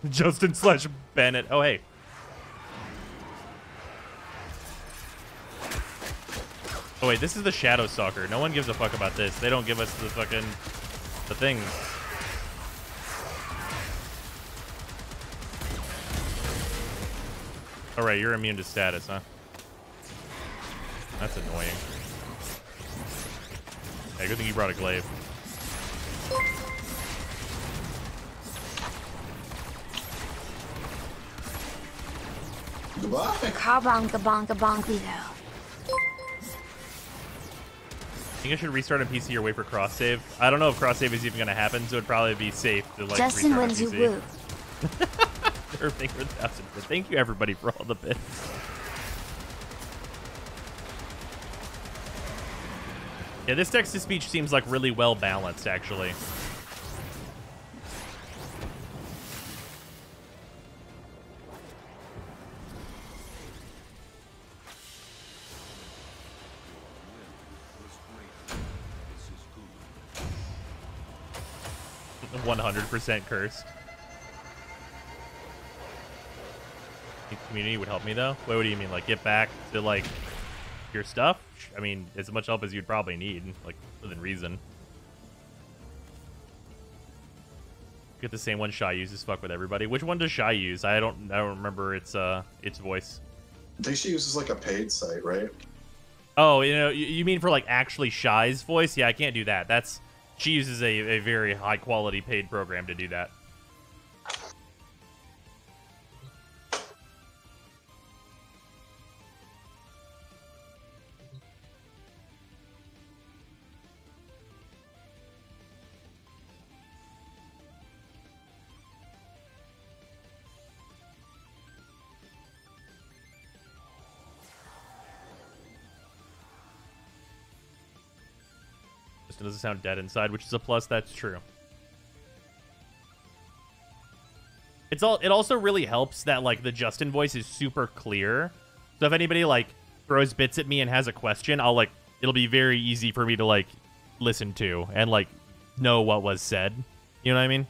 Justin slash Bennett. Oh, hey. Oh, wait, this is the Shadow Stalker. No one gives a fuck about this. They don't give us the fucking... the things. Alright, you're immune to status, huh? That's annoying. Hey, good thing you brought a glaive. Goodbye. Carbonka bonka bonklito. I think I should restart on PC or wait for cross save. I don't know if cross save is even going to happen, so it'd probably be safe to like Justin restart wins on you PC. woo. Thank you for 1,000. Thank you everybody for all the bits. Yeah, this text to speech seems like really well balanced, actually. One 100% cursed. Community would help me though. Wait, what do you mean? Like get back to like your stuff? I mean, as much help as you'd probably need, like within reason. Get the same one Shy uses. Fuck with everybody. Which one does Shy use? I don't remember its voice. I think she uses like a paid site, right? Oh, you mean for like actually Shy's voice? Yeah, I can't do that. She uses a very high quality paid program to do that. It doesn't sound dead inside, which is a plus. That's true. It also really helps that like the Justin voice is super clear. So if anybody like throws bits at me and has a question, it'll be very easy for me to like listen to and like know what was said. You know what I mean?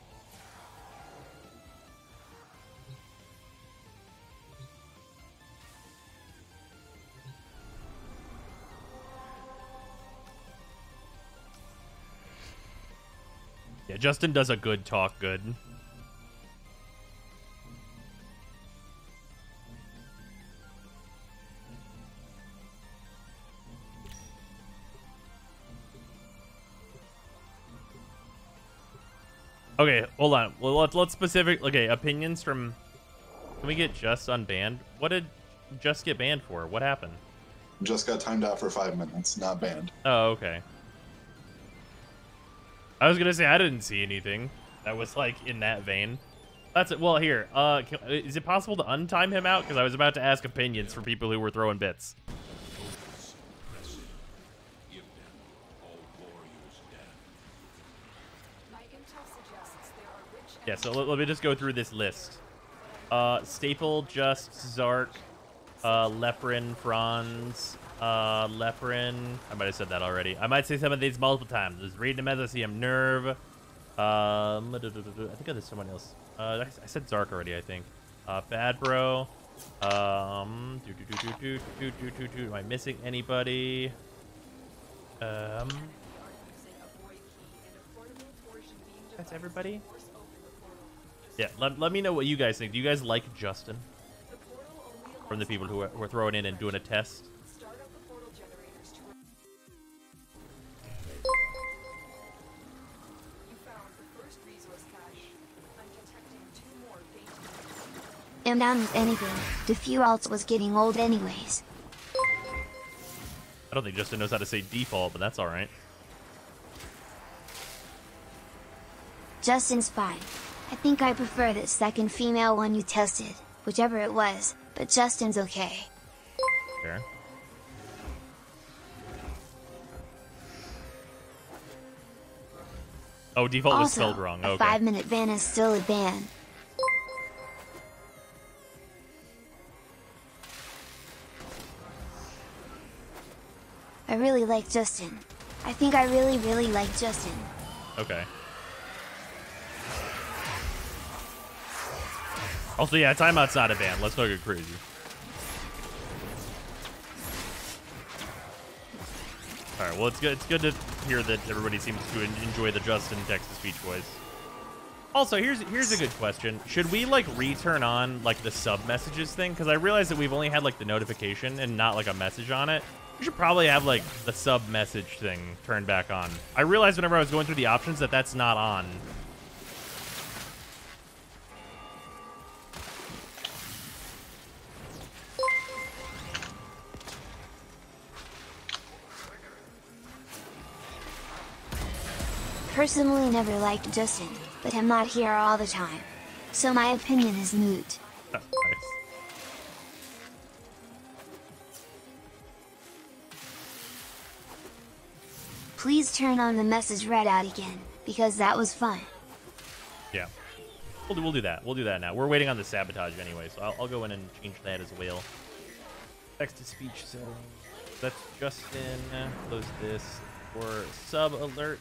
Yeah, Justin does a good talk good. Okay, hold on. Well, let's specific. Okay, opinions from. Can we get Just unbanned? What did Just get banned for? What happened? Just got timed out for 5 minutes, not banned. Oh, okay. I was gonna say I didn't see anything that was like in that vein. That's it. Well, here. Is it possible to untime him out? Because I was about to ask opinions for people who were throwing bits. Yeah, so let me just go through this list. Staple, Just, Zark, Leprin, Franz, Leprin. I might have said that already. I might say some of these multiple times. Just reading them as I see them. Nerve. I think there's someone else. I said Zark already, I think. Bad Bro. Am I missing anybody? That's everybody? Yeah, let me know what you guys think. Do you guys like Justin? From the people who are throwing in and doing a test? I'm down with anything. Default was getting old anyways. I don't think Justin knows how to say default, but that's alright. Justin's fine. I think I prefer the second female one you tested, whichever it was, but Justin's okay. Fair. Oh, default was spelled wrong. A Okay. 5-minute ban is still a ban. I really like Justin. I think I really like Justin. Okay. Also, yeah, timeout's not a ban. Let's not get crazy. All right. Well, it's good. It's good to hear that everybody seems to enjoy the Justin text-to-speech voice. Also, here's a good question. Should we like return on like the sub messages thing? Because I realize that we've only had like the notification and not like a message on it. We should probably have like the sub message thing turned back on. I realized whenever I was going through the options that that's not on. Personally never liked Justin, but I'm not here all the time. So my opinion is moot. Nice. Please turn on the message read out again, because that was fun. Yeah. We'll do that. We'll do that now. We're waiting on the sabotage anyway, so I'll go in and change that as well. Text-to-speech settings. That's Justin. Close this for sub alerts.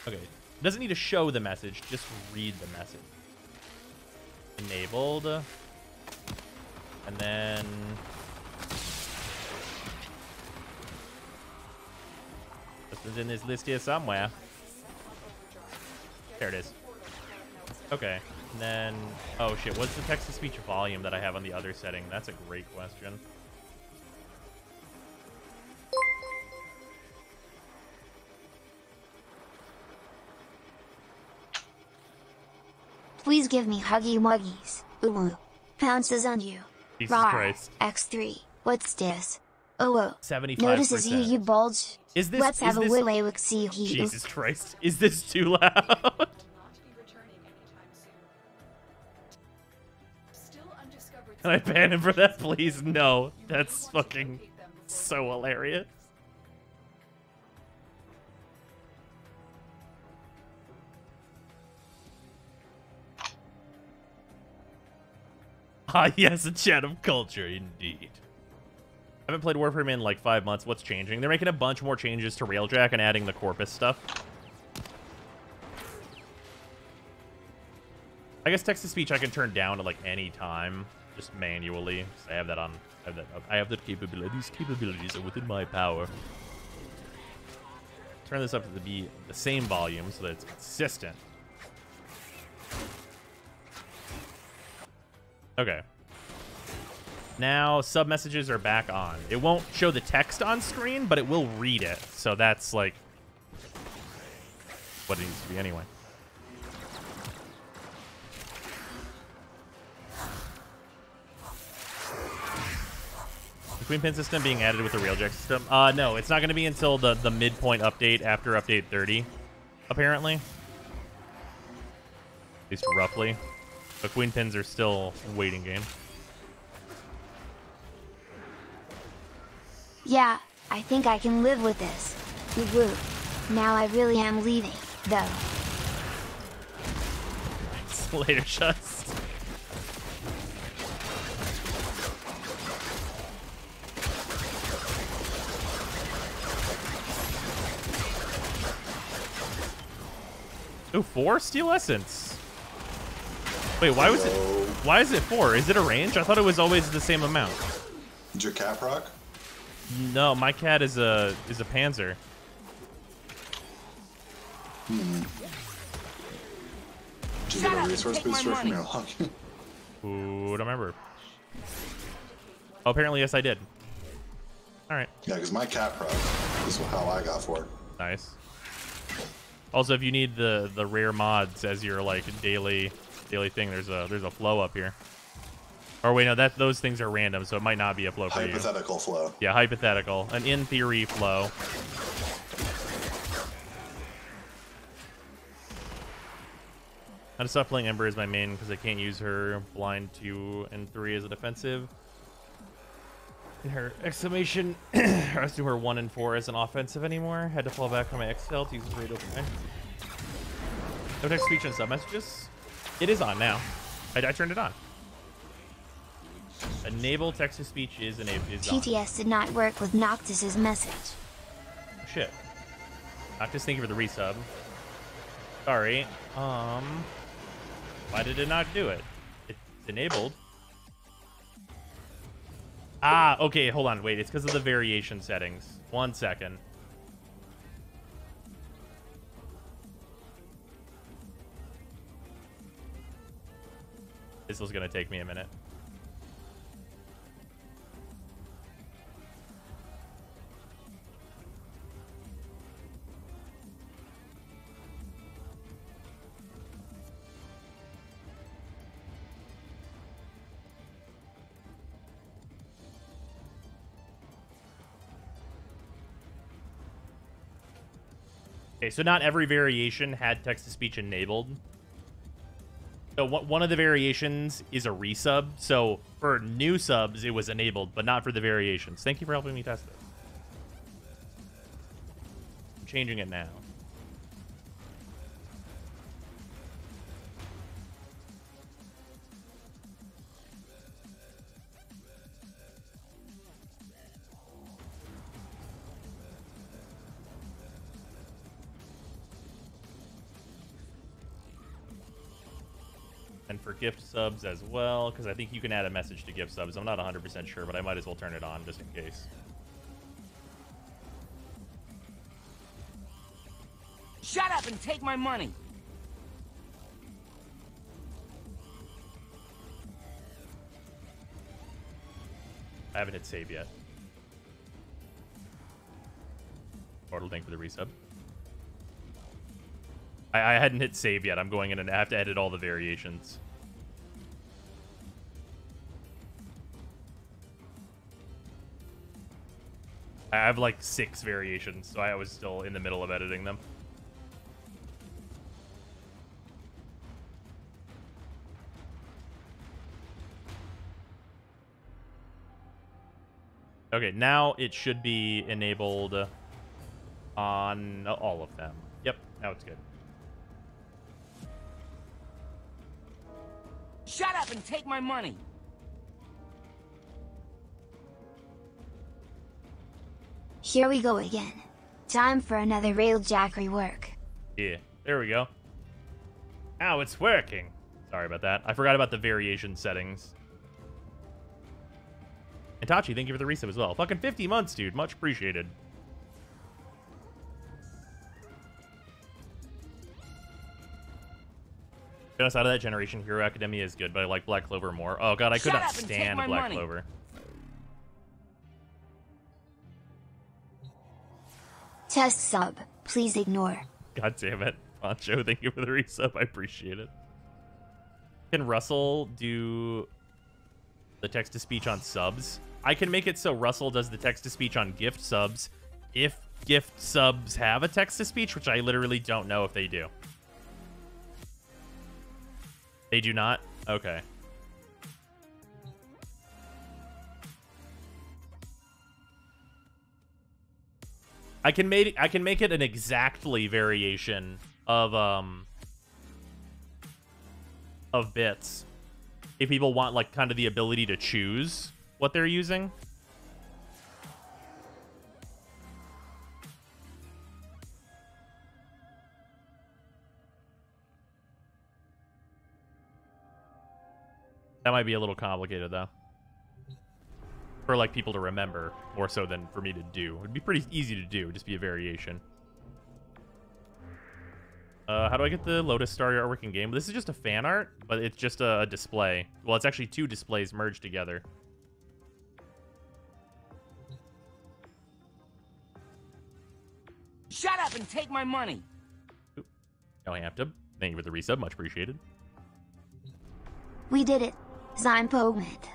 Okay, doesn't need to show the message, just read the message. Enabled. And then this is in this list here somewhere. There it is. Okay. And then, oh shit, what's the text-to-speech volume that I have on the other setting? That's a great question. Please give me huggy wuggies. Ooh. Pounces on you. Jesus Rawr. Christ. X3. What's this? Oh. 75%. Notices you bulge. Is this? Let's have a this, way with see you. Jesus Christ. Is this too loud? Can I ban him for that, please? No. That's fucking so hilarious. Ah, yes, a chat of culture, indeed. I haven't played Warframe in like 5 months. What's changing? They're making a bunch more changes to Railjack and adding the Corpus stuff. I guess text-to-speech I can turn down at like any time. Just manually. So I have that on. I have that capability. These capabilities are within my power. Turn this up to be the same volume so that it's consistent. Okay. Now sub messages are back on. It won't show the text on screen, but it will read it. So that's like what it needs to be anyway. Queen pin system being added with the Railjack system? No, it's not going to be until the midpoint update after update 30, apparently. At least roughly. But queen pins are still a waiting game. Yeah, I think I can live with this. Woo. Now I really am leaving, though. Later, shots. Ooh, 4 steel essence. Wait, why was it? Why is it 4? Is it a range? I thought it was always the same amount. Did your cat proc? No, my cat is a Panzer. Did you get a resource booster from your log? Ooh, I don't remember. Oh, apparently, yes, I did. All right. Yeah, because my cat proc is how I got 4. Nice. Also, if you need the rare mods as your like daily thing, there's a flow up here. Or wait, no, those things are random, so it might not be a flow for you. Hypothetical flow. Yeah, hypothetical. An in theory flow. I just stopped playing Ember as my main because I can't use her blind 2 and 3 as a defensive. And her exclamation, I assume her 1 and 4 as an offensive anymore. Had to fall back on my Excel to use the radio command. No text speech and sub messages. It is on now. I turned it on. Enable text to speech is enabled. TTS did not work with Noctis's message. Shit. Noctis, thank you for the resub. Sorry. Why did it not do it? It's enabled. Ah, okay, hold on, wait. It's because of the variation settings. 1 second. This was gonna take me a minute. Okay, so not every variation had text-to-speech enabled. So one of the variations is a resub. So for new subs, it was enabled, but not for the variations. Thank you for helping me test it. I'm changing it now. And for gift subs as well, because I think you can add a message to gift subs. I'm not 100% sure, but I might as well turn it on just in case. Shut up and take my money. I haven't hit save yet. Portal, thank for the resub. I hadn't hit save yet. I'm going in and I have to edit all the variations. I have like 6 variations, so I was still in the middle of editing them. Okay, now it should be enabled on all of them. Yep, now it's good. Shut up and take my money. Here we go again. Time for another Railjack rework. Yeah, there we go. Now it's working. Sorry about that. I forgot about the variation settings. And Tachi, thank you for the resub as well. Fucking 50 months, dude. Much appreciated. Outside of that generation, Hero Academia is good, but I like Black Clover more. Oh god, I could not stand Black Clover. Test sub. Please ignore. God damn it. Poncho, thank you for the resub. I appreciate it. Can Russell do the text-to-speech on subs? I can make it so Russell does the text-to-speech on gift subs if gift subs have a text-to-speech, which I literally don't know if they do. They do not? Okay. I can make it an exactly variation of bits. If people want like kind of the ability to choose what they're using. That might be a little complicated, though. For, like, people to remember, more so than for me to do. It'd be pretty easy to do, just be a variation. How do I get the Lotus Star artwork in game? This is just a fan art, but it's just a display. Well, it's actually 2 displays merged together. Shut up and take my money. Oop. No Hampton. Thank you for the resub. Much appreciated. We did it. Zyme Pogment.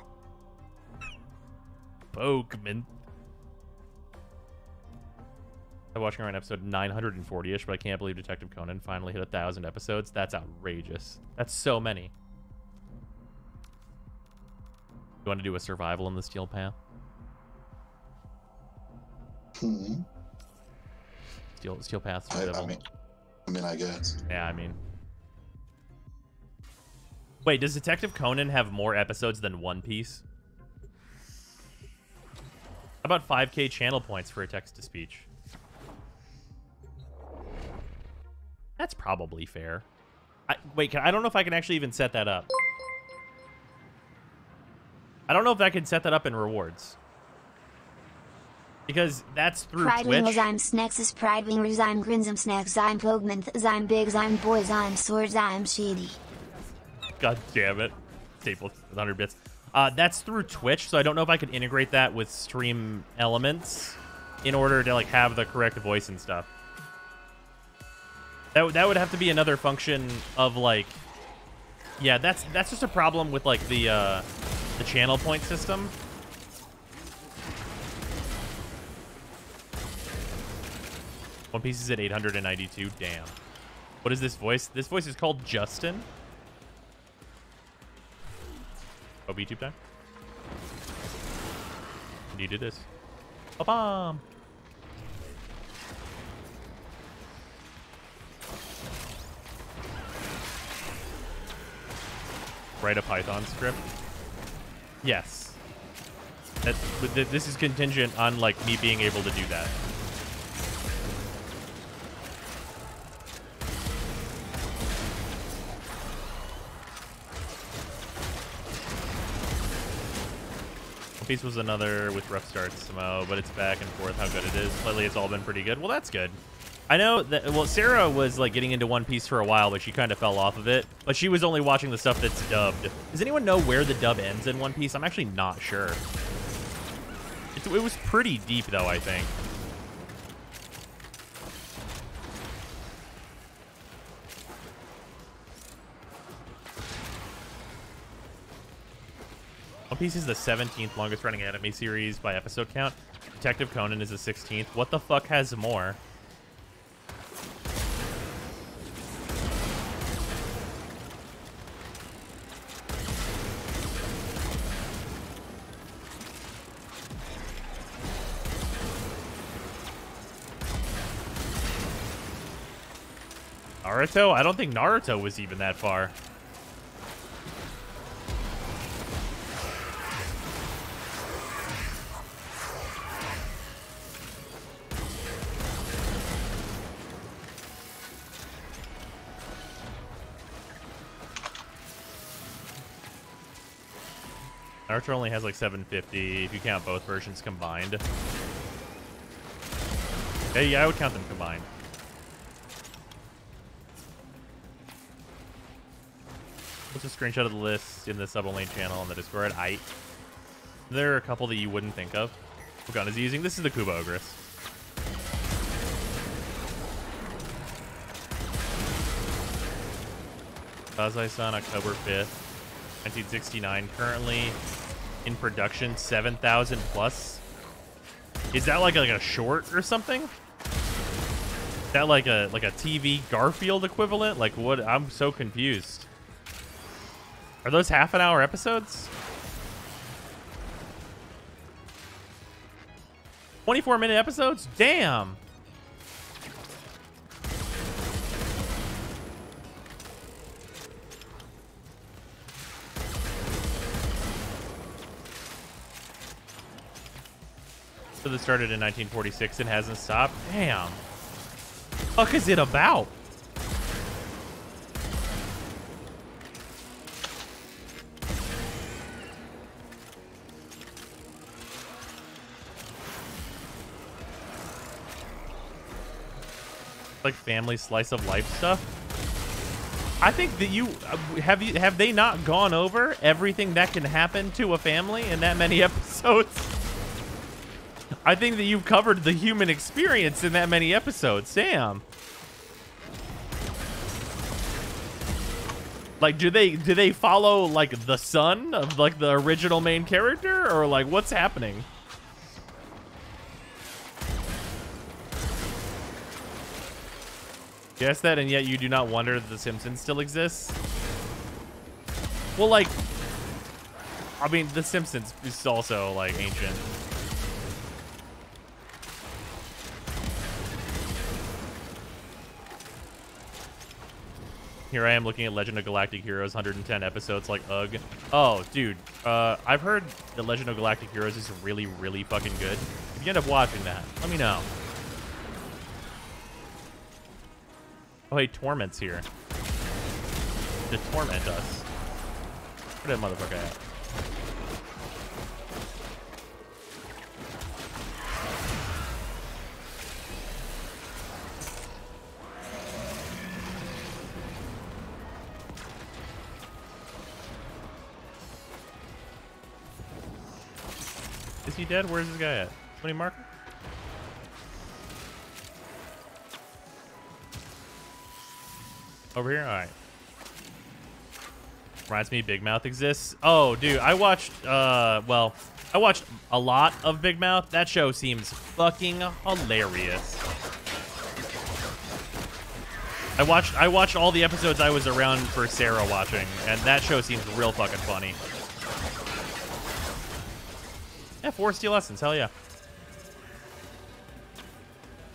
Pokemon. I'm watching around episode 940-ish, but I can't believe Detective Conan finally hit 1,000 episodes. That's outrageous. That's so many. You want to do a survival in the Steel Path? Steel Path. I mean, I guess. Yeah, I mean. Wait, does Detective Conan have more episodes than One Piece? How about 5K channel points for a text-to-speech? That's probably fair. Wait, I don't know if I can actually even set that up. I don't know if I can set that up in rewards. Because that's through Pride Twitch. Zyme Snexus Pride Wing Zyme Grinsum Snack Zyme Pogment Zyme Big Zyme Boy Zyme Sword Zyme Shady. God damn it. Staple 100 bits. That's through Twitch, so I don't know if I could integrate that with stream elements in order to like have the correct voice and stuff. That would have to be another function of like, yeah, that's just a problem with like the channel point system. One Piece is at 892. Damn. What is this voice? This voice is called Justin. Oh, BTube time. And you do this. A bomb. Write a Python script. Yes. This is contingent on like me being able to do that. One Piece was another with rough starts, but it's back and forth how good it is. Lately, it's all been pretty good. Well, that's good. I know that, well, Sarah was like getting into One Piece for a while, but she kind of fell off of it. But she was only watching the stuff that's dubbed. Does anyone know where the dub ends in One Piece? I'm actually not sure. It was pretty deep, though, I think. One Piece is the 17th longest running anime series by episode count. Detective Conan is the 16th. What the fuck has more? Naruto? I don't think Naruto was even that far. Naruto only has like 750 if you count both versions combined. Hey, yeah, I would count them combined. What's a screenshot of the list in the sub-only channel on the Discord? There are a couple that you wouldn't think of. What gun is he using? This is the Kuba Ogress. Kazai-san, October 5th, 1969. Currently in production, 7,000 plus. Is that like a short or something? Is that like a TV Garfield equivalent? Like what? I'm so confused. Are those half-an-hour episodes? 24-minute episodes? Damn! So this started in 1946 and hasn't stopped? Damn. What the fuck is it about? Like family slice of life stuff. I think that have they not gone over everything that can happen to a family in that many episodes? I think that you've covered the human experience in that many episodes. Damn. Like, do they follow like the son of like the original main character, or like what's happening? Guess that, and yet you do not wonder that The Simpsons still exists. Well, like, I mean, The Simpsons is also like ancient. Here I am looking at Legend of Galactic Heroes, 110 episodes, like, ugh. Oh, dude, I've heard that Legend of Galactic Heroes is really, really fucking good. If you end up watching that, let me know. Oh, hey, Torment's here. To torment us. Where that motherfucker at? Is he dead? Where's this guy at? Somebody mark him? Over here? Alright. Reminds me Big Mouth exists. Oh, dude, I watched, well, I watched a lot of Big Mouth. That show seems fucking hilarious. I watched all the episodes I was around for Sarah watching, and that show seems real fucking funny. Yeah, 4 Steel Essence, hell yeah.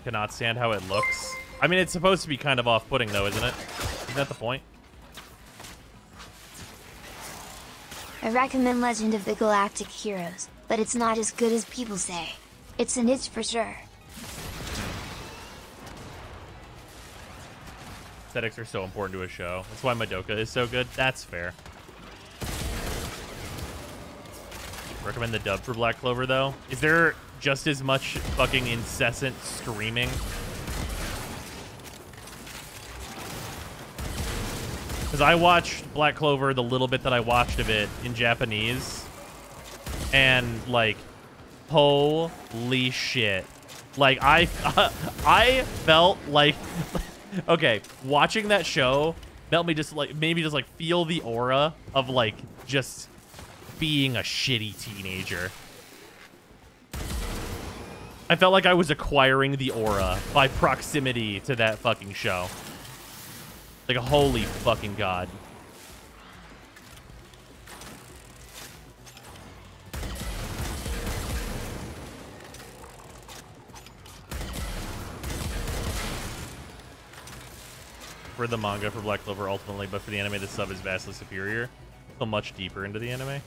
Cannot stand how it looks. I mean, it's supposed to be kind of off-putting, though, isn't it? Isn't that the point? I recommend Legend of the Galactic Heroes, but it's not as good as people say. It's an itch for sure. Aesthetics are so important to a show. That's why Madoka is so good. That's fair. Recommend the dub for Black Clover, though. Is there just as much fucking incessant screaming? Because I watched Black Clover, the little bit that I watched of it, in Japanese. And, like, holy shit. Like, I felt like... Okay, watching that show felt me just, like, made me just, like, feel the aura of, like, just... being a shitty teenager. I felt like I was acquiring the aura by proximity to that fucking show. Like, holy fucking god. For the manga for Black Clover ultimately, but for the anime, the sub is vastly superior. So much deeper into the anime.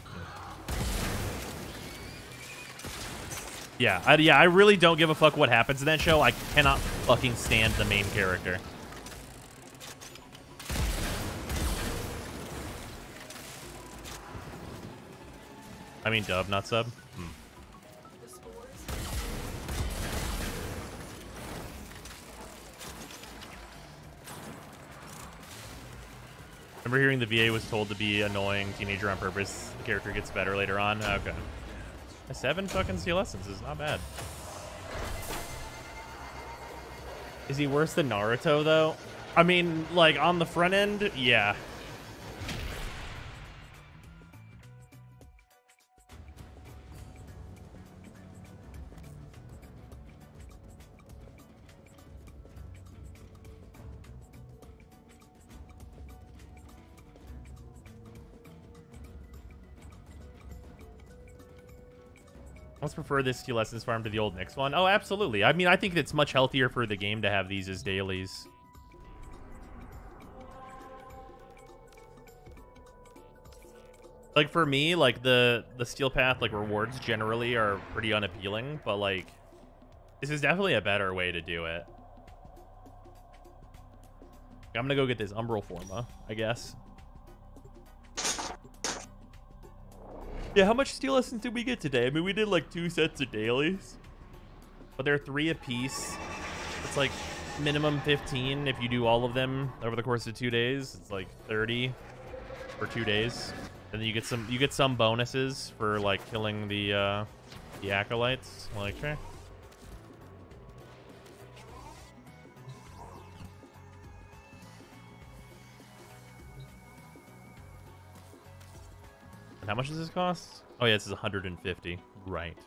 Yeah, I really don't give a fuck what happens in that show. I cannot fucking stand the main character. I mean dub, not sub. Remember hearing the VA was told to be annoying teenager on purpose. The character gets better later on. Okay. A 7 fucking Steel Essence is not bad. Is he worse than Naruto, though? I mean, like, on the front end, yeah. Let's prefer this Steel Essence farm to the old Nyx one. Oh, absolutely. I mean, I think it's much healthier for the game to have these as dailies. Like, for me, like, the Steel Path, like, rewards generally are pretty unappealing, but, like, this is definitely a better way to do it. I'm gonna go get this Umbral Forma, I guess. Yeah, how much Steel Essence did we get today? I mean, we did like 2 sets of dailies. But they're 3 apiece. It's like minimum 15 if you do all of them over the course of 2 days. It's like 30 for 2 days. And then you get some bonuses for like killing the acolytes. Like, sure. How much does this cost? Oh yeah, this is 150. Right.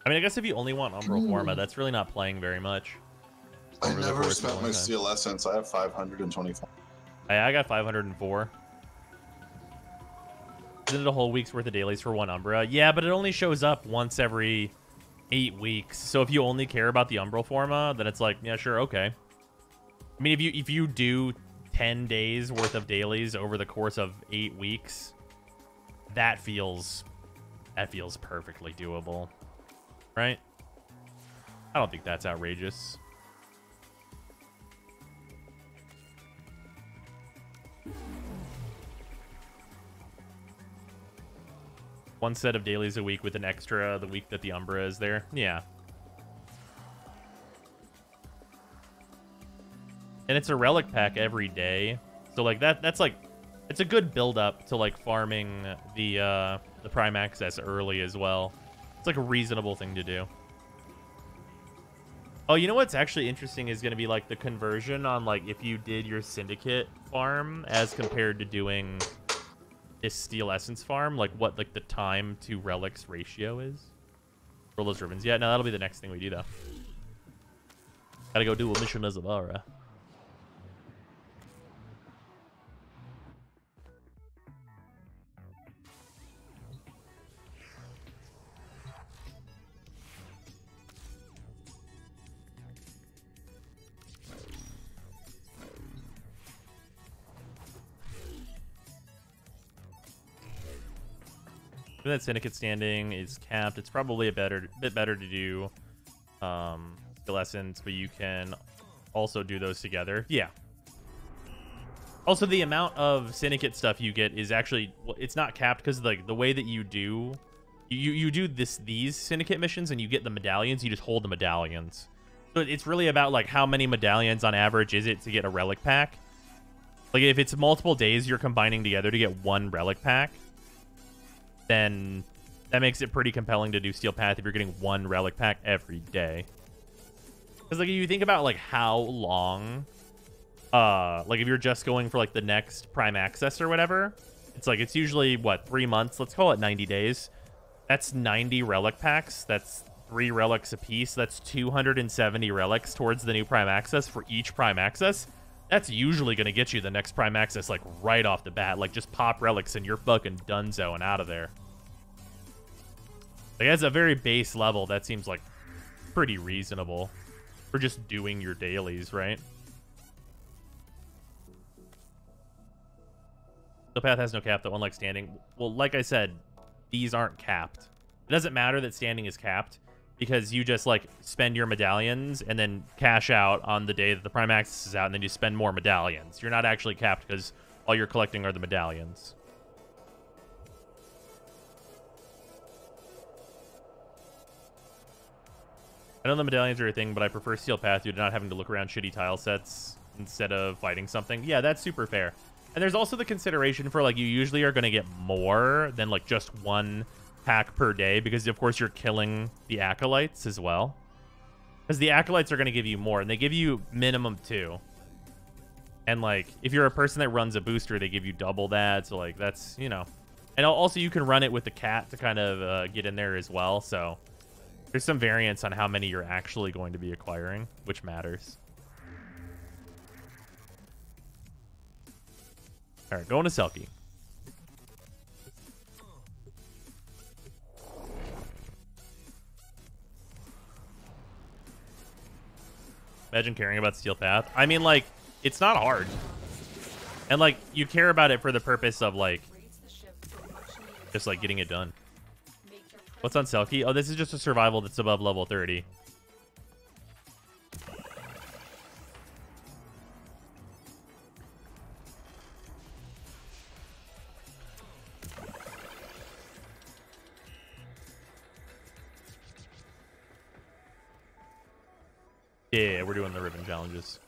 I mean, I guess if you only want Umbral Forma, that's really not playing very much. I never spent my Steel Essence. I have 525. I got 504. Isn't it a whole week's worth of dailies for one Umbra? Yeah, but it only shows up once every 8 weeks. So if you only care about the Umbral Forma, then it's like, yeah, sure, okay. I mean, if you do 10 days worth of dailies over the course of 8 weeks, that feels perfectly doable, right? I don't think that's outrageous. One set of dailies a week with an extra the week that the Umbra is there. Yeah. And it's a relic pack every day. So like that's like it's a good build up to like farming the Prime Access early as well. It's like a reasonable thing to do. Oh, you know what's actually interesting is going to be like the conversion on like if you did your Syndicate farm as compared to doing this Steel Essence farm, like what like the time to relics ratio is. Roll those ribbons. Yeah, no, that'll be the next thing we do though. Gotta go do a mission as Zavara. That Syndicate standing is capped. It's probably a bit better to do Steel Essence, but you can also do those together. Yeah. Also, the amount of Syndicate stuff you get is actually, it's not capped because like the way that you do these Syndicate missions and you get the medallions, you just hold the medallions. So it's really about like how many medallions on average is it to get a relic pack. Like if it's multiple days you're combining together to get one relic pack, then that makes it pretty compelling to do Steel Path if you're getting one relic pack every day. Because like if you think about like how long, like if you're just going for like the next Prime Access or whatever, it's like it's usually what, 3 months? Let's call it 90 days. That's 90 relic packs. That's 3 relics a piece. That's 270 relics towards the new Prime Access for each Prime Access. That's usually going to get you the next Prime Access like right off the bat. Like just pop relics and you're fucking donezo and out of there. Like as a very base level, that seems like pretty reasonable for just doing your dailies, right? The path has no cap, though, unlike standing. Well, like I said, these aren't capped. It doesn't matter that standing is capped because you just like spend your medallions and then cash out on the day that the Prime Access is out, and then you spend more medallions. You're not actually capped because all you're collecting are the medallions. I know the medallions are a thing, but I prefer Steel Path due to not having to look around shitty tile sets instead of fighting something. Yeah, that's super fair. And there's also the consideration for, like, you usually are going to get more than, like, just one pack per day because, of course, you're killing the Acolytes as well. Because the Acolytes are going to give you more, and they give you minimum 2. And, like, if you're a person that runs a booster, they give you double that. So, like, that's, you know. And also, you can run it with the cat to kind of get in there as well, so there's some variance on how many you're actually going to be acquiring, which matters. All right, going to Selkie. Imagine caring about Steel Path. I mean, like, it's not hard. And, like, you care about it for the purpose of, like, just, like, getting it done. What's on Selkie? Oh, this is just a survival that's above level 30. Yeah, we're doing the ribbon challenges.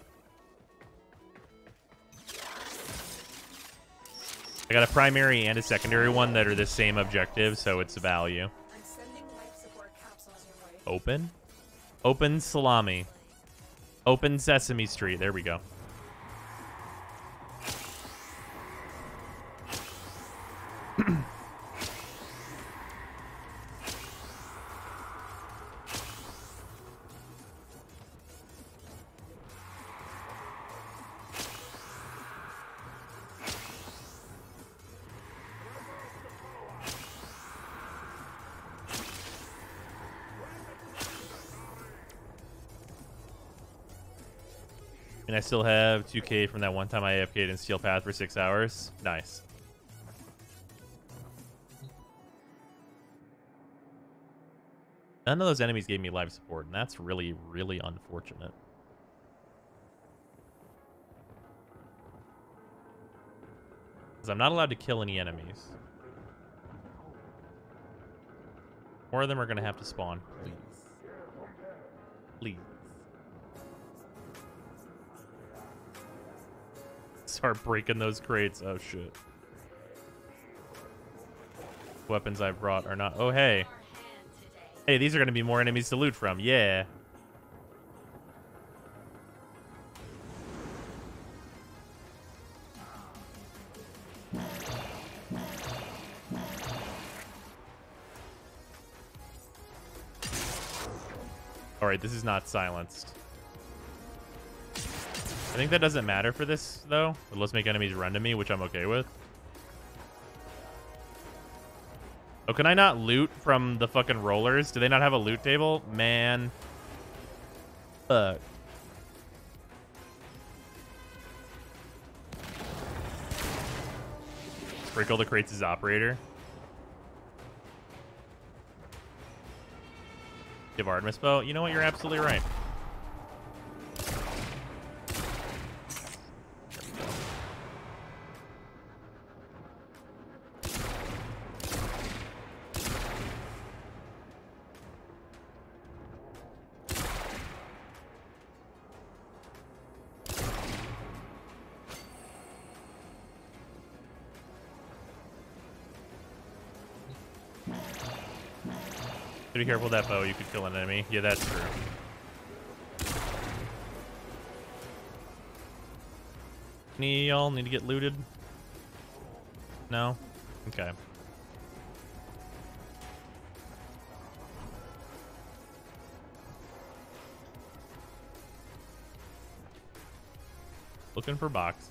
I got a primary and a secondary one that are the same objective, so it's a value. Open? Open salami. Open Sesame Street. There we go. And I still have 2K from that one time I AFK'd in Steel Path for 6 hours. Nice. None of those enemies gave me life support, and that's really, really unfortunate. Because I'm not allowed to kill any enemies. More of them are going to have to spawn, please. Please. Start breaking those crates. Oh, shit. Weapons I've brought are not... Oh, hey. Hey, these are going to be more enemies to loot from. Yeah. Alright, this is not silenced. I think that doesn't matter for this, though. But let's make enemies run to me, which I'm okay with. Oh, can I not loot from the fucking rollers? Do they not have a loot table? Man. Fuck. Sprinkle the crates as operator. Give Artemis bow. You know what? You're absolutely right. Be careful with that bow. You could kill an enemy. Yeah, that's true. Any y'all need to get looted? No? Okay. Looking for boxes.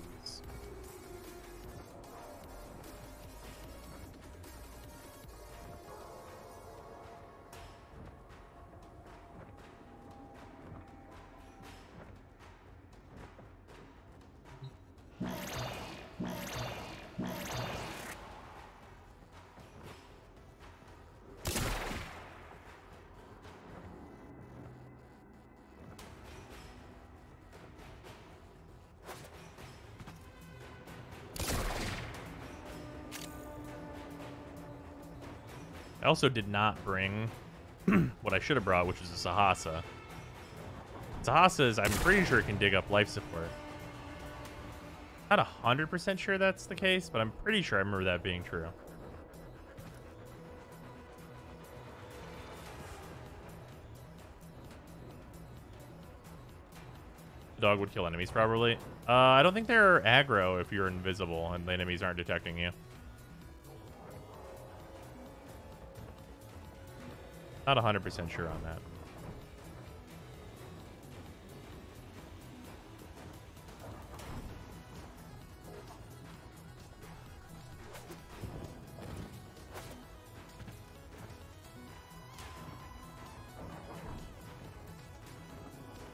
I also did not bring what I should have brought, which is a Sahasa. Sahasa's, I'm pretty sure, can dig up life support. Not 100% sure that's the case, but I'm pretty sure I remember that being true. The dog would kill enemies, probably. I don't think they're aggro if you're invisible and the enemies aren't detecting you. Not 100% sure on that.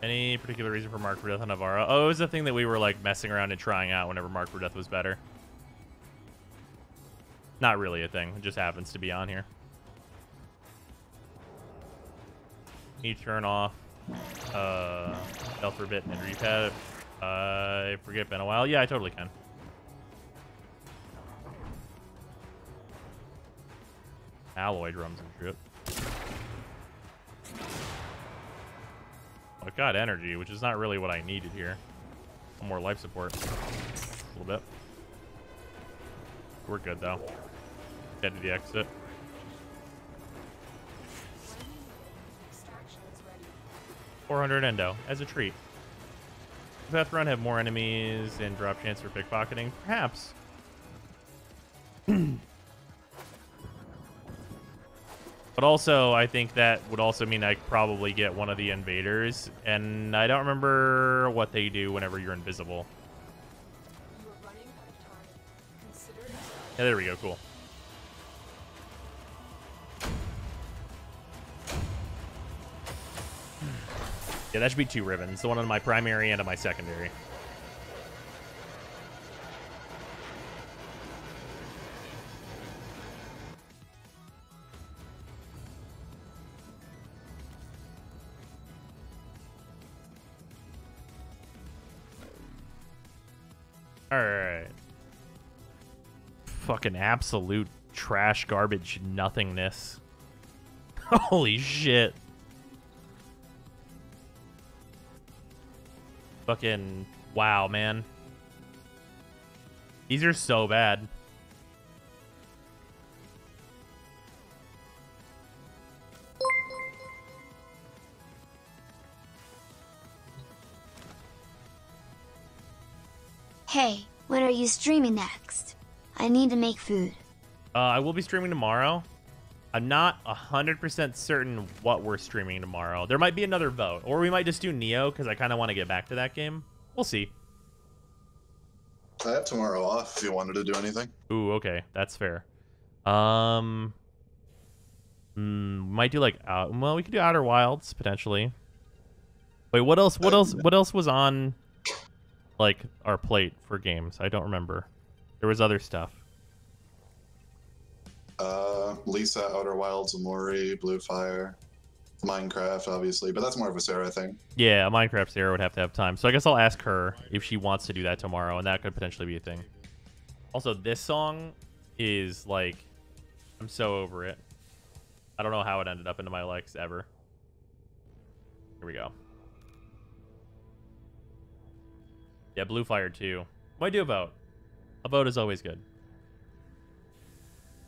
Any particular reason for Mark for Death on Navarro? Oh, it was the thing that we were like messing around and trying out whenever Mark for Death was better. Not really a thing. It just happens to be on here. You turn off Stealth for a bit and then repad. I forget, been a while. Yeah, I totally can. Alloy drums and shit. Oh, it got energy, which is not really what I needed here. More life support. A little bit. We're good though. Head to the exit. $400 endo as a treat. Does Path Run have more enemies and drop chance for pickpocketing? Perhaps. But also, I think that would also mean I probably get one of the invaders, and I don't remember what they do whenever you're invisible. Yeah, there we go. Cool. Yeah, that should be 2 ribbons. The one on my primary and on my secondary. Alright. Fucking absolute trash, garbage, nothingness. Holy shit. Fucking wow, man. These are so bad. Hey, when are you streaming next? I need to make food. I will be streaming tomorrow. I'm not 100% certain what we're streaming tomorrow. There might be another vote, or we might just do Neo because I kind of want to get back to that game. We'll see. I have tomorrow off if you wanted to do anything. Ooh, okay, that's fair. Might do like well, we could do Outer Wilds potentially. Wait, what else? What else? What else was on like our plate for games? I don't remember. There was other stuff. Lisa, Outer Wilds, Amori, Blue Fire, Minecraft, obviously, but that's more of a Sarah thing. Yeah, a Minecraft Sarah would have to have time. So I guess I'll ask her if she wants to do that tomorrow, and that could potentially be a thing. Also, this song is like, I'm so over it. I don't know how it ended up into my likes ever. Here we go. Yeah, Blue Fire too. Might do a vote. A vote is always good.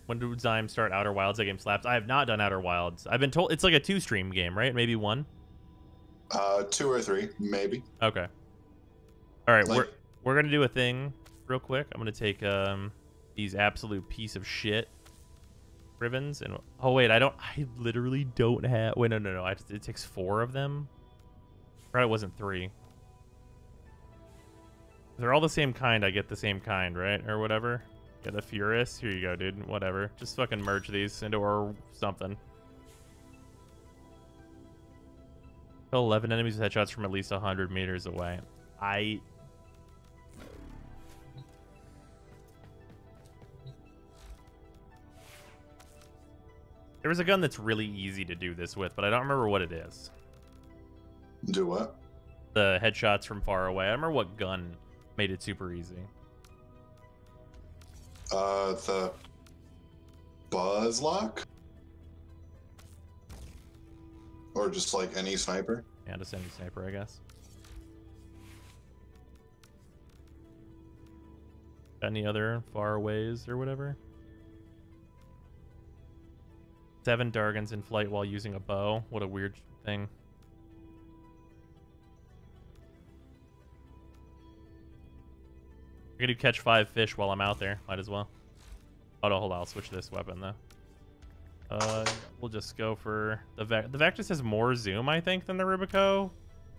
When did Zyme start Outer Wilds? That game slaps. I have not done Outer Wilds. I've been told it's like a 2-stream game, right? Maybe 1? 2 or 3, maybe. Okay. All right, Like, we're gonna do a thing real quick. I'm gonna take these absolute piece of shit ribbons and oh wait, I literally don't have. Wait, no. It takes 4 of them. Right, it wasn't 3. They're all the same kind. I get the same kind, right, or whatever. Get a Furus. Here you go, dude. Whatever. Just fucking merge these into or something. Kill 11 enemies with headshots from at least 100 meters away. There was a gun that's really easy to do this with, but I don't remember what it is. Do what? The headshots from far away. I don't remember what gun made it super easy. The Buzz Lock? Or just like any sniper? Yeah, just any sniper, I guess. Any other far aways or whatever? 7 Dargans in flight while using a bow. What a weird thing. I'm gonna catch 5 fish while I'm out there. Might as well. Oh no, hold on. I'll switch this weapon though. We'll just go for the Vectis has more zoom, I think, than the Rubico.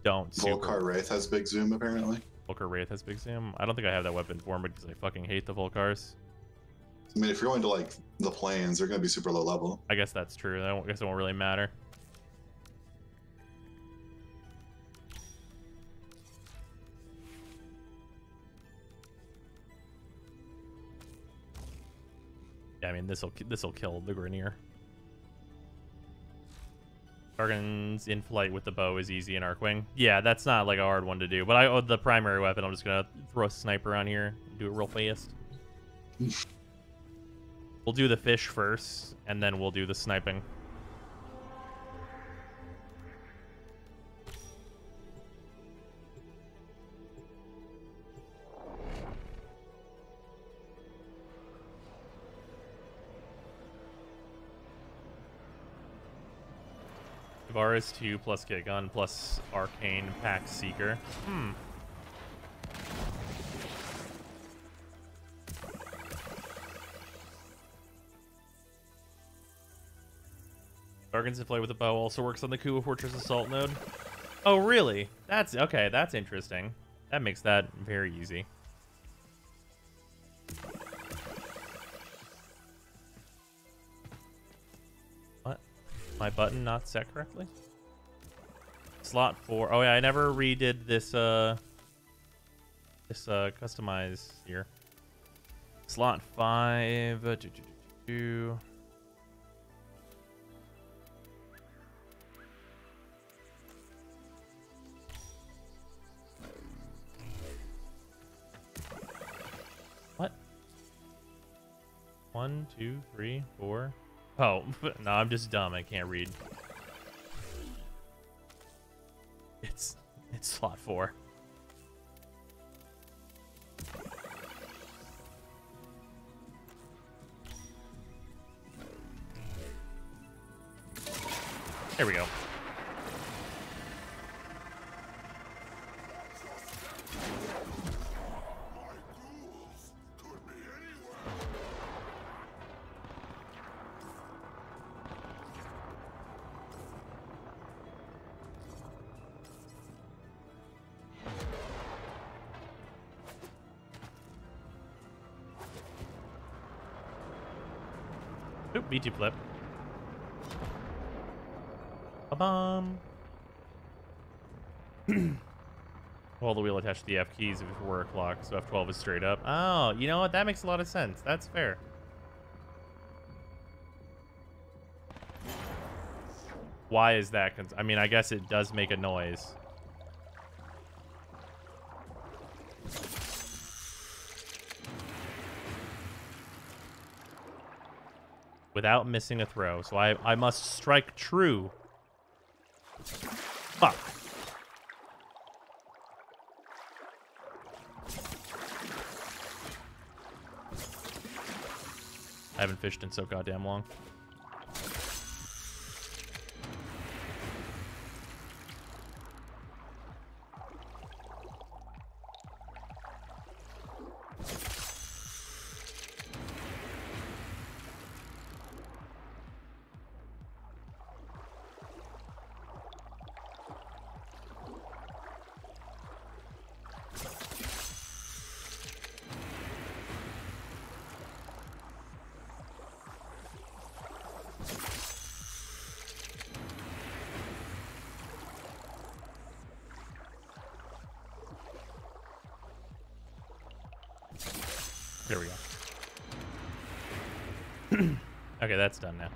Volcar Wraith has big zoom, apparently. Volcar Wraith has big zoom. I don't think I have that weapon for him because I fucking hate the Volcars. I mean, if you're going to like the plains, they're gonna be super low level. I guess that's true. I guess it won't really matter. Yeah, I mean this'll kill the Grenier. Dargan's in flight with the bow is easy in Arcwing. Yeah, that's not like a hard one to do. But the primary weapon, I'm just gonna throw a sniper on here and do it real fast. We'll do the fish first, and then we'll do the sniping. Varus 2 plus Get Gun plus Arcane Pack Seeker. Dargan's in play with a bow also works on the Kuwa Fortress Assault node. Oh, really? That's okay. That's interesting. That makes that very easy. What? My button not set correctly? slot 4. Oh yeah, I never redid this customize here. Slot 5. What? 1, 2, 3, 4. Oh, no, I'm just dumb. I can't read. It's slot 4. There we go. Oop, B2 flip. Ba-bum. Hold the wheel attached to the F keys if it were a clock, so F12 is straight up. Oh, you know what? That makes a lot of sense. That's fair. Why is that? I mean, I guess it does make a noise. Without missing a throw. So I must strike true. Fuck. I haven't fished in so goddamn long. There we go. Okay, that's done now.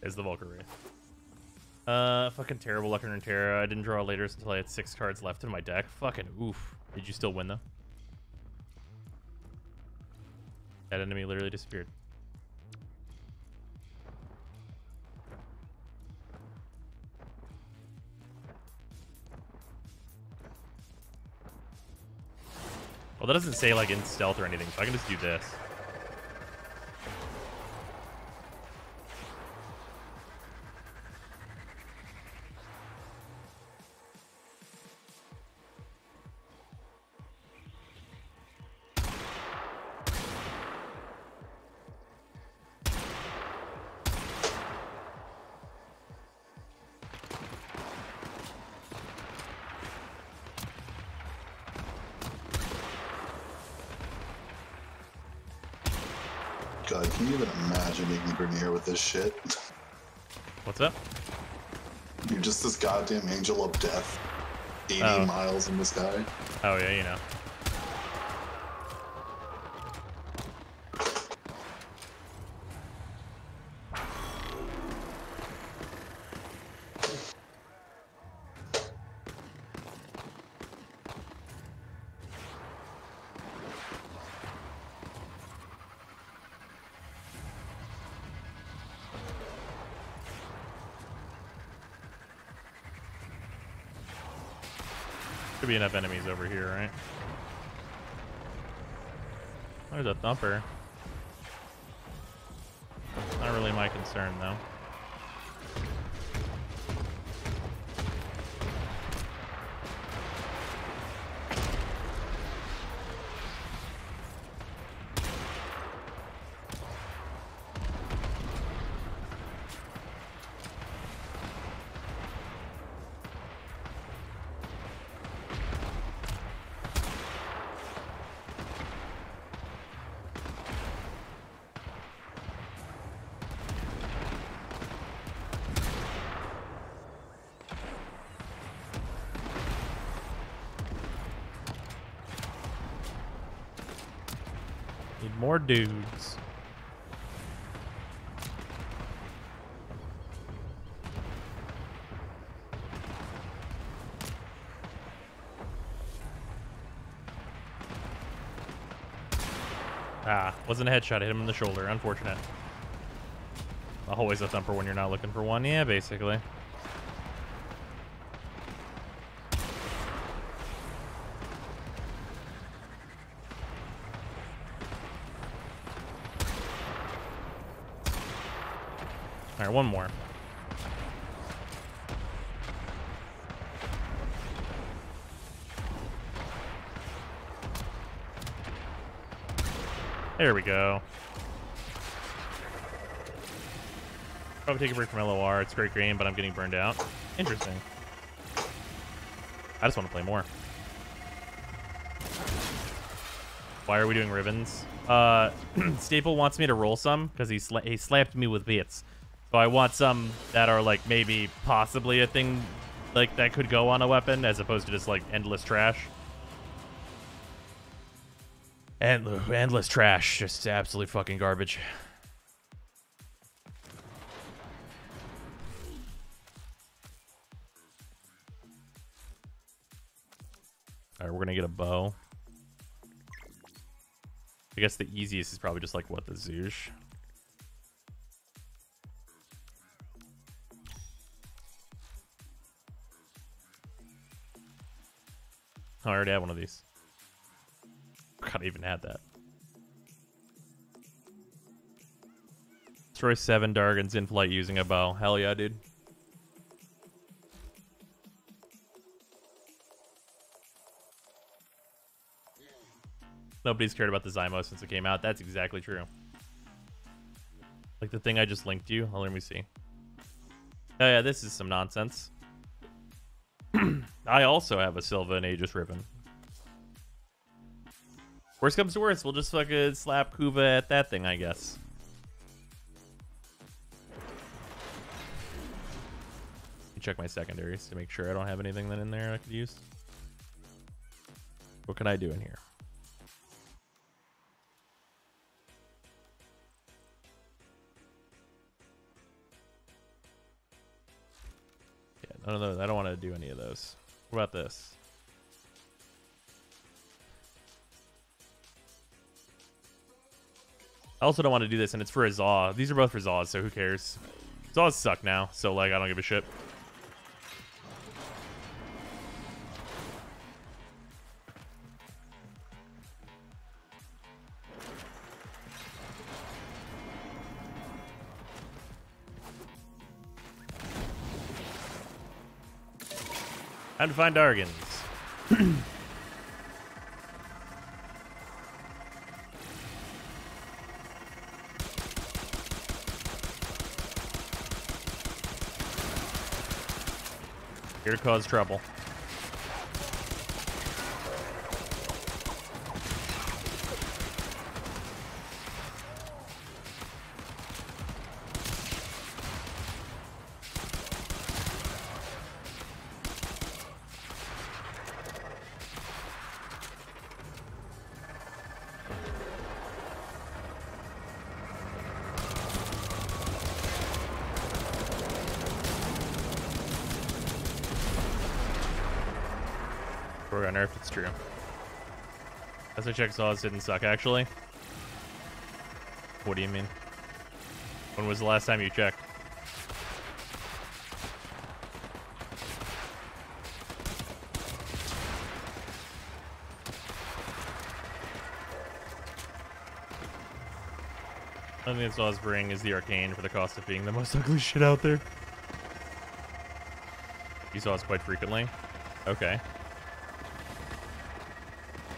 Is the Volker Wraith. Fucking terrible luck in Terra. I didn't draw later until I had 6 cards left in my deck. Fucking oof. Did you still win though? That enemy literally disappeared. Well, that doesn't say like in stealth or anything, so I can just do this. God, can you even imagine making Grenier with this shit? What's up? You're just this goddamn angel of death. 80 miles in the sky. Oh yeah, you know. Should be enough enemies over here, right? There's a thumper. Not really my concern, though. Need more dudes. Ah, wasn't a headshot. I hit him in the shoulder. Unfortunate. Always a thumper when you're not looking for one. Yeah, basically. All right, one more. There we go. Probably take a break from LOR. It's a great game, but I'm getting burned out. Interesting. I just want to play more. Why are we doing ribbons? Staple wants me to roll some because he slapped me with bits. So I want some that are like maybe possibly a thing like that could go on a weapon as opposed to just like endless trash. Endless trash, just absolute fucking garbage. All right, we're gonna get a bow. I guess the easiest is probably just like what, the Zoosh. Oh, I already have one of these. God, I even had that. Destroy 7 Dargans in flight using a bow. Hell yeah, dude. Nobody's cared about the Zymo since it came out. That's exactly true. Like the thing I just linked you. Oh, let me see. Oh yeah, this is some nonsense. I also have a Silva and Aegis Ribbon. Worst comes to worst, we'll just fucking slap Kuva at that thing, I guess. Let me check my secondaries to make sure I don't have anything that in there I could use. What can I do in here? Yeah, none of those. I don't want to do any of those. What about this? I also don't want to do this, and it's for a Zaw. These are both for Zaws, so who cares? Zaws suck now, so like I don't give a shit. Time to find Dargans. Here to cause trouble. We're on Earth, it's true. As I checked, Zaws didn't suck, actually. What do you mean? When was the last time you checked? Something that Saws bring is the arcane for the cost of being the most ugly shit out there. You saw us quite frequently. Okay.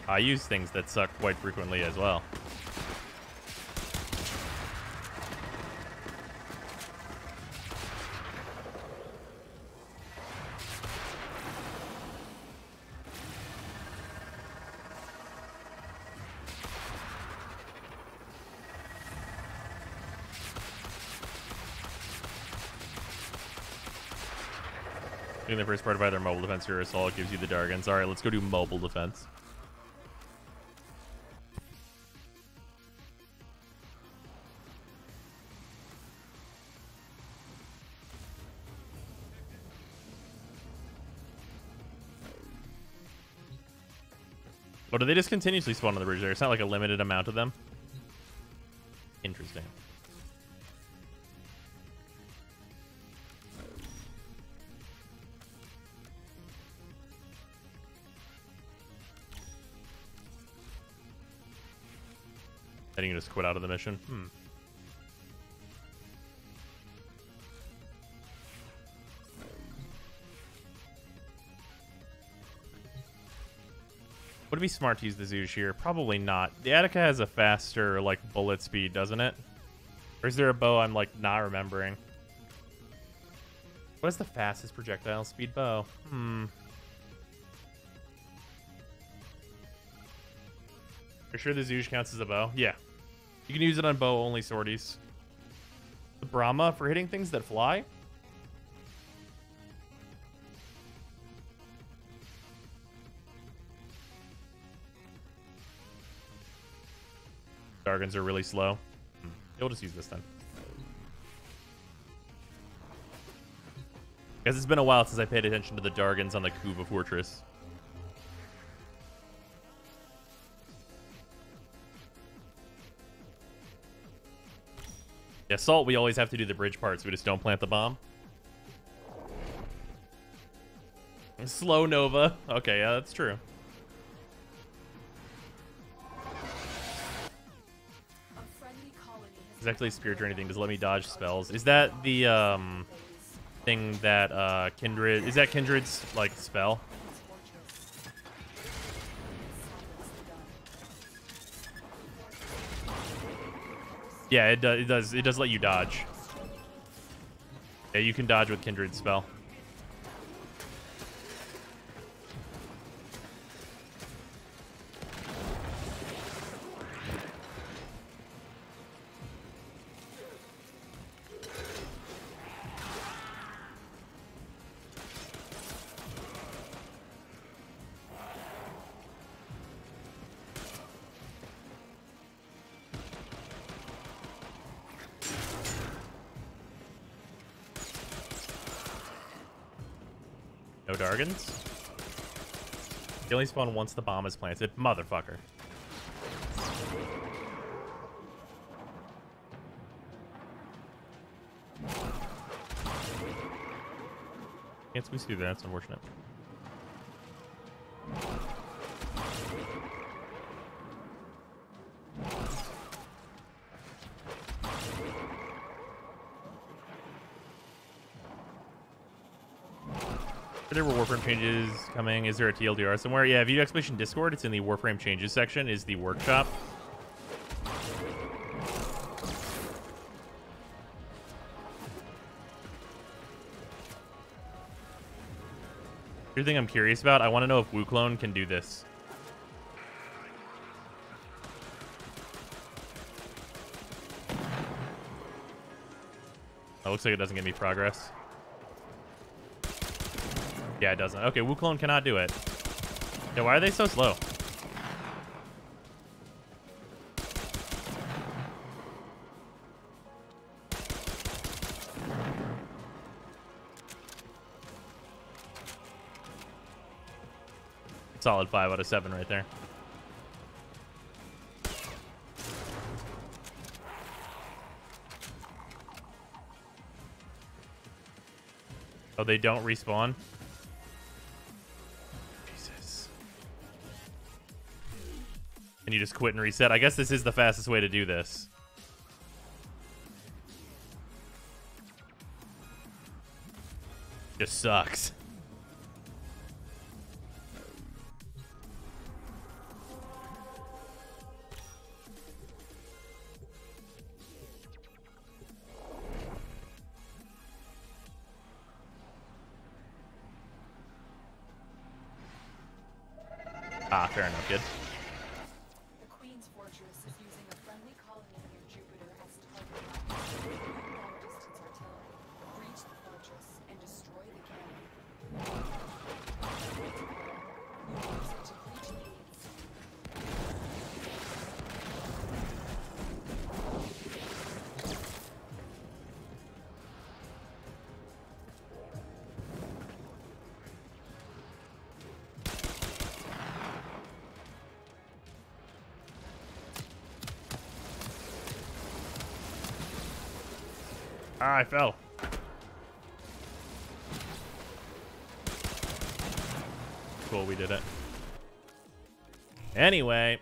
I use things that suck quite frequently as well. Doing the first part of either mobile defense or assault gives you the Dargans. Alright, let's go do mobile defense. Oh, do they just continuously spawn on the bridge there? It's not like a limited amount of them? Interesting. I think you just quit out of the mission. Would it be smart to use the Zoosh here? Probably not. The Attica has a faster, like, bullet speed, doesn't it? Or is there a bow I'm, like, not remembering? What is the fastest projectile speed bow? You're sure the Zoosh counts as a bow? Yeah. You can use it on bow-only sorties. The Brahma for hitting things that fly? Dargans are really slow. You'll just use this then. Because it's been a while since I paid attention to the Dargans on the Kuva Fortress. Yeah, Salt, we always have to do the bridge parts. We just don't plant the bomb. Slow Nova. Okay, yeah, that's true. Exactly, Spirit or anything. Does it let me dodge spells? Is that the thing that Kindred... Is that Kindred's, like, spell? Yeah, it does. It does let you dodge. Yeah, you can dodge with Kindred's spell. No Dargans? They only spawn once the bomb is planted. Motherfucker. Can't squeeze through that. That's unfortunate. There were Warframe changes coming. Is there a TLDR somewhere? Yeah, View Expedition Discord. It's in the Warframe changes section. Is the workshop. The thing I'm curious about, I want to know if WooClone can do this. Oh, looks like it doesn't give me progress. Yeah, it doesn't. Okay, WooClone cannot do it. Yeah, why are they so slow? Solid 5 out of 7 right there. Oh, they don't respawn? Jesus. Can you just quit and reset? I guess this is the fastest way to do this. Just sucks. Ah, fair enough, kid. The Queen's Fortress is using a friendly colony near Jupiter as target. Long-distance artillery. Reach the fortress and destroy the cannon. Use it to reach the Ah, I fell. Cool, we did it. Anyway.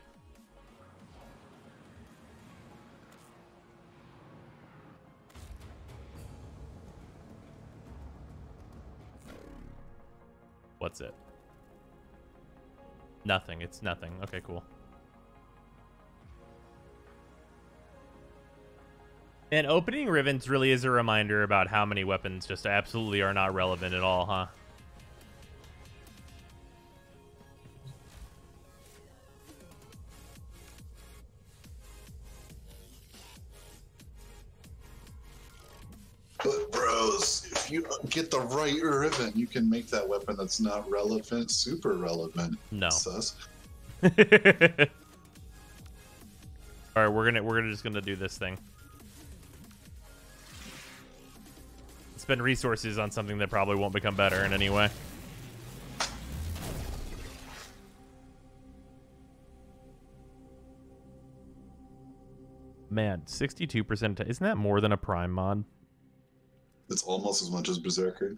What's it? Nothing. It's nothing. Okay, cool. And opening Rivens really is a reminder about how many weapons just absolutely are not relevant at all, huh? But bros, if you get the right ribbon, you can make that weapon that's not relevant super relevant. No. Sus. All right, we're just gonna do this thing. Spend resources on something that probably won't become better in any way. Man, 62%. Isn't that more than a Prime mod? It's almost as much as Berserker.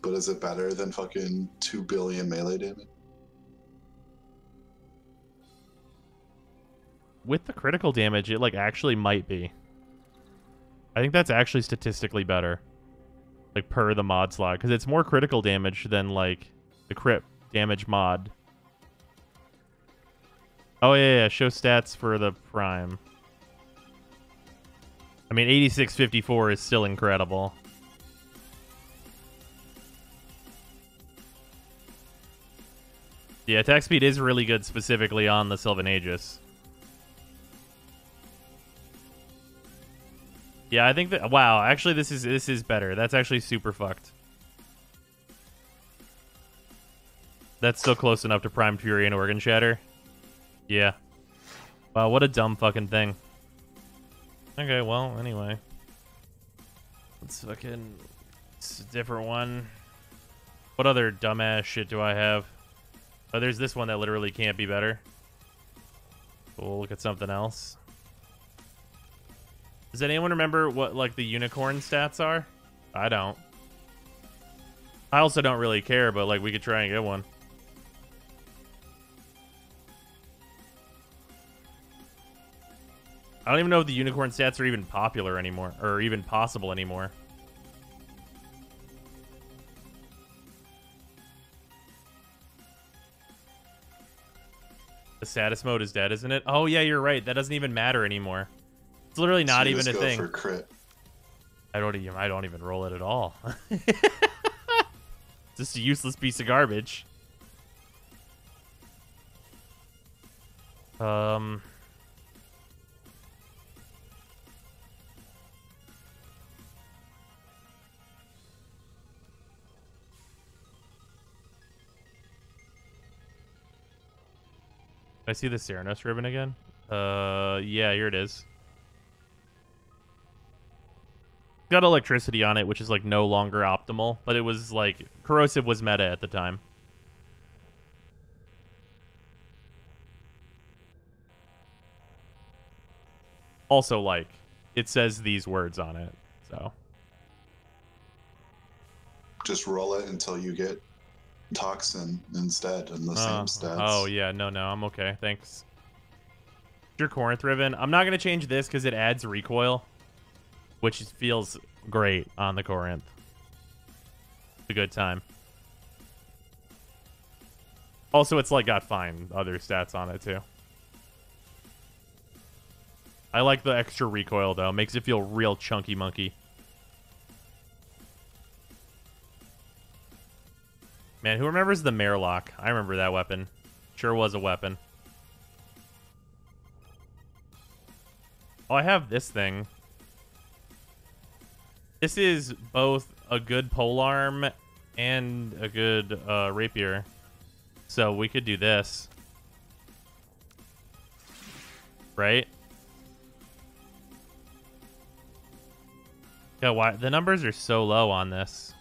But is it better than fucking 2 billion melee damage? With the critical damage, it like actually might be. I think that's actually statistically better. Like per the mod slot. Because it's more critical damage than like the crit damage mod. Oh yeah, show stats for the Prime. I mean, 8654 is still incredible. Yeah, attack speed is really good specifically on the Sylvan Aegis. Yeah, I think that... Wow, actually this is better. That's actually super fucked. That's still close enough to Prime Fury and Organ Shatter. Yeah. Wow, what a dumb fucking thing. Okay, well, anyway. Let's fucking... It's a different one. What other dumbass shit do I have? Oh, there's this one that literally can't be better. We'll look at something else. Does anyone remember what, like, the unicorn stats are? I don't. I also don't really care, but, like, we could try and get one. I don't even know if the unicorn stats are even popular anymore, or even possible anymore. The status mode is dead, isn't it? Oh, yeah, you're right. That doesn't even matter anymore. It's literally not even a thing. For crit. I don't even roll it at all. Just a useless piece of garbage. I see the Ceranos ribbon again? Yeah, here it is. Got electricity on it, which is like no longer optimal, but it was like corrosive was meta at the time. Also, like, it says these words on it, so. Just roll it until you get toxin instead and the same stats. Oh, yeah, no, I'm okay, thanks. Your Corinth ribbon. I'm not going to change this because it adds recoil. which feels great on the Corinth. It's a good time. Also, it's like got fine other stats on it too. I like the extra recoil though. Makes it feel real chunky monkey. Man, who remembers the Marelock? I remember that weapon. Sure was a weapon. Oh, I have this thing. This is both a good polearm and a good rapier. So we could do this. Right? Yeah, why the numbers are so low on this?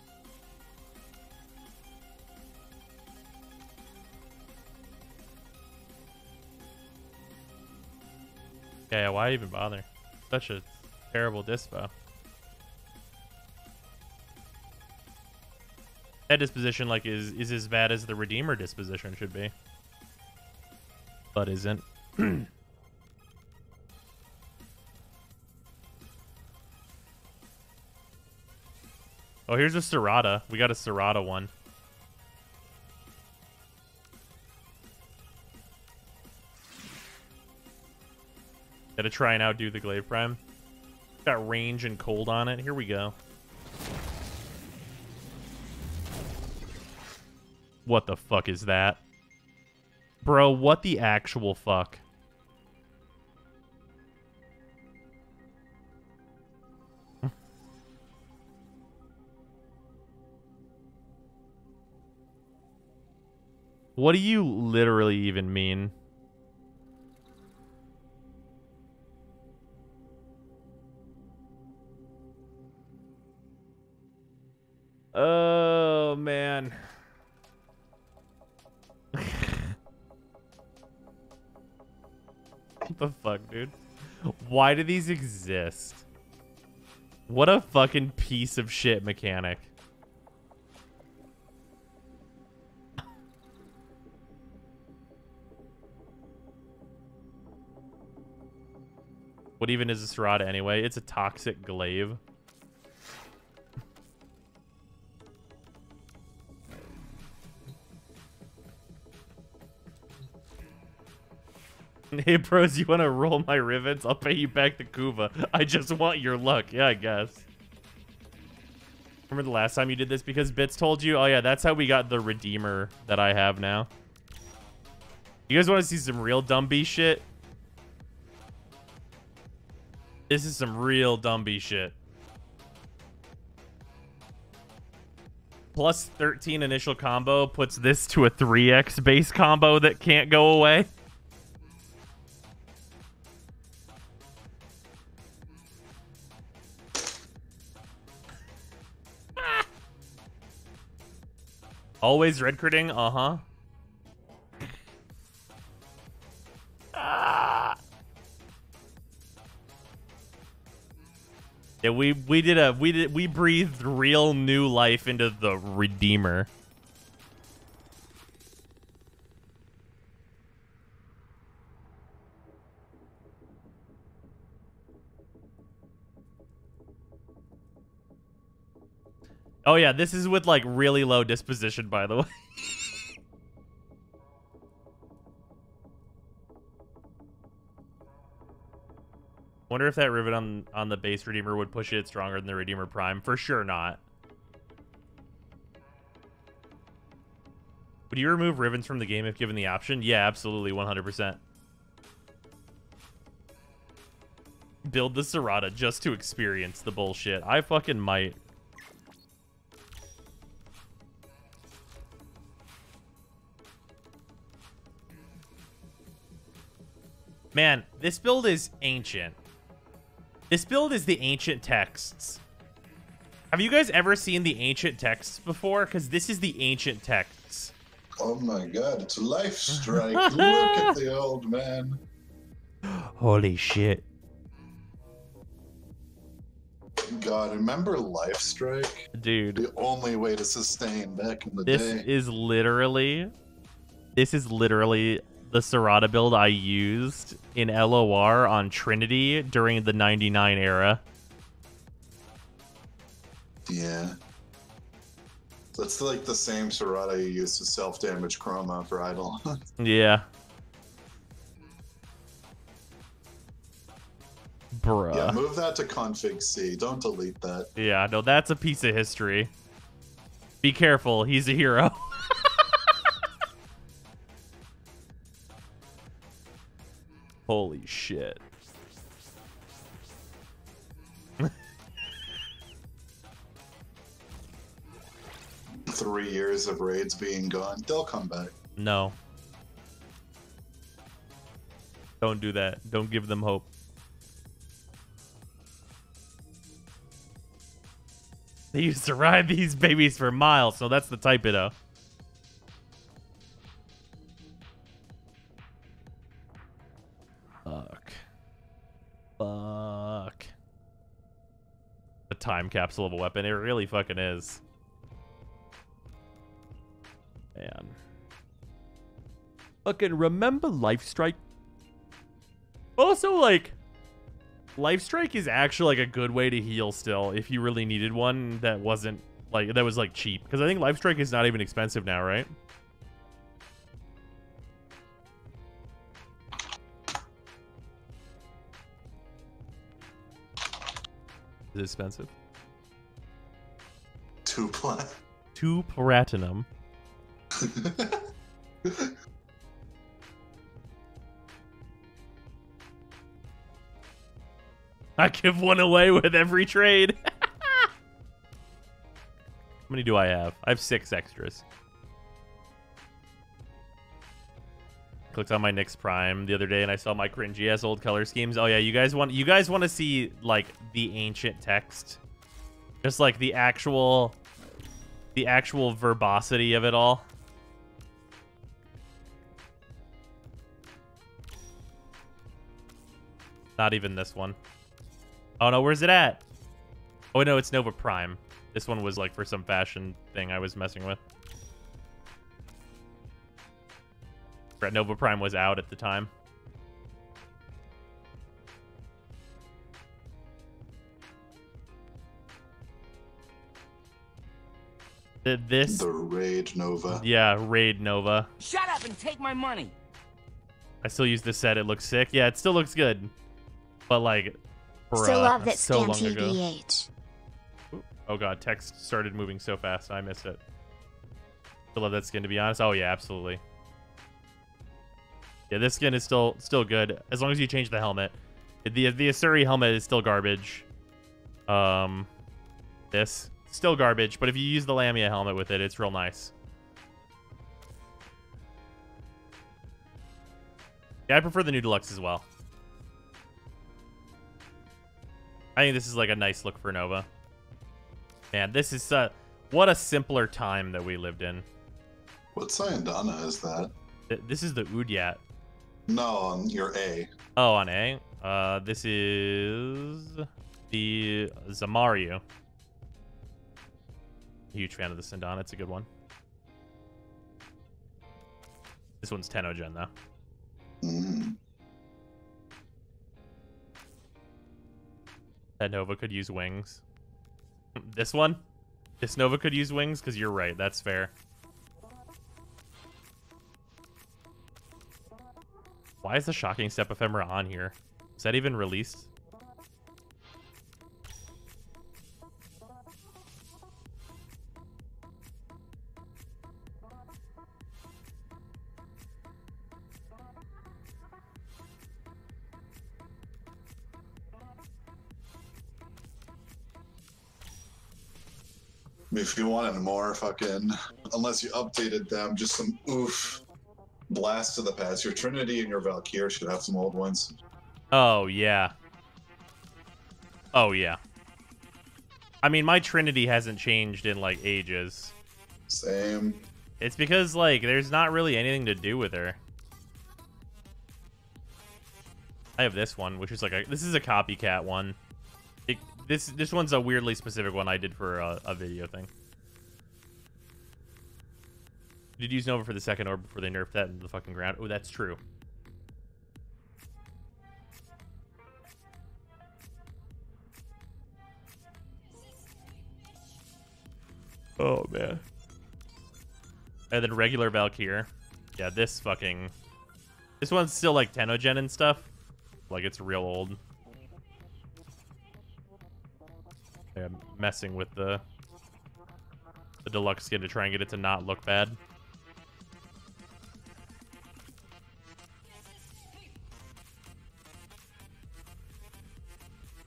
Yeah, why even bother? Such a terrible dispo. That disposition like is as bad as the Redeemer disposition should be. But isn't. Oh, here's a Serrata. We got a Serrata one. Gotta try and outdo the Glaive Prime. Got range and cold on it. Here we go. What the fuck is that? Bro, what the actual fuck? What do you literally even mean? Oh, man. What the fuck, dude? Why do these exist? What a fucking piece of shit mechanic. What even is a Serrata anyway? It's a toxic glaive. Hey bros, you want to roll my rivets? I'll pay you back the Kuva. I just want your luck. Yeah, I guess. Remember the last time you did this because Bits told you? Oh yeah, that's how we got the Redeemer that I have now. You guys want to see some real Dumby shit? This is some real Dumby shit. Plus 13 initial combo puts this to a 3x base combo that can't go away. Always red critting? Uh-huh. Yeah, we breathed real new life into the Redeemer. Oh yeah, this is with like really low disposition, by the way. Wonder if that rivet on the base Redeemer would push it stronger than the Redeemer Prime. For sure not. Would you remove rivets from the game if given the option? Yeah, absolutely, 100%. Build the Serrata just to experience the bullshit. I fucking might. Man, this build is ancient. This build is the ancient texts. Have you guys ever seen the ancient texts before? Because this is the ancient texts. Oh my god, it's a life strike. Look at the old man. Holy shit. God, remember life strike? Dude. The only way to sustain back in the This day. is literally the Serrata build I used in LOR on Trinity during the 99 era. Yeah. That's like the same Serrata you use to self-damage Chroma for Idol. Yeah. Bruh. Yeah, move that to config C. Don't delete that. Yeah, no, that's a piece of history. Be careful, he's a hero. Holy shit. 3 years of raids being gone. They'll come back. No. Don't do that. Don't give them hope. They used to ride these babies for miles, so that's the type it of. Fuck. Fuck. The time capsule of a weapon. It really fucking is. Man. Fucking remember Life Strike? Also, like, Life Strike is actually like a good way to heal still if you really needed one that wasn't like that was like cheap, because I think Life Strike is not even expensive now, right? Is it expensive? 2 platinum. 2 platinum. I give one away with every trade. How many do I have? I have 6 extras. Clicked on my Nyx Prime the other day and I saw my cringy ass old color schemes. Oh yeah, you guys want to see like the ancient text, just like the actual verbosity of it all. Not even this one. Oh no, where's it at? Oh no, it's Nova Prime. This one was like for some fashion thing I was messing with. Nova Prime was out at the time. The Raid Nova. Yeah, Raid Nova. Shut up and take my money. I still use this set. It looks sick. Yeah, it still looks good. But like, bruh, Still love that so scam long ago. TBH. Oh god, text started moving so fast. I missed it. Still love that skin, to be honest. Oh yeah, absolutely. Yeah, this skin is still good as long as you change the helmet. The Asuri helmet is still garbage. This still garbage, but if you use the Lamia helmet with it, it's real nice. Yeah, I prefer the new deluxe as well. I think this is like a nice look for Nova. Man, this is what a simpler time that we lived in. What Sayandana is that? This is the Udyat. No, on your A. Oh, on A? This is the Zamaru. Huge fan of the Sindana. It's a good one. This one's Tennogen, though. Mm. That Nova could use wings. This one? This Nova could use wings? Because you're right. That's fair. Why is the Shocking Step Ephemera on here? Is that even released? I mean, if you wanted more fucking, unless you updated them, just some oof blast to the past. Your Trinity and your Valkyrie should have some old ones. Oh, yeah. Oh, yeah. I mean, my Trinity hasn't changed in, like, ages. Same. It's because, like, there's not really anything to do with her. I have this one, which is like this is a copycat one. This one's a weirdly specific one I did for a video thing. Did you use Nova for the second orb before they nerfed that into the fucking ground? Oh, that's true. Oh, man. And then regular Valkyr. Yeah, this one's still like Tenogen and stuff. Like, it's real old. Yeah, I'm messing with the deluxe skin to try and get it to not look bad.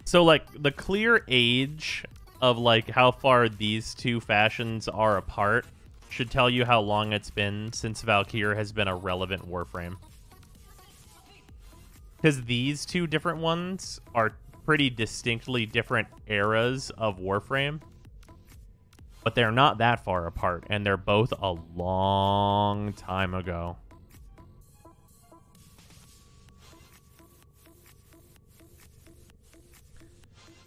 So, like, the clear age of, like, how far these two fashions are apart should tell you how long it's been since Valkyr has been a relevant Warframe. Because these two different ones are pretty distinctly different eras of Warframe. But they're not that far apart, and they're both a long time ago.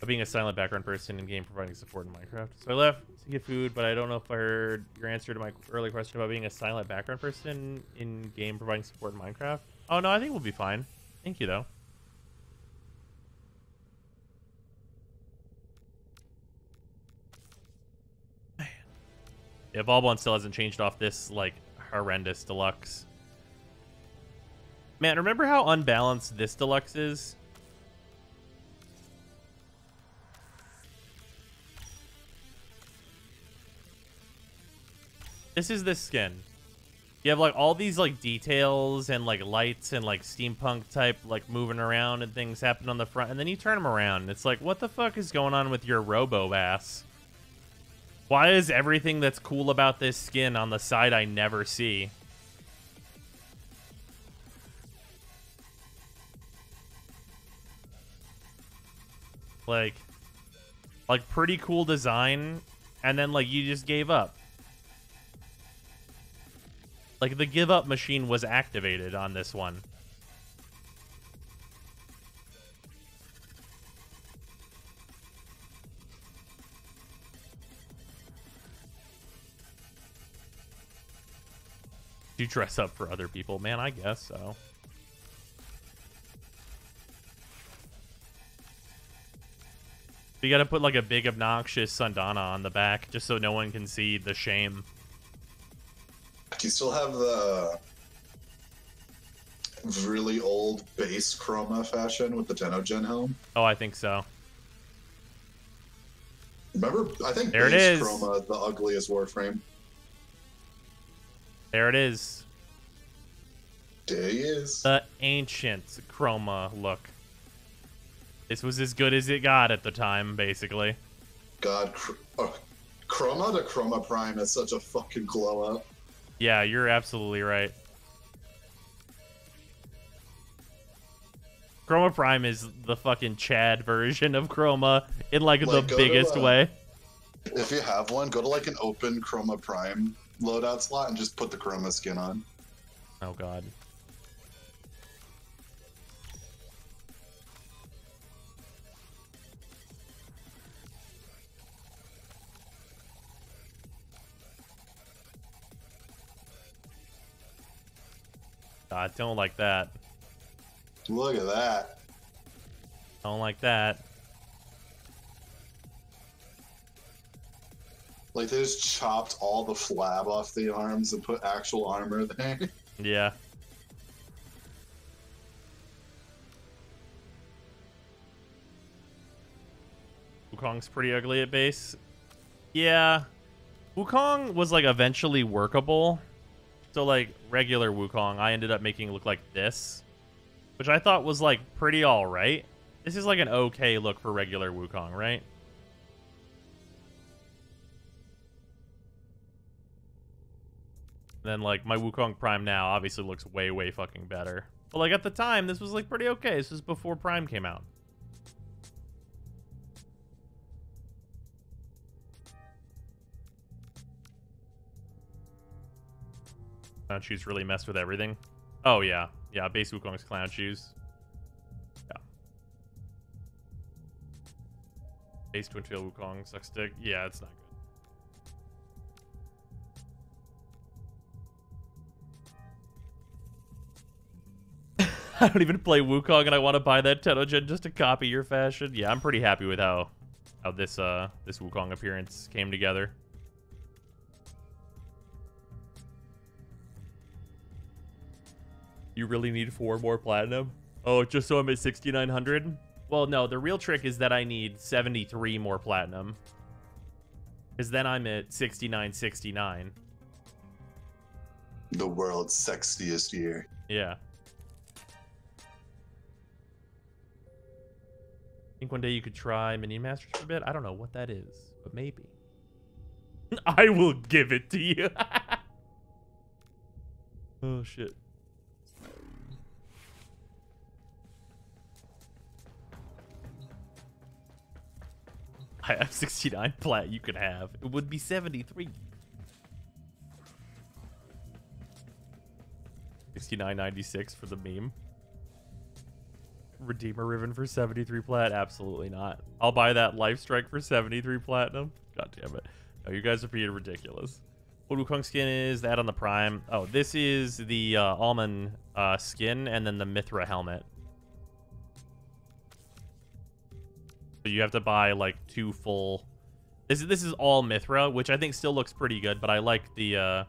Being a silent background person in game providing support in Minecraft. So I left to get food, but I don't know if I heard your answer to my earlier question about being a silent background person in game providing support in Minecraft. Oh no, I think we'll be fine. Thank you though. Yeah, Ball still hasn't changed off this like horrendous deluxe. Man, remember how unbalanced this deluxe is? This is this skin. You have like all these like details and like lights and like steampunk type like moving around and things happen on the front, and then you turn them around and it's like, what the fuck is going on with your robo ass? Why is everything that's cool about this skin on the side I never see? Like pretty cool design, and then like you just gave up. Like, the give up machine was activated on this one. Do you dress up for other people? Man, I guess so. You gotta put, like, a big, obnoxious Sundana on the back, just so no one can see the shame. Do you still have the really old base chroma fashion with the Tenogen helm? Oh, I think so. Remember, I think there base chroma, the ugliest Warframe. There it is. There he is. The ancient chroma look. This was as good as it got at the time, basically. God, chroma to chroma prime is such a fucking glow up. Yeah, you're absolutely right. Chroma Prime is the fucking Chad version of Chroma in like the biggest way. If you have one, go to like an open Chroma Prime loadout slot and just put the Chroma skin on. Oh god. God, don't like that. Look at that. Don't like that. Like, they just chopped all the flab off the arms and put actual armor there. Yeah. Wukong's pretty ugly at base. Yeah. Wukong was, like, eventually workable. So, like, regular Wukong, I ended up making it look like this, which I thought was, like, pretty alright. This is, like, an okay look for regular Wukong, right? Then, like, my Wukong Prime now obviously looks way, way fucking better. But, like, at the time, this was, like, pretty okay. This was before Prime came out. Clown shoes really messed with everything. Oh, yeah. Yeah, base Wukong's clown shoes. Yeah. Base Twin Tail Wukong sucks dick. Yeah, it's not good. I don't even play Wukong and I want to buy that Tenogen just to copy your fashion. Yeah, I'm pretty happy with how this this Wukong appearance came together. You really need 4 more platinum? Oh, just so I'm at 6,900? Well, no, the real trick is that I need 73 more platinum. Because then I'm at 6969. The world's sexiest year. Yeah. I think one day you could try Minion Masters for a bit. I don't know what that is, but maybe. I will give it to you. Oh, shit. I have 69 plat you could have. It would be 73. 69.96 for the meme. Redeemer Ribbon for 73 plat? Absolutely not. I'll buy that Life Strike for 73 platinum. God damn it. No, you guys are being ridiculous. What Wukong skin is that on the Prime? Oh, this is the almond skin and then the Mithra helmet. So you have to buy like 2 full. This is all Mithra, which I think still looks pretty good, but I like the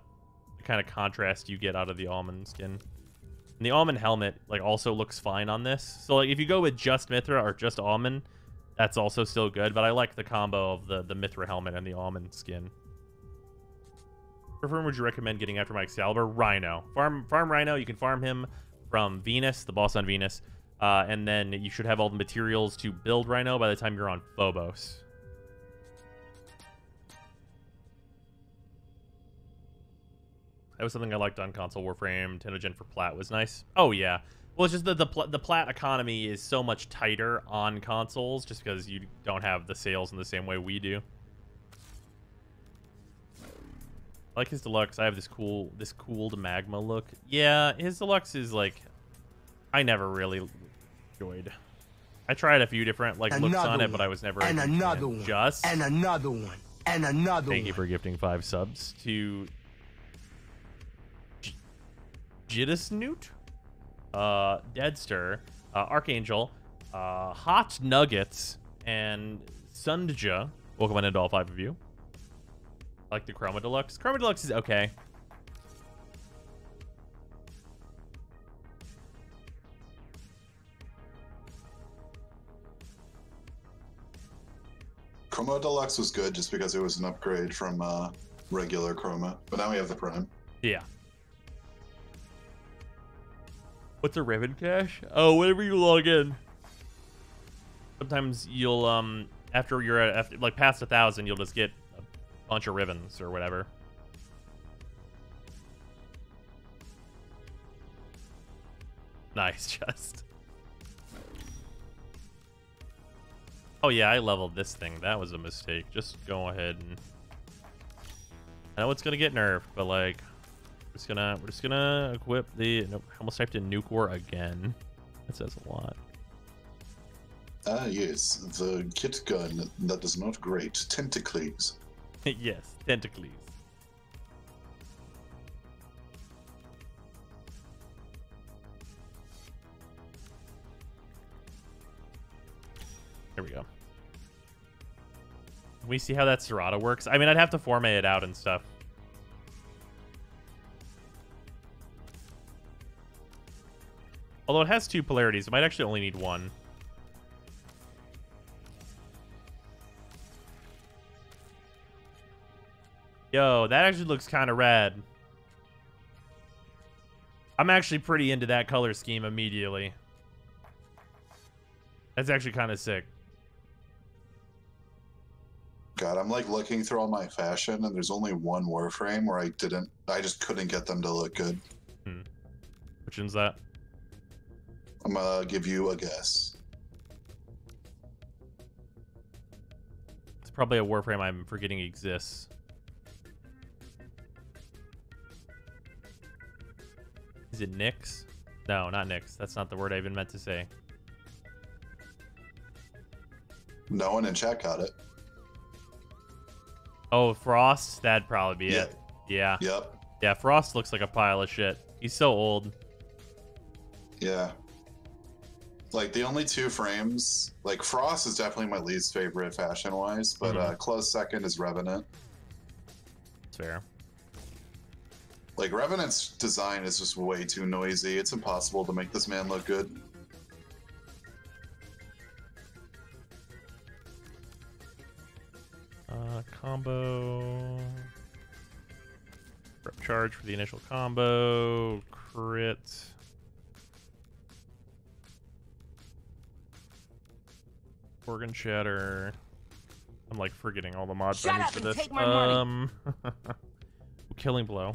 kind of contrast you get out of the almond skin. And the almond helmet like also looks fine on this. So like if you go with just Mithra or just almond, that's also still good. But I like the combo of the Mithra helmet and the almond skin. What farm would you recommend getting after my Excalibur? Rhino. Farm Rhino. You can farm him from Venus, the boss on Venus. And then you should have all the materials to build Rhino by the time you're on Phobos. That was something I liked on console Warframe. Tenogen for plat was nice. Oh, yeah. Well, it's just that the plat economy is so much tighter on consoles just because you don't have the sales in the same way we do. I like his deluxe. I have this cooled magma look. Yeah, his deluxe is like I never really enjoyed. I tried a few different like looks on it, but I was never and another one. Just and another one. And another one. Thank you for gifting 5 subs to Jittisnoot, Deadster, Archangel, Hot Nuggets, and Sundja. Welcome on into all 5 of you. I like the Chroma Deluxe. Chroma Deluxe is okay. Chroma Deluxe was good just because it was an upgrade from regular Chroma. But now we have the Prime. Yeah. What's a ribbon cache? Oh, whenever you log in. Sometimes you'll after you're at like past 1,000, you'll just get a bunch of ribbons or whatever. Nice, just. Oh yeah, I leveled this thing. That was a mistake. Just go ahead and. I know it's gonna get nerfed, but like. We're just gonna equip the. Nope, I almost typed in Nuke War again. That says a lot. Ah, yes, the kit gun that is not great. Tentacles. Yes, Tentacles. There we go. Can we see how that Serrata works? I mean, I'd have to format it out and stuff. Although it has 2 polarities, it might actually only need 1. Yo, that actually looks kind of rad. I'm actually pretty into that color scheme immediately. That's actually kind of sick. God, I'm like looking through all my fashion, and there's only one Warframe where I just couldn't get them to look good. Which one's that? I'm gonna give you a guess. It's probably a Warframe I'm forgetting exists. Is it Nyx? No, not Nyx. That's not the word I even meant to say. No one in chat got it. Oh, Frost? That'd probably be it. Yeah. Yep. Yeah, Frost looks like a pile of shit. He's so old. Yeah. Like, the only 2 frames... Like, Frost is definitely my least favorite fashion-wise, but close second is Revenant. It's fair. Like, Revenant's design is just way too noisy. It's impossible to make this man look good. Combo. Charge for the initial combo. Crit. Organ Shatter. I'm like forgetting all the mod menus for this. Take my money. Killing Blow.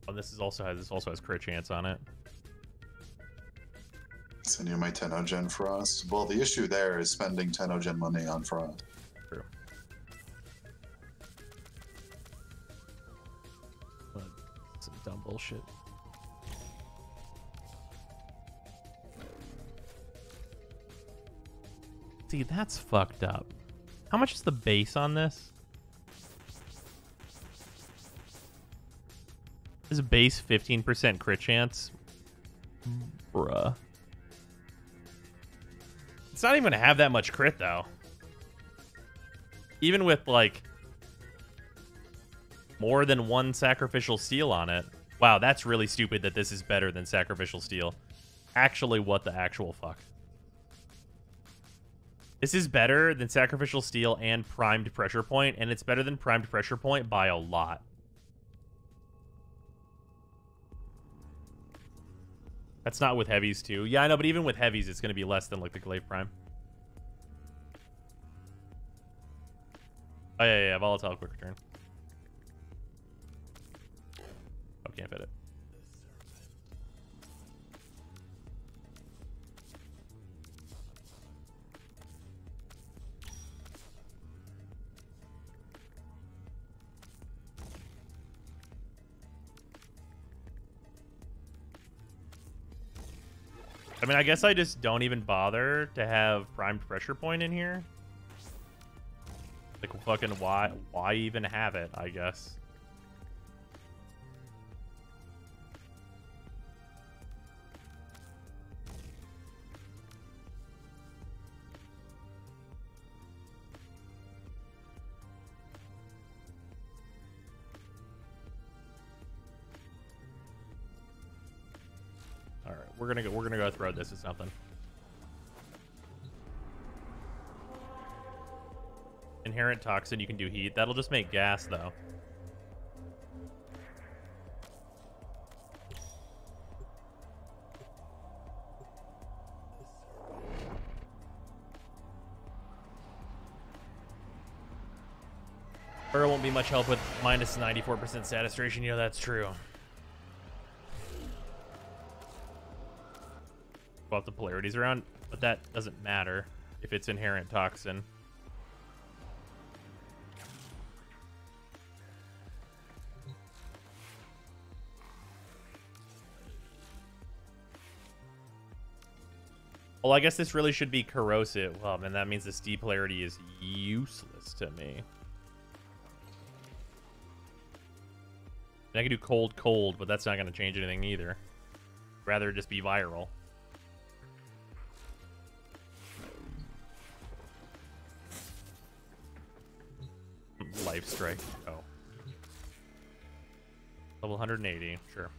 Oh, this also has crit chance on it. Send you my 10 Gen Frost. Well, the issue there is spending 10 Gen money on Frost. True. But some dumb bullshit. See, that's fucked up. How much is the base on this? Is base 15% crit chance? Bruh. It's not even gonna have that much crit though. Even with like more than one sacrificial steel on it. Wow, that's really stupid that this is better than sacrificial steel. Actually, what the actual fuck? This is better than sacrificial steel and primed pressure point, and it's better than primed pressure point by a lot. That's not with heavies, too. Yeah, I know, but even with heavies, it's going to be less than, like, the Glaive Prime. Oh, yeah, Volatile Quick Return. Oh, can't fit it. I mean, I guess I just don't even bother to have primed pressure point in here. Like, fucking why even have it, I guess. We're gonna go throw this as something. Inherent toxin, you can do heat. That'll just make gas though. Burrow won't be much help with minus 94% saturation. You know that's true. Swap the polarities around, but that doesn't matter if it's inherent toxin. Well, I guess this really should be corrosive. Well, then that means this D polarity is useless to me. And I can do cold, but that's not going to change anything either. Rather just be viral. Life strike. Oh. Level 180. Sure.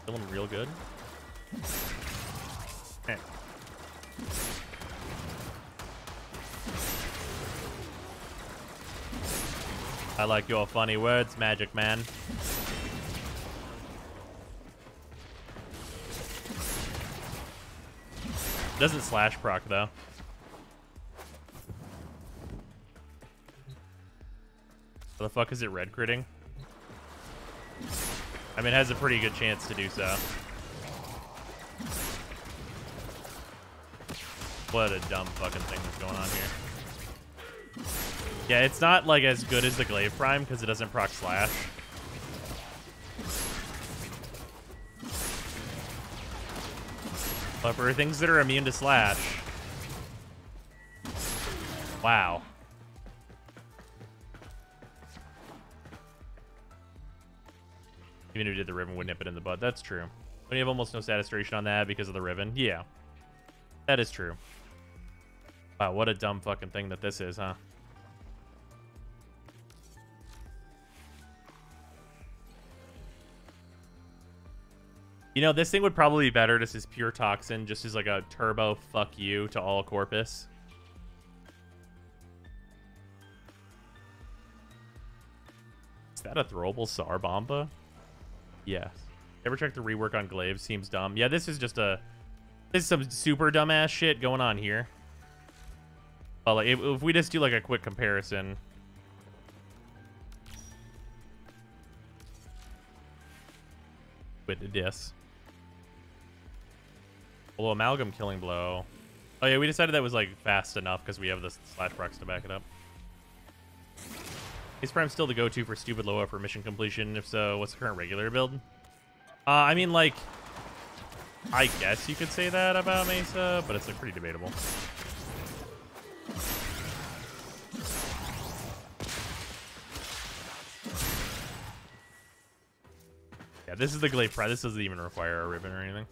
Feeling real good. Eh. I like your funny words, Magic Man. Doesn't slash proc though. How the fuck is it red critting? I mean, it has a pretty good chance to do so. What a dumb fucking thing that's going on here. Yeah, it's not like as good as the Glaive Prime because it doesn't proc slash. But for things that are immune to slash, wow. Even if you did the Riven, would nip it in the bud. That's true. When you have almost no saturation on that because of the Riven, yeah. That is true. Wow, what a dumb fucking thing that this is, huh? You know, this thing would probably be better just as pure toxin, just as like a turbo fuck you to all Corpus. Is that a throwable SAR Bomba? Yes. Ever check the rework on Glaive? Seems dumb. Yeah, this is just a... This is some super dumbass shit going on here. Well, like, if we just do like a quick comparison... with this. Although Amalgam Killing Blow. Oh yeah, we decided that was like fast enough because we have the slash procs to back it up. Is Prime still the go-to for stupid Loa for mission completion? If so, what's the current regular build? I mean, like, I guess you could say that about Mesa, but it's like pretty debatable. Yeah, this is the Glaive Prime. This doesn't even require a ribbon or anything.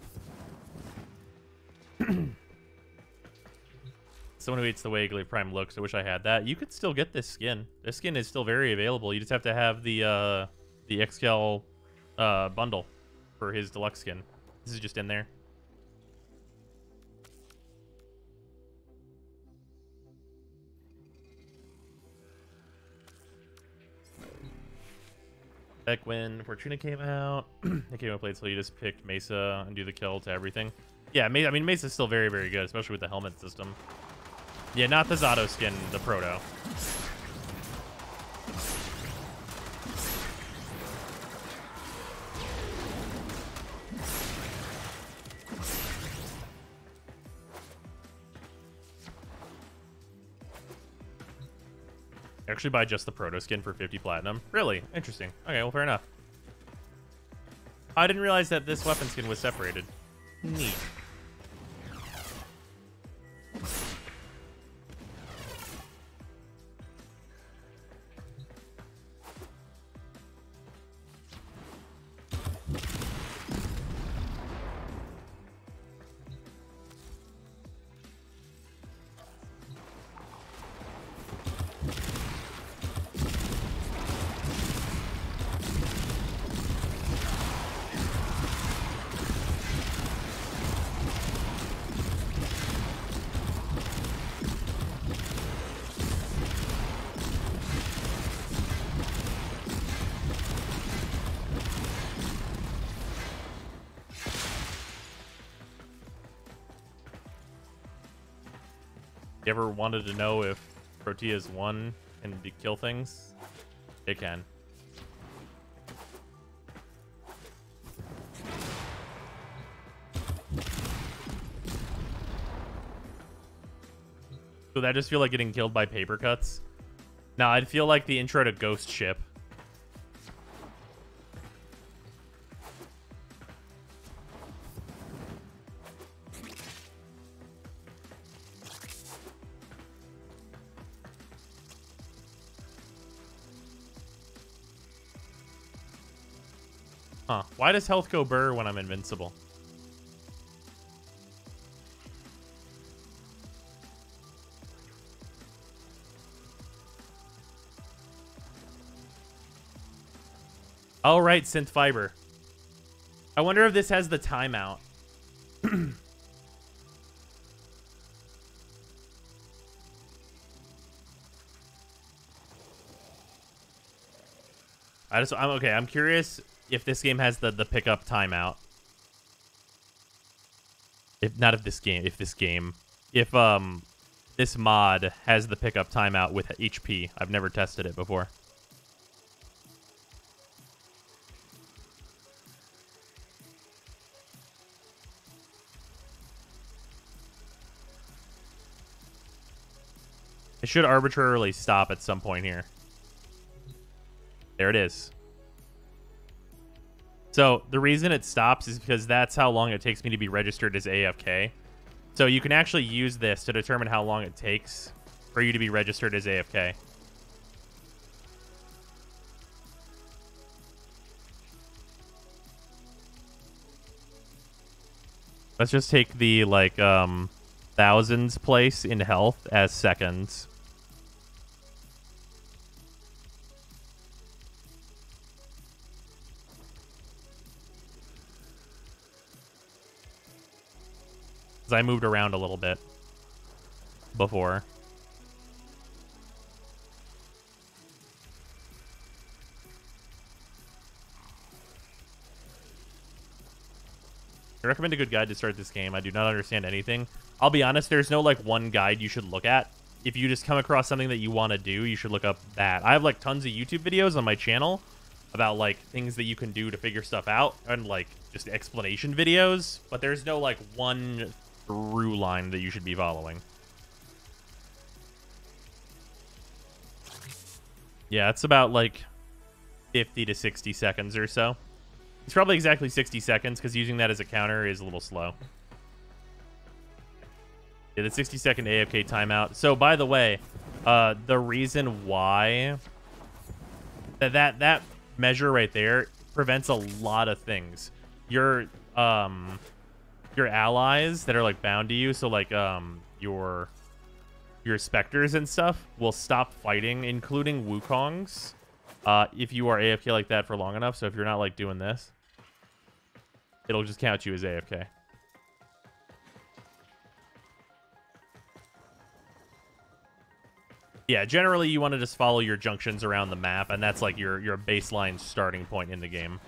Someone who hates the way Glaive Prime looks. I wish I had that. You could still get this skin. This skin is still very available. You just have to have the XCal bundle for his deluxe skin. This is just in there. Back when Fortuna came out, it came out played, so you just picked Mesa and do the kill to everything. Yeah, I mean, Mesa's still very, very good, especially with the helmet system. Yeah, not the Zato skin, the Proto. Actually buy just the Proto skin for 50 platinum. Really? Interesting. Okay, well, fair enough. I didn't realize that this weapon skin was separated. Neat. You ever wanted to know if Proteus 1 can kill things? It can. So that just feel like getting killed by paper cuts? No, I'd feel like the intro to Ghost Ship. Huh. Why does health go burr when I'm invincible? All right, Synth Fiber. I wonder if this has the timeout. I'm okay. I'm curious if this game has the pickup timeout. If this mod has the pickup timeout with HP. I've never tested it before. It should arbitrarily stop at some point here. There it is. So the reason it stops is because that's how long it takes me to be registered as AFK. So you can actually use this to determine how long it takes for you to be registered as AFK. Let's just take the, like, thousands place in health as seconds. I moved around a little bit before. I recommend a good guide to start this game. I do not understand anything. I'll be honest, there's no like one guide you should look at. If you just come across something that you want to do, you should look up that. I have like tons of YouTube videos on my channel about like things that you can do to figure stuff out and like just explanation videos, but there's no like one through line that you should be following. Yeah, it's about like 50 to 60 seconds or so. It's probably exactly 60 seconds because using that as a counter is a little slow. Yeah, the 60-second AFK timeout. So, by the way, the reason why that measure right there prevents a lot of things. Your allies that are like bound to you, so like your specters and stuff will stop fighting, including Wukongs, if you are AFK like that for long enough. So if you're not like doing this, it'll just count you as AFK. Yeah, generally you want to just follow your junctions around the map, and that's like your baseline starting point in the game.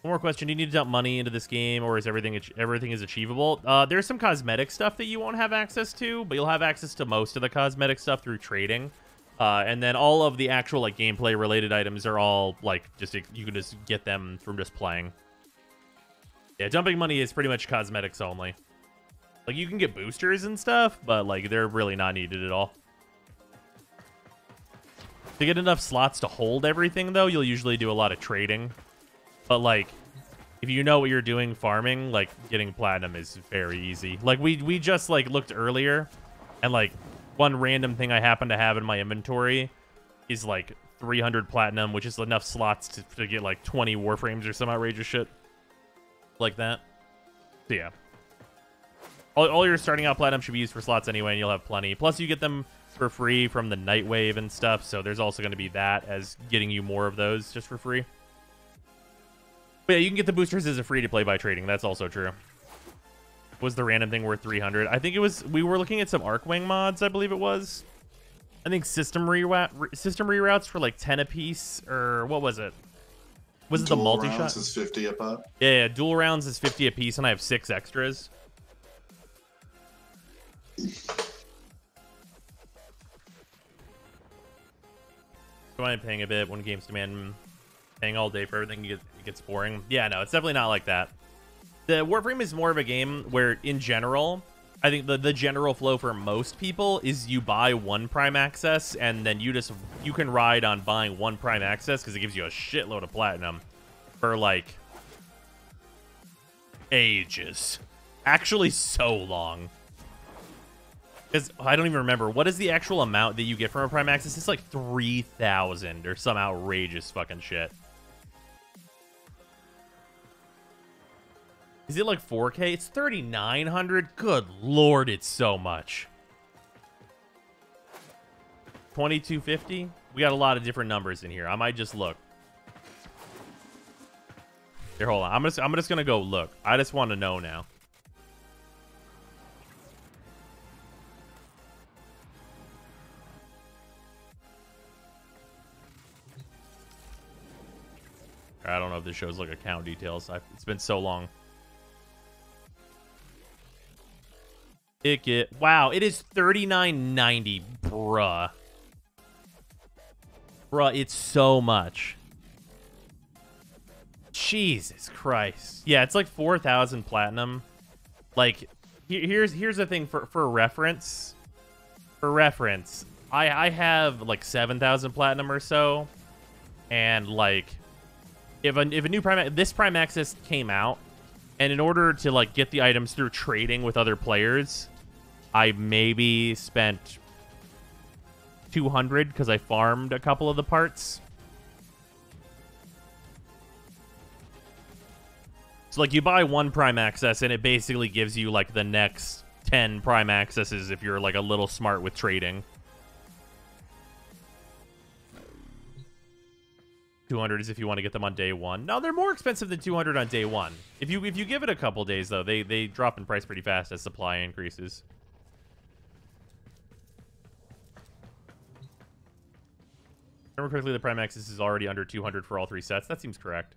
One more question: do you need to dump money into this game, or is everything is achievable? There's some cosmetic stuff that you won't have access to, but you'll have access to most of the cosmetic stuff through trading. And then all of the actual like gameplay related items are all like just you can just get them from just playing. Yeah, dumping money is pretty much cosmetics only. Like you can get boosters and stuff, but like they're really not needed at all. To get enough slots to hold everything though, you'll usually do a lot of trading. But like if you know what you're doing farming, like getting platinum is very easy. Like we just like looked earlier, and like one random thing I happen to have in my inventory is like 300 platinum, which is enough slots to get like 20 warframes or some outrageous shit like that. So yeah. All your starting out platinum should be used for slots anyway, and you'll have plenty. Plus, you get them for free from the Nightwave and stuff, so there's also going to be that as getting you more of those just for free. But yeah, you can get the boosters as a free-to-play by trading. That's also true. Was the random thing worth 300? I think it was... We were looking at some Arcwing mods, I believe it was. I think system reroutes for like 10 apiece, or what was it? Was it the multi-shot? Dual rounds is 50 a pop. Yeah, dual rounds is 50 apiece, and I have 6 extras. Go on paying a bit when games demand paying all day for everything, it gets boring. Yeah, no, it's definitely not like that. The Warframe is more of a game where, in general, I think the general flow for most people is you buy one Prime Access, and then you can ride on buying one Prime Access because it gives you a shitload of platinum for, like, ages. Actually, so long. Because I don't even remember. What is the actual amount that you get from a Prime Access? It's like 3,000 or some outrageous fucking shit. Is it like 4K? It's 3,900? Good lord, it's so much. 2,250? We got a lot of different numbers in here. I might just look. Here, hold on. I'm just gonna go look. I just want to know now. I don't know if this shows like account details. It's been so long. Wow, it is $39.90, bruh. Bruh, it's so much. Jesus Christ. Yeah, it's like 4,000 platinum. Like, here's the thing for reference. For reference, I have like 7,000 platinum or so, and like, if a new this Prime Access came out, and in order to like get the items through trading with other players, I maybe spent 200 because I farmed a couple of the parts. So like you buy one Prime Access and it basically gives you like the next 10 Prime Accesses if you're like a little smart with trading. 200 is if you want to get them on day one. No, they're more expensive than 200 on day one. If you give it a couple days though, they drop in price pretty fast as supply increases. Remember quickly, the Prime Access is already under 200 for all 3 sets. That seems correct.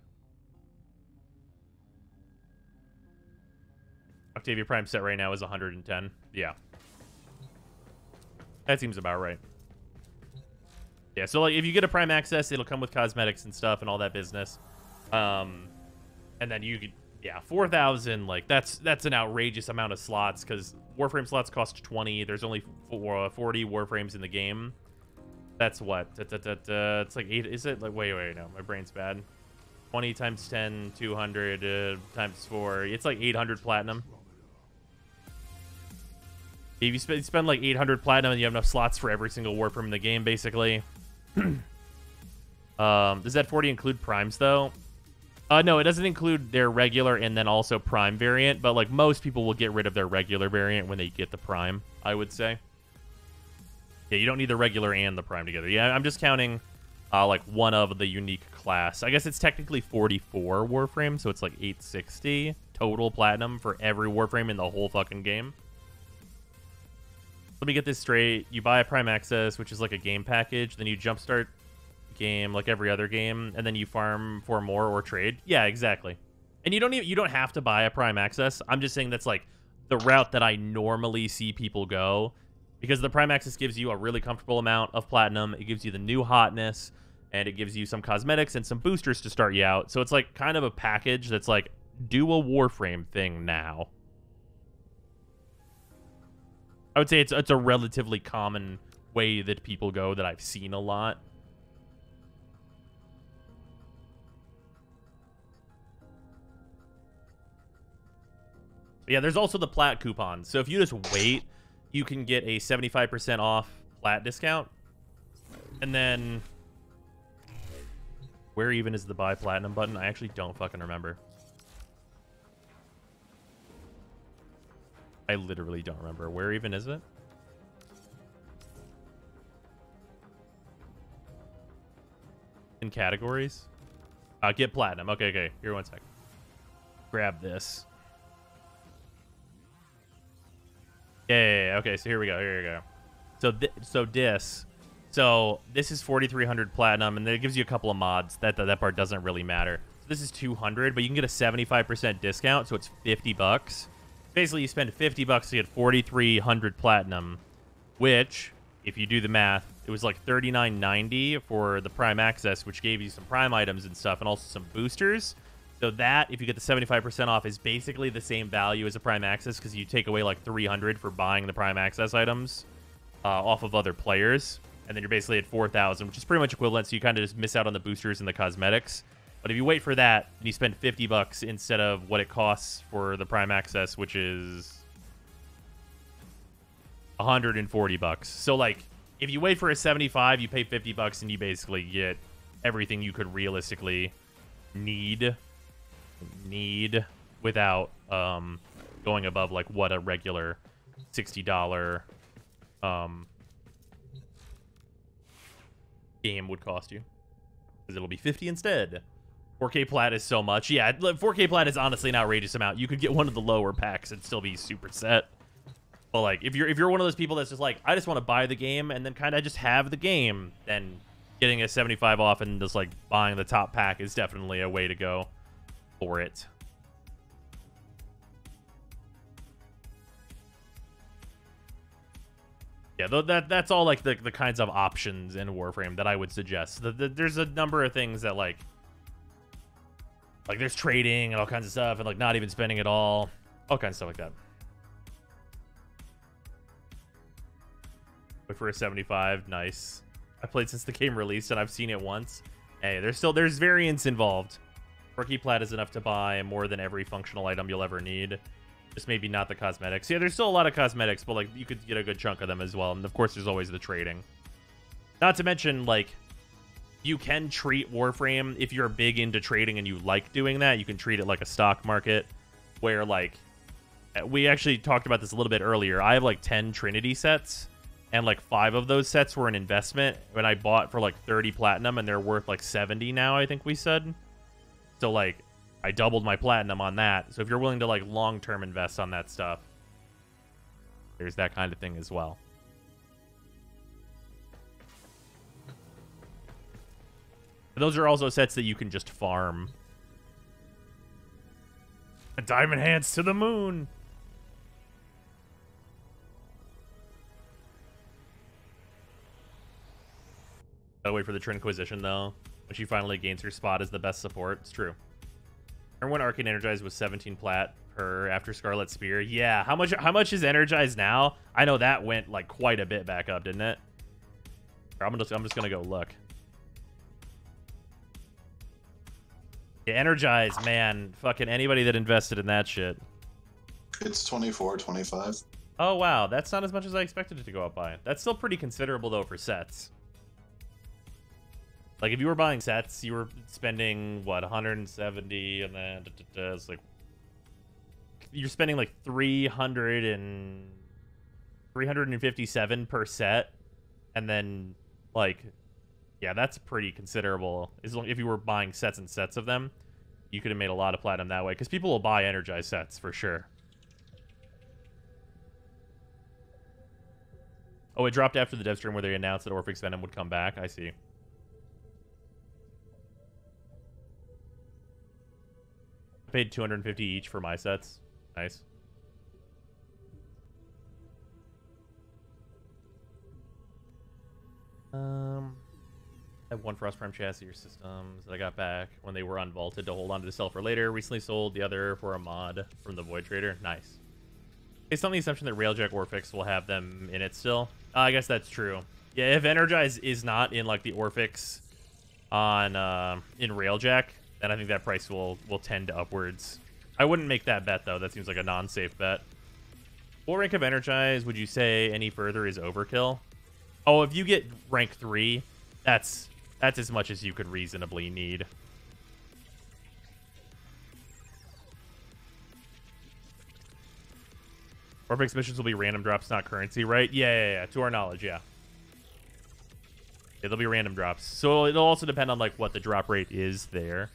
Octavia Prime set right now is 110. Yeah. That seems about right. Yeah, so like if you get a Prime Access, it'll come with cosmetics and stuff and all that business. And then you could, yeah, 4,000, like that's an outrageous amount of slots because Warframe slots cost 20. There's only 40 Warframes in the game. That's what? It's like 8, is it? Like, wait, no, my brain's bad. 20 times 10, 200 times 4. It's like 800 platinum. If you spend like 800 platinum and you have enough slots for every single Warframe in the game, basically. Does that 40 include primes though? No, it doesn't include their regular and then also prime variant, but like most people will get rid of their regular variant when they get the prime, I would say. Yeah, you don't need the regular and the prime together. Yeah, I'm just counting like one of the unique class. I guess it's technically 44 Warframe, so it's like 860 total platinum for every Warframe in the whole fucking game. Let me get this straight. You buy a Prime Access, which is like a game package, then you jumpstart game like every other game, and then you farm for more or trade. Yeah, exactly. And you don't have to buy a Prime Access. I'm just saying that's like the route that I normally see people go, because the Prime Access gives you a really comfortable amount of platinum. It gives you the new hotness, and it gives you some cosmetics and some boosters to start you out. So it's like kind of a package that's like, do a Warframe thing now. I would say it's a relatively common way that people go that I've seen a lot. Yeah, there's also the Plat coupon. So if you just wait, you can get a 75% off Plat discount. And then where even is the buy platinum button? I actually don't fucking remember. I literally don't remember. Where even is it? In categories? Get platinum. Okay. Here, one sec. Grab this. Yeah. Okay, so here we go. So this is 4,300 platinum, and then it gives you a couple of mods. That part doesn't really matter. So this is 200, but you can get a 75% discount, so it's $50. Basically, you spend $50 to get 4,300 platinum, which, if you do the math, it was like $39.90 for the Prime Access, which gave you some Prime items and stuff, and also some boosters. So that, if you get the 75% off, is basically the same value as a Prime Access, because you take away like 300 for buying the Prime Access items off of other players, and then you're basically at 4,000, which is pretty much equivalent. So you kind of just miss out on the boosters and the cosmetics. But if you wait for that, and you spend $50 instead of what it costs for the Prime Access, which is $140. So like, if you wait for a 75, you pay $50, and you basically get everything you could realistically need without going above like what a regular $60 game would cost you, because it'll be 50 instead. 4K plat is so much. Yeah, 4K plat is honestly an outrageous amount. You could get one of the lower packs and still be super set. But like, if you're one of those people that's just like, I just want to buy the game and then kind of just have the game, then getting a 75 off and just like buying the top pack is definitely a way to go for it. Yeah, that's all like the kinds of options in Warframe that I would suggest. There's a number of things that like there's trading and all kinds of stuff, and like not even spending at all kinds of stuff like that. Wait for a 75, nice. I played since the game released and I've seen it once. Hey, there's variance involved. 4K plat is enough to buy more than every functional item you'll ever need. Just maybe not the cosmetics. Yeah, there's still a lot of cosmetics, but like you could get a good chunk of them as well. And of course, there's always the trading. Not to mention, like, you can treat Warframe, if you're big into trading and you like doing that, you can treat it like a stock market where, like, we actually talked about this a little bit earlier. I have like 10 Trinity sets, and like 5 of those sets were an investment when I bought for like 30 platinum, and they're worth like 70 now, I think we said. So like I doubled my platinum on that. So if you're willing to like long-term invest on that stuff, there's that kind of thing as well. Those are also sets that you can just farm. A diamond hands to the moon. Gotta wait for the Trinquisition though. When she finally gains her spot as the best support. It's true. Remember when Arcane Energized was 17 plat per after Scarlet Spear? Yeah, how much is Energized now? I know that went like quite a bit back up, didn't it? I'm just gonna go look. Yeah, Energized, man. Fucking anybody that invested in that shit. It's 24, 25. Oh, wow. That's not as much as I expected it to go up by. That's still pretty considerable, though, for sets. Like, if you were buying sets, you were spending, what, 170, and then it's like... You're spending, like, 357 per set, and then, like... Yeah, that's pretty considerable. As long if you were buying sets and sets of them, you could have made a lot of platinum that way. Because people will buy Energized sets for sure. Oh, it dropped after the dev stream where they announced that Orphix Venom would come back. I see. I paid 250 each for my sets. Nice. I have one Frost Prime chassis systems that I got back when they were unvaulted to hold on to sell for later. Recently sold the other for a mod from the Void Trader. Nice. Based on the assumption that Railjack Orphix will have them in it still. I guess that's true. Yeah, if Energize is not in like the Orphix on in Railjack, then I think that price will tend to upwards. I wouldn't make that bet though. That seems like a non-safe bet. What rank of Energize would you say any further is overkill? Oh, if you get rank 3, that's as much as you could reasonably need. Orphix missions will be random drops, not currency, right? Yeah. To our knowledge, yeah. Yeah, they'll be random drops. So it'll also depend on like what the drop rate is there.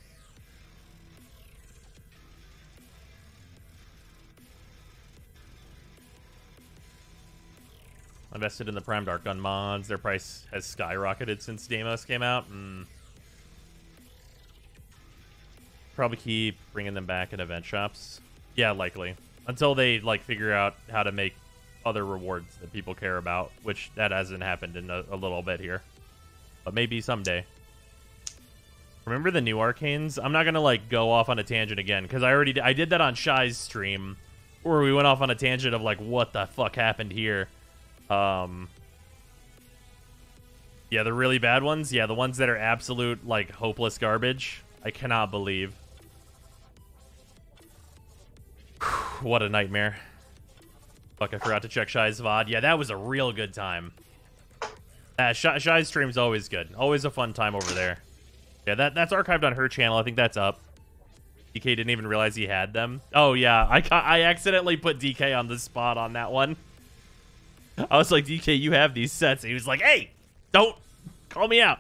Invested in the Prime Dark Gun mods. Their price has skyrocketed since Deimos came out. Probably keep bringing them back in event shops. Yeah, likely. Until they like figure out how to make other rewards that people care about, which that hasn't happened in a little bit here. But maybe someday. Remember the new Arcanes? I'm not gonna like go off on a tangent again because I did that on Shy's stream where we went off on a tangent of like what the fuck happened here. Yeah, the really bad ones. Yeah, the ones that are absolute, like, hopeless garbage. I cannot believe. What a nightmare. Fuck, I forgot to check Shy's VOD. Yeah, that was a real good time. Shy's stream's always good. Always a fun time over there. Yeah, that's archived on her channel. I think that's up. DK didn't even realize he had them. Oh, yeah. I accidentally put DK on the spot on that one. I was like, DK, you have these sets. He was like, hey, don't call me out.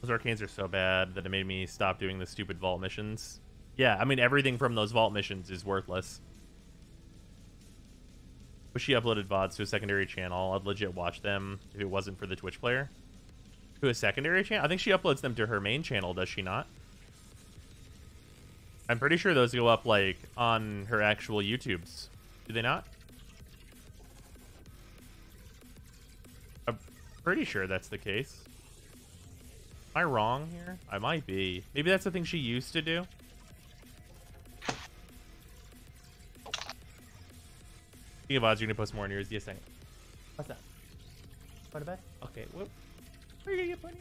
Those Arcanes are so bad that it made me stop doing the stupid vault missions. Yeah, I mean, everything from those vault missions is worthless. Wish she uploaded VODs to a secondary channel. I'd legit watch them if it wasn't for the Twitch player. To a secondary channel? I think she uploads them to her main channel, does she not? I'm pretty sure those go up, like, on her actual YouTubes. Do they not? I'm pretty sure that's the case. Am I wrong here? I might be. Maybe that's the thing she used to do. Speaking of odds, you're gonna post more on yours. Yes, I am. What's that? Go to bed? Okay, whoop. Where are you gonna get bunny?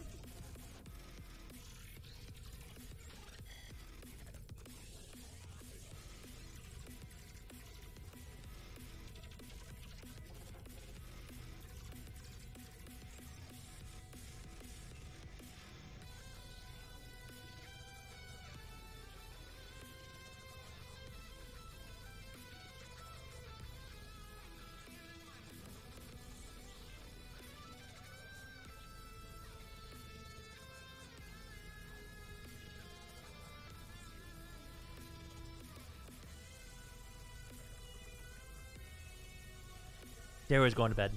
Tara's going to bed.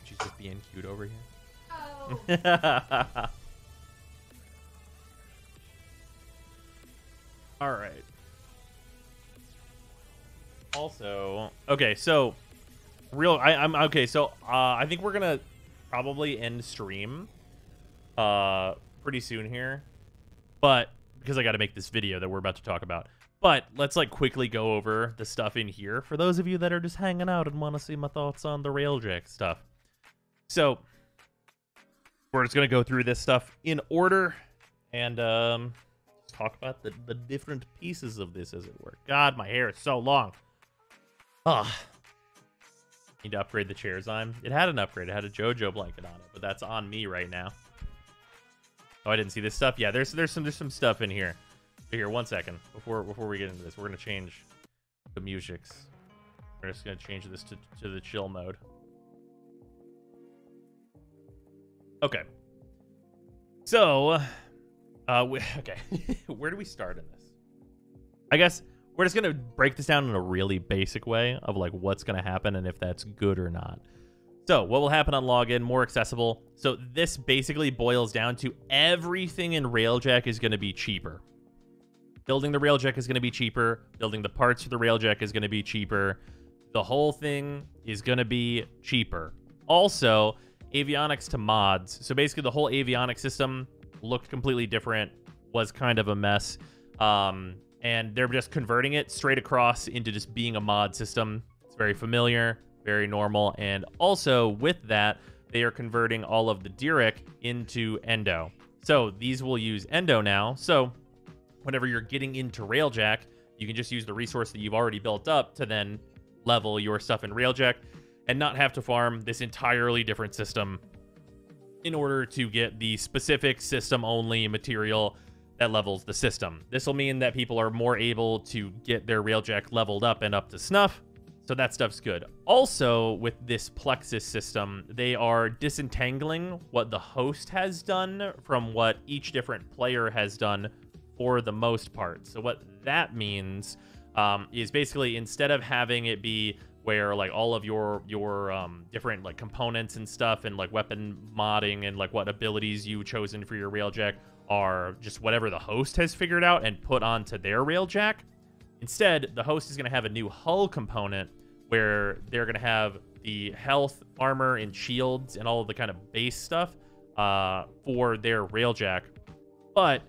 She's just being cute over here. Oh. All right. Also, okay, so I'm okay. So I think we're gonna probably end stream pretty soon here, but because I got to make this video that we're about to talk about. But let's like quickly go over the stuff in here for those of you that are just hanging out and want to see my thoughts on the Railjack stuff. So we're just gonna go through this stuff in order and talk about the different pieces of this, as it were. God, my hair is so long. Ugh. Need to upgrade the chair, Zyme. It had an upgrade. It had a JoJo blanket on it, but that's on me right now. Oh, I didn't see this stuff. Yeah, there's some stuff in here. Here, 1 second before we get into this. We're gonna change the musics. We're just gonna change this to the chill mode. Okay. So, okay. Where do we start in this? I guess we're just gonna break this down in a really basic way of like what's gonna happen and if that's good or not. So what will happen on login? More accessible. So this basically boils down to everything in Railjack is gonna be cheaper. Building the Railjack is gonna be cheaper. Building the parts for the Railjack is gonna be cheaper. The whole thing is gonna be cheaper. Also, avionics to mods. So basically the whole avionics system looked completely different, was kind of a mess. And they're just converting it straight across into just being a mod system. It's very familiar, very normal. And also with that, they are converting all of the Direct into Endo. So these will use Endo now. So whenever you're getting into Railjack, you can just use the resource that you've already built up to then level your stuff in Railjack and not have to farm this entirely different system in order to get the specific system-only material that levels the system. This will mean that people are more able to get their Railjack leveled up and up to snuff, so that stuff's good. Also, with this Plexus system, they are disentangling what the host has done from what each different player has done for the most part. So what that means is basically instead of having it be where like all of your different like components and stuff and like weapon modding and like what abilities you chosen for your Railjack are just whatever the host has figured out and put onto their Railjack. Instead, the host is going to have a new hull component where they're going to have the health, armor, and shields and all of the kind of base stuff for their Railjack. But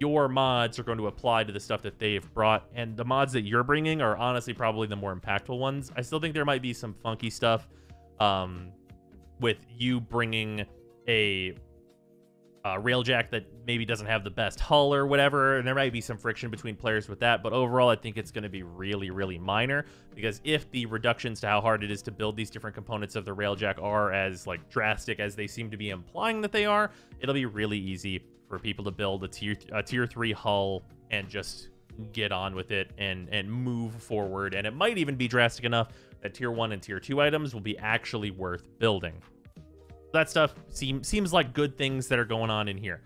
your mods are going to apply to the stuff that they've brought, and the mods that you're bringing are honestly probably the more impactful ones. I still think there might be some funky stuff with you bringing a Railjack that maybe doesn't have the best hull or whatever, and there might be some friction between players with that, but overall I think it's going to be really, really minor, because if the reductions to how hard it is to build these different components of the Railjack are as like drastic as they seem to be implying that they are, it'll be really easy for people to build a tier 3 hull and just get on with it and move forward, and it might even be drastic enough that tier 1 and tier 2 items will be actually worth building. That stuff seems like good things that are going on in here.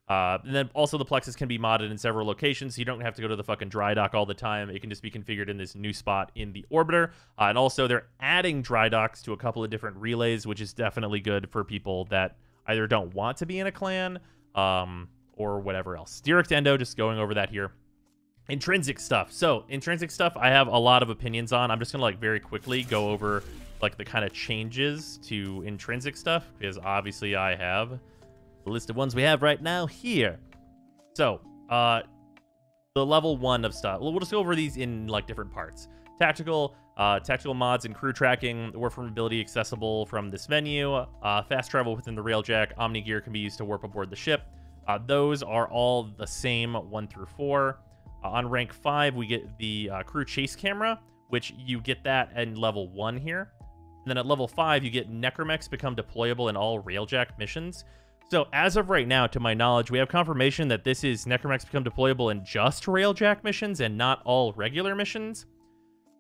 And then also the Plexus can be modded in several locations, so you don't have to go to the fucking dry dock all the time. It can just be configured in this new spot in the orbiter. And also they're adding dry docks to a couple of different relays, which is definitely good for people that either don't want to be in a clan or whatever else. Direct Endo, just going over that here. Intrinsic stuff. So intrinsic stuff I have a lot of opinions on. I'm just gonna like very quickly go over like the kind of changes to intrinsic stuff, because obviously I have the list of ones we have right now here. So the level 1 of stuff, we'll just go over these in like different parts. Tactical mods and crew tracking, warp ability accessible from this menu. Fast travel within the Railjack. Omni gear can be used to warp aboard the ship. Those are all the same 1 through 4. On rank 5, we get the crew chase camera, which you get that in level 1 here. And then at level 5, you get Necromechs become deployable in all Railjack missions. So as of right now, to my knowledge, we have confirmation that this is Necromechs become deployable in just Railjack missions and not all regular missions,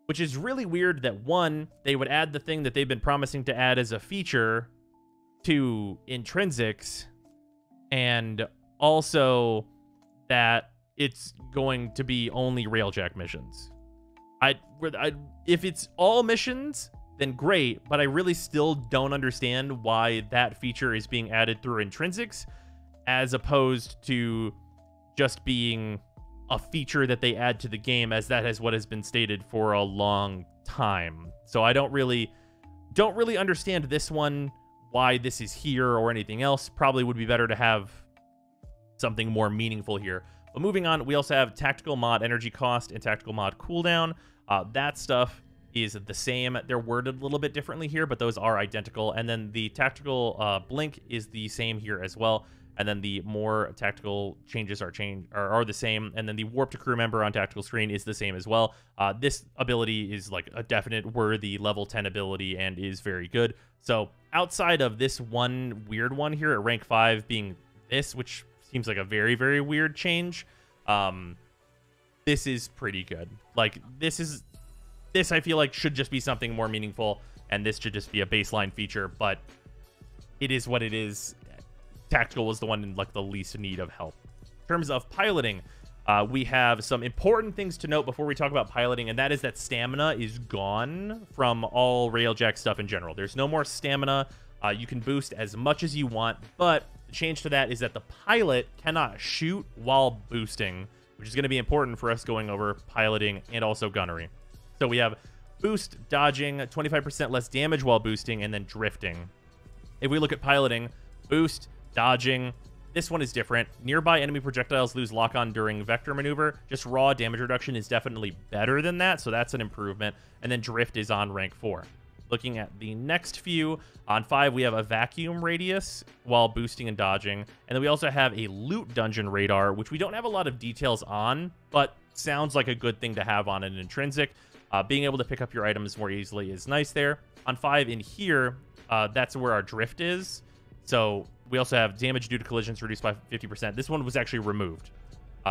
which is really weird that, one, they would add the thing that they've been promising to add as a feature to intrinsics, and also that it's going to be only Railjack missions. If it's all missions, then great, but I really still don't understand why that feature is being added through intrinsics as opposed to just being a feature that they add to the game, as that is what has been stated for a long time. So I don't really understand this one, why this is here or anything else. Probably would be better to have something more meaningful here. But moving on, we also have tactical mod energy cost and tactical mod cooldown. That stuff is the same. They're worded a little bit differently here, but those are identical. And then the tactical blink is the same here as well. And then the more tactical changes are the same. And then the warp to crew member on tactical screen is the same as well. This ability is like a definite worthy level 10 ability and is very good. So outside of this one weird one here at rank 5 being this, which seems like a very, very weird change, this is pretty good. Like this I feel like should just be something more meaningful, and this should just be a baseline feature, but it is what it is. Tactical was the one in like the least need of help. In terms of piloting, we have some important things to note before we talk about piloting, and that is that stamina is gone from all Railjack stuff in general. There's no more stamina. You can boost as much as you want, but the change to that is that the pilot cannot shoot while boosting, which is going to be important for us going over piloting and also gunnery. So we have boost, dodging, 25% less damage while boosting, and then drifting. If we look at piloting, boost, dodging, this one is different. Nearby enemy projectiles lose lock-on during vector maneuver. Just raw damage reduction is definitely better than that, so that's an improvement. And then drift is on rank 4. Looking at the next few, on 5 we have a vacuum radius while boosting and dodging. And then we also have a loot dungeon radar, which we don't have a lot of details on, but sounds like a good thing to have on an intrinsic. Being able to pick up your items more easily is nice there. On 5 in here, that's where our drift is. So we also have damage due to collisions reduced by 50%. This one was actually removed.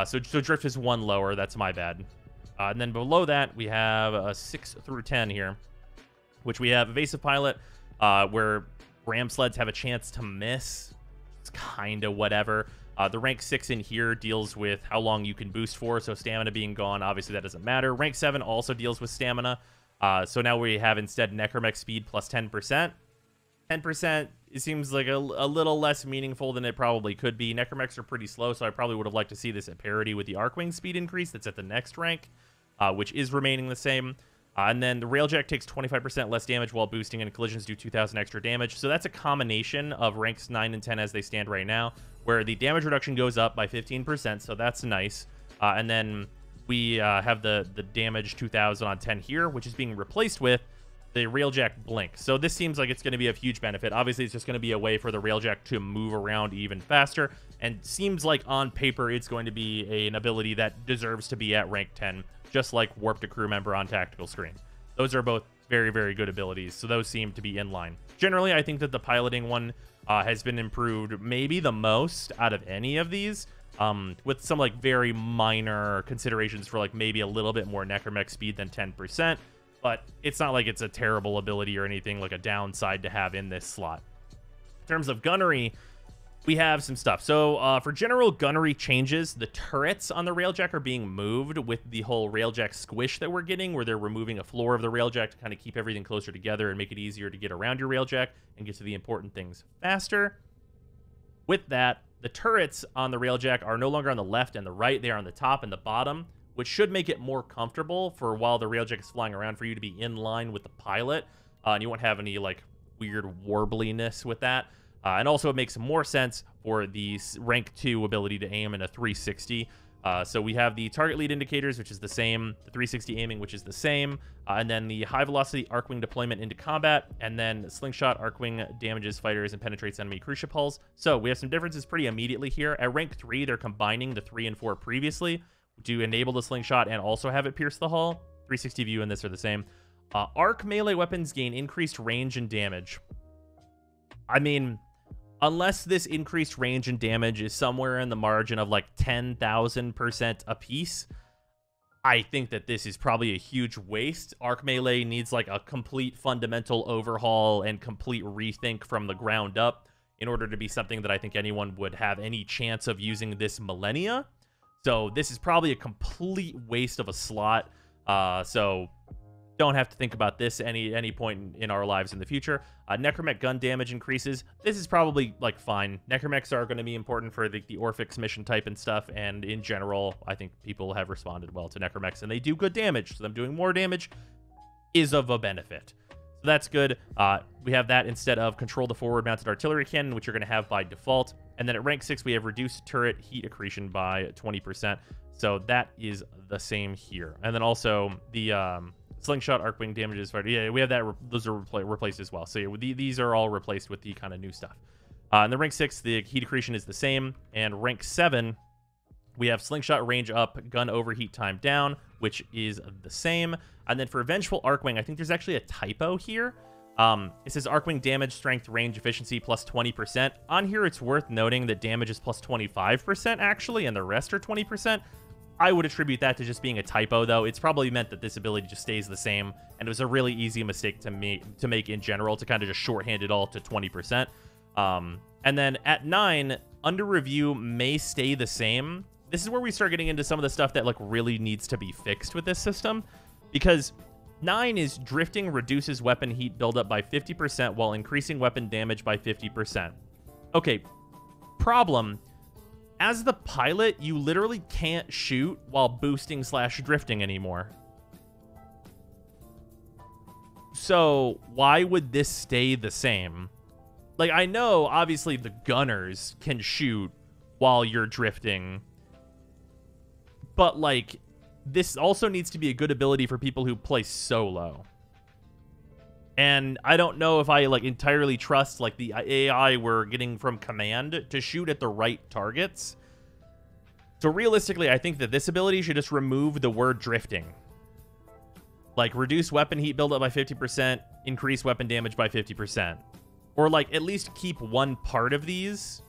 So drift is 1 lower. That's my bad. And then below that, we have a 6 through 10 here, which we have evasive pilot, where ram sleds have a chance to miss. It's kind of whatever. The rank 6 in here deals with how long you can boost for, so stamina being gone, obviously that doesn't matter. Rank 7 also deals with stamina. So now we have instead necromech speed plus 10%. 10%, it seems like a little less meaningful than it probably could be. Necromechs are pretty slow, so I probably would have liked to see this at parity with the Arcwing speed increase that's at the next rank, which is remaining the same. And then the Railjack takes 25% less damage while boosting, and collisions do 2,000 extra damage. So that's a combination of ranks 9 and 10 as they stand right now, where the damage reduction goes up by 15%, so that's nice. And then we have the damage 2,000 on 10 here, which is being replaced with the Railjack Blink. So this seems like it's going to be a huge benefit. Obviously, it's just going to be a way for the Railjack to move around even faster, and seems like on paper it's going to be an ability that deserves to be at rank 10, just like Warp to Crew Member on tactical screen. Those are both very, very good abilities, so those seem to be in line. Generally, I think that the piloting one has been improved maybe the most out of any of these, with some like very minor considerations for like maybe a little bit more necromech speed than 10%, but it's not like it's a terrible ability or anything, like a downside to have in this slot. In terms of gunnery, we have some stuff. So for general gunnery changes, the turrets on the Railjack are being moved with the whole Railjack squish that we're getting, where they're removing a floor of the Railjack to kind of keep everything closer together and make it easier to get around your Railjack and get to the important things faster. With that, the turrets on the Railjack are no longer on the left and the right. They are on the top and the bottom, which should make it more comfortable for while the Railjack is flying around for you to be in line with the pilot. And you won't have any like weird warbliness with that. And also it makes more sense for the rank 2 ability to aim in a 360. So we have the target lead indicators, which is the same, the 360 aiming, which is the same, and then the high velocity Arcwing deployment into combat, and then slingshot Arcwing damages fighters and penetrates enemy cruise ship hulls. So we have some differences pretty immediately here. At rank 3, they're combining the 3 and 4 previously to enable the slingshot and also have it pierce the hull. 360 view and this are the same. Arc melee weapons gain increased range and damage. I mean, unless this increased range and damage is somewhere in the margin of like 10,000% a piece, I think that this is probably a huge waste. Arc melee needs like a complete fundamental overhaul and complete rethink from the ground up in order to be something that I think anyone would have any chance of using this millennia. So this is probably a complete waste of a slot. So don't have to think about this any point in our lives in the future. Necromech gun damage increases. This is probably like fine. Necromechs are going to be important for the Orphix mission type and stuff, and in general, I think people have responded well to Necromechs, and they do good damage. So them doing more damage is of a benefit. So that's good. We have that instead of control the forward-mounted artillery cannon, which you're going to have by default. And then at rank 6, we have reduced turret heat accretion by 20%. So that is the same here. And then also the slingshot arcwing damages. Yeah, we have that. Those are replaced as well. So yeah, these are all replaced with the kind of new stuff. And then rank 6, the heat accretion is the same. And rank 7, we have slingshot range up, gun overheat time down, which is the same. And then for Vengeful Arcwing, I think there's actually a typo here. It says Arcwing damage, strength, range, efficiency plus 20%. On here, it's worth noting that damage is plus 25% actually, and the rest are 20%. I would attribute that to just being a typo, though. It's probably meant that this ability just stays the same, and it was a really easy mistake to make in general, to kind of just shorthand it all to 20%. And then at 9, under review may stay the same. This is where we start getting into some of the stuff that like really needs to be fixed with this system, because 9 is drifting reduces weapon heat buildup by 50% while increasing weapon damage by 50%. Okay, problem. As the pilot, you literally can't shoot while boosting / drifting anymore. So why would this stay the same? Like, I know, obviously, the gunners can shoot while you're drifting, but, like, this also needs to be a good ability for people who play solo. And I don't know if I, like, entirely trust, like, the AI we're getting from command to shoot at the right targets. So realistically, I think that this ability should just remove the word drifting. Like, reduce weapon heat buildup by 50%, increase weapon damage by 50%. Or, like, at least keep one part of these.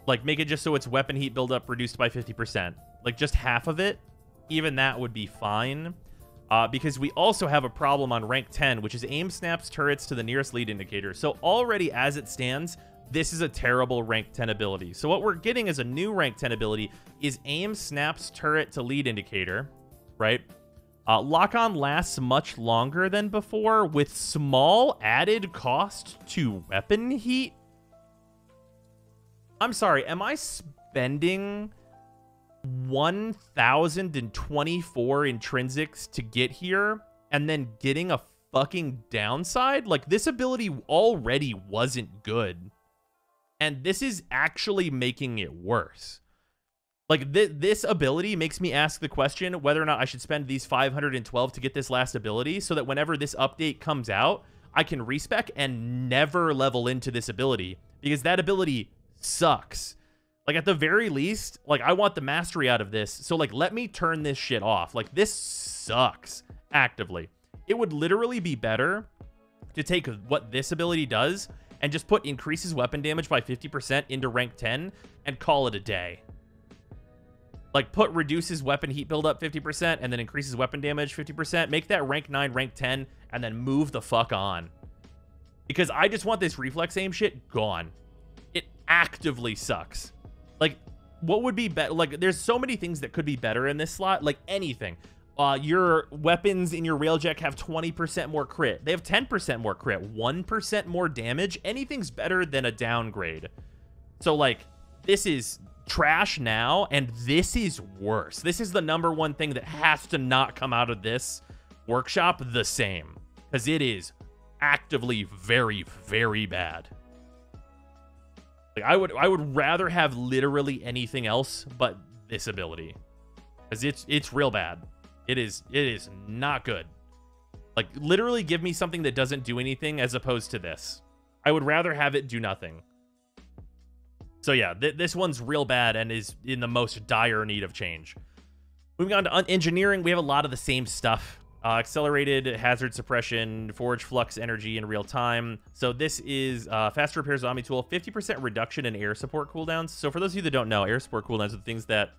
Like, make it just so it's weapon heat buildup reduced by 50%. Like, just half of it. Even that would be fine. Because we also have a problem on rank 10, which is aim snaps turrets to the nearest lead indicator. So already as it stands, this is a terrible rank 10 ability. So what we're getting as a new rank 10 ability is aim snaps turret to lead indicator, right? Lock-on lasts much longer than before with small added cost to weapon heat. I'm sorry, am I spending 1,024 intrinsics to get here and then getting a fucking downside? Like, this ability already wasn't good, and this is actually making it worse. Like, this ability makes me ask the question whether or not I should spend these 512 to get this last ability, so that whenever this update comes out, I can respec and never level into this ability, because that ability sucks. Like, at the very least, like, I want the mastery out of this, so, like, let me turn this shit off. Like, this sucks actively. It would literally be better to take what this ability does and just put increases weapon damage by 50% into rank 10 and call it a day. Like, put reduces weapon heat buildup 50% and then increases weapon damage 50%. Make that rank 9, rank 10, and then move the fuck on. Because I just want this reflex aim shit gone. It actively sucks. Like, what would be better? Like, there's so many things that could be better in this slot. Like, anything. Your weapons in your Railjack have 20% more crit. They have 10% more crit. 1% more damage. Anything's better than a downgrade. So, like, this is trash now, and this is worse. This is the #1 thing that has to not come out of this workshop the same. Because it is actively very, very bad. Like, I would rather have literally anything else but this ability, because it's real bad. It is not good. Like, literally give me something that doesn't do anything as opposed to this. I would rather have it do nothing. So yeah, this one's real bad and is in the most dire need of change. Moving on to engineering, we have a lot of the same stuff. Accelerated hazard suppression, forge flux energy in real time. So this is faster repairs zombie tool, 50% reduction in air support cooldowns. So for those of you that don't know, air support cooldowns are the things that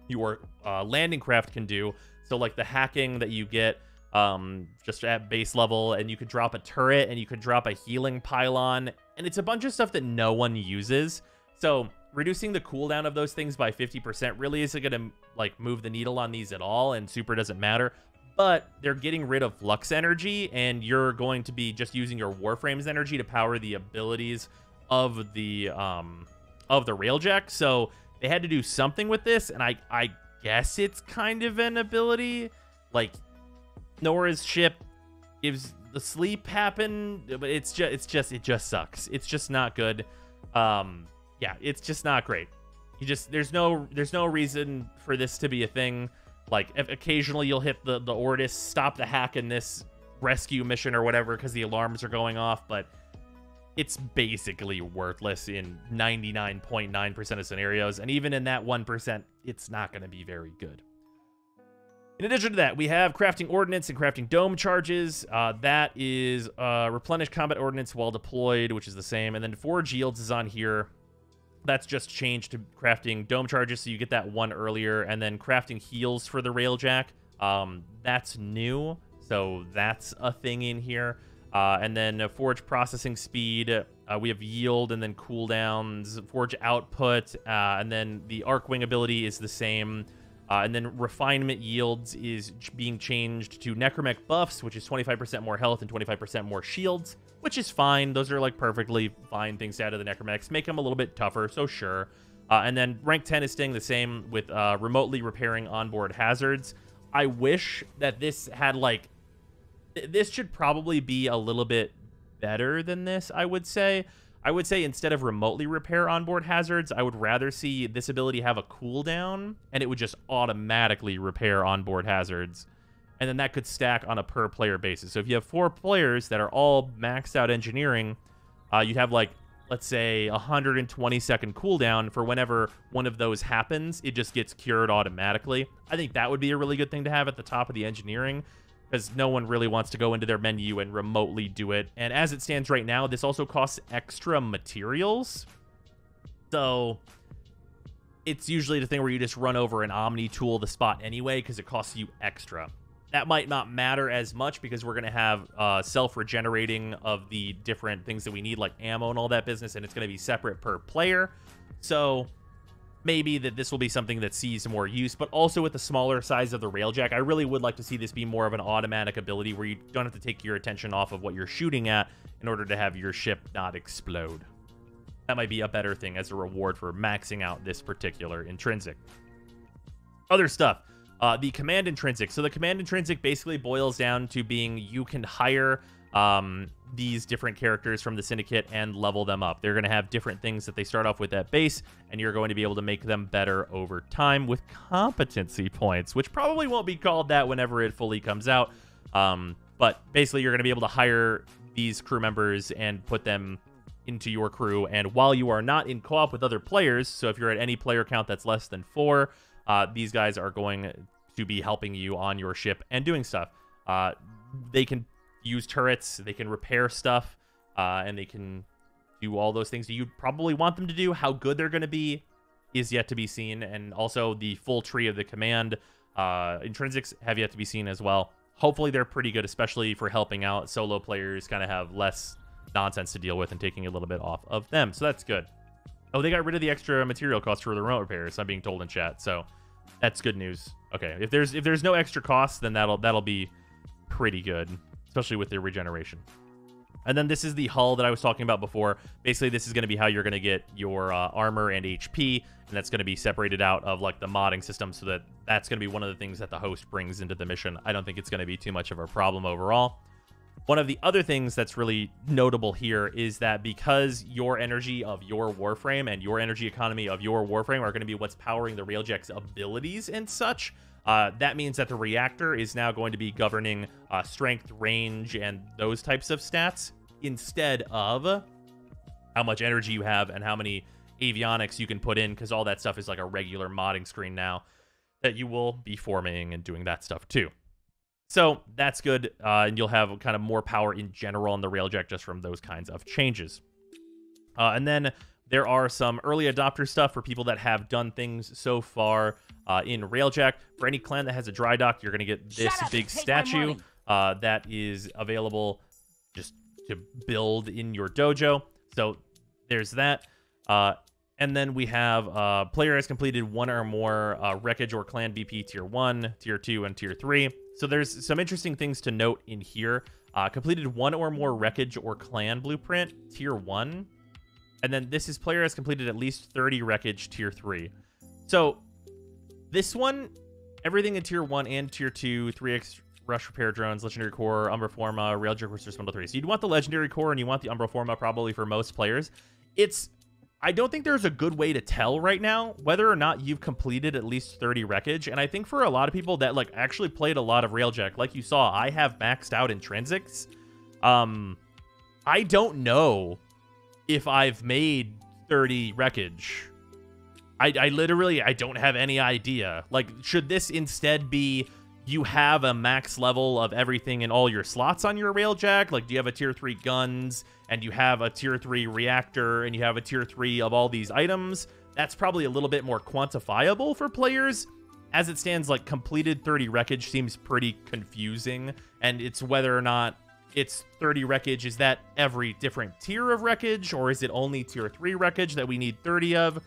your landing craft can do. So like the hacking that you get just at base level, and you could drop a turret and you could drop a healing pylon, and it's a bunch of stuff that no one uses. So reducing the cooldown of those things by 50% really isn't going to like move the needle on these at all, and super doesn't matter. but they're getting rid of flux energy, and you're going to be just using your Warframe's energy to power the abilities of the Railjack. So they had to do something with this, and I guess it's kind of an ability. Like, Nora's ship gives the sleep happen, but it just sucks. It's just not good. Yeah, it's just not great. There's no reason for this to be a thing. Like, if occasionally you'll hit the Ortis, stop the hack in this rescue mission or whatever because the alarms are going off, but it's basically worthless in 99.9% of scenarios, and even in that 1%, it's not going to be very good. In addition to that, we have crafting ordnance and crafting dome charges. That is replenish combat ordnance while deployed, which is the same, and then forge yields is on here. That's just changed to crafting dome charges, so you get that one earlier, and then crafting heals for the Railjack. That's new, so that's a thing in here. And then forge processing speed, we have yield and then cooldowns, forge output, and then the Arcwing ability is the same. And then refinement yields is being changed to necromech buffs, which is 25% more health and 25% more shields, which is fine. Those are like perfectly fine things to add to the necromechs. Make them a little bit tougher, so sure. And then rank 10 is staying the same with remotely repairing onboard hazards. I wish that this had like... This should probably be a little bit better than this, I would say. I would say instead of remotely repair onboard hazards, I would rather see this ability have a cooldown, and it would just automatically repair onboard hazards. And then that could stack on a per-player basis. So if you have 4 players that are all maxed out engineering, you'd have, like, let's say, 120-second cooldown for whenever one of those happens. It just gets cured automatically. I think that would be a really good thing to have at the top of the engineering, because no one really wants to go into their menu and remotely do it. And as it stands right now, this also costs extra materials. So it's usually the thing where you just run over an Omni tool the spot anyway, because it costs you extra. That might not matter as much because we're going to have self-regenerating of the different things that we need, like ammo and all that business, and it's going to be separate per player. So maybe that this will be something that sees more use, but also with the smaller size of the Railjack, I really would like to see this be more of an automatic ability where you don't have to take your attention off of what you're shooting at in order to have your ship not explode. That might be a better thing as a reward for maxing out this particular intrinsic. Other stuff, the command intrinsic. So the command intrinsic basically boils down to being you can hire these different characters from the Syndicate and level them up. They're going to have different things that they start off with at base, and you're going to be able to make them better over time with competency points, which probably won't be called that whenever it fully comes out. But basically, you're going to be able to hire these crew members and put them into your crew, and while you are not in co-op with other players, so if you're at any player count that's less than 4, these guys are going to be helping you on your ship and doing stuff. They can use turrets, they can repair stuff, and they can do all those things that you probably want them to do. How good they're going to be is yet to be seen, and also the full tree of the command intrinsics have yet to be seen as well. Hopefully they're pretty good, especially for helping out solo players kind of have less nonsense to deal with and taking a little bit off of them, so that's good. Oh, they got rid of the extra material cost for the remote repairs, I'm being told in chat, so that's good news. Okay, if there's no extra cost, then that'll be pretty good, especially with the regeneration. And then this is the hull that I was talking about before. Basically, this is going to be how you're going to get your armor and HP, and that's going to be separated out of like the modding system, so that's going to be one of the things that the host brings into the mission. I don't think it's going to be too much of a problem overall. One of the other things that's really notable here is that because your energy of your Warframe and your energy economy of your Warframe are going to be what's powering the Railjack's abilities and such, that means that the reactor is now going to be governing strength, range, and those types of stats instead of how much energy you have and how many avionics you can put in, because all that stuff is like a regular modding screen now that you will be forming and doing that stuff too. So that's good, and you'll have kind of more power in general on the Railjack just from those kinds of changes. And then there are some early adopter stuff for people that have done things so far in Railjack. For any clan that has a dry dock, you're going to get this big statue that is available just to build in your dojo. So there's that. And then we have player has completed one or more wreckage or clan BP tier 1, tier 2, and tier 3. So there's some interesting things to note in here. Completed 1 or more wreckage or clan blueprint, tier 1. And then this is player has completed at least 30 wreckage, tier 3. So this one, everything in tier 1 and tier 2, 3x rush repair drones, legendary core, Umbra Forma, Railjack Rooster Bundle 3. So you'd want the legendary core and you want the Umbra Forma probably for most players. I don't think there's a good way to tell right now whether or not you've completed at least 30 wreckage. And I think for a lot of people that like actually played a lot of Railjack, like you saw, I have maxed out intrinsics. I don't know if I've made 30 wreckage. I literally, I don't have any idea. Like, should this instead be you have a max level of everything in all your slots on your Railjack? Like, do you have a tier 3 guns, and you have a tier 3 reactor, and you have a tier 3 of all these items? That's probably a little bit more quantifiable for players. As it stands, like, completed 30 wreckage seems pretty confusing, and it's whether or not it's 30 wreckage. Is that every different tier of wreckage, or is it only tier 3 wreckage that we need 30 of?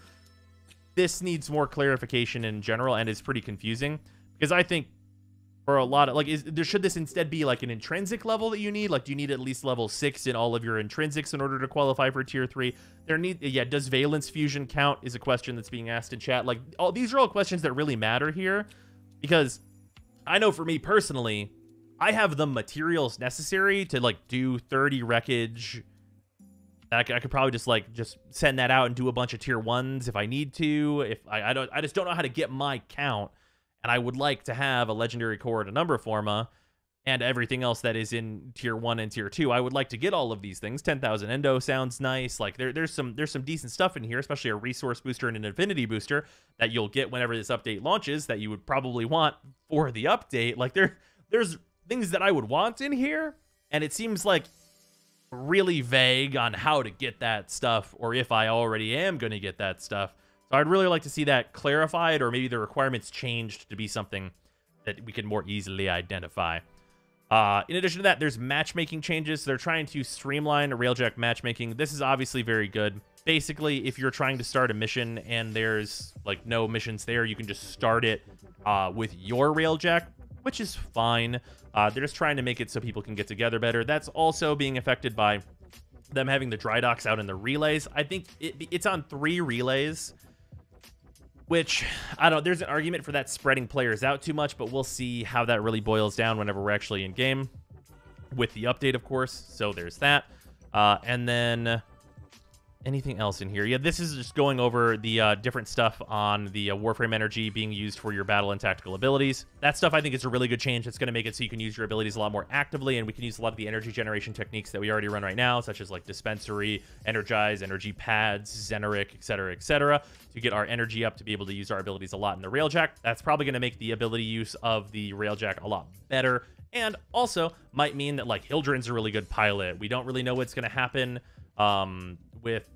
This needs more clarification in general, and is pretty confusing, because I think for a lot of, like, should this instead be like an intrinsic level that you need? Like, do you need at least level 6 in all of your intrinsics in order to qualify for tier 3? Does valence fusion count is a question that's being asked in chat. Like, these are all questions that really matter here, because I know for me personally, I have the materials necessary to like do 30 wreckage. I could probably just send that out and do a bunch of tier 1s if I need to. If I just don't know how to get my count. And I would like to have a legendary core and a Umbra Forma and everything else that is in tier 1 and tier 2. I would like to get all of these things. 10,000 endo sounds nice. Like there's some decent stuff in here, especially a resource booster and an affinity booster that you'll get whenever this update launches that you would probably want for the update. Like there's things that I would want in here, and it seems like really vague on how to get that stuff, or if I already am going to get that stuff. So I'd really like to see that clarified, or maybe the requirements changed to be something that we can more easily identify. In addition to that, there's matchmaking changes. They're trying to streamline Railjack matchmaking. This is obviously very good. Basically, if you're trying to start a mission and there's like no missions there, you can just start it with your Railjack, which is fine. They're just trying to make it so people can get together better. That's also being affected by them having the dry docks out in the relays. I think it's on 3 relays, which, I don't know, there's an argument for that spreading players out too much, but we'll see how that really boils down whenever we're actually in game with the update, of course. So there's that. And then anything else in here? Yeah, this is just going over the different stuff on the Warframe energy being used for your battle and tactical abilities. That stuff I think is a really good change. It's going to make it so you can use your abilities a lot more actively, and we can use a lot of the energy generation techniques that we already run right now, such as like Dispensary, Energize, Energy Pads, Xeneric, etc., to get our energy up to be able to use our abilities a lot in the Railjack. That's probably going to make the ability use of the Railjack a lot better, and also might mean that like Hildren's a really good pilot. We don't really know what's going to happen with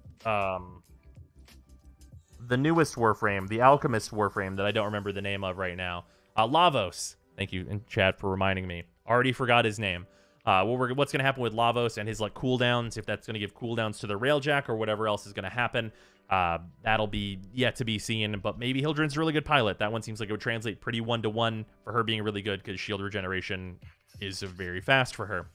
the newest Warframe, the Alchemist Warframe that I don't remember the name of right now. Lavos. Thank you in chat for reminding me. Already forgot his name. What's going to happen with Lavos and his like cooldowns, if that's going to give cooldowns to the Railjack or whatever else is going to happen. That'll be yet to be seen, but maybe Hildren's a really good pilot. That one seems like it would translate pretty 1-to-1 for her being really good, because shield regeneration is very fast for her.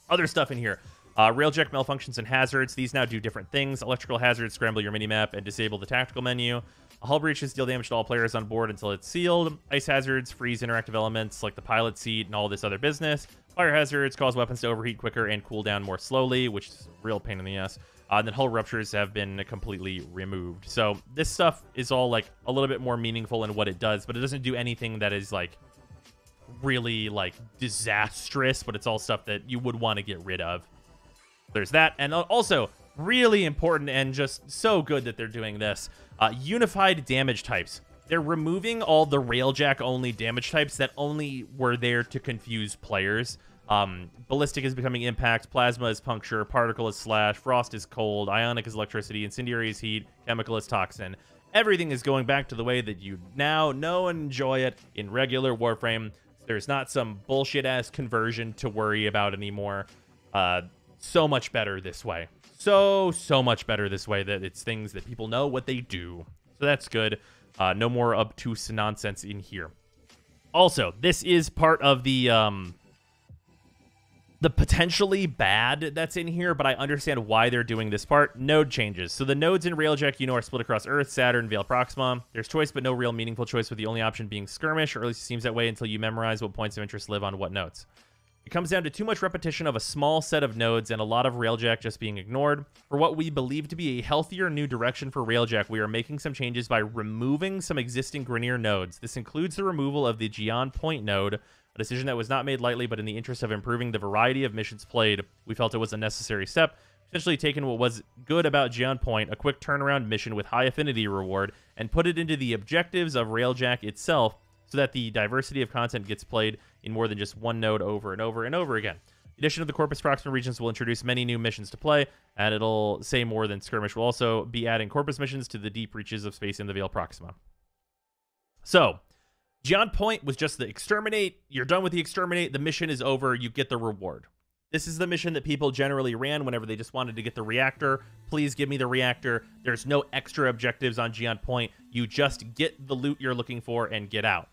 Other stuff in here. Railjack malfunctions and hazards. These now do different things. Electrical hazards scramble your minimap and disable the tactical menu. Hull breaches deal damage to all players on board until it's sealed. Ice hazards freeze interactive elements like the pilot seat and all this other business. Fire hazards cause weapons to overheat quicker and cool down more slowly, which is a real pain in the ass. And then hull ruptures have been completely removed. So this stuff is all like a little bit more meaningful in what it does, but it doesn't do anything that is like really like disastrous, but it's all stuff that you would want to get rid of. There's that. And also really important and just so good that they're doing this. Unified damage types. They're removing all the Railjack only damage types that only were there to confuse players. Ballistic is becoming impact, plasma is puncture, particle is slash, frost is cold, ionic is electricity, incendiary is heat, chemical is toxin. Everything is going back to the way that you now know and enjoy it in regular Warframe. There's not some bullshit ass conversion to worry about anymore. So much better this way. So much better this way, that it's things that people know what they do. So that's good. No more obtuse nonsense in here. Also, this is part of the potentially bad that's in here, but I understand why they're doing this part. Node changes. So the nodes in Railjack, are split across Earth, Saturn, Veil Proxima. There's choice, but no real meaningful choice, with the only option being skirmish, or at least it seems that way until you memorize what points of interest live on what nodes. It comes down to too much repetition of a small set of nodes and a lot of Railjack just being ignored. For what we believe to be a healthier new direction for Railjack, we are making some changes by removing some existing Grineer nodes. This includes the removal of the Gian Point node, a decision that was not made lightly, but in the interest of improving the variety of missions played, we felt it was a necessary step. Essentially taken what was good about Gian Point, a quick turnaround mission with high affinity reward, and put it into the objectives of Railjack itself, so that the diversity of content gets played in more than just one node over and over and over again. The addition of the Corpus Proxima regions will introduce many new missions to play, and it'll say more than skirmish. Will also be adding Corpus missions to the deep reaches of space in the Veil Proxima. So, Gian Point was just the exterminate. You're done with the exterminate. The mission is over. You get the reward. This is the mission that people generally ran whenever they just wanted to get the reactor. Please give me the reactor. There's no extra objectives on Gian Point. You just get the loot you're looking for and get out.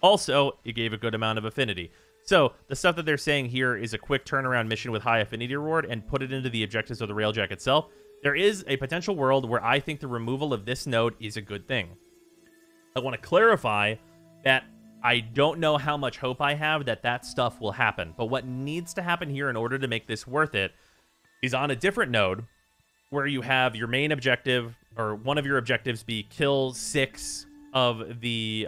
Also, it gave a good amount of affinity. So, the stuff that they're saying here is a quick turnaround mission with high affinity reward and put it into the objectives of the Railjack itself. There is a potential world where I think the removal of this node is a good thing. I want to clarify that I don't know how much hope I have that that stuff will happen. But what needs to happen here in order to make this worth it is on a different node where you have your main objective, or one of your objectives be kill 6 of the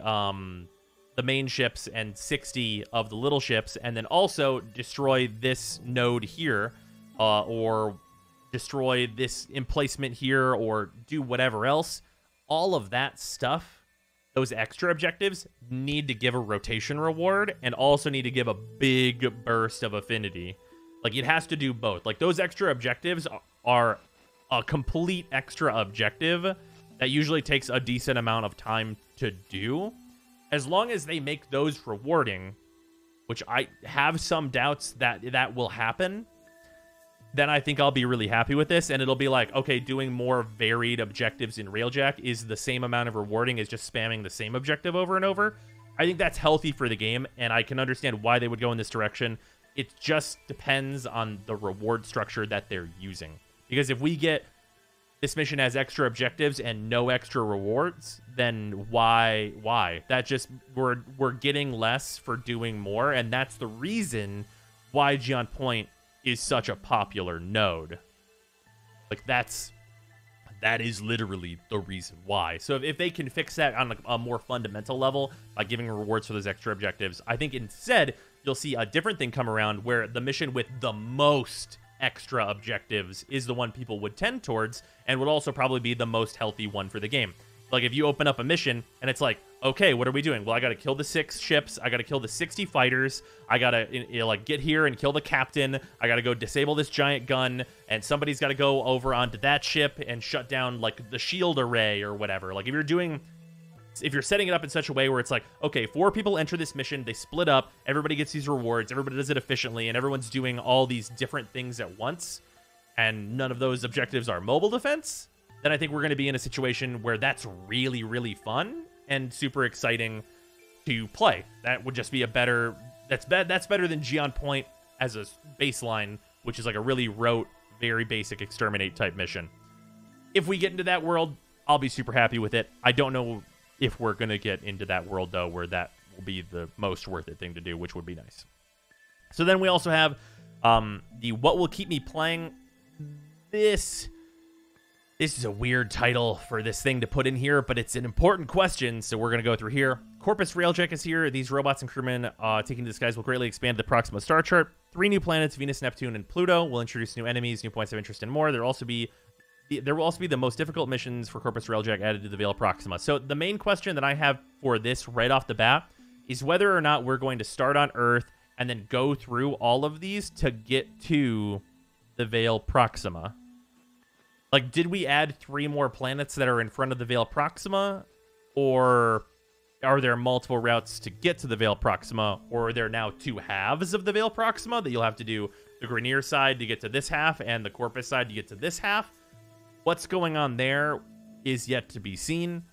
main ships and 60 of the little ships, and then also destroy this node here, or destroy this emplacement here, or do whatever else. All of that stuff, those extra objectives, need to give a rotation reward and also need to give a big burst of affinity. Like, it has to do both. Like, those extra objectives are a complete extra objective that usually takes a decent amount of time to do. As long as they make those rewarding, which I have some doubts that that will happen, then I think I'll be really happy with this. And it'll be like, okay, doing more varied objectives in Railjack is the same amount of rewarding as just spamming the same objective over and over. I think that's healthy for the game, and I can understand why they would go in this direction. It just depends on the reward structure that they're using. Because if we get this mission has extra objectives and no extra rewards, then why? That just, we're getting less for doing more, and that's the reason why Gian Point is such a popular node. Like, that is literally the reason why. So if they can fix that on a more fundamental level by giving rewards for those extra objectives, I think instead you'll see a different thing come around where the mission with the most extra objectives is the one people would tend towards, and would also probably be the most healthy one for the game. Like, if you open up a mission and it's like, okay, what are we doing? Well, I gotta kill the 6 ships, I gotta kill the 60 fighters, I gotta like get here and kill the captain, I gotta go disable this giant gun, and somebody's gotta go over onto that ship and shut down like the shield array or whatever. Like, if you're setting it up in such a way where it's like, okay, 4 people enter this mission, they split up, everybody gets these rewards, everybody does it efficiently, and everyone's doing all these different things at once, and none of those objectives are mobile defense, then I think we're going to be in a situation where that's really, really fun and super exciting to play. That would just be a better... That's better than Gian Point as a baseline, which is like a really rote, very basic exterminate type mission. If we get into that world, I'll be super happy with it. I don't know if we're going to get into that world, though, where that will be the most worth it thing to do, which would be nice. So then we also have the What Will Keep Me Playing. This is a weird title for this thing to put in here, but it's an important question, so we're going to go through here. Corpus Railjack is here. These robots and crewmen taking to the skies will greatly expand the Proxima star chart. 3 new planets, Venus, Neptune, and Pluto, will introduce new enemies, new points of interest, and more. There will also be the most difficult missions for Corpus Railjack added to the Veil Proxima. So the main question that I have for this right off the bat is whether or not we're going to start on Earth and then go through all of these to get to the Veil Proxima. Like, did we add 3 more planets that are in front of the Veil Proxima? Or are there multiple routes to get to the Veil Proxima? Or are there now 2 halves of the Veil Proxima that you'll have to do the Grineer side to get to this half and the Corpus side to get to this half? What's going on there is yet to be seen.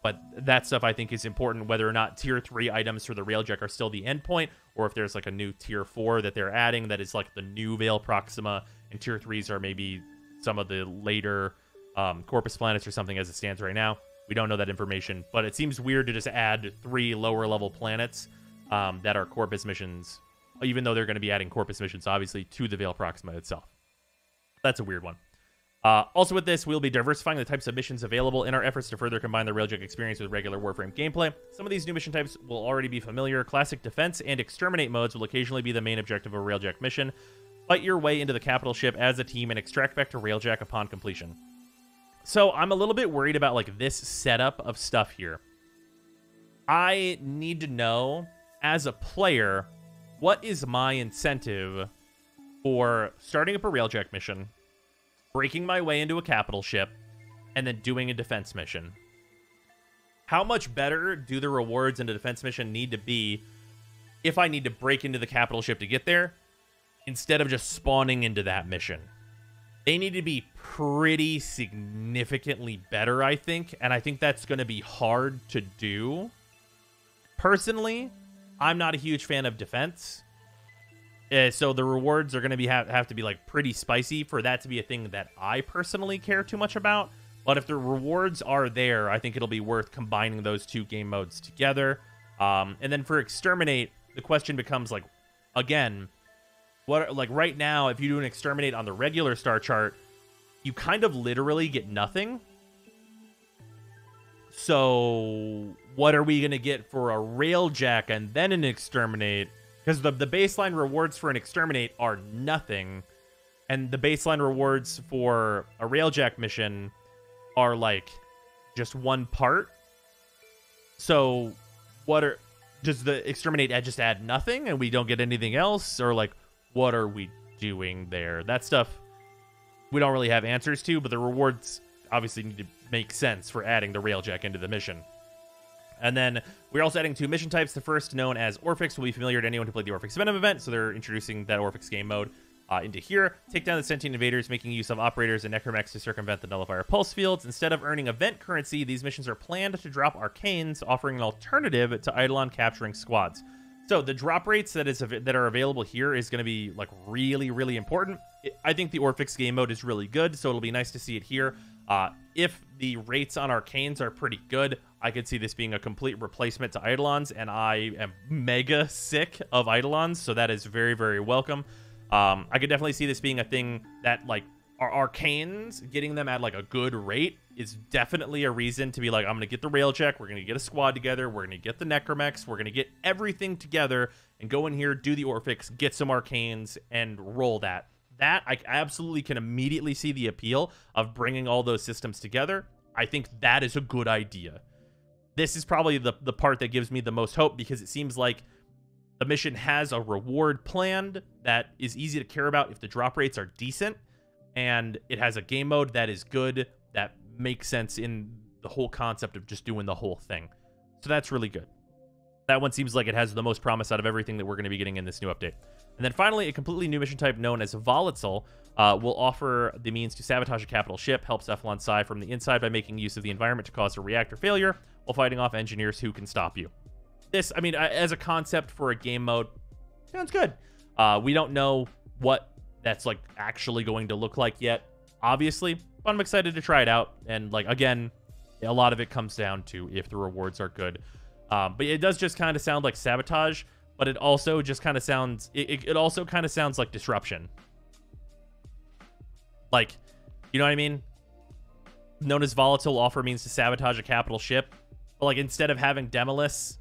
But that stuff I think is important, whether or not tier 3 items for the Railjack are still the endpoint, or if there's like a new tier 4 that they're adding that is like the new Veil Proxima, and tier 3s are maybe some of the later Corpus planets or something as it stands right now. We don't know that information, but it seems weird to just add 3 lower level planets that are Corpus missions, even though they're going to be adding Corpus missions, obviously, to the Veil Proxima itself. That's a weird one. Also with this, we'll be diversifying the types of missions available in our efforts to further combine the Railjack experience with regular Warframe gameplay. Some of these new mission types will already be familiar. Classic defense and exterminate modes will occasionally be the main objective of a Railjack mission. Fight your way into the capital ship as a team and extract Vector Railjack upon completion. So I'm a little bit worried about like this setup of stuff here. I need to know, as a player, what is my incentive for starting up a Railjack mission, breaking my way into a capital ship, and then doing a defense mission? How much better do the rewards in a defense mission need to be if I need to break into the capital ship to get there, instead of just spawning into that mission? They need to be pretty significantly better, I think, and I think that's going to be hard to do. Personally, I'm not a huge fan of defense. So the rewards are going to have to be like pretty spicy for that to be a thing that I personally care too much about. But if the rewards are there, I think it'll be worth combining those 2 game modes together. And then for exterminate, the question becomes like, again, what, like right now, if you do an exterminate on the regular star chart, you kind of literally get nothing. So what are we going to get for a Railjack and then an exterminate? Because the baseline rewards for an exterminate are nothing, and the baseline rewards for a Railjack mission are like just 1 part. So does the exterminate just add nothing and we don't get anything else? Or like, what are we doing there? That stuff we don't really have answers to, but the rewards obviously need to make sense for adding the Railjack into the mission. And then we're also adding 2 mission types. The first, known as Orphix, will be familiar to anyone who played the Orphix Venom event, so they're introducing that Orphix game mode into here. Take down the sentient invaders, making use of operators and necromechs to circumvent the nullifier pulse fields. Instead of earning event currency, these missions are planned to drop arcanes, offering an alternative to Eidolon capturing squads. So the drop rates that are available here is going to be like really, really important. I think the Orphix game mode is really good, so it'll be nice to see it here. If the rates on arcanes are pretty good, I could see this being a complete replacement to Eidolons, and I am mega sick of Eidolons, so that is very, very welcome. I could definitely see this being a thing that, like, our arcanes, getting them at, like, a good rate is definitely a reason to be like, I'm going to get the Railjack, we're going to get a squad together, we're going to get the necromechs, we're going to get everything together, and go in here, do the Orphix, get some arcanes, and roll that. That, I absolutely can immediately see the appeal of bringing all those systems together. I think that is a good idea. This is probably the part that gives me the most hope, because it seems like the mission has a reward planned that is easy to care about if the drop rates are decent, and it has a game mode that is good, that makes sense in the whole concept of just doing the whole thing. So that's really good. That one seems like it has the most promise out of everything that we're going to be getting in this new update. And then finally, a completely new mission type known as Volatile will offer the means to sabotage a capital ship, help Cephalon Psi from the inside by making use of the environment to cause a reactor failure, while fighting off engineers who can stop you. This, I mean, as a concept for a game mode, sounds good. We don't know what that's like actually going to look like yet, obviously, but I'm excited to try it out. And like, again, a lot of it comes down to if the rewards are good. But it does just kind of sound like sabotage, but it also just kind of sounds, it also kind of sounds like disruption. Like, you know what I mean? Known as Volatile, offer means to sabotage a capital ship. But like, instead of having Demolus,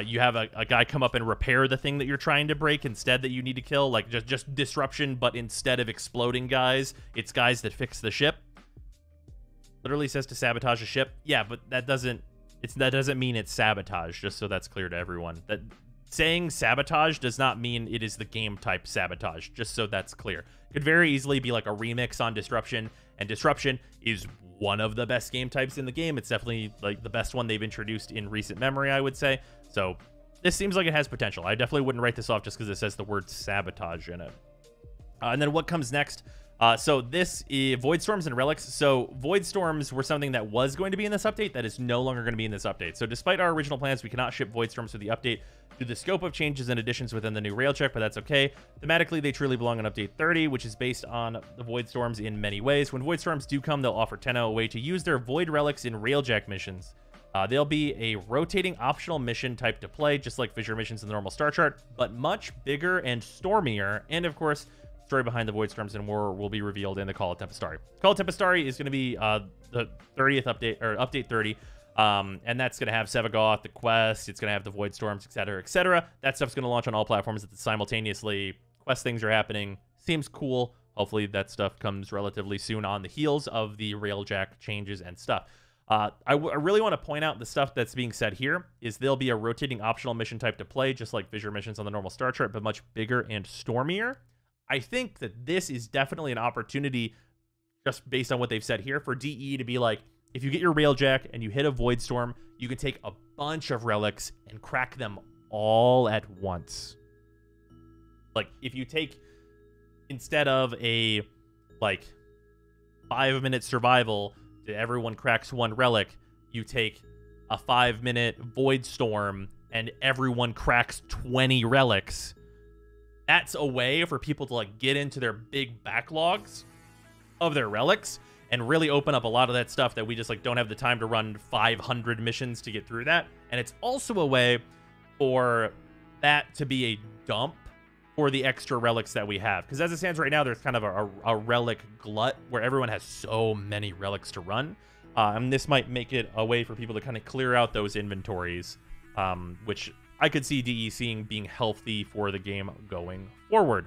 you have a guy come up and repair the thing that you're trying to break instead that you need to kill. Like, just disruption, but instead of exploding guys, it's guys that fix the ship. Literally says to sabotage a ship. Yeah, but that doesn't mean it's sabotage, just so that's clear to everyone. That saying sabotage does not mean it is the game type sabotage, just so that's clear. It could very easily be like a remix on disruption, and disruption is one of the best game types in the game. It's definitely like the best one they've introduced in recent memory, I would say. So this seems like it has potential. I definitely wouldn't write this off just because it says the word sabotage in it. And then what comes next? So this is Void Storms and Relics. So Void Storms were something that was going to be in this update that is no longer going to be in this update. So despite our original plans, we cannot ship Void Storms with the update due to the scope of changes and additions within the new Railjack, but that's okay. Thematically, they truly belong in Update 30, which is based on the Void Storms in many ways. When Void Storms do come, they'll offer Tenno a way to use their Void Relics in Railjack missions. They'll be a rotating optional mission type to play, just like Fissure missions in the normal star chart, but much bigger and stormier, and of course, story behind the Void Storms and more will be revealed in the Call of Tempestari. Call of Tempestari is going to be the 30th update, or update 30, and that's going to have Sevagoth, the quest, it's going to have the Void Storms, etc., etc. That stuff's going to launch on all platforms simultaneously. Quest things are happening. Seems cool. Hopefully that stuff comes relatively soon on the heels of the Railjack changes and stuff. I really want to point out the stuff that's being said here is there'll be a rotating optional mission type to play, just like Fissure missions on the normal star chart, but much bigger and stormier. I think that this is definitely an opportunity, just based on what they've said here, for DE to be like, if you get your Railjack and you hit a Void Storm, you can take a bunch of relics and crack them all at once. Like, if you take, instead of a, like, 5-minute survival to everyone cracks one relic, you take a 5-minute Void Storm and everyone cracks 20 relics. That's a way for people to like get into their big backlogs of their relics and really open up a lot of that stuff that we just like don't have the time to run 500 missions to get through that. And it's also a way for that to be a dump for the extra relics that we have. Because as it stands right now, there's kind of a relic glut where everyone has so many relics to run. And this might make it a way for people to kind of clear out those inventories, which I could see DE being healthy for the game going forward.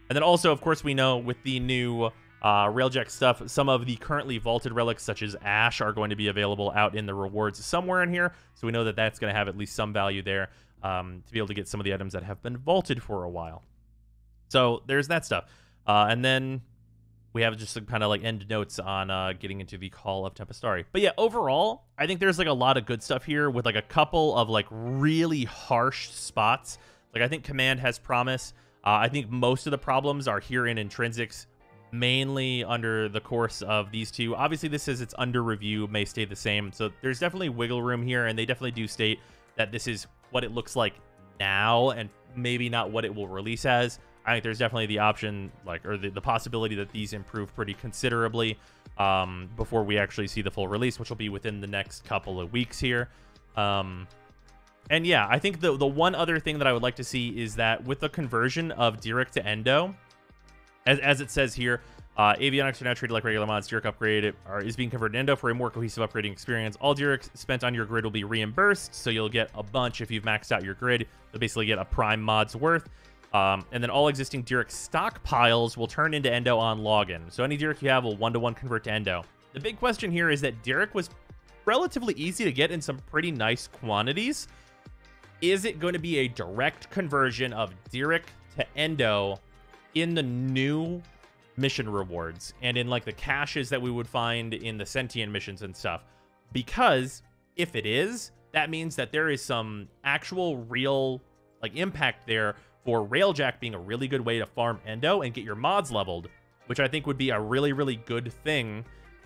And then also, of course, we know with the new Railjack stuff, some of the currently vaulted relics, such as Ash, are going to be available out in the rewards somewhere in here. So we know that that's going to have at least some value there to be able to get some of the items that have been vaulted for a while. So there's that stuff. And then we have just some kind of like end notes on getting into the Call of Tempestari. But yeah, overall, I think there's like a lot of good stuff here with like a couple of like really harsh spots. Like I think Command has promise. I think most of the problems are here in Intrinsics, mainly under the course of these two. Obviously, this says it's under review, may stay the same. So there's definitely wiggle room here, and they definitely do state that this is what it looks like now and maybe not what it will release as. I think there's definitely the option, like, or the possibility that these improve pretty considerably before we actually see the full release, which will be within the next couple of weeks here. And yeah, I think the one other thing that I would like to see is that with the conversion of Dirk to Endo, as it says here, avionics are now treated like regular mods. Dirk upgrade is being converted to Endo for a more cohesive upgrading experience. All Dirk spent on your grid will be reimbursed, so you'll get a bunch if you've maxed out your grid. You'll basically get a prime mod's worth. And then all existing Dirk stockpiles will turn into Endo on login. So any Dirk you have will 1-to-1 convert to Endo. The big question here is that Dirk was relatively easy to get in some pretty nice quantities. Is it going to be a direct conversion of Dirk to Endo in the new mission rewards and in like the caches that we would find in the Sentient missions and stuff? Because if it is, that means that there is some actual real like impact there for Railjack being a really good way to farm Endo and get your mods leveled, which I think would be a really, really good thing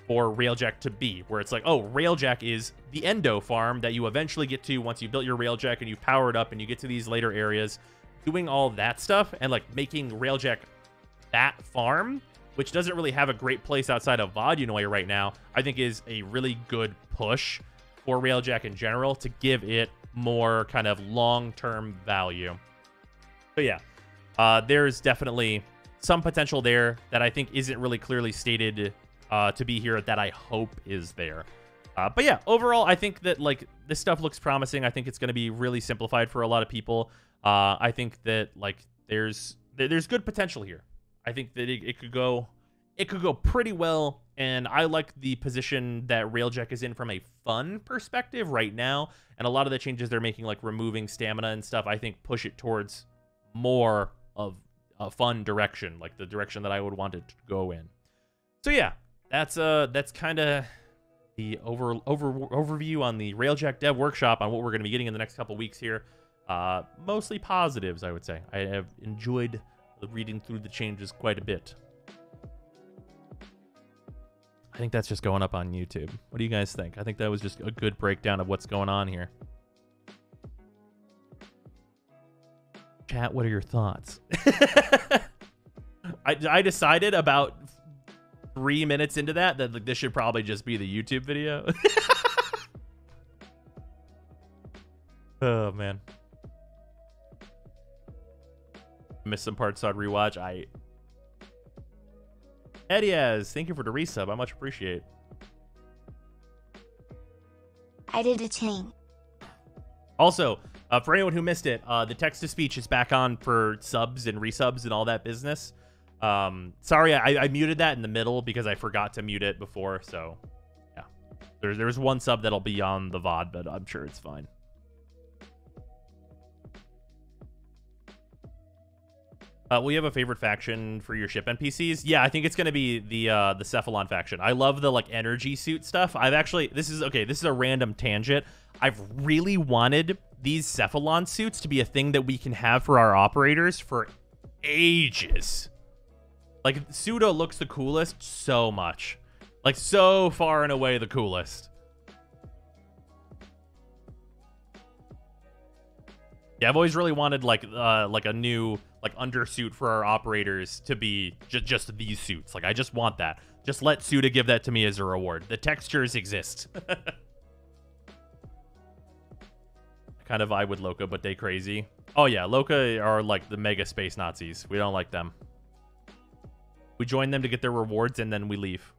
for Railjack to be, where it's like, oh, Railjack is the Endo farm that you eventually get to once you built your Railjack and you power it up and you get to these later areas. Doing all that stuff and like making Railjack that farm, which doesn't really have a great place outside of Vodunoi right now, I think is a really good push for Railjack in general to give it more kind of long-term value. So yeah, there's definitely some potential there that I think isn't really clearly stated to be here that I hope is there. But yeah, overall, I think that like this stuff looks promising. I think it's going to be really simplified for a lot of people. I think that like there's good potential here. I think that it could go pretty well, and I like the position that Railjack is in from a fun perspective right now. And a lot of the changes they're making, like removing stamina and stuff, I think push it towards more of a fun direction, like the direction that I would want it to go in. So yeah, that's kind of the overview on the Railjack Dev Workshop on what we're going to be getting in the next couple weeks here. Mostly positives, I would say. I have enjoyed reading through the changes quite a bit. I think that's just going up on YouTube. What do you guys think? I think that was just a good breakdown of what's going on here. Chat, what are your thoughts? I decided about 3 minutes into that like, this should probably just be the YouTube video. Oh, man. Missed some parts on rewatch. Ediaz, thank you for the resub. I much appreciate. I did a ting. Also, for anyone who missed it, the text-to-speech is back on for subs and resubs and all that business. Sorry, I muted that in the middle because I forgot to mute it before, so yeah. There's one sub that'll be on the VOD, but I'm sure it's fine. Will you have a favorite faction for your ship NPCs? Yeah, I think it's gonna be the Cephalon faction. I love the like energy suit stuff. I've actually this is a random tangent. I've really wanted these Cephalon suits to be a thing that we can have for our operators for ages. Like Pseudo looks the coolest so much. Like so far and away the coolest. Yeah, I've always really wanted like a new like undersuit for our operators to be just these suits. Like I just want that. Just let Suda give that to me as a reward. The textures exist. Kind of vibe with Loka, but they crazy. Oh yeah, Loka are like the mega space Nazis. We don't like them. We join them to get their rewards and then we leave.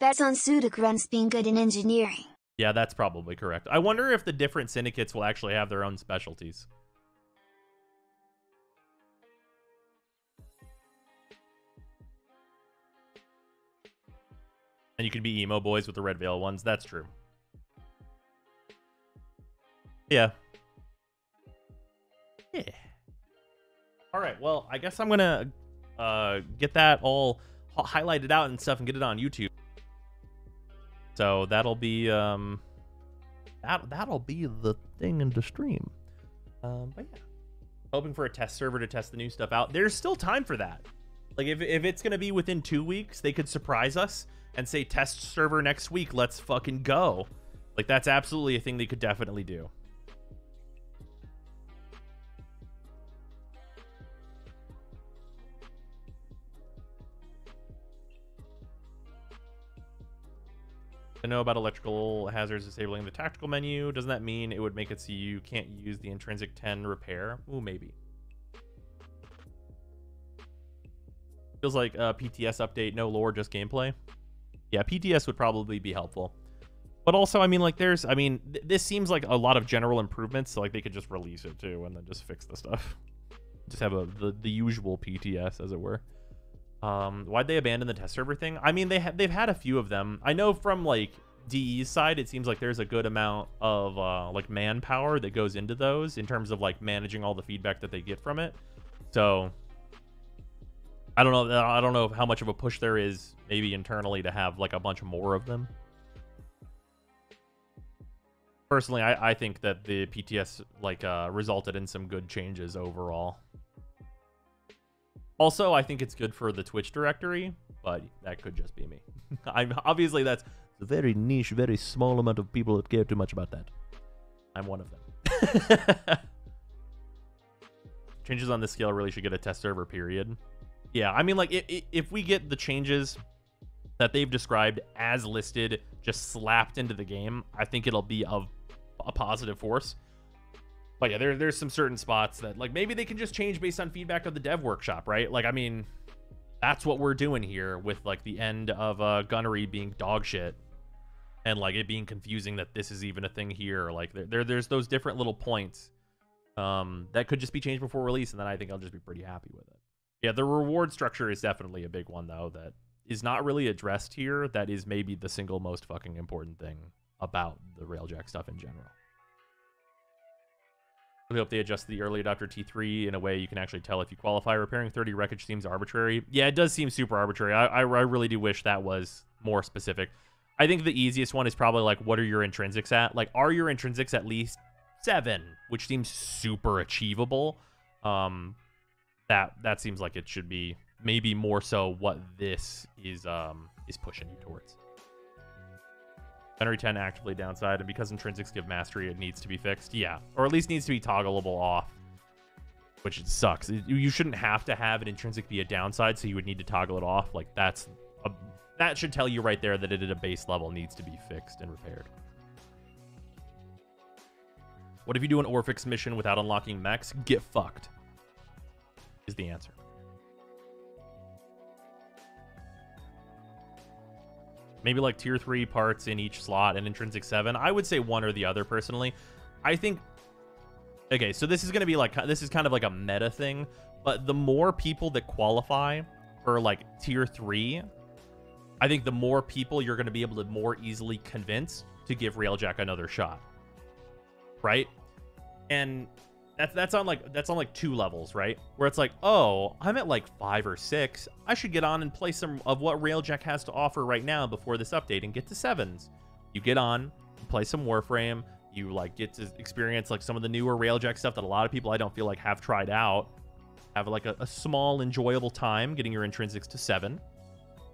That's on Sudagrun's being good in engineering. Yeah, that's probably correct. I wonder if the different syndicates will actually have their own specialties. And you can be emo boys with the red veil ones. That's true. Yeah. Yeah. All right. Well, I guess I'm going to get that all highlighted out and stuff and get it on YouTube. So that'll be that'll be the thing in the stream. But yeah, hoping for a test server to test the new stuff out. There's still time for that. Like if it's gonna be within 2 weeks, they could surprise us and say test server next week. Let's fucking go. Like that's absolutely a thing they could definitely do. I know about electrical hazards disabling the tactical menu. Doesn't that mean it would make it so you can't use the intrinsic 10 repair? Ooh, maybe. Feels like a PTS update, no lore, just gameplay. Yeah, PTS would probably be helpful. But also, I mean, like, this seems like a lot of general improvements, so, like, they could just release it, too, and then just fix the stuff. Just have the usual PTS, as it were. Why'd they abandon the test server thing? I mean, they've had a few of them. I know from like DE's side, it seems like there's a good amount of like manpower that goes into those in terms of like managing all the feedback that they get from it. So I don't know how much of a push there is maybe internally to have like a bunch more of them. Personally, I think that the PTS like resulted in some good changes overall. Also, I think it's good for the Twitch directory, but that could just be me. Obviously, that's a very niche, very small amount of people that care too much about that. I'm one of them. Changes on this scale really should get a test server, period. Yeah, I mean, like, if we get the changes that they've described as listed just slapped into the game, I think it'll be of a positive force. But yeah, there's some certain spots that, like, maybe they can just change based on feedback of the dev workshop, right? Like, I mean, that's what we're doing here with, like, the end of gunnery being dog shit. And, like, it being confusing that this is even a thing here. Like, there's those different little points that could just be changed before release, and then I think I'll just be pretty happy with it. Yeah, the reward structure is definitely a big one, though, that is not really addressed here. That is maybe the single most fucking important thing about the Railjack stuff in general. I hope they adjust the early adopter T3 in a way you can actually tell if you qualify. Repairing 30 wreckage seems arbitrary. Yeah, it does seem super arbitrary. I really do wish that was more specific. I think the easiest one is probably like, what are your intrinsics at? Like, are your intrinsics at least 7? Which seems super achievable. That seems like it should be maybe more so what this is pushing you towards. Binary 10 actively downside, and because intrinsics give mastery, it needs to be fixed. Yeah, or at least needs to be toggleable off, which it sucks. You shouldn't have to have an intrinsic be a downside, so you would need to toggle it off. Like that should tell you right there that it at a base level needs to be fixed and repaired. What if you do an Orphix mission without unlocking mechs? Get fucked is the answer. Maybe like tier 3 parts in each slot and intrinsic 7. I would say one or the other personally. I think, okay, so this is going to be like, this is kind of like a meta thing, but the more people that qualify for like tier 3, I think the more people you're going to be able to more easily convince to give Railjack another shot. Right? And that's on like 2 levels, right? Where it's like, oh, I'm at like 5 or 6. I should get on and play some of what Railjack has to offer right now before this update and get to 7s. You get on, play some Warframe, you like get to experience like some of the newer Railjack stuff that a lot of people I don't feel like have tried out. Have like a small enjoyable time getting your intrinsics to 7.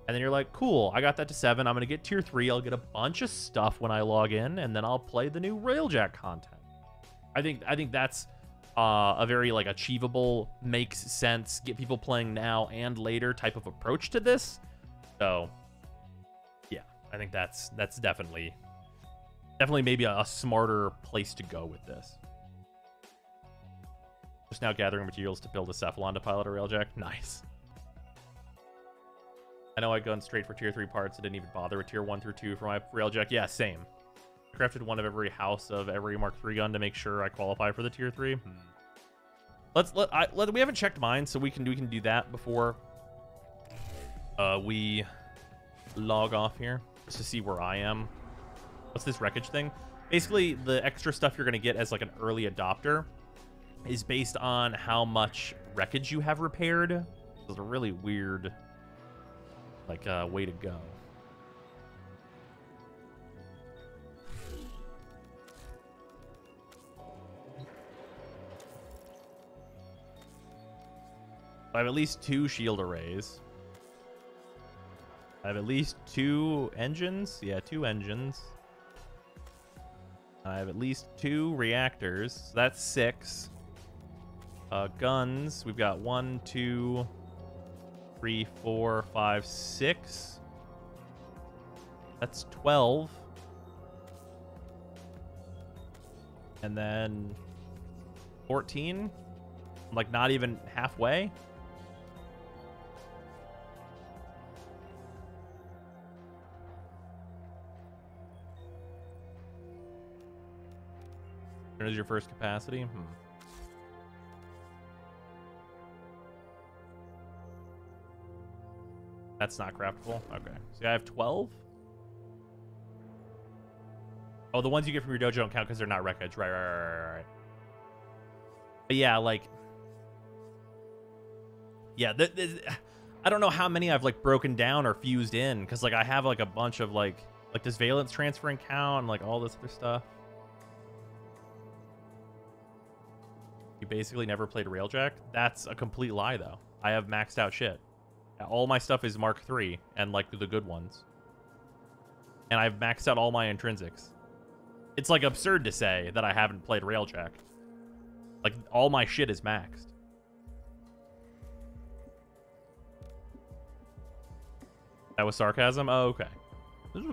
And then you're like, cool, I got that to 7. I'm going to get tier 3. I'll get a bunch of stuff when I log in, and then I'll play the new Railjack content. I think that's a very like achievable, makes sense, get people playing now and later type of approach to this. So yeah, I think that's definitely maybe a smarter place to go with this. Just now gathering materials to build a Cephalon to pilot a Railjack. Nice. I know I'd gone straight for tier 3 parts. I didn't even bother with tier 1 through 2 for my Railjack. Yeah, same. Crafted one of every house of every Mark III gun to make sure I qualify for the tier 3. We haven't checked mine, so we can do that before we log off here, just to see where I am. What's this wreckage thing? Basically, the extra stuff you're gonna get as like an early adopter is based on how much wreckage you have repaired. It's a really weird like way to go. I have at least 2 shield arrays. I have at least 2 engines. Yeah, 2 engines. I have at least 2 reactors. So that's 6. Guns. We've got 1, 2, 3, 4, 5, 6. That's 12. And then 14. I'm like not even halfway. What is your first capacity? That's not craftable. Okay. So I have 12. Oh, the ones you get from your dojo don't count because they're not wreckage. Right. But yeah, like, yeah, I don't know how many I've like broken down or fused in because like I have like a bunch of like does valence transferring count and like all this other stuff. You basically never played Railjack? That's a complete lie, though. I have maxed out shit. All my stuff is Mark III and, like, the good ones. And I've maxed out all my intrinsics. It's, like, absurd to say that I haven't played Railjack. Like, all my shit is maxed. That was sarcasm? Oh, okay.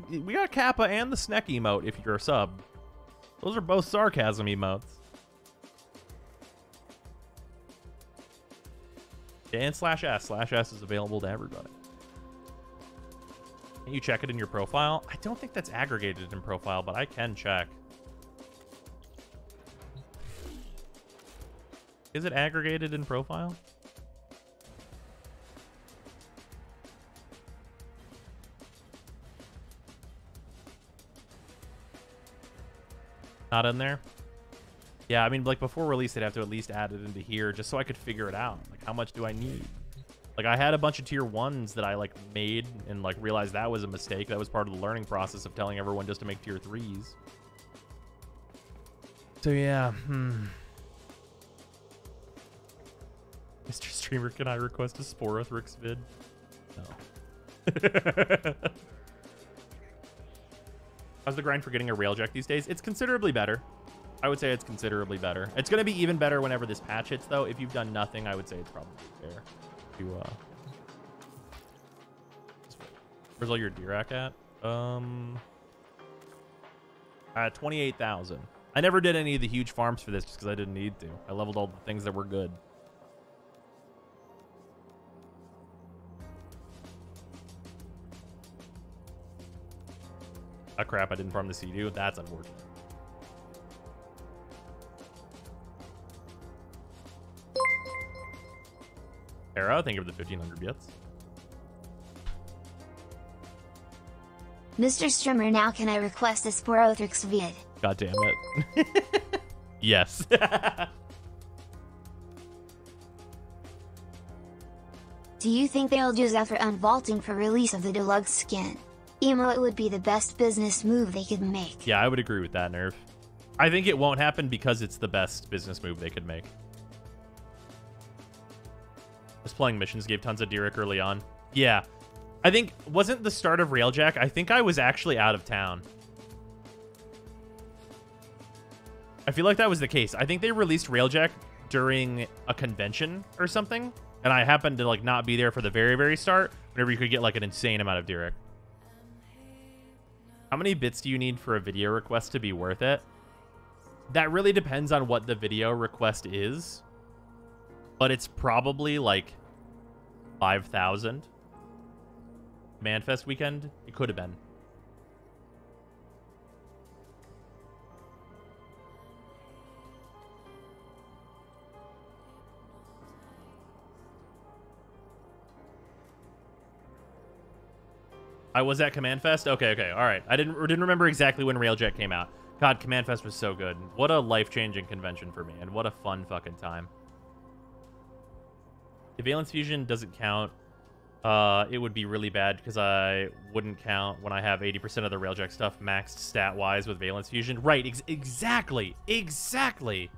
We got Kappa and the Sneck emote if you're a sub. Those are both sarcasm emotes. And /S. /S is available to everybody. Can you check it in your profile? I don't think that's aggregated in profile, but I can check. Is it aggregated in profile? Not in there? Yeah, I mean, like, before release, they'd have to at least add it into here just so I could figure it out. Like, how much do I need? Like, I had a bunch of tier 1s that I, like, made and, like, realized that was a mistake. That was part of the learning process of telling everyone just to make tier 3s. So, yeah. Mr. Streamer, can I request a Sporothrix vid? No. How's the grind for getting a Railjack these days? It's considerably better. I would say it's considerably better. It's going to be even better whenever this patch hits, though. If you've done nothing, I would say it's probably fair. Where's all your Dirac at? At 28,000. I never did any of the huge farms for this just because I didn't need to. I leveled all the things that were good. Ah, crap, I didn't farm the Sea-Doo. That's unfortunate. Era, thank you for the 1,500 bits. Mr. Streamer, now can I request a Sporothrix vid? God damn it. Yes. Do you think they'll use that for unvaulting for release of the deluxe skin? Emote would be the best business move they could make. Yeah, I would agree with that, Nerve. I think it won't happen because it's the best business move they could make. Just playing missions gave tons of Dirac early on. Yeah. I think, wasn't the start of Railjack? I think I was actually out of town. I feel like that was the case. I think they released Railjack during a convention or something, and I happened to like not be there for the very, very start, whenever you could get like an insane amount of Dirac. How many bits do you need for a video request to be worth it? That really depends on what the video request is, but it's probably like 5,000. Manfest weekend? It could have been. I was at Command Fest? Okay, all right. I didn't remember exactly when Railjack came out. God, Command Fest was so good. What a life-changing convention for me, and what a fun fucking time. If Valence Fusion doesn't count, it would be really bad because I wouldn't count when I have 80% of the Railjack stuff maxed stat-wise with Valence Fusion. Right, exactly. Yeah,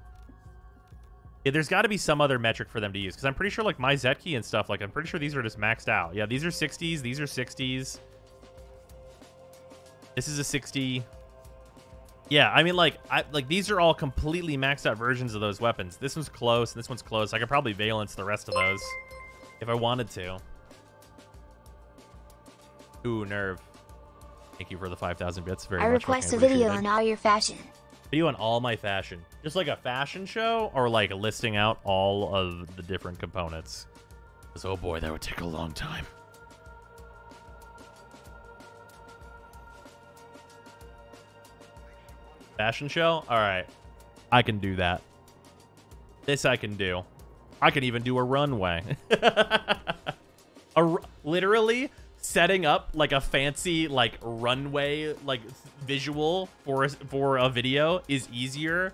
there's got to be some other metric for them to use because I'm pretty sure like my Zetki and stuff, like I'm pretty sure these are just maxed out. Yeah, these are 60s, these are 60s. This is a 60. Yeah, I mean, like these are all completely maxed out versions of those weapons. This one's close, and this one's close. I could probably Valence the rest of those if I wanted to. Ooh, Nerve. Thank you for the 5,000 bits. Very much. I request a video on all your fashion. Video on all my fashion. Just like a fashion show, or like listing out all of the different components. Because, oh boy, that would take a long time. Fashion show? All right. I can do that. This I can do. I can even do a runway. Literally setting up like a fancy like runway like visual for a video is easier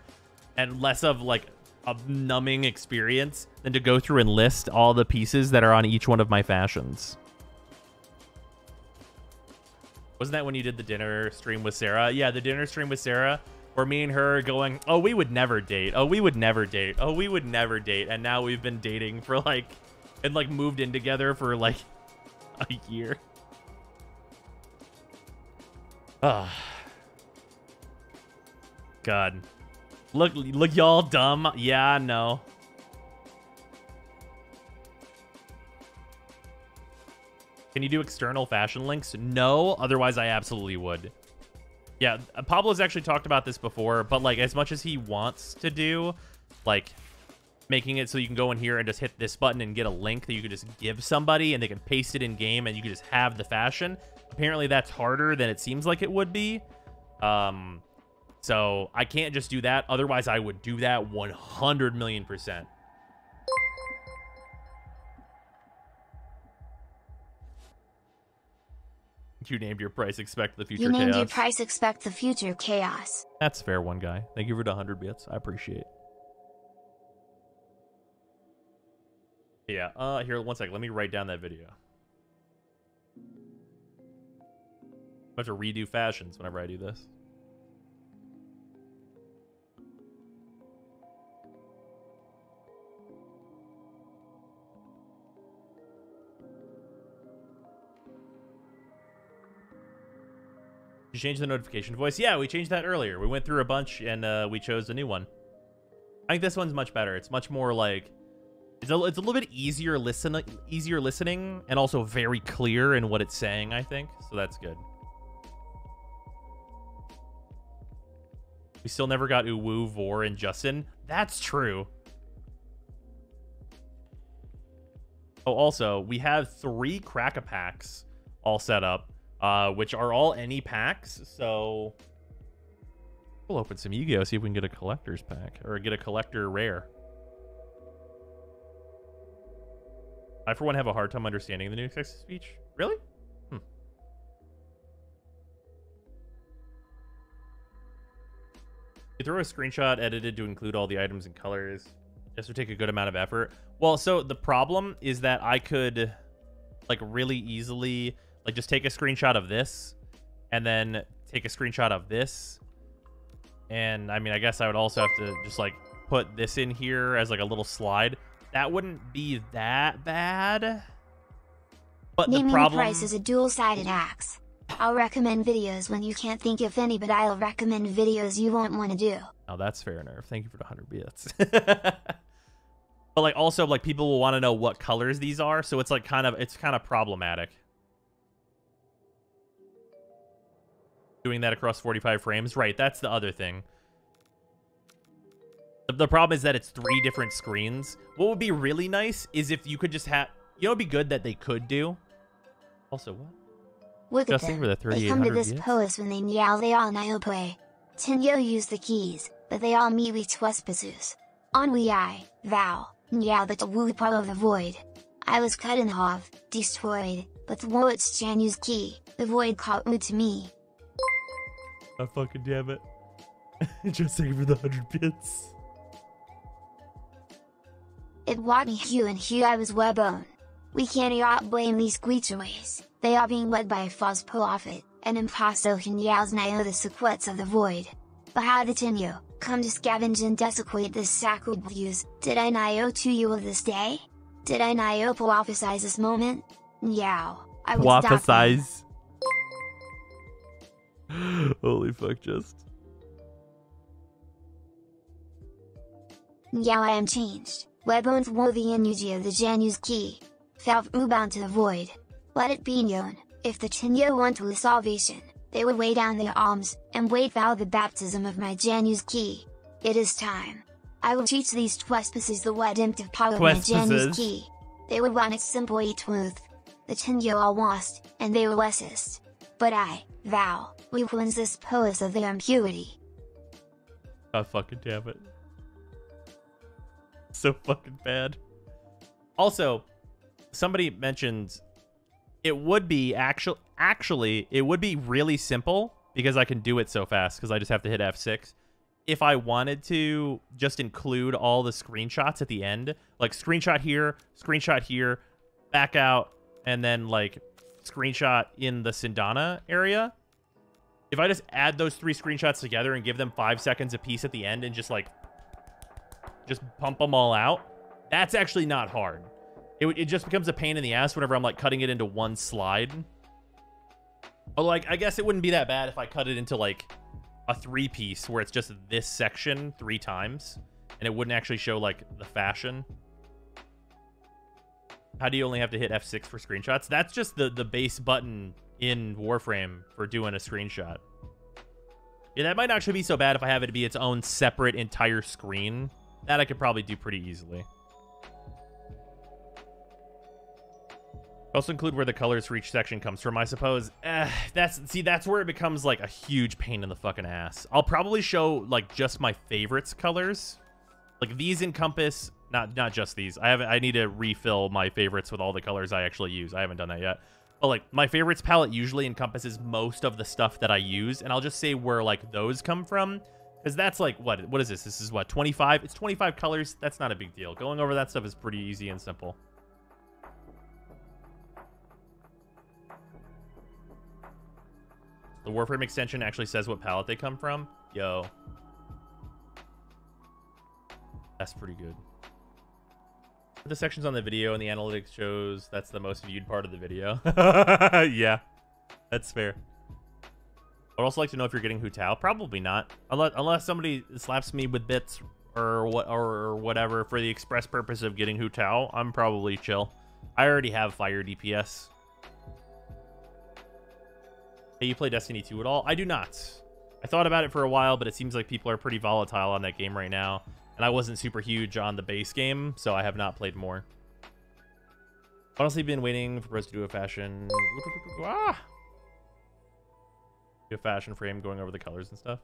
and less of like a numbing experience than to go through and list all the pieces that are on each one of my fashions. Wasn't that when you did the dinner stream with Sarah? Yeah, the dinner stream with Sarah, where me and her going, oh, we would never date. Oh, we would never date. Oh, we would never date. And now we've been dating for like, and like moved in together for like a year. Ah. God. Look, y'all dumb. Yeah, I know. Can you do external fashion links? No, otherwise I absolutely would. Yeah, Pablo's actually talked about this before, but like as much as he wants to do, like making it so you can go in here and just hit this button and get a link that you can just give somebody and they can paste it in game and you can just have the fashion. Apparently that's harder than it seems like it would be. So I can't just do that. Otherwise I would do that 100,000,000%. You named your price, expect the future chaos. You named your price, expect the future chaos. That's fair, one guy. Thank you for the 100 bits. I appreciate it. Yeah, here, one second. Let me write down that video. I have to redo fashions whenever I do this. You changed the notification voice. Yeah, we changed that earlier. We went through a bunch and we chose a new one. I think this one's much better. It's much more like it's a little bit easier listening, and also very clear in what it's saying, I think. So that's good. We still never got Uwu, Vor, and Justin. That's true. Oh, also, we have 3 Crack-a-Packs all set up, which are all any packs. So we'll open some Yu-Gi-Oh! See if we can get a collector's pack or get a collector rare. I, for one, have a hard time understanding the new text-to-speech. Really? You throw a screenshot edited to include all the items and colors. This would take a good amount of effort. Well, so the problem is that I could, like, really easily, like, just take a screenshot of this and then take a screenshot of this. And, I mean, I guess I would also have to just, like, put this in here as, like, a little slide. That wouldn't be that bad. But Naming the problem... the price is a dual-sided axe. I'll recommend videos when you can't think of any, but I'll recommend videos you won't want to do. Oh, that's fair enough. Thank you for the 100 bits. But like also like people will want to know what colors these are, so it's like kind of problematic. Doing that across 45 frames, right? That's the other thing. The problem is that it's 3 different screens. What would be really nice is if you could just have, you know, it'd be good that they could do. Also, what? Look at Justing them. for the They come to 3800 this bits? pose when they meow they all play. Tenyo use the keys, but they all me we twespasus. On we I, vow, meow the woo part of the void. I was cut in half, destroyed, but the it's Jan use key, the void caught woo to me. Oh, fucking damn it. Just thank you for the 100 bits. It walked me hue and hue I was webone. We can't not blame these squeechaways. They are being led by a false prophet, an imposto who yells nio the sequets of the void. Baha the Tenyo, come to scavenge and desecrate this sacred views. Did I nio to you of this day? Did I nio prophesize this moment? Meow, I would stop them. Prophesize. Holy fuck, just. Meow I am changed. Webone's worthy in Yuji of the Janu's key. Falv bound to the void. Let it be known, if the Tenyo want to salvation, they would weigh down their alms, and wait vow the baptism of my Janu's key. It is time. I will teach these trespassers the redemptive power of my Janu's key. They would want it simply truth. The Tenyo all lost, and they were lessest. But I, vow, we cleanse this pose of their impurity. God fucking damn it. So fucking bad. Also, somebody mentioned it would be actually it would be really simple because I can do it so fast because I just have to hit F6. If I wanted to just include all the screenshots at the end, like screenshot here, back out, and then like screenshot in the Sindana area. If I just add those 3 screenshots together and give them 5 seconds a piece at the end and just pump them all out, that's actually not hard. It just becomes a pain in the ass whenever I'm like cutting it into one slide. But like, I guess it wouldn't be that bad if I cut it into like a 3-piece where it's just this section 3 times and it wouldn't actually show like the fashion. How do you only have to hit F6 for screenshots? That's just the base button in Warframe for doing a screenshot. Yeah, that might actually be so bad if I have it to be its own separate entire screen. That I could probably do pretty easily. Also include where the colors for each section comes from, I suppose. That's where it becomes like a huge pain in the fucking ass. I'll probably show like just my favorites colors. Like these encompass not just these. I need to refill my favorites with all the colors I actually use. I haven't done that yet. But like my favorites palette usually encompasses most of the stuff that I use, and I'll just say where like those come from. Because that's like, what is this? This is what, 25? It's 25 colors. That's not a big deal. Going over that stuff is pretty easy and simple. The Warframe extension actually says what palette they come from. Yo. That's pretty good. The sections on the video and the analytics shows that's the most viewed part of the video. Yeah, that's fair. I'd also like to know if you're getting Hu Tao. Probably not, unless somebody slaps me with bits or whatever for the express purpose of getting Hu Tao. I'm probably chill. I already have fire DPS. Hey, you play Destiny 2 at all? I do not. I thought about it for a while, but it seems like people are pretty volatile on that game right now, and I wasn't super huge on the base game, so I have not played more. Honestly, been waiting for Bros to do a fashion. Do a fashion frame going over the colors and stuff.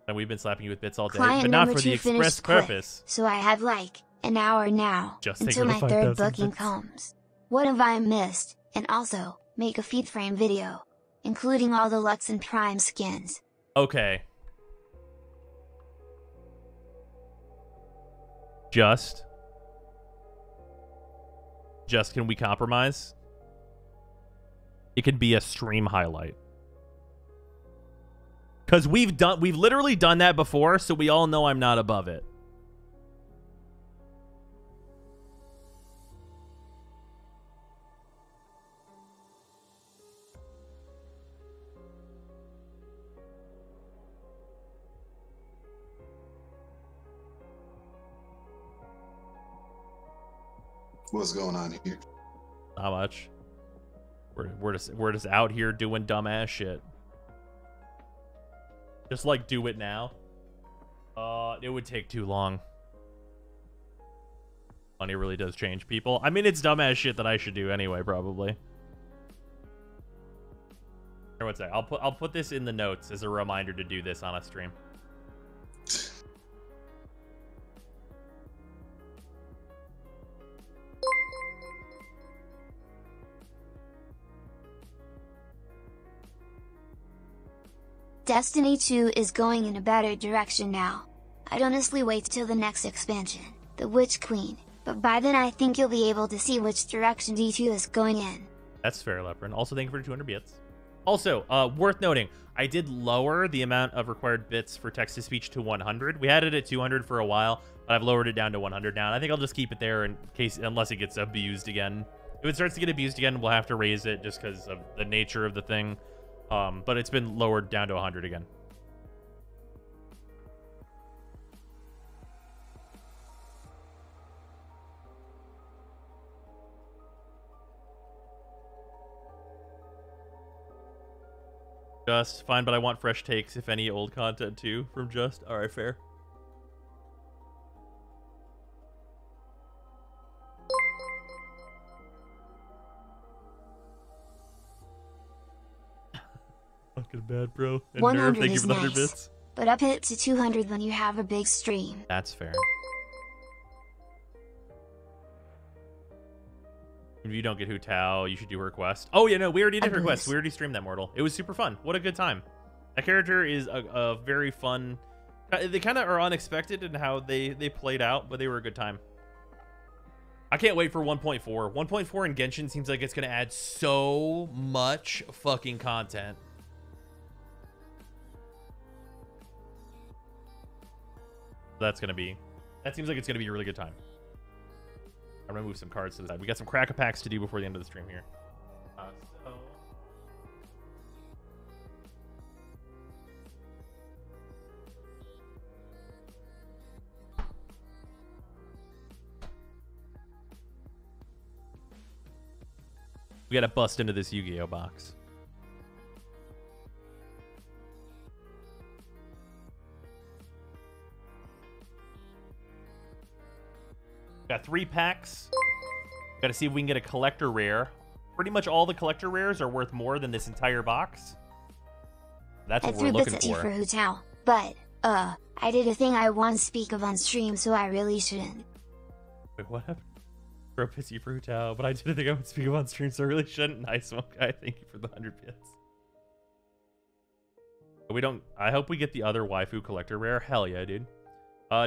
And we've been slapping you with bits all day, Client but not number for the 2 express finished quick, purpose. so I have like an hour now Just until take my third 5,000 booking bits. comes. What have I missed? And also, make a feed frame video, including all the Lux and Prime skins. Okay. Just can we compromise? It can be a stream highlight. Because we've literally done that before, so we all know I'm not above it. What's going on here? Not much. We're just out here doing dumbass shit. Just like do it now. It would take too long. Money really does change people. I mean, it's dumbass shit that I should do anyway, probably. Here, one sec. I'll put this in the notes as a reminder to do this on a stream. Destiny 2 is going in a better direction now. I'd honestly wait till the next expansion, the Witch Queen, but by then I think you'll be able to see which direction D2 is going in. That's fair, Leopard. Also, thank you for the 200 bits. Also, worth noting, I did lower the amount of required bits for text-to-speech to 100. We had it at 200 for a while, but I've lowered it down to 100 now. And I think I'll just keep it there in case, unless it gets abused again. If it starts to get abused again, we'll have to raise it just because of the nature of the thing. But it's been lowered down to 100 again. Just fine, but I want fresh takes, if any, old content too from Just. All right, fair. Fucking bad, bro. And 100 thank you is for the 100 nice, bits. but up it to 200 when you have a big stream. That's fair. If you don't get Hu Tao, you should do her quest. Oh, yeah, no, we already did her quest. We already streamed that mortal. It was super fun. What a good time. That character is a very fun... They kind of are unexpected in how they played out, but they were a good time. I can't wait for 1.4. 1.4 in Genshin seems like it's going to add so much fucking content. That seems like it's going to be a really good time. I'm going to move some cards to the side. We got some cracker packs to do before the end of the stream here. We got to bust into this Yu-Gi-Oh box. Got 3 packs. Got to see if we can get a collector rare. Pretty much all the collector rares are worth more than this entire box. That's what we're looking for. For Hu Tao, but I did a thing I once speak of on stream, so I really shouldn't. Wait, what happened? Bro, pissy for Hu Tao, but I didn't think I would speak of on stream, so I really shouldn't. Nice one, guy. Thank you for the 100 bits. But we don't. I hope we get the other waifu collector rare. Hell yeah, dude.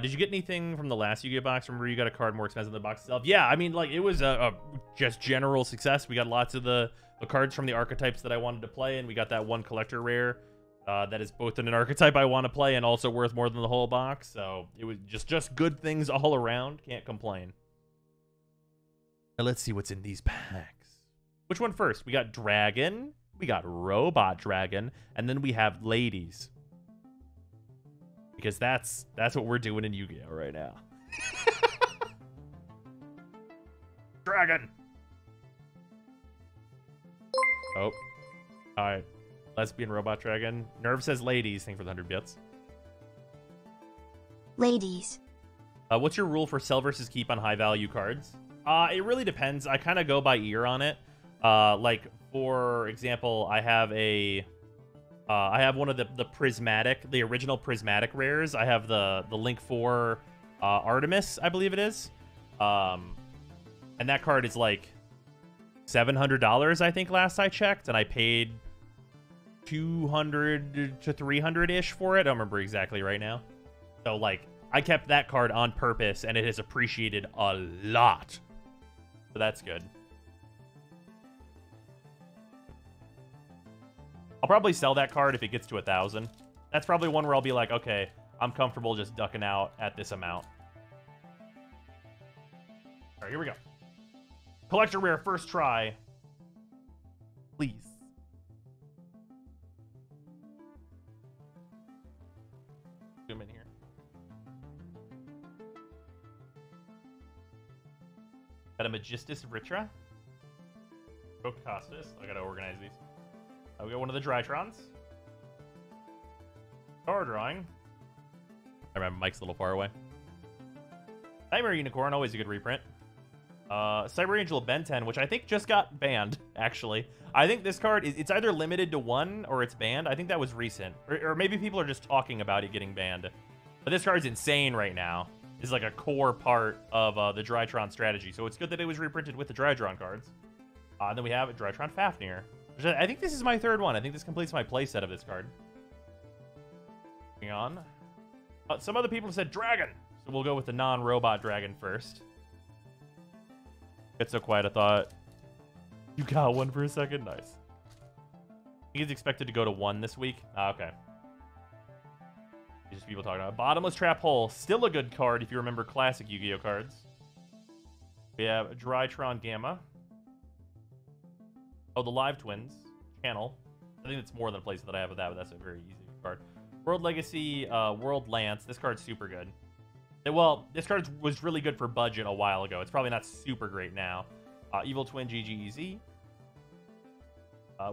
Did you get anything from the last Yu-Gi-Oh box? Remember you got a card more expensive than the box itself? Yeah, I mean, like, it was a just general success. We got lots of the cards from the archetypes that I wanted to play, and we got that one collector rare that is both in an archetype I want to play and also worth more than the whole box. So it was just good things all around. Can't complain. Now let's see what's in these packs. Which one first? We got Dragon. we got Robot Dragon, and then we have Ladies. Because that's what we're doing in Yu-Gi-Oh! Right now. Dragon! Oh. Alright. Lesbian Robot Dragon. Nerve says Ladies. Thank you for the 100 bits. Ladies. What's your rule for sell versus keep on high value cards? It really depends. I kind of go by ear on it. Like, for example, I have one of the prismatic, the original prismatic rares. I have the Link 4 Artemis, I believe it is. And that card is like $700, I think, last I checked, and I paid 200 to 300-ish for it. I don't remember exactly right now. So, like, I kept that card on purpose, and it has appreciated a lot. So that's good. I'll probably sell that card if it gets to 1,000. That's probably one where I'll be like, okay, I'm comfortable just ducking out at this amount. All right, here we go. Collector rare, first try. Please. Zoom in here. Got a Magistus Ritra. Costas. I gotta organize these. We got one of the Drytrons. Card drawing. I remember Mike's a little far away. Nightmare Unicorn, always a good reprint. Cyber Angel Ben 10, which I think just got banned, actually. I think this card, it's either limited to 1 or it's banned. I think that was recent. Or maybe people are just talking about it getting banned. But this card's insane right now. It's like a core part of the Drytron strategy. So it's good that it was reprinted with the Drytron cards. And then we have a Drytron Fafnir. I think this is my third one. I think this completes my playset of this card. Moving on. Some other people have said Dragon. So we'll go with the non-robot Dragon first. It's so quiet, I thought you got one for a second. Nice. He's expected to go to 1 this week. Okay. Just people talking about Bottomless Trap Hole. Still a good card if you remember classic Yu-Gi-Oh cards. We have Drytron Gamma. Oh, the Live Twins channel. I think it's more than a place that I have with that, but that's a very easy card. World Legacy, World Lance. This card's super good. Well, this card was really good for budget a while ago. It's probably not super great now. Evil Twin GGEZ.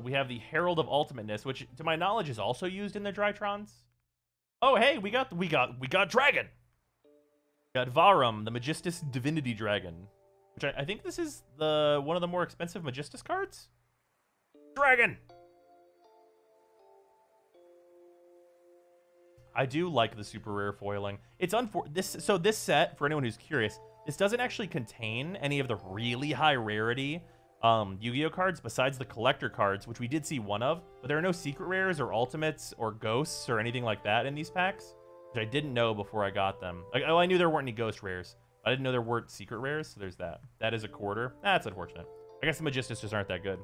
We have the Herald of Ultimateness, which, to my knowledge, is also used in the Drytrons. Oh, hey, we got Dragon. We got Varum, the Magistus Divinity Dragon, which I think this is one of the more expensive Magistus cards. Dragon. I do like the super rare foiling. It's so this set, for anyone who's curious, this doesn't actually contain any of the really high rarity Yu-Gi-Oh cards besides the collector cards, which we did see one of, but there are no secret rares or ultimates or ghosts or anything like that in these packs, which I didn't know before I got them. Like, oh, I knew there weren't any ghost rares. I didn't know there weren't secret rares, so there's that. That is a quarter. That's unfortunate. I guess the Magistus just aren't that good.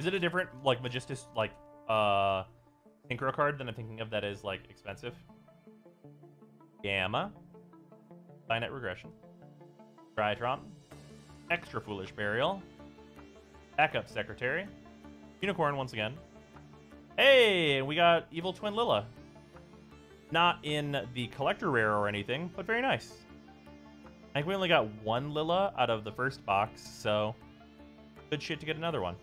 Is it a different, like, Magistus, like, Synchro card than I'm thinking of that is, like, expensive? Gamma. Signet Regression. Drytron. Extra Foolish Burial. Backup Secretary. Unicorn once again. Hey, we got Evil Twin Lilla. Not in the collector rare or anything, but very nice. I think we only got 1 Lilla out of the first box, so good shit to get another one.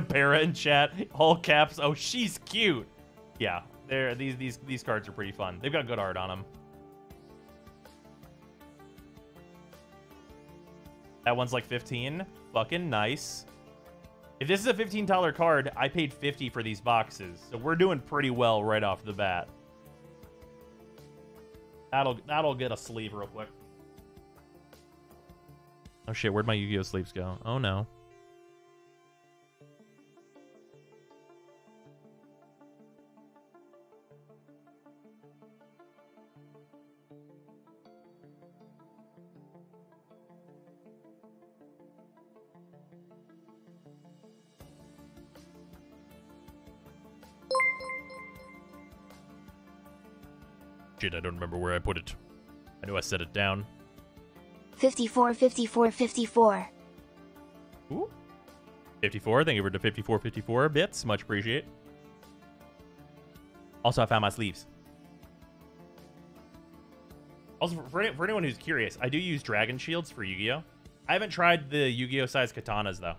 Para in chat, all caps. Oh, she's cute. Yeah, these cards are pretty fun. They've got good art on them. That one's like 15. Fucking nice. If this is a $15 card, I paid $50 for these boxes, so we're doing pretty well right off the bat. That'll get a sleeve real quick. Oh shit, where'd my Yu-Gi-Oh sleeves go? Oh no. Shit, I don't remember where I put it. I know I set it down. 54, 54, 54. Ooh. 54, thank you for the 54 bits. Much appreciate. Also, I found my sleeves. Also, for anyone who's curious, I do use dragon shields for Yu-Gi-Oh! I haven't tried the Yu-Gi-Oh! Size katanas, though.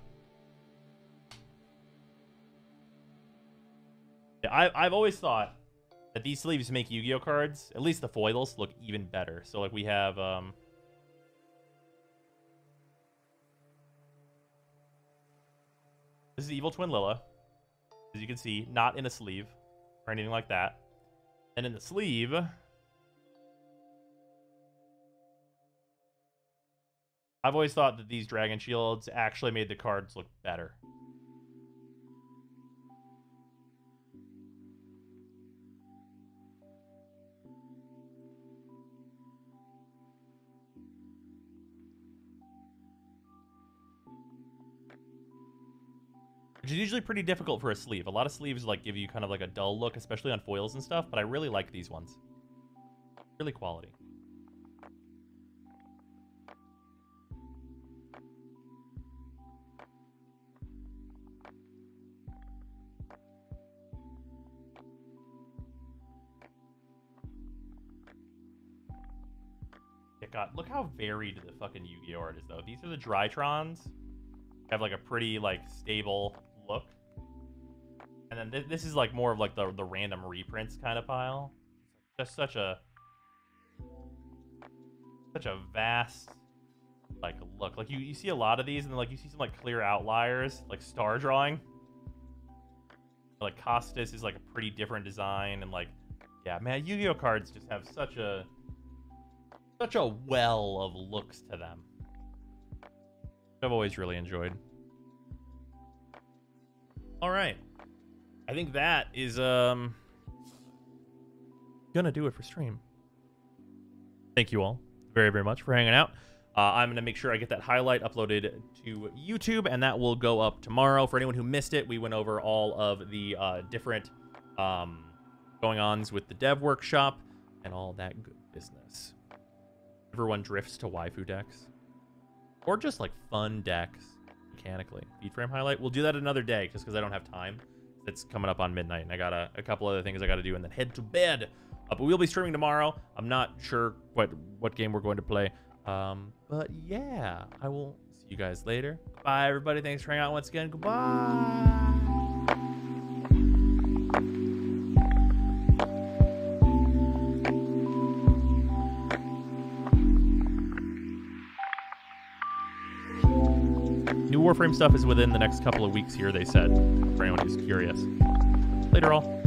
Yeah, I've always thought that these sleeves make Yu-Gi-Oh! Cards, at least the foils, look even better. So, like, we have, this is Evil Twin Lilla, as you can see, not in a sleeve or anything like that. And in the sleeve, I've always thought that these dragon shields actually made the cards look better. Which is usually pretty difficult for a sleeve. A lot of sleeves like give you kind of like a dull look, especially on foils and stuff, but I really like these ones. Really quality. Yeah, God, look how varied the fucking Yu-Gi-Oh! Art is, though. These are the Drytrons. Have like a pretty like stable look, and then this is like more of like the random reprints kind of pile. Just such a vast like look. Like you see a lot of these, and then like you see some like clear outliers, like star drawing. Like Costas is like a pretty different design, and like yeah, man, Yu-Gi-Oh! Cards just have such a well of looks to them. I've always really enjoyed. All right, I think that is gonna do it for stream. Thank you all very, very much for hanging out. I'm gonna make sure I get that highlight uploaded to YouTube, and that will go up tomorrow. For anyone who missed it, we went over all of the different going-ons with the dev workshop and all that good business. Everyone drifts to waifu decks. Or just like fun decks mechanically. Feed frame highlight. We'll do that another day just because I don't have time. It's coming up on midnight and I got a couple other things I got to do and then head to bed. But we'll be streaming tomorrow. I'm not sure what game we're going to play. But yeah, I will see you guys later. Bye, everybody. Thanks for hanging out once again. Goodbye. New Warframe stuff is within the next couple of weeks here, they said, for anyone who's curious. Later, all.